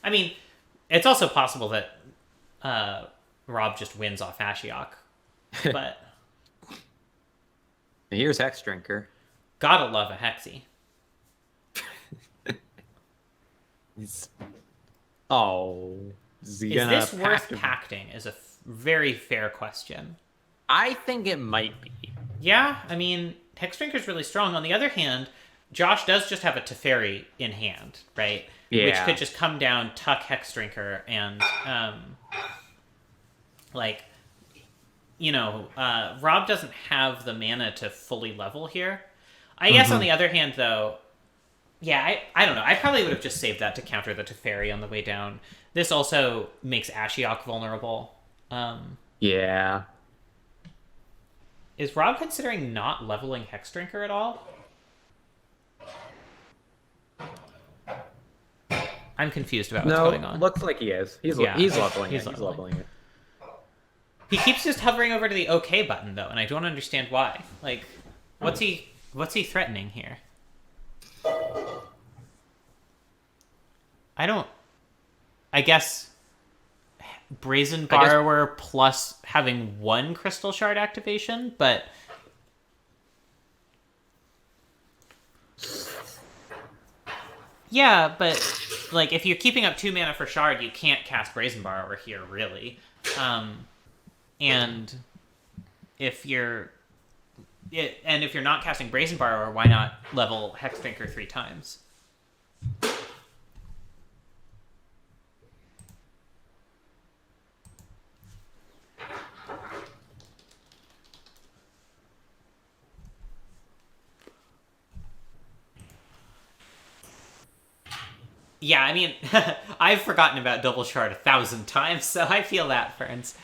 I mean, it's also possible that Rob just wins off Ashiok, but here's Hex Drinker. Gotta love a Hexy. Is this worth pacting? Is a very fair question. I think it might be. Yeah, I mean, Hex Drinker's really strong. On the other hand, Josh does just have a Teferi in hand, right? Yeah. Which could just come down, tuck Hex Drinker, and Rob doesn't have the mana to fully level here. I guess on the other hand, though, yeah, I don't know. I probably would have just saved that to counter the Teferi on the way down. This also makes Ashiok vulnerable. Yeah. Is Rob considering not leveling Hex Drinker at all? I'm confused about what's going on. Looks like he is. He's leveling it. He's leveling it. He keeps just hovering over to the OK button, though, and I don't understand why. Like, what's he threatening here? I guess Brazen Borrower plus having one Crystal Shard activation, but yeah, but like if you're keeping up 2 mana for Shard, you can't cast Brazen Borrower here, really. And if you're not casting Brazen Borrower, why not level Hex Drinker 3 times? Yeah, I mean, I've forgotten about Double Shard 1,000 times, so I feel that, Ferns.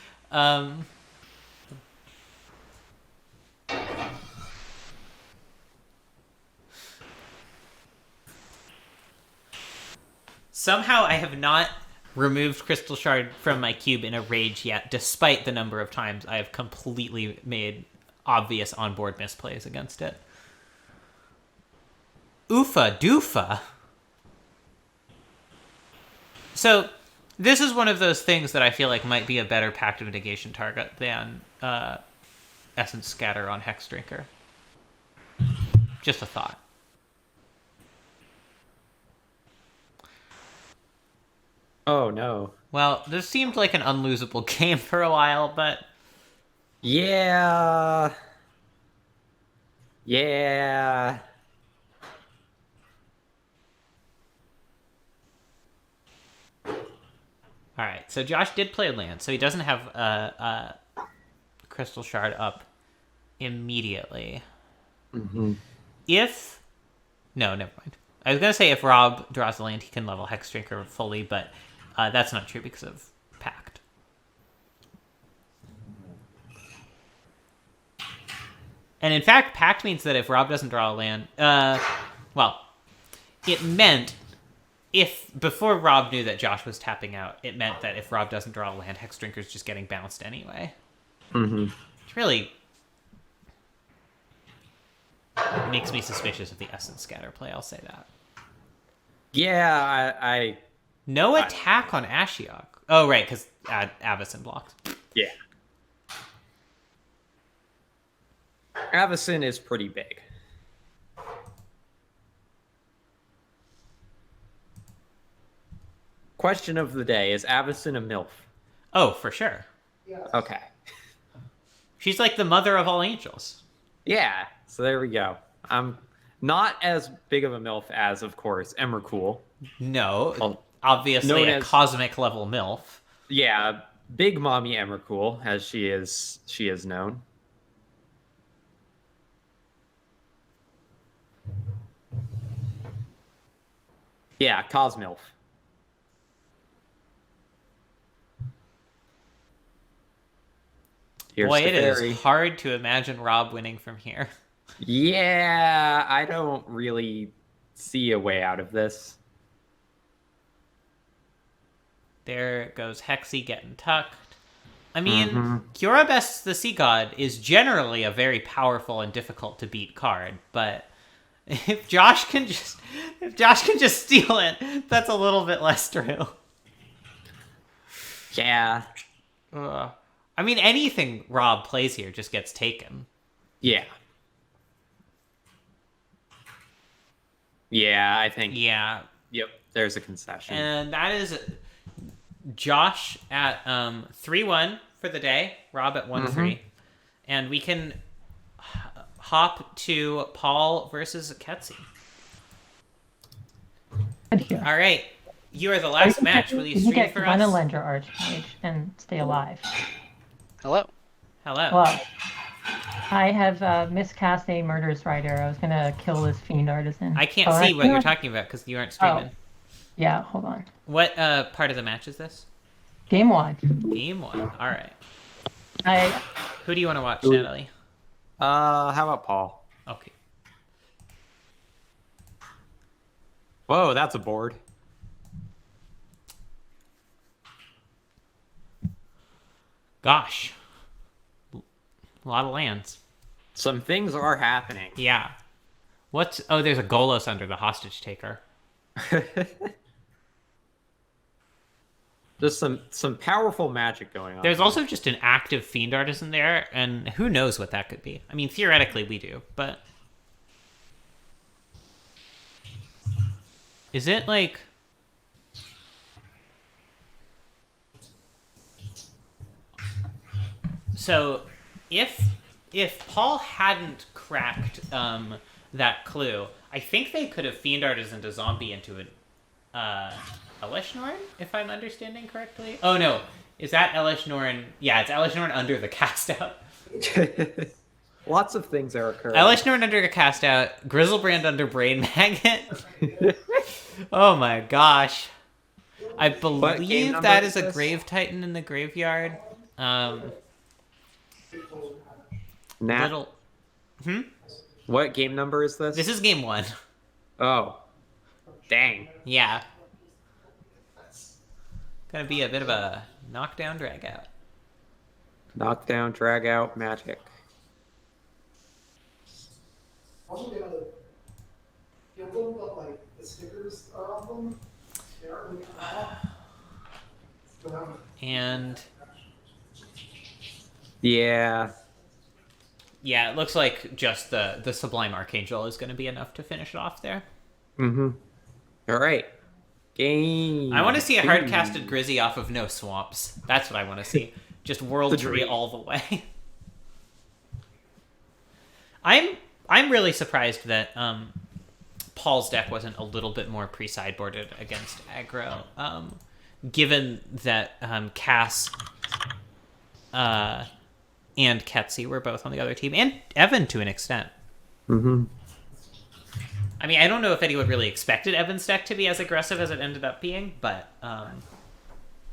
Somehow I have not removed Crystal Shard from my cube in a rage yet, despite the number of times I have completely made obvious onboard misplays against it. Oofa doofa. So, this is one of those things that I feel like might be a better Pact of Negation target than Essence Scatter on Hex Drinker. Just a thought. Oh, no. Well, this seemed like an unlosable game for a while, but... Yeah. Alright, so Josh did play land, so he doesn't have a Crystal Shard up immediately. Mm-hmm. No, never mind. I was going to say if Rob draws the land, he can level Hex Drinker fully, but that's not true because of Pact. And in fact, Pact means that if Rob doesn't draw a land... it meant... before Rob knew that Josh was tapping out, it meant that if Rob doesn't draw a land, Hex Drinker's just getting bounced anyway. Mm-hmm. Which really makes me suspicious of the Essence Scatter play, I'll say that. Yeah, No attack on Ashiok. Oh, right, because Avacyn blocks. Yeah. Avacyn is pretty big. Question of the day, is Avacyn a MILF? Oh, for sure. Yeah. Okay. She's like the mother of all angels. Yeah, so there we go. I'm not as big of a MILF as, of course, Emrakul. No, obviously a cosmic level MILF. Yeah, Big Mommy Emrakul, as she is known. Yeah, Cosmilf. Boy, it is hard to imagine Rob winning from here. Yeah, I don't really see a way out of this. There goes Hexy getting tucked. I mean, Kyurabes the Sea God is generally a very powerful and difficult to beat card, but if Josh can just steal it, that's a little bit less true. Yeah. I mean, anything Rob plays here just gets taken. Yeah. Yeah, I think. Yeah. Yep, there's a concession. And that is Josh at 3-1 for the day, Rob at 1-3. And we can hop to Paul versus Ketsi. All right. You are the last match. Will you stream for us? You can lend your Archmage and stay alive. Hello. Hello. Well, I have miscast a Murderous Rider. I was going to kill this Fiend Artisan. I can't see what you're talking about because you aren't streaming. Oh. Yeah, hold on. What part of the match is this? Game 1. Game 1. All right. I Who do you want to watch, Natalie? How about Paul? Okay. Whoa, that's a board. Gosh. A lot of lands. Some things are happening. Yeah. What's... Oh, there's a Golos under the hostage taker. Just some powerful magic going on. There's also just an active Fiend Artisan there, and who knows what that could be. I mean, theoretically we do, but... Is it like... So, if Paul hadn't cracked that clue, I think they could have Fiend Artisan a zombie into an Elesh Norn, if I'm understanding correctly. Oh no, is that Elesh Norn? Yeah, it's Elesh Norn under the cast out. Lots of things are occurring. Elesh Norn under a cast out, Grizzlebrand under Brain Magnet. Oh my gosh. I believe that is a Grave Titan in the graveyard. Nat. What game number is this? This is game 1. Oh. Dang. Yeah. Gonna be a bit of a knockdown, drag out. Knockdown, drag out, magic. And yeah, it looks like just the Sublime Archangel is going to be enough to finish it off there. All right, game. I want to see a hard-casted Grizzy off of no swamps. That's what I want to see. Just World Tree all the way. I'm really surprised that Paul's deck wasn't a little bit more pre-sideboarded against aggro, given that Cass and Ketsi were both on the other team, and Evan to an extent. I mean, I don't know if anyone really expected Evan's deck to be as aggressive as it ended up being, but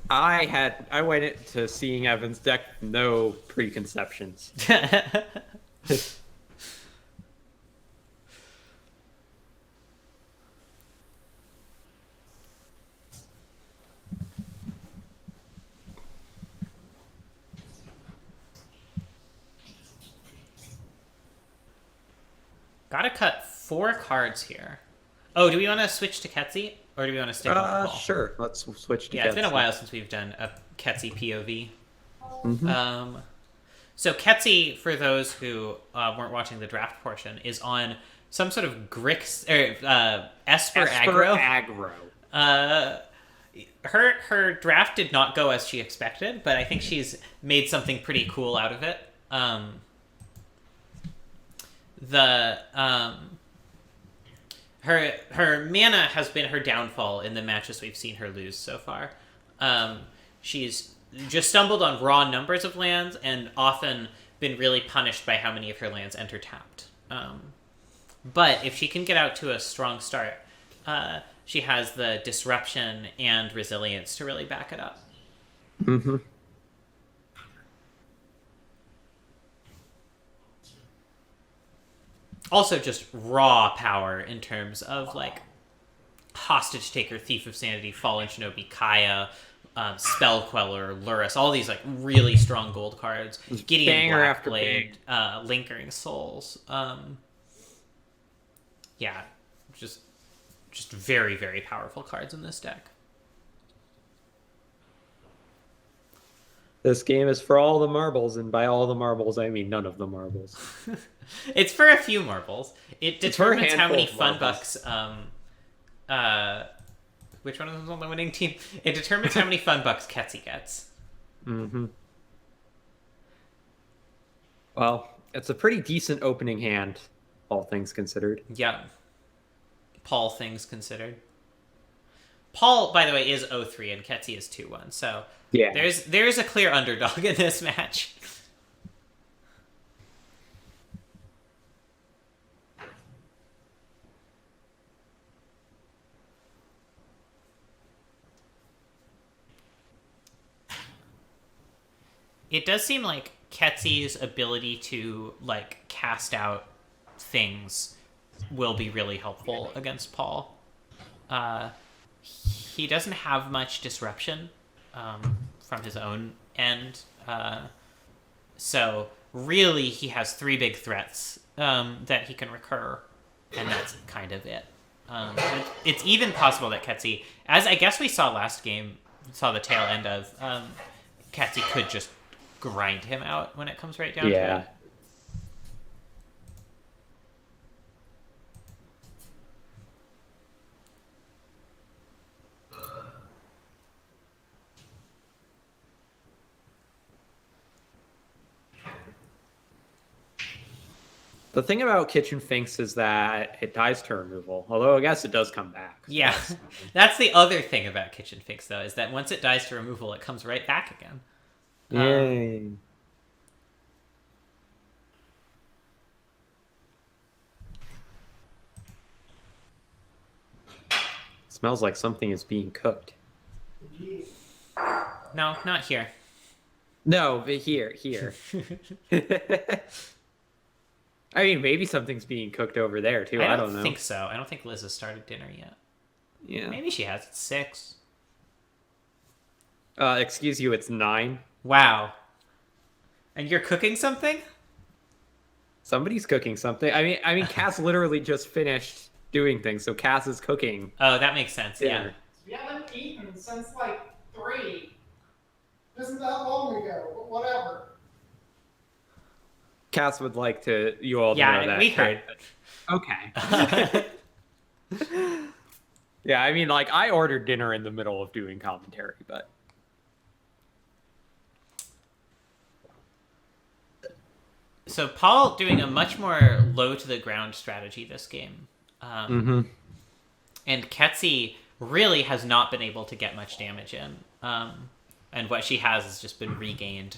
I went into seeing Evan's deck with no preconceptions. Gotta cut 4 cards here. Oh, do we want to switch to Ketsi? Or do we want to stick with Paul? Sure. Let's switch to Ketsi. Yeah, it's been a while since we've done a Ketsi POV. So Ketsi, for those who weren't watching the draft portion, is on some sort of Grix... Esper aggro. Her draft did not go as she expected, but I think she's made something pretty cool out of it. Her mana has been her downfall in the matches we've seen her lose so far. She's just stumbled on raw numbers of lands and often been really punished by how many of her lands enter tapped. But if she can get out to a strong start, she has the disruption and resilience to really back it up. Also just raw power in terms of like Hostage Taker, Thief of Sanity, Fallen Shinobi, Kaya, Spell Queller, Lurrus, all these like really strong gold cards. Gideon banger after Blackblade, Lingering Souls. Yeah, just very, very powerful cards in this deck. This game is for all the marbles, and by all the marbles, I mean none of the marbles. It's for a few marbles. It determines how many handful of fun bucks. Which one of them is on the winning team? It determines how many fun bucks Ketsi gets. Mm-hmm. Well, it's a pretty decent opening hand, all things considered. Yeah. Paul, things considered. Paul, by the way, is 0-3 and Ketsi is 2-1. So yeah, there's a clear underdog in this match. It does seem like Ketsi's ability to like cast out things will be really helpful against Paul. He doesn't have much disruption from his own end. So really he has 3 big threats that he can recur, and that's kind of it. It's even possible that Ketsi, as I guess we saw last game, saw the tail end of, Ketsi could just grind him out when it comes right down to it. The thing about Kitchen Finks is that it dies to removal, although I guess it does come back. So yeah, that's the other thing about Kitchen Finks, though, is that once it dies to removal, it comes right back again. Yay. Smells like something is being cooked. No, not here. No, but here. I mean, maybe something's being cooked over there, too. I don't know. I don't think so. I don't think Liz has started dinner yet. Yeah. Maybe she has. It's 6. Excuse you, it's 9. Wow. And you're cooking something? Somebody's cooking something. I mean, Cass literally just finished doing things, so Cass is cooking. Oh, that makes sense, yeah. We haven't eaten since, 3. Isn't that long ago, but whatever. Cass would like you all to know that. Yeah, we heard. Okay. Yeah, I mean, I ordered dinner in the middle of doing commentary, but... So Paul doing a much more low-to-the-ground strategy this game. And Ketsi really has not been able to get much damage in. And what she has just been regained.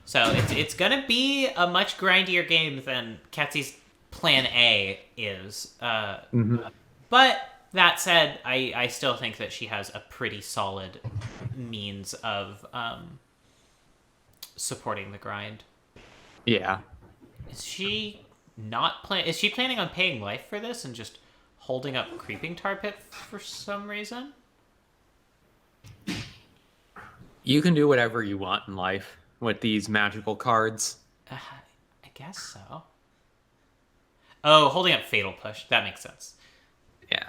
So it's going to be a much grindier game than Ketsi's plan A is. But that said, I still think that she has a pretty solid means of supporting the grind. Yeah. Is she planning on paying life for this and just holding up Creeping Tar Pit for some reason? You can do whatever you want in life with these magical cards. I guess so. Oh, holding up Fatal Push. That makes sense. Yeah.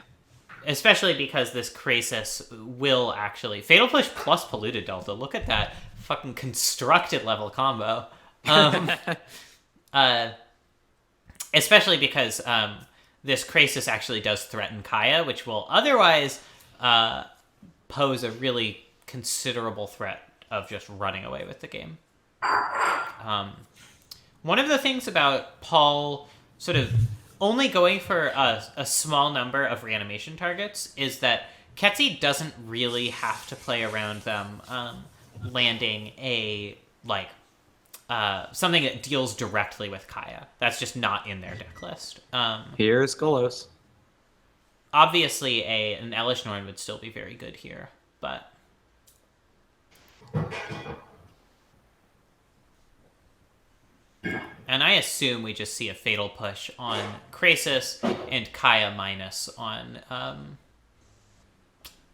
Especially because this Krasis will actually... Fatal Push plus Polluted Delta. Look at that fucking constructed level combo. Especially because this Krasis actually does threaten Kaya, which will otherwise pose a really considerable threat of just running away with the game. One of the things about Paul sort of only going for a small number of reanimation targets is that Ketsi doesn't really have to play around them landing a something that deals directly with Kaya. That's just not in their deck list. Here's Golos. Obviously, an Elish Norn would still be very good here, but... And I assume we just see a Fatal Push on Krasis and Kaya minus on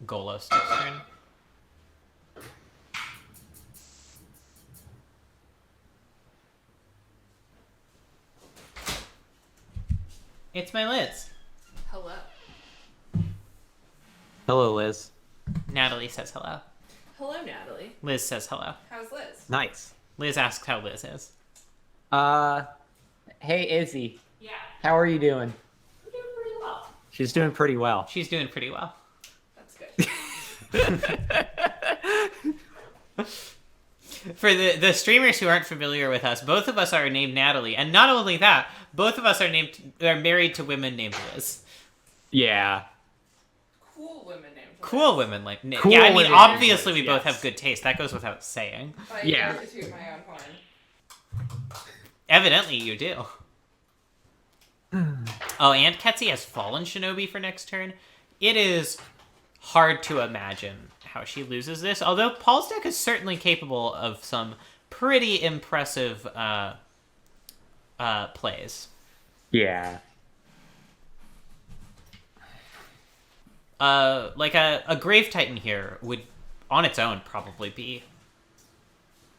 Golos next turn. It's my Liz. Hello. Hello, Liz. Natalie says hello. Hello, Natalie. Liz says hello. How's Liz? Nice. Liz asks how Liz is. Hey, Izzy. Yeah. How are you doing? I'm doing pretty well. She's doing pretty well. She's doing pretty well. That's good. For the streamers who aren't familiar with us, both of us are named Natalie, and not only that, both of us are married to women named Liz. Yeah. Cool women named Liz. Cool women like Cool yeah. I mean, women obviously named we Liz, both yes. have good taste. That goes without saying. I Yeah. get to toot my own horn. Evidently, you do. Oh, and Ketsi has Fallen Shinobi for next turn. It is hard to imagine how she loses this, although Paul's deck is certainly capable of some pretty impressive plays. Yeah. Like a Grave Titan here would, on its own, probably be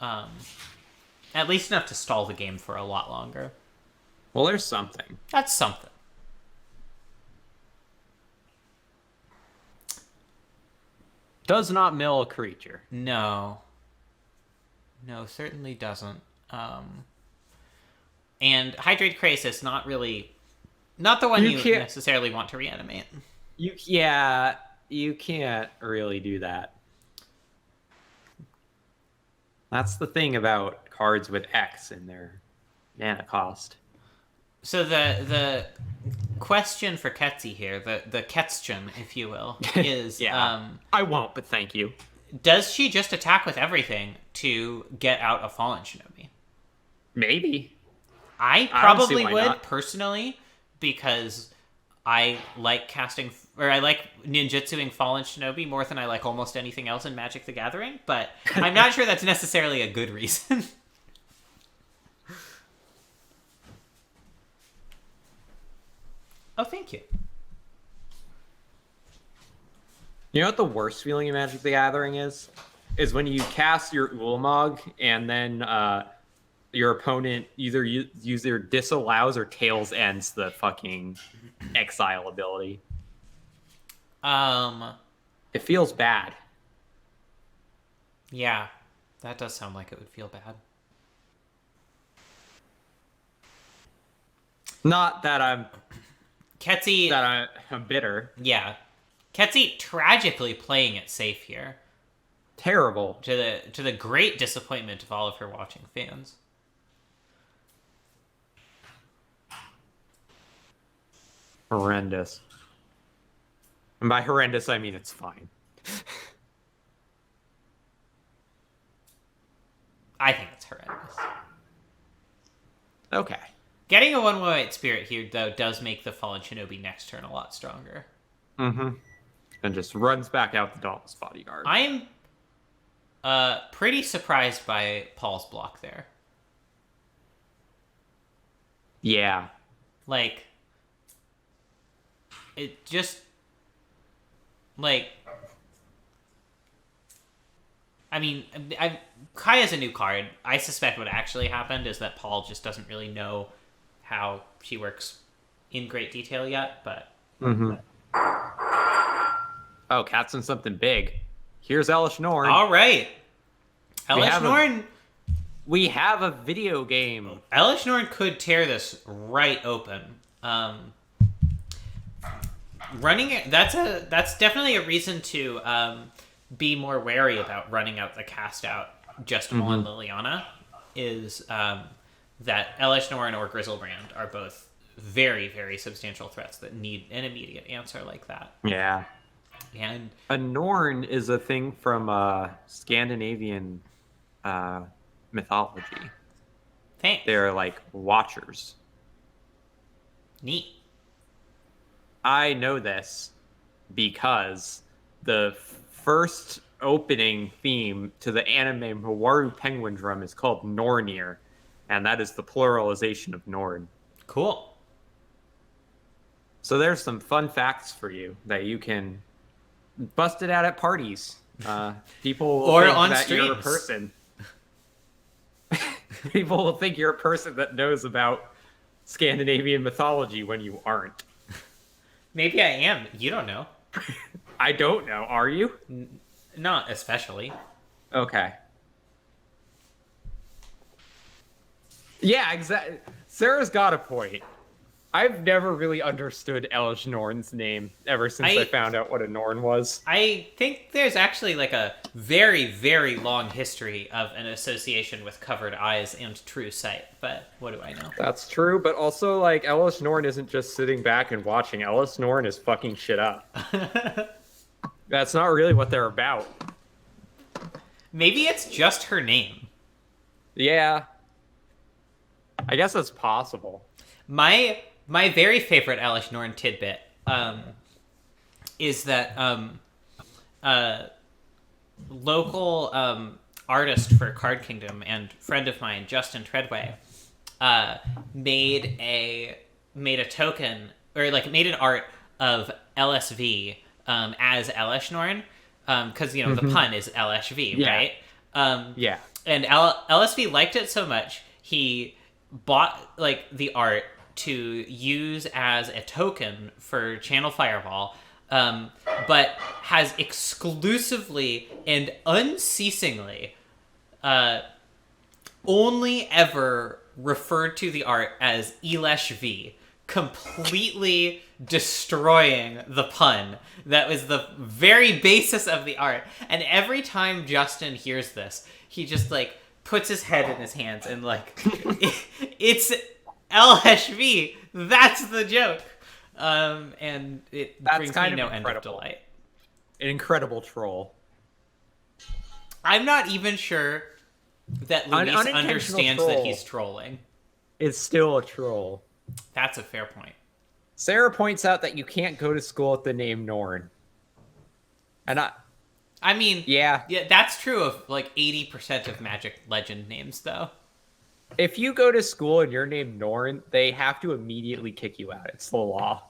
at least enough to stall the game for a lot longer. Well, there's something. That's something. Does not mill a creature. No. No, certainly doesn't. And Hydrate Crisis, not the one you necessarily want to reanimate. You can't really do that. That's the thing about cards with X in their mana cost. So the question for Ketsi here, the question, if you will, is I won't, but thank you. Does she just attack with everything to get out a Fallen Shinobi? Maybe. I probably would personally, because I like I like ninjutsuing Fallen Shinobi more than I like almost anything else in Magic the Gathering, but I'm not sure that's necessarily a good reason. Oh, thank you. You know what the worst feeling in Magic the Gathering is? Is when you cast your Ulamog and then your opponent either disallows or tails ends the fucking exile ability. It feels bad. Yeah, that does sound like it would feel bad. Not that I'm bitter. Yeah. Ketsi tragically playing it safe here. Terrible. To the great disappointment of all of her watching fans. Horrendous. And by horrendous, I mean it's fine. I think it's horrendous. Okay. Getting a 1/1 White Spirit here, though, does make the Fallen Shinobi next turn a lot stronger. Mm-hmm. And just runs back out the Dauntless Bodyguard. I'm pretty surprised by Paul's block there. Yeah. Like, it just, like, I mean, Kaya's a new card. I suspect what actually happened is that Paul just doesn't really know how she works in great detail yet, but... Mm-hmm. Oh, casting something big. Here's Elish Norn. All right. Elish Norn... We have a video game. Elish Norn could tear this right open. Running it, that's definitely a reason to be more wary about running out the cast out just on Liliana, is that Elish Norn or Grizzlebrand are both very, very substantial threats that need an immediate answer like that. Yeah. And a Norn is a thing from Scandinavian mythology. Thanks. They're like watchers. Neat. I know this because the first opening theme to the anime Mawaru Penguin Drum is called Nornir, and that is the pluralization of Norn. Cool. So there's some fun facts for you that you can bust it out at parties. People will or think on that streams. You're a person. People will think you're a person that knows about Scandinavian mythology when you aren't. Maybe I am. You don't know. I don't know. Are you? Not especially. Okay. Yeah, exactly. Sarah's got a point. I've never really understood Elish Norn's name ever since I found out what a Norn was. I think there's actually like a very, very long history of an association with covered eyes and true sight, but what do I know? That's true, but also, like, Elish Norn isn't just sitting back and watching. Elish Norn is fucking shit up. That's not really what they're about. Maybe it's just her name. Yeah. I guess that's possible. My very favorite Elish Norn tidbit is that local artist for Card Kingdom and friend of mine, Justin Treadway, made a token, or like made an art of LSV as Elish Norn, because you know the pun is LSV, right? Yeah. And LSV liked it so much he bought like the art to use as a token for Channel Fireball, but has exclusively and unceasingly only ever referred to the art as Elish V, completely destroying the pun that was the very basis of the art. And every time Justin hears this, he just like puts his head in his hands and like it's LSV. That's the joke. And that's brings me no end of delight. An incredible troll. I'm not even sure that Luis understands that he's trolling. It's still a troll. That's a fair point. Sarah points out that you can't go to school with the name Norn. And I mean, yeah, that's true of like 80% of Magic Legend names, though. If you go to school and you're named Norn, they have to immediately kick you out. It's the law.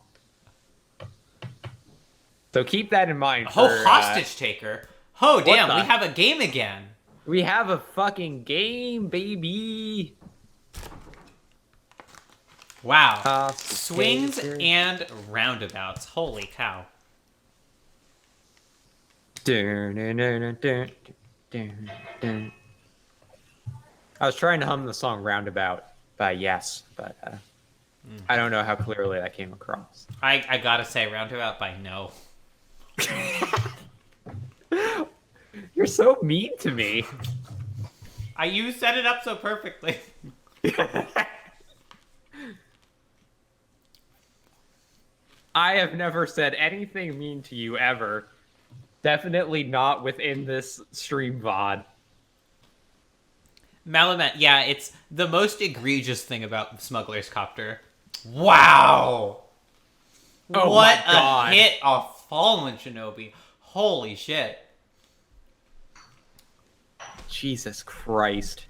So keep that in mind. Hostage taker. Oh, damn, we have a game again. We have a fucking game, baby. Wow. Swings and roundabouts. Holy cow. I was trying to hum the song Roundabout by Yes, but I don't know how clearly that came across. I gotta say, Roundabout by No. You're so mean to me. You set it up so perfectly. I have never said anything mean to you ever. Definitely not within this stream VOD. Malamet, yeah, it's the most egregious thing about Smuggler's Copter. Wow! Oh what my God. A hit off Fallen Shinobi. Holy shit. Jesus Christ.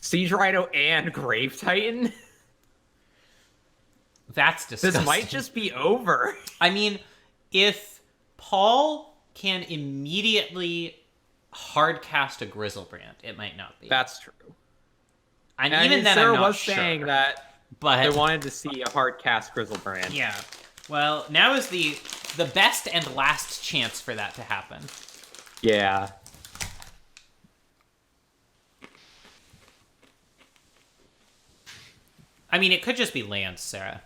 Siege Rhino and Grave Titan? That's disgusting. This might just be over. I mean, if Paul can immediately hard cast a Grizzlebrand, it might not be. That's true. And even then, Sarah I'm not was sure. saying that but they wanted to see a hard cast Grizzlebrand. Yeah. Well, now is the best and last chance for that to happen. Yeah. I mean, it could just be lands, Sarah.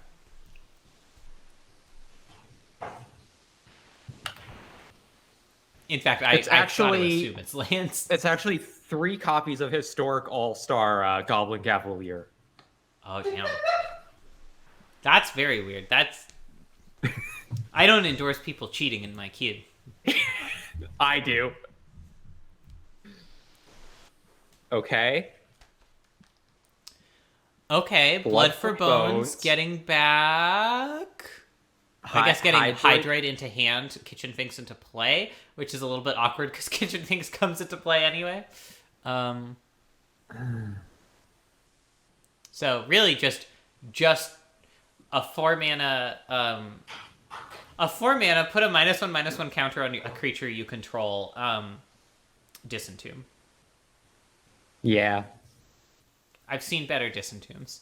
In fact, I gotta assume it's lands. It's actually 3 copies of Historic All-Star Goblin Cavalier. Oh, damn. That's very weird. That's... I don't endorse people cheating in my cube. I do. Okay. Okay, Blood for Bones getting back... I guess getting Hydrate into hand, Kitchen Finks into play, which is a little bit awkward because Kitchen Finks comes into play anyway. So really just a 4-mana put a -1/-1 counter on a creature you control, Disentomb. Yeah. I've seen better Disentombs.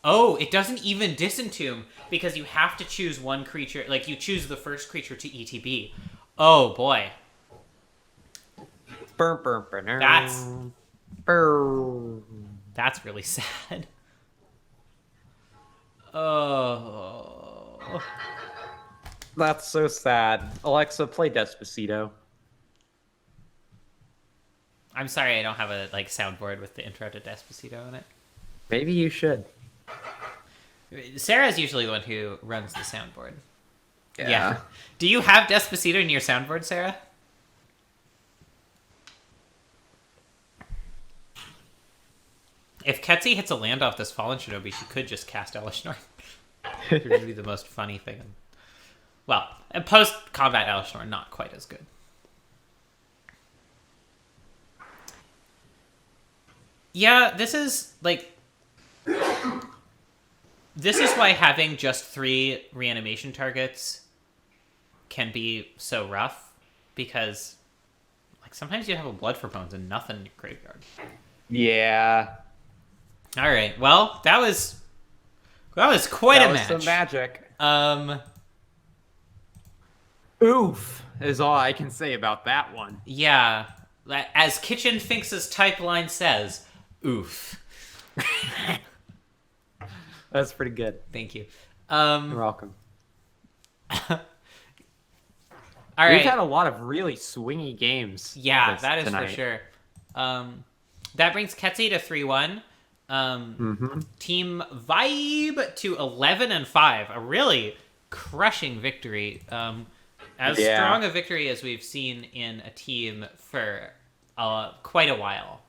Oh, it doesn't even disentomb because you have to choose one creature. Like, you choose the first creature to ETB. Oh, boy. That's really sad. Oh. That's so sad. Alexa, play Despacito. I'm sorry I don't have a soundboard with the intro to Despacito in it. Maybe you should. Sarah's usually the one who runs the soundboard. Yeah. Do you have Despacito in your soundboard, Sarah? If Ketsi hits a land off this Fallen Shinobi, she could just cast Elish Norn. It would be the most funny thing. Well, post-combat Elish Norn, not quite as good. Yeah, this is why having just 3 reanimation targets can be so rough, because sometimes you have a Blood for Bones and nothing in your graveyard. Yeah. All right. Well, that was quite a match. That was some magic. Oof is all I can say about that one. Yeah. As Kitchen Finks' type line says, oof. That's pretty good. Thank you. You're welcome. All right. We've had a lot of really swingy games. Yeah, that is tonight. for sure. That brings Ketsi to 3-1. Team Vibe to 11-5. A really crushing victory. As strong a victory as we've seen in a team for quite a while.